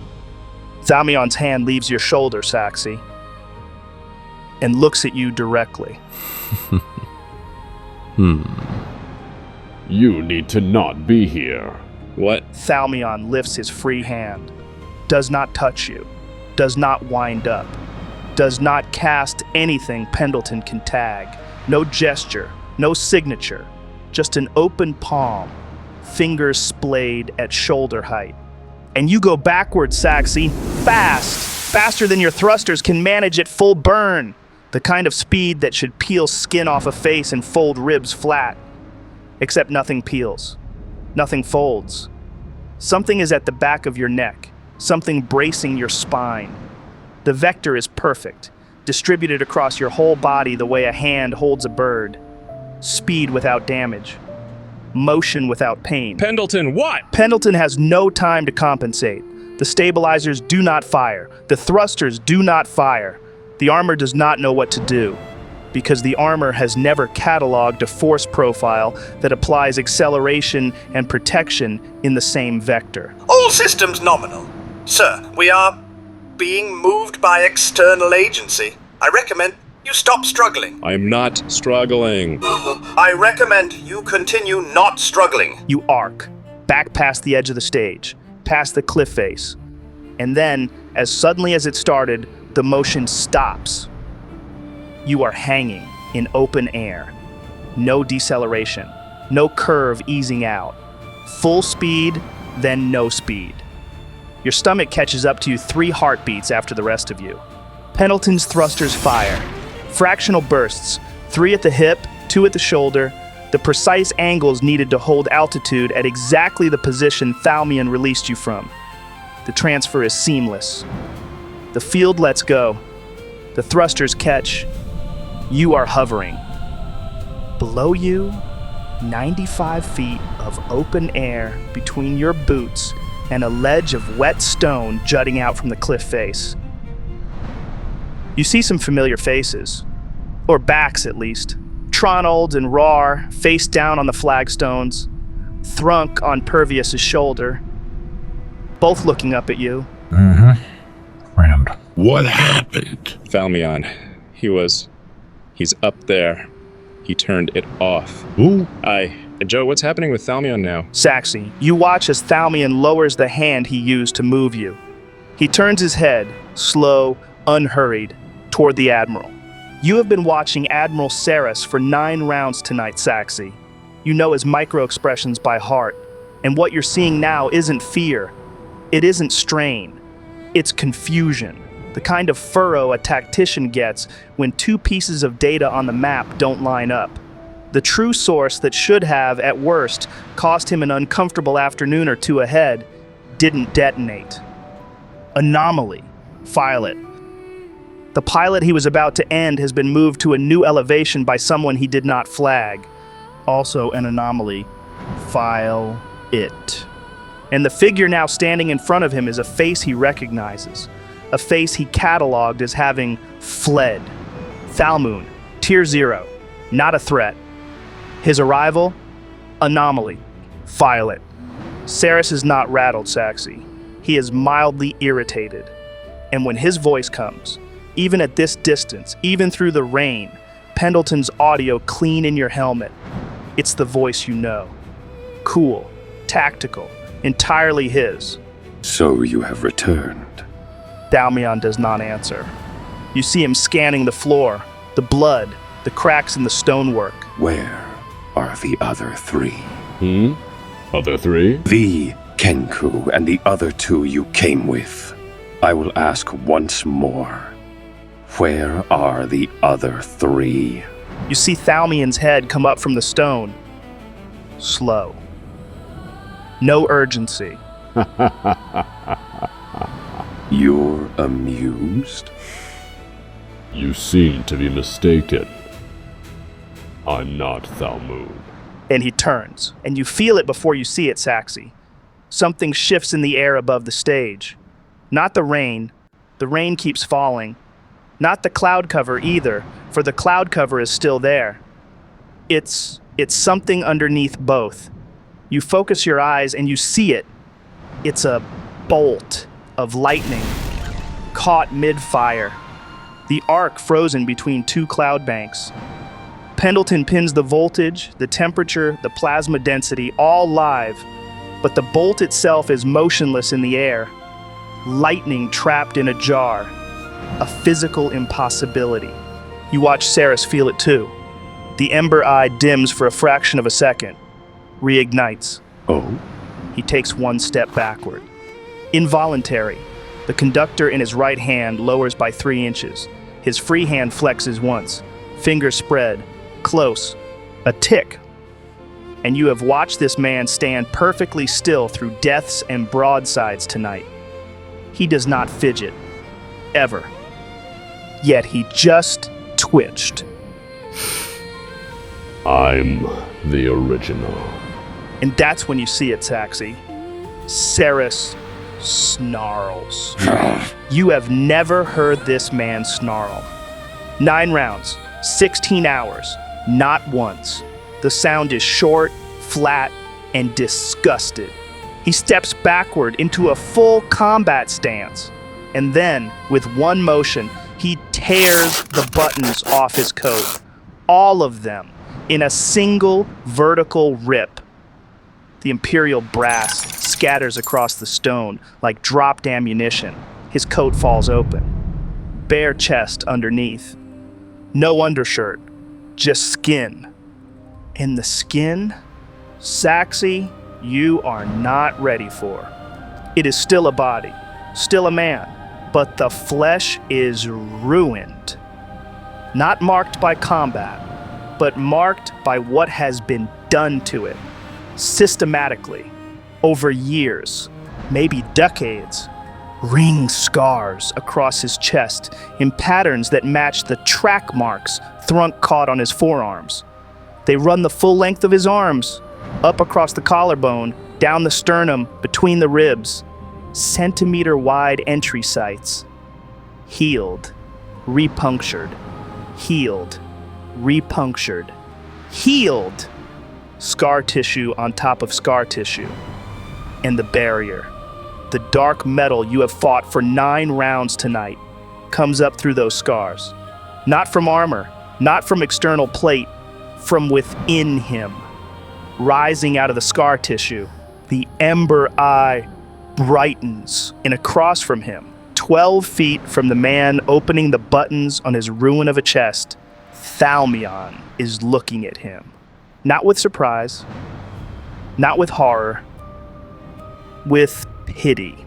Thalmoon's hand leaves your shoulder, Saxy, and looks at you directly.
You need to not be here.
What?
Thalmoon lifts his free hand. Does not touch you. Does not wind up. Does not cast anything Pendleton can tag. No gesture. No signature. Just an open palm. Fingers splayed at shoulder height. And you go backwards, Saxy. Fast. Faster than your thrusters can manage at full burn. The kind of speed that should peel skin off a face and fold ribs flat. Except nothing peels. Nothing folds. Something is at the back of your neck. Something bracing your spine. The vector is perfect. Distributed across your whole body the way a hand holds a bird. Speed without damage. Motion without pain.
Pendleton, what?
Pendleton has no time to compensate. The stabilizers do not fire. The thrusters do not fire. The armor does not know what to do, because the armor has never cataloged a force profile that applies acceleration and protection in the same vector.
All systems nominal. Sir, we are being moved by external agency. I recommend you stop struggling.
I'm not struggling.
I recommend you continue not struggling.
You arc, back past the edge of the stage, past the cliff face. And then, as suddenly as it started, the motion stops. You are hanging in open air. No deceleration. No curve easing out. Full speed, then no speed. Your stomach catches up to you 3 heartbeats after the rest of you. Pendleton's thrusters fire. Fractional bursts, 3 at the hip, 2 at the shoulder, The precise angles needed to hold altitude at exactly the position Thalmoon released you from. The transfer is seamless. The field lets go. The thrusters catch. You are hovering. Below you, 95 feet of open air between your boots and a ledge of wet stone jutting out from the cliff face. You see some familiar faces, or backs at least. Tronald and Raarh face down on the flagstones, Thrunk on Pervius's shoulder, both looking up at you.
Friend.
What happened?
Thalmoon. He's up there. He turned it off.
Who?
Joe, what's happening with Thalmoon now?
Saxi, you watch as Thalmoon lowers the hand he used to move you. He turns his head, slow, unhurried, toward the Admiral. You have been watching Admiral Cyrus for 9 rounds tonight, Saxi. You know his micro-expressions by heart, and what you're seeing now isn't fear. It isn't strain. It's confusion, the kind of furrow a tactician gets when 2 pieces of data on the map don't line up. The true source that should have, at worst, cost him an uncomfortable afternoon or 2 ahead didn't detonate. Anomaly. File it. The pilot he was about to end has been moved to a new elevation by someone he did not flag. Also an anomaly. File it. And the figure now standing in front of him is a face he recognizes. A face he cataloged as having fled. Thalmoon, Tier 0, not a threat. His arrival? Anomaly. File it. Cyrus is not rattled, Saxi. He is mildly irritated. And when his voice comes, even at this distance, even through the rain, Pendleton's audio clean in your helmet, it's the voice you know. Cool, tactical, entirely his.
So you have returned.
Thalmoon does not answer. You see him scanning the floor, the blood, the cracks in the stonework.
Where are the other 3?
Other 3?
The Kenku and the other 2 you came with. I will ask once more. Where are the other 3?
You see Thalmoon's head come up from the stone. Slow. No urgency.
You're amused?
You seem to be mistaken. I'm not Thalmoon.
And he turns, and you feel it before you see it, Saxi. Something shifts in the air above the stage. Not the rain. The rain keeps falling. Not the cloud cover either, for the cloud cover is still there. It's something underneath both. You focus your eyes and you see it. It's a bolt of lightning, caught mid-fire. The arc frozen between 2 cloud banks. Pendleton pins the voltage, the temperature, the plasma density, all live, but the bolt itself is motionless in the air. Lightning trapped in a jar. A physical impossibility. You watch Cyrus feel it too. The ember eye dims for a fraction of a second. Reignites.
Oh?
He takes 1 step backward. Involuntary. The conductor in his right hand lowers by 3 inches. His free hand flexes once. Fingers spread. Close. A tick. And you have watched this man stand perfectly still through deaths and broadsides tonight. He does not fidget. Ever. Yet he just twitched.
I'm the original.
And that's when you see it, Saxi. Cyrus snarls. You have never heard this man snarl. 9 rounds, 16 hours, not once. The sound is short, flat, and disgusted. He steps backward into a full combat stance. And then, with 1 motion, he tears the buttons off his coat. All of them, in a single vertical rip. The Imperial brass scatters across the stone like dropped ammunition. His coat falls open. Bare chest underneath. No undershirt, just skin. And the skin, Saxi, you are not ready for. It is still a body, still a man, but the flesh is ruined. Not marked by combat, but marked by what has been done to it, systematically, over years, maybe decades. Ring scars across his chest in patterns that match the track marks Thrunk caught on his forearms. They run the full length of his arms, up across the collarbone, down the sternum, between the ribs. Centimeter-wide entry sites. Healed, repunctured, healed, repunctured, healed. Scar tissue on top of scar tissue. And the barrier, the dark metal you have fought for 9 rounds tonight, comes up through those scars. Not from armor, not from external plate, from within him. Rising out of the scar tissue, the ember eye brightens, and across from him, 12 feet from the man opening the buttons on his ruin of a chest, Thalmoon is looking at him. Not with surprise, not with horror, with pity.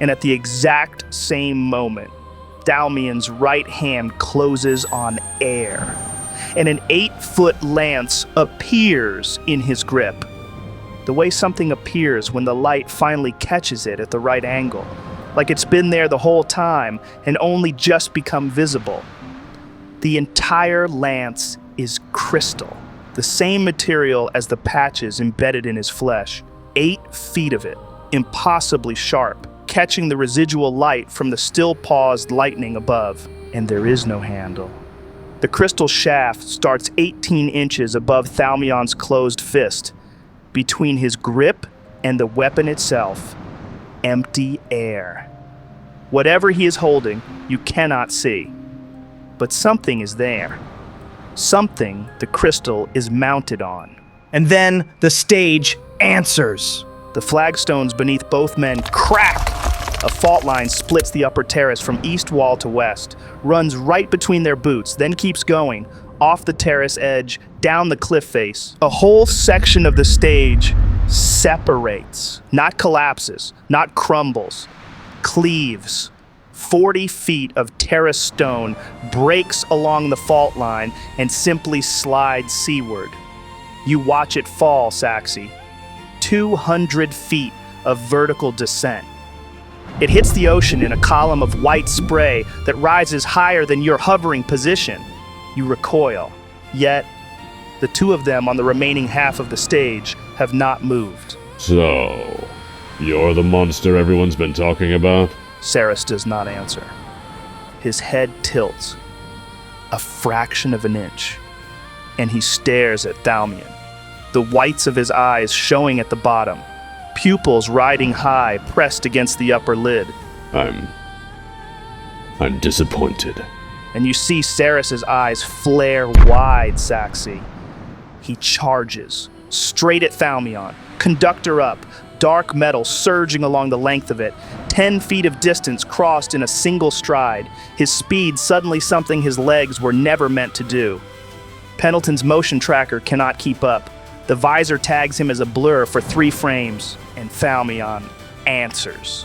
And at the exact same moment, Thalmoon's right hand closes on air, and an 8-foot lance appears in his grip. The way something appears when the light finally catches it at the right angle, like it's been there the whole time and only just become visible. The entire lance is crystal, the same material as the patches embedded in his flesh. 8 feet of it, impossibly sharp, catching the residual light from the still paused lightning above. And there is no handle. The crystal shaft starts 18 inches above Thalmoon's closed fist. Between his grip and the weapon itself, empty air. Whatever he is holding, you cannot see. But something is there. Something the crystal is mounted on.
And then the stage answers.
The flagstones beneath both men crack. A fault line splits the upper terrace from east wall to west, runs right between their boots, then keeps going, off the terrace edge, down the cliff face. A whole section of the stage separates, not collapses, not crumbles, cleaves. 40 feet of terrace stone breaks along the fault line and simply slides seaward. You watch it fall, Saxy. 200 feet of vertical descent. It hits the ocean in a column of white spray that rises higher than your hovering position. You recoil. Yet, the two of them on the remaining half of the stage have not moved.
So, you're the monster everyone's been talking about?
Cyrus does not answer. His head tilts a fraction of an inch, and he stares at Thalmoon, the whites of his eyes showing at the bottom, pupils riding high, pressed against the upper lid.
I'm disappointed.
And you see Cyrus's eyes flare wide, Saxy. He charges, straight at Thalmoon, conductor up, dark metal surging along the length of it, 10 feet of distance crossed in a single stride, his speed suddenly something his legs were never meant to do. Pendleton's motion tracker cannot keep up. The visor tags him as a blur for 3 frames, and Thalmoon answers.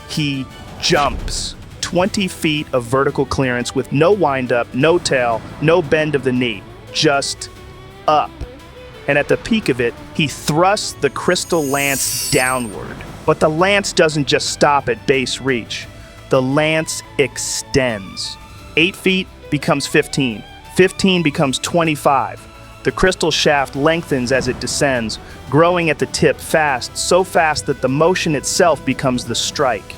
He jumps. 20 feet of vertical clearance with no wind-up, no tail, no bend of the knee, just up. And at the peak of it, he thrusts the crystal lance downward. But the lance doesn't just stop at base reach. The lance extends. 8 feet becomes 15. 15 becomes 25. The crystal shaft lengthens as it descends, growing at the tip fast, so fast that the motion itself becomes the strike.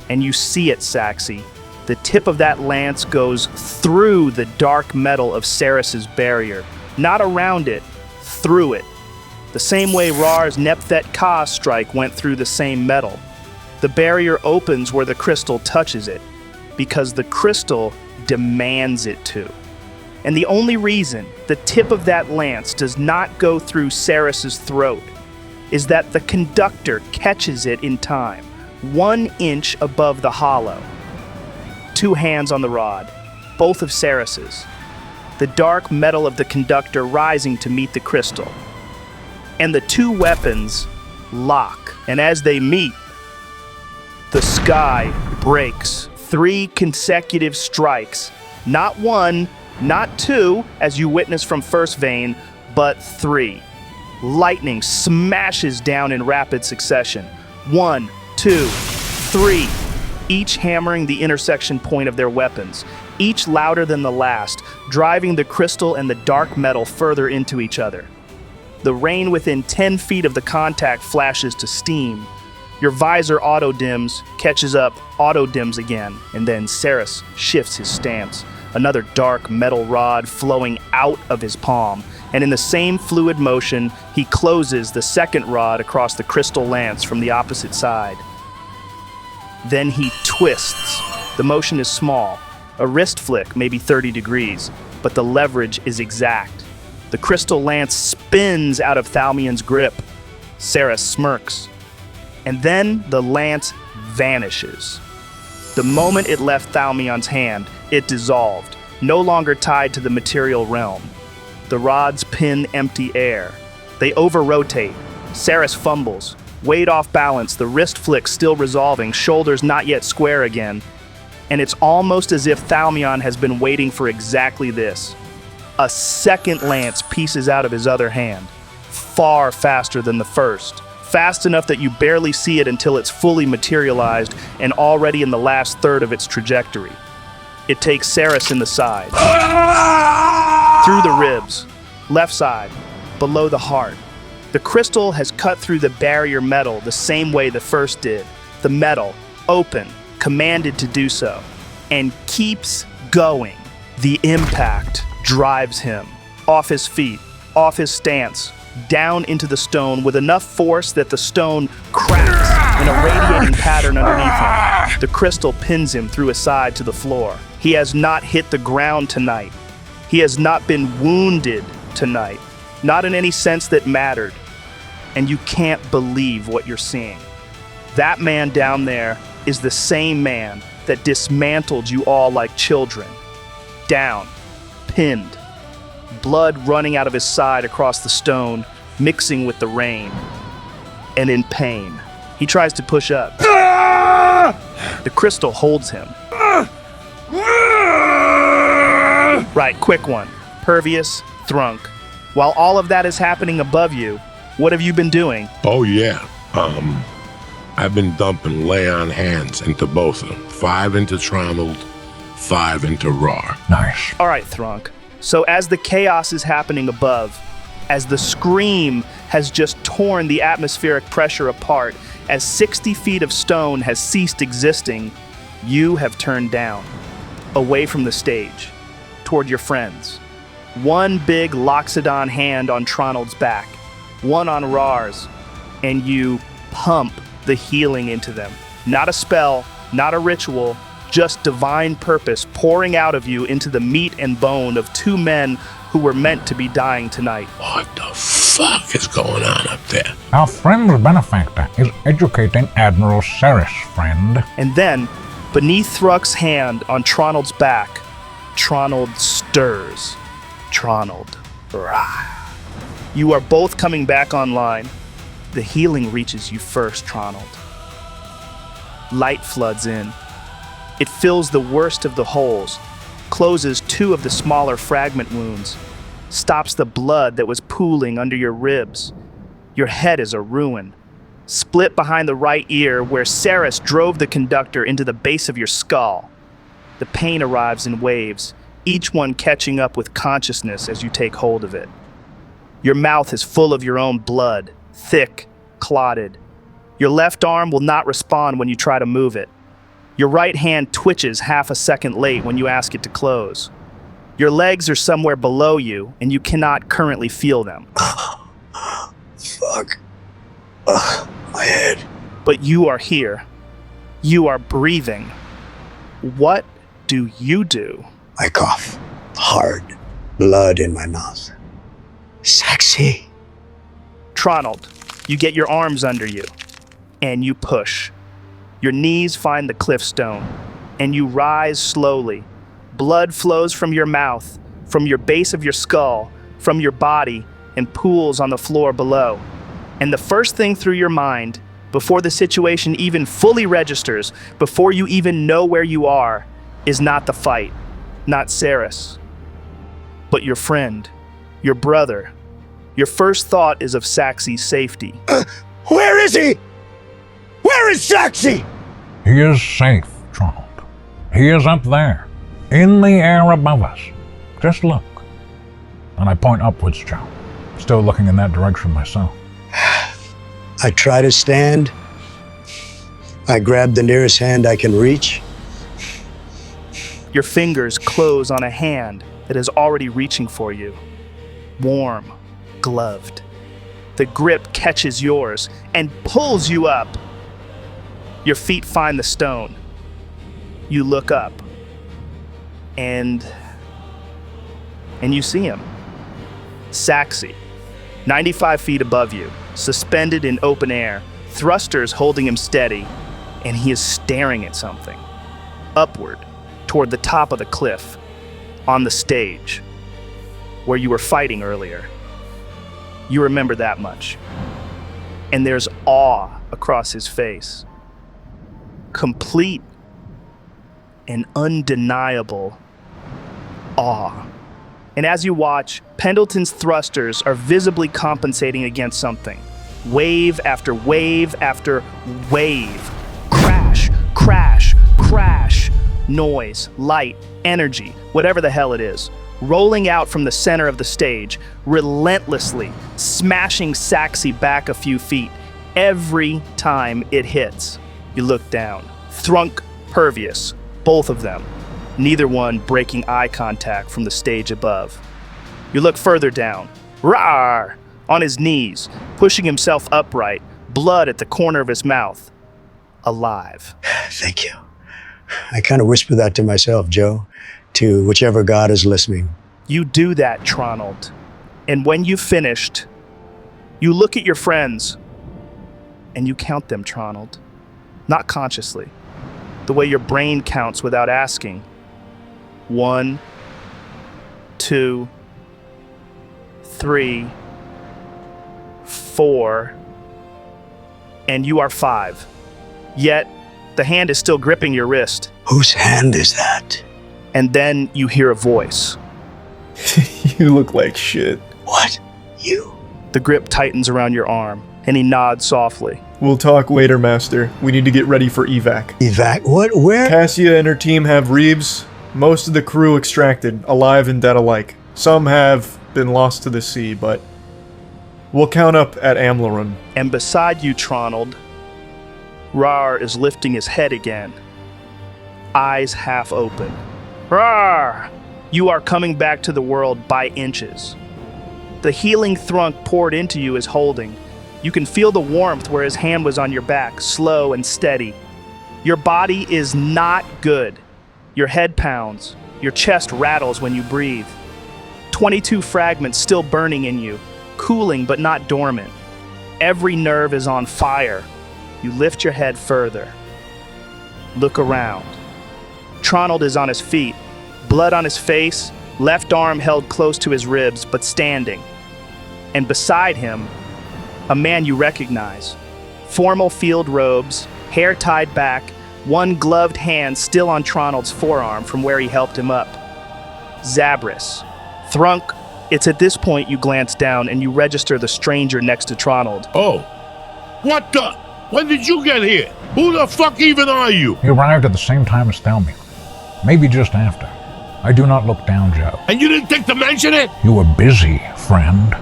And you see it, Saxy. The tip of that lance goes through the dark metal of Cyrus's barrier, not around it, through it. The same way Raarh's Nepthet Ka strike went through the same metal. The barrier opens where the crystal touches it, because the crystal demands it to. And the only reason the tip of that lance does not go through Cyrus's throat is that the conductor catches it in time, 1 inch above the hollow. 2 hands on the rod, both of Cyrus's. The dark metal of the conductor rising to meet the crystal. And the 2 weapons lock. And as they meet, the sky breaks. 3 consecutive strikes. Not 1, Not 2, as you witness from first vein, but 3. Lightning smashes down in rapid succession. 1, 2, 3, each hammering the intersection point of their weapons, each louder than the last, driving the crystal and the dark metal further into each other. The rain within 10 feet of the contact flashes to steam. Your visor auto-dims, catches up, auto-dims again, and then Cyrus shifts his stance. Another dark metal rod flowing out of his palm, and in the same fluid motion, he closes the second rod across the crystal lance from the opposite side. Then he twists. The motion is small, a wrist flick, maybe 30 degrees, but the leverage is exact. The crystal lance spins out of Thalmoon's grip. Cyrus smirks. And then the lance vanishes. The moment it left Thalmoon's hand, it dissolved, no longer tied to the material realm. The rods pin empty air. They over-rotate. Cyrus fumbles. Weight off balance, the wrist flick still resolving, shoulders not yet square again. And it's almost as if Thalmoon has been waiting for exactly this. A second lance pieces out of his other hand, far faster than the first. Fast enough that you barely see it until it's fully materialized and already in the last third of its trajectory. It takes Cyrus in the side, through the ribs, left side, below the heart. The crystal has cut through the barrier metal the same way the first did. The metal, open, commanded to do so, and keeps going. The impact drives him off his feet, off his stance, down into the stone with enough force that the stone cracks in a radiating pattern underneath him. The crystal pins him through his side to the floor. He has not hit the ground tonight. He has not been wounded tonight, not in any sense that mattered. And you can't believe what you're seeing. That man down there is the same man that dismantled you all like children. Down, pinned, blood running out of his side across the stone, mixing with the rain. And in pain, he tries to push up. The crystal holds him. Right, quick one. Pervious, Thrunk. While all of that is happening above you, what have you been doing?
Oh, yeah. I've been dumping lay on hands into both of them. 5 into Tronald, 5 into Raarh.
Nice.
All right, Thrunk. So as the chaos is happening above, as the scream has just torn the atmospheric pressure apart, as 60 feet of stone has ceased existing, you have turned down, away from the stage, toward your friends. One big Loxodon hand on Tronald's back, one on Raarh's, and you pump the healing into them. Not a spell, not a ritual, just divine purpose pouring out of you into the meat and bone of 2 men who were meant to be dying tonight.
What the fuck is going on up there?
Our friend's benefactor is educating Admiral Cyrus, friend.
And then, beneath Thruck's hand on Tronald's back, Tronald stirs. Tronald. Raarh. You are both coming back online. The healing reaches you first, Tronald. Light floods in. It fills the worst of the holes, closes 2 of the smaller fragment wounds, stops the blood that was pooling under your ribs. Your head is a ruin, split behind the right ear where Cyrus drove the conductor into the base of your skull. The pain arrives in waves, each one catching up with consciousness as you take hold of it. Your mouth is full of your own blood, thick, clotted. Your left arm will not respond when you try to move it. Your right hand twitches half a second late when you ask it to close. Your legs are somewhere below you, and you cannot currently feel them.
Fuck. My head.
But you are here. You are breathing. What do you do?
I cough. Hard. Blood in my mouth. Sexy.
Tronald, you get your arms under you, and you push. Your knees find the cliff stone, and you rise slowly. Blood flows from your mouth, from your base of your skull, from your body, and pools on the floor below. And the first thing through your mind, before the situation even fully registers, before you even know where you are, is not the fight, not Cyrus. but your friend, your brother. Your first thought is of Saxy's safety.
Where is he? Where is Saxy?
He is safe, Tronald. He is up there, in the air above us. Just look. And I point upwards, Joe, still looking in that direction myself.
I try to stand. I grab the nearest hand I can reach.
Your fingers close on a hand that is already reaching for you. Warm, gloved. The grip catches yours and pulls you up. Your feet find the stone. You look up. And you see him. Saxy, 95 feet above you, suspended in open air, thrusters holding him steady, and he is staring at something. Upward, toward the top of the cliff, on the stage, where you were fighting earlier. You remember that much. And there's awe across his face. Complete and undeniable awe. And as you watch, Pendleton's thrusters are visibly compensating against something. Wave after wave after wave. Crash, crash, crash. Noise, light, energy, whatever the hell it is, rolling out from the center of the stage, relentlessly smashing Saxy back a few feet every time it hits. You look down. Thrunk, pervious, both of them. Neither one breaking eye contact from the stage above. You look further down. Raarh! On his knees, pushing himself upright, blood at the corner of his mouth. Alive.
Thank you. I kind of whisper that to myself, Joe, to whichever god is listening.
You do that, Tronald. And when you've finished, you look at your friends and you count them, Tronald. Not consciously. The way your brain counts without asking. 1, 2, 3, 4, and you are 5. Yet, the hand is still gripping your wrist.
Whose hand is that?
And then you hear a voice.
You look like shit.
What? You?
The grip tightens around your arm, and he nods softly.
We'll talk later, Master. We need to get ready for evac.
Evac? What? Where?
Cassia and her team have Reeves. Most of the crew extracted, alive and dead alike. Some have been lost to the sea, but we'll count up at Amlarun.
And beside you, Tronald, Raarh is lifting his head again, eyes half open. Raarh! You are coming back to the world by inches. The healing thrunk poured into you is holding. You can feel the warmth where his hand was on your back, slow and steady. Your body is not good. Your head pounds. Your chest rattles when you breathe. 22 fragments still burning in you, cooling but not dormant. Every nerve is on fire. You lift your head further. Look around. Tronald is on his feet, blood on his face, left arm held close to his ribs, but standing. And beside him, a man you recognize. Formal field robes, hair tied back, one gloved hand still on Tronald's forearm from where he helped him up. Zabris. Thrunk, it's at this point you glance down and you register the stranger next to Tronald.
Oh, what the? When did you get here? Who the fuck even are you?
He arrived at the same time as Thalmoon. Maybe just after. I do not look down, Joe.
And you didn't think to mention it?
You were busy, friend.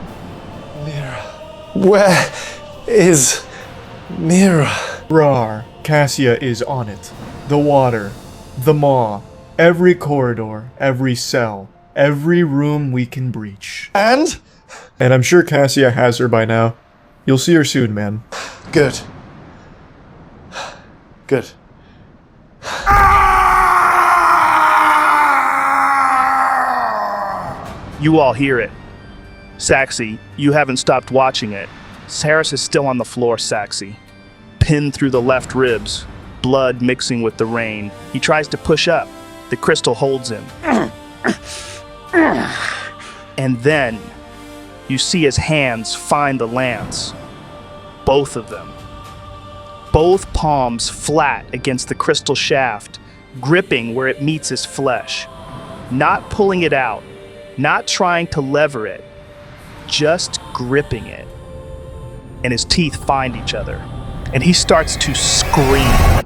Where is Mira?
Raarh, Cassia is on it. The water, the maw, every corridor, every cell, every room we can breach.
And
I'm sure Cassia has her by now. You'll see her soon, man.
Good. Good.
You all hear it. Saxy, you haven't stopped watching it. Cyrus is still on the floor, Saxy. Pinned through the left ribs, blood mixing with the rain. He tries to push up. The crystal holds him. And then, you see his hands find the lance. Both of them. Both palms flat against the crystal shaft, gripping where it meets his flesh. Not pulling it out, not trying to lever it, just gripping it. And his teeth find each other, and he starts to scream.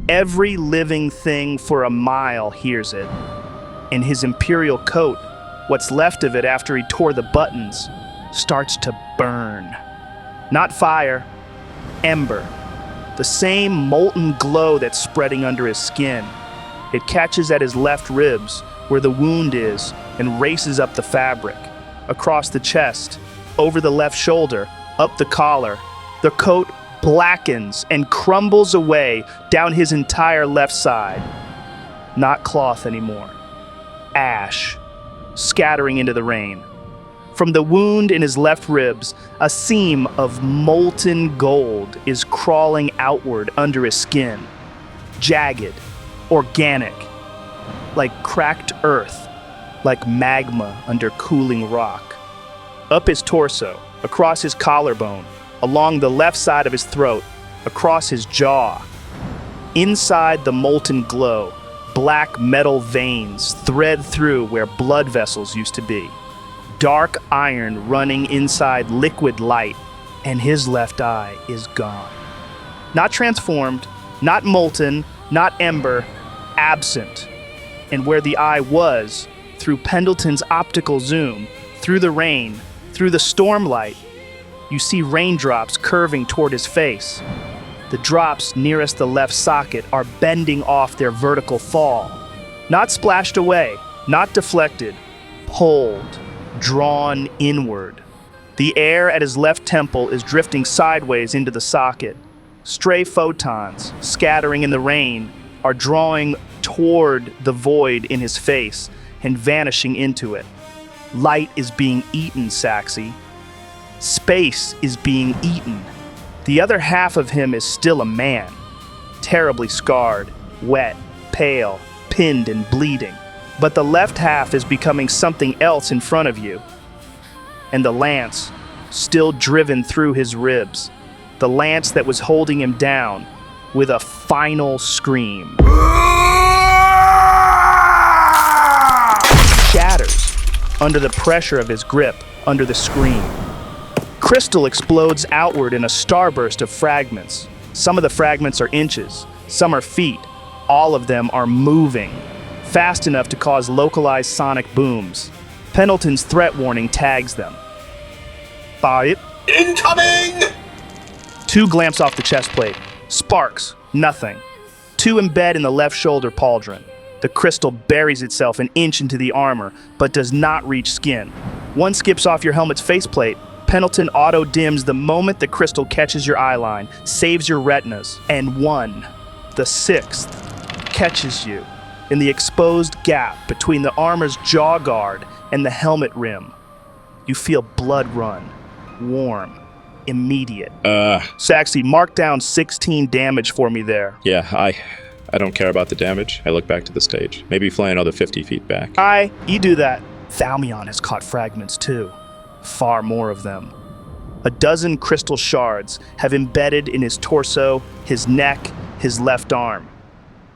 Every living thing for a mile hears it. And his imperial coat, what's left of it after he tore the buttons, starts to burn. Not fire, ember. The same molten glow that's spreading under his skin. It catches at his left ribs, where the wound is, and races up the fabric, across the chest, over the left shoulder, up the collar. The coat blackens and crumbles away down his entire left side. Not cloth anymore. Ash, scattering into the rain. From the wound in his left ribs, a seam of molten gold is crawling outward under his skin. Jagged, organic, like cracked earth, like magma under cooling rock. Up his torso, across his collarbone, along the left side of his throat, across his jaw. Inside the molten glow, black metal veins thread through where blood vessels used to be. Dark iron running inside liquid light, and his left eye is gone. Not transformed, not molten, not ember, absent. And where the eye was, through Pendleton's optical zoom, through the rain, through the stormlight, you see raindrops curving toward his face. The drops nearest the left socket are bending off their vertical fall. Not splashed away, not deflected, pulled, drawn inward. The air at his left temple is drifting sideways into the socket. Stray photons, scattering in the rain, are drawing toward the void in his face and vanishing into it. Light is being eaten, Saxy. Space is being eaten. The other half of him is still a man, terribly scarred, wet, pale, pinned and bleeding. But the left half is becoming something else in front of you. And the lance, still driven through his ribs, the lance that was holding him down, with a final scream, shatters under the pressure of his grip, under the scream. Crystal explodes outward in a starburst of fragments. Some of the fragments are inches, some are feet. All of them are moving, fast enough to cause localized sonic booms. Pendleton's threat warning tags them. Bite.
Incoming!
2 glamps off the chest plate. Sparks. Nothing. 2 embed in the left shoulder pauldron. The crystal buries itself an inch into the armor, but does not reach skin. 1 skips off your helmet's faceplate. Pendleton auto-dims the moment the crystal catches your eyeline, saves your retinas. And 1, the 6th, catches you in the exposed gap between the armor's jaw guard and the helmet rim. You feel blood run. Warm. Immediate. Saxy, mark down 16 damage for me there.
Yeah, I don't care about the damage. I look back to the stage. Maybe fly another 50 feet back.
You do that. Thalmoon has caught fragments too. Far more of them. A dozen crystal shards have embedded in his torso, his neck, his left arm.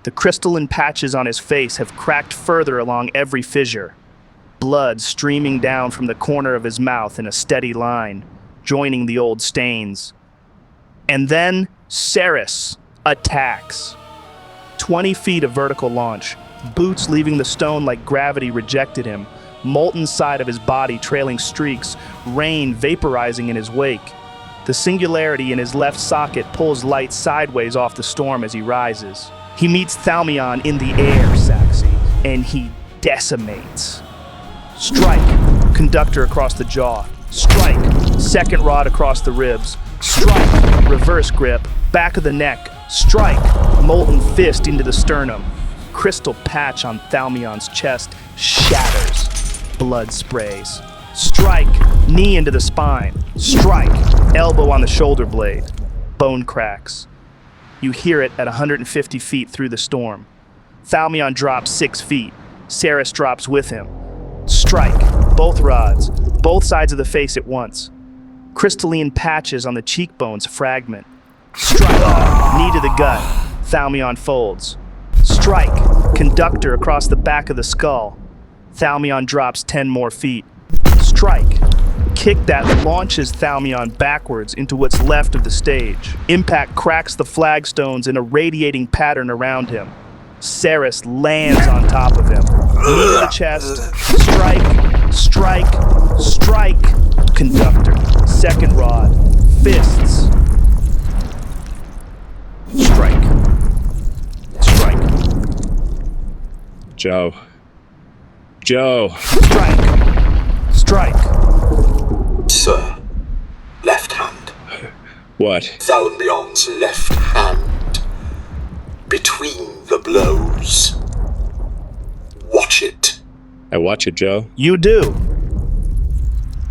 The crystalline patches on his face have cracked further along every fissure. Blood streaming down from the corner of his mouth in a steady line, joining the old stains. And then Cyrus attacks. 20 feet of vertical launch, boots leaving the stone like gravity rejected him, molten side of his body trailing streaks, rain vaporizing in his wake. The singularity in his left socket pulls light sideways off the storm as he rises. He meets Thalmoon in the air, Saxy, and he decimates. Strike, conductor across the jaw. Strike, second rod across the ribs. Strike, reverse grip, back of the neck. Strike, molten fist into the sternum. Crystal patch on Thalmoon's chest shatters. Blood sprays. Strike, knee into the spine. Strike, elbow on the shoulder blade. Bone cracks. You hear it at 150 feet through the storm. Thalmoon drops 6 feet. Cyrus drops with him. Strike, both rods, both sides of the face at once. Crystalline patches on the cheekbones fragment. Strike, knee to the gut. Thalmoon folds. Strike. Conductor across the back of the skull. Thalmoon drops 10 more feet. Strike. Kick that launches Thalmoon backwards into what's left of the stage. Impact cracks the flagstones in a radiating pattern around him. Cyrus lands on top of him. Knee to the chest. Strike. Strike. Strike. Conductor. Second rod. Fists. Strike. Strike.
Joe. Joe.
Strike. Strike.
Sir, left hand.
What?
Thalmoon's left hand. Between the blows. Watch it.
I watch it, Joe.
You do.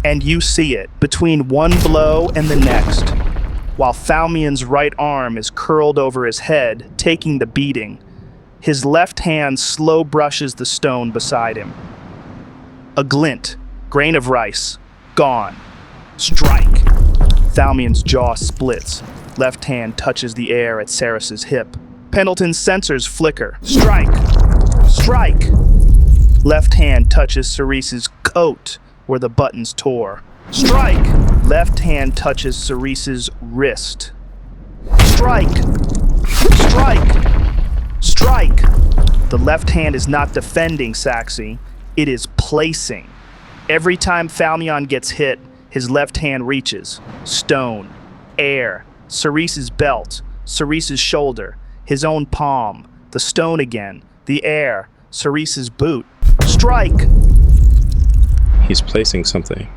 And you see it between one blow and the next, while Thalmoon's right arm is curled over his head, taking the beating. His left hand slow brushes the stone beside him. A glint, grain of rice, gone. Strike. Thalmoon's jaw splits. Left hand touches the air at Cyrus's hip. Pendleton's sensors flicker. Strike. Strike. Left hand touches Cyrus's coat where the buttons tore. Strike. Left hand touches Cyrus's wrist. Strike. Strike. Strike. The left hand is not defending Saxy. It is placing. Every time Thalmoon gets hit, his left hand reaches. Stone. Air. Cyrus's belt. Cyrus's shoulder. His own palm. The stone again. The air. Cyrus's boot. Strike!
He's placing something.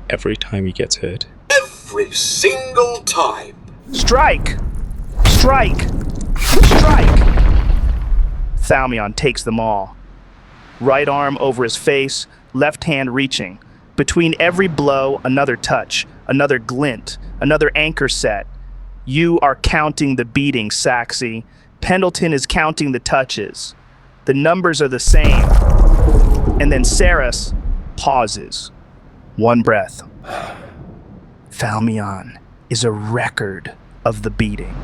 Every time he gets hit.
Every single time.
Strike! Strike! Strike! Thalmoon takes them all. Right arm over his face, left hand reaching. Between every blow, another touch, another glint, another anchor set. You are counting the beating, Saxy. Pendleton is counting the touches. The numbers are the same. And then Cyrus pauses. One breath. Thalmoon is a record of the beating.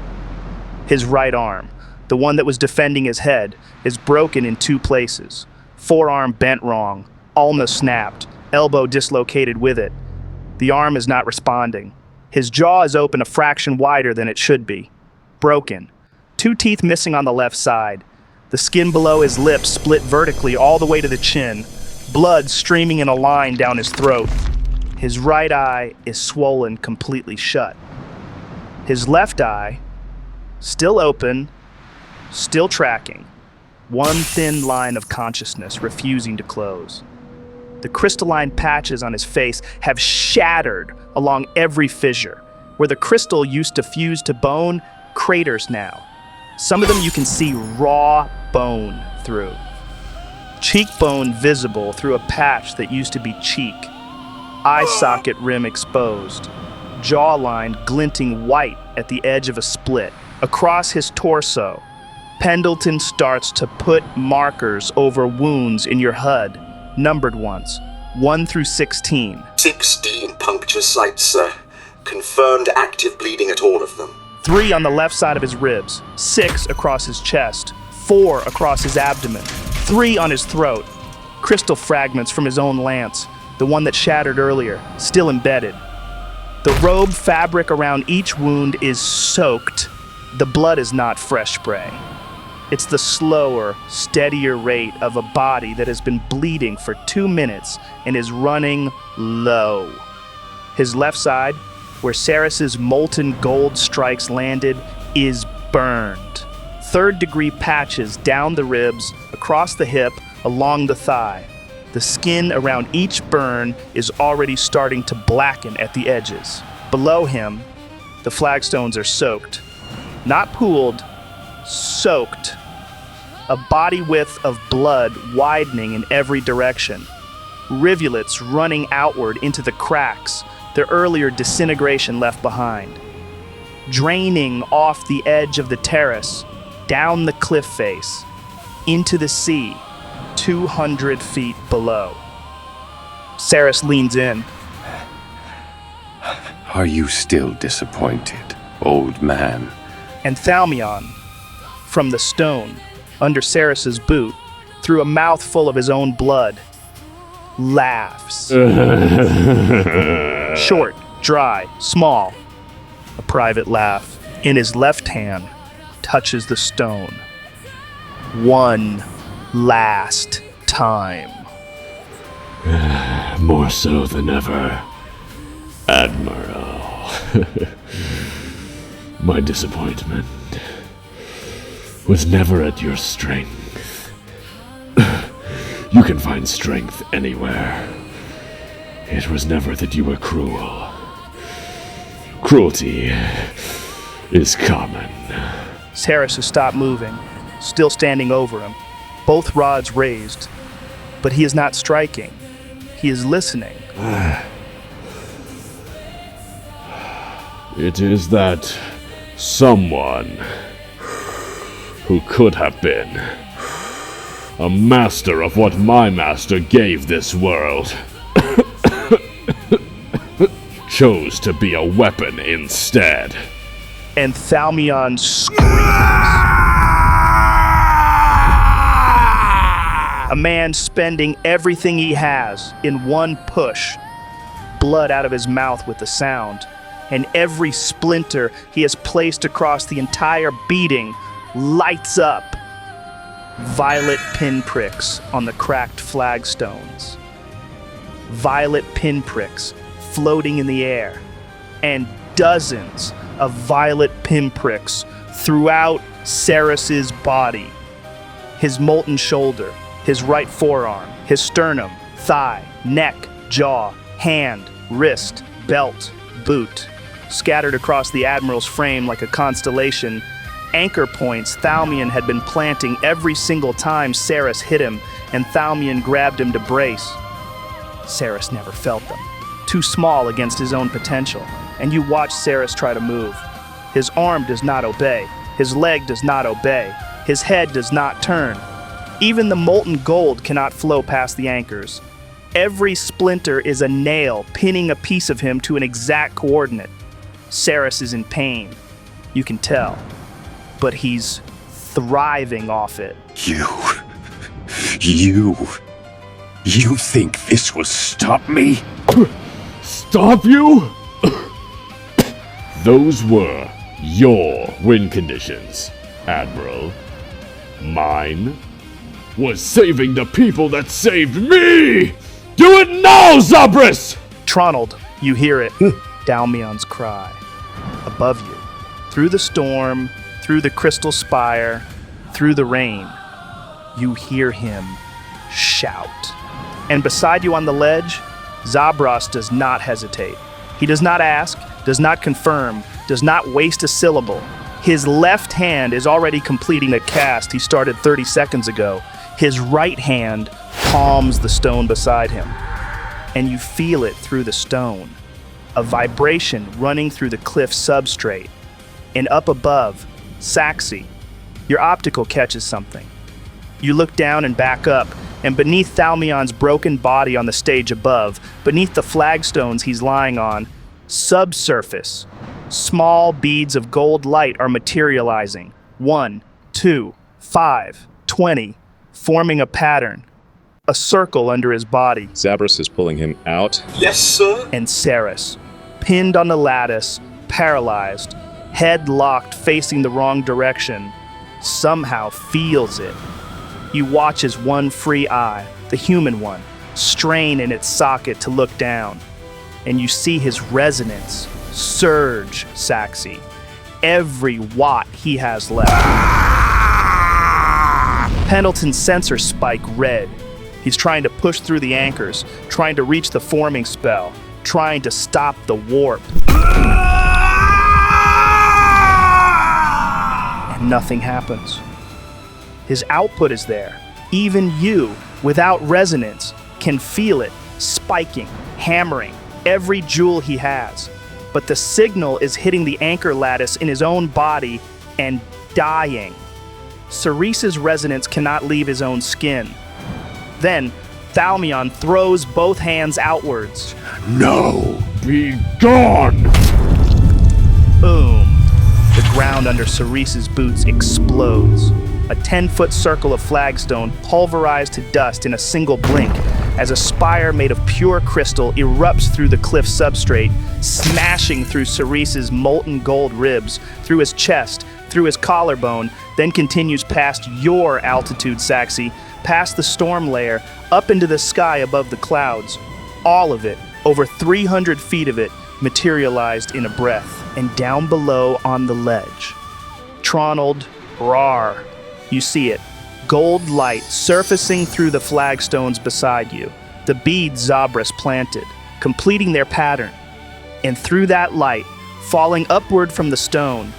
His right arm, the one that was defending his head, is broken in 2 places. Forearm bent wrong, ulna snapped, elbow dislocated with it. The arm is not responding. His jaw is open a fraction wider than it should be. Broken. 2 teeth missing on the left side. The skin below his lips split vertically all the way to the chin. Blood streaming in a line down his throat. His right eye is swollen completely shut. His left eye, still open, still tracking. One thin line of consciousness refusing to close. The crystalline patches on his face have shattered along every fissure. Where the crystal used to fuse to bone, craters now. Some of them you can see raw bone through. Cheekbone visible through a patch that used to be cheek. Eye socket rim exposed. Jawline glinting white at the edge of a split. Across his torso, Pendleton starts to put markers over wounds in your HUD, numbered ones, 1 through 16.
16 puncture sites, sir. Confirmed active bleeding at all of them.
3 on the left side of his ribs, 6 across his chest, 4 across his abdomen, 3 on his throat. Crystal fragments from his own lance, the one that shattered earlier, still embedded. The robe fabric around each wound is soaked. The blood is not fresh spray. It's the slower, steadier rate of a body that has been bleeding for 2 minutes and is running low. His left side, where Cyrus's molten gold strikes landed, is burned. 3rd-degree patches down the ribs, across the hip, along the thigh. The skin around each burn is already starting to blacken at the edges. Below him, the flagstones are soaked. Not pooled, soaked. A body width of blood widening in every direction. Rivulets running outward into the cracks, their earlier disintegration left behind. Draining off the edge of the terrace, down the cliff face, into the sea, 200 feet below. Cyrus leans in.
Are you still disappointed, old man?
And Thalmoon, from the stone, under Cyrus's boot, through a mouthful of his own blood, laughs. Short, dry, small. A private laugh. In his left hand, touches the stone. One last time.
More so than ever, Admiral. My disappointment was never at your strength. You can find strength anywhere. It was never that you were cruel. Cruelty is common.
Cyrus has stopped moving, still standing over him, both rods raised, but he is not striking. He is listening.
It is that someone who could have been a master of what my master gave this world chose to be a weapon instead.
And Thalmoon screams. A man spending everything he has in one push. Blood out of his mouth with the sound. And every splinter he has placed across the entire beating lights up. Violet pinpricks on the cracked flagstones. Violet pinpricks floating in the air. And dozens of violet pinpricks throughout Cyrus's body. His molten shoulder, his right forearm, his sternum, thigh, neck, jaw, hand, wrist, belt, boot. Scattered across the Admiral's frame like a constellation, anchor points Thalmoon had been planting every single time Cyrus hit him, and Thalmoon grabbed him to brace. Cyrus never felt them. Too small against his own potential, and you watch Cyrus try to move. His arm does not obey. His leg does not obey. His head does not turn. Even the molten gold cannot flow past the anchors. Every splinter is a nail pinning a piece of him to an exact coordinate. Cyrus is in pain. You can tell. But he's thriving off it.
You think this will stop me?
Stop you? Those were your win conditions, Admiral. Mine was saving the people that saved me! Do it now, Zabris!
Tronald, you hear it. Thalmoon's cry. Above you. Through the storm, through the crystal spire, through the rain. You hear him shout. And beside you on the ledge, Zabras does not hesitate. He does not ask, does not confirm, does not waste a syllable. His left hand is already completing a cast he started 30 seconds ago. His right hand palms the stone beside him. And you feel it through the stone. A vibration running through the cliff substrate. And up above, Saxi, your optical catches something. You look down and back up, and beneath Thalmoon's broken body on the stage above, beneath the flagstones he's lying on, subsurface, small beads of gold light are materializing. 1, 2, 5, 20, forming a pattern. A circle under his body.
Zabras is pulling him out.
Yes, sir.
And Cyrus, pinned on the lattice, paralyzed, head locked facing the wrong direction, somehow feels it. You watch as one free eye, the human one, strain in its socket to look down. And you see his resonance surge, Saxi. Every watt he has left. Pendleton's sensor spike red. He's trying to push through the anchors, trying to reach the forming spell, trying to stop the warp. And nothing happens. His output is there. Even you, without resonance, can feel it, spiking, hammering, every jewel he has. But the signal is hitting the anchor lattice in his own body and dying. Cerese's resonance cannot leave his own skin. Then, Thalmoon throws both hands outwards.
No!
Be gone!
Boom. The ground under Cerese's boots explodes. a 10-foot circle of flagstone pulverized to dust in a single blink as a spire made of pure crystal erupts through the cliff substrate, smashing through Cyrus's molten gold ribs, through his chest, through his collarbone, then continues past your altitude, Saxi, past the storm layer, up into the sky above the clouds. All of it, over 300 feet of it, materialized in a breath, and down below on the ledge. Tronald, Raarh. You see it. Gold light surfacing through the flagstones beside you. The beads Zabras planted, completing their pattern. And through that light, falling upward from the stone,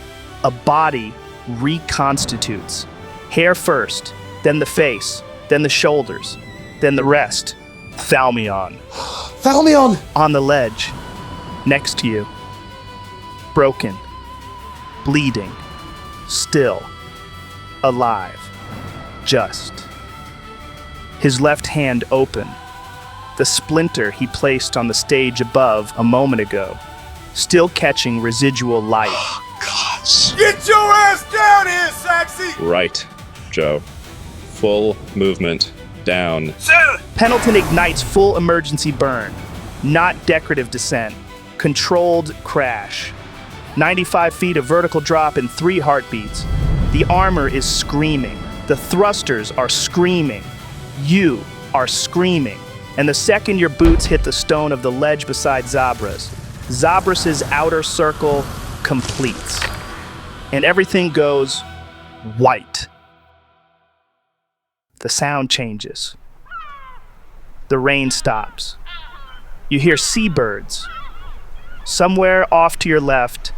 a body reconstitutes. Hair first, then the face, then the shoulders, then the rest. Thalmoon.
Thalmoon!
On the ledge, next to you. Broken. Bleeding. Still. Alive. Just. His left hand open. The splinter he placed on the stage above a moment ago, still catching residual light.
Get your ass down here, Saxy!
Right, Joe. Full movement. Down.
Sir!
Pendleton ignites full emergency burn. Not decorative descent. Controlled crash. 95 feet of vertical drop in 3 heartbeats. The armor is screaming. The thrusters are screaming. You are screaming. And the second your boots hit the stone of the ledge beside Zabras, Zabras's outer circle completes. And everything goes white. The sound changes. The rain stops. You hear seabirds. Somewhere off to your left,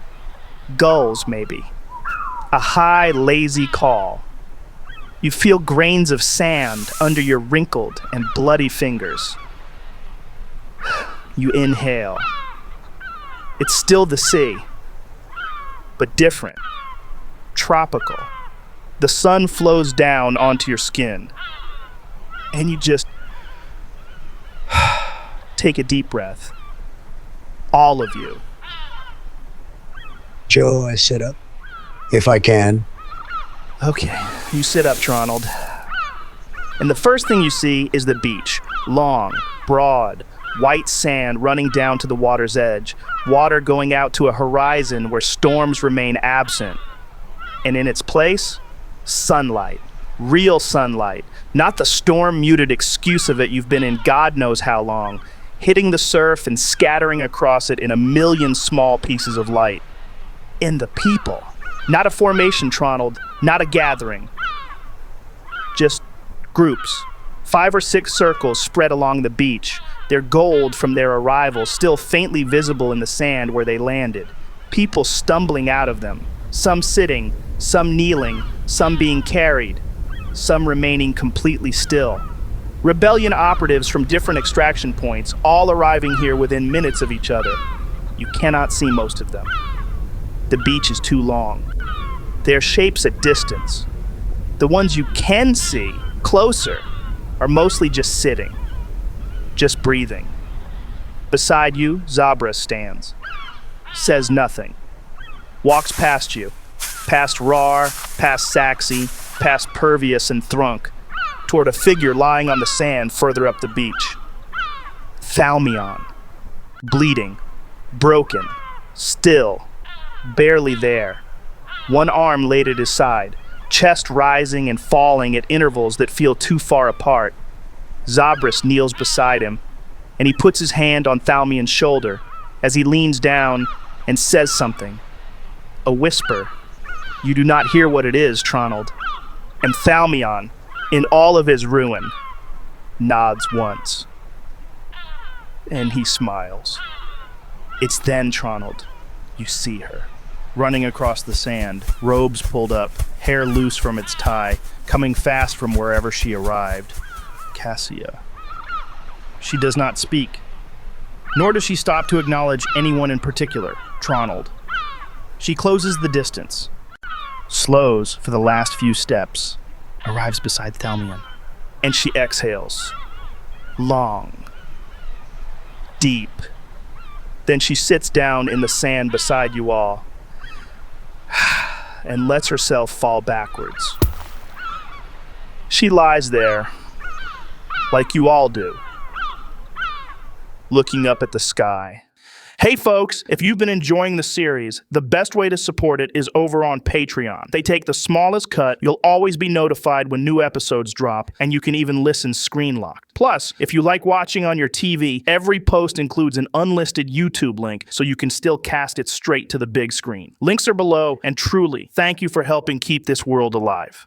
gulls maybe. A high, lazy call. You feel grains of sand under your wrinkled and bloody fingers. You inhale. It's still the sea, but different. Tropical. The sun flows down onto your skin, and you just take a deep breath. All of you.
Joe, I sit up, if I can.
Okay, you sit up, Tronald. And the first thing you see is the beach. Long, broad, white sand running down to the water's edge. Water going out to a horizon where storms remain absent. And in its place, sunlight. Real sunlight. Not the storm-muted excuse of it you've been in God knows how long. Hitting the surf and scattering across it in a million small pieces of light. And the people. Not a formation, Tronald. Not a gathering. Just groups. 5 or 6 circles spread along the beach, their gold from their arrival still faintly visible in the sand where they landed. People stumbling out of them. Some sitting, some kneeling, some being carried, some remaining completely still. Rebellion operatives from different extraction points, all arriving here within minutes of each other. You cannot see most of them. The beach is too long. Their shapes at distance. The ones you can see, closer, are mostly just sitting, just breathing. Beside you, Zabras stands. Says nothing. Walks past you, past Raarh, past Saxi, past Pervious and Thrunk, toward a figure lying on the sand further up the beach. Thalmoon. Bleeding. Broken. Still. Barely there. One arm laid at his side, chest rising and falling at intervals that feel too far apart. Zabras kneels beside him, and he puts his hand on Thalmoon's shoulder as he leans down and says something. A whisper. You do not hear what it is, Tronald. And Thalmoon, in all of his ruin, nods once. And he smiles. It's then, Tronald, you see her. Running across the sand, robes pulled up, hair loose from its tie, coming fast from wherever she arrived. Cassia. She does not speak, nor does she stop to acknowledge anyone in particular, Tronald. She closes the distance, slows for the last few steps, arrives beside Thalmoon, and she exhales. Long. Deep. Then she sits down in the sand beside you all, and lets herself fall backwards. She lies there, like you all do, looking up at the sky. Hey folks, if you've been enjoying the series, the best way to support it is over on Patreon. They take the smallest cut, you'll always be notified when new episodes drop, and you can even listen screen locked. Plus, if you like watching on your TV, every post includes an unlisted YouTube link so you can still cast it straight to the big screen. Links are below, and truly, thank you for helping keep this world alive.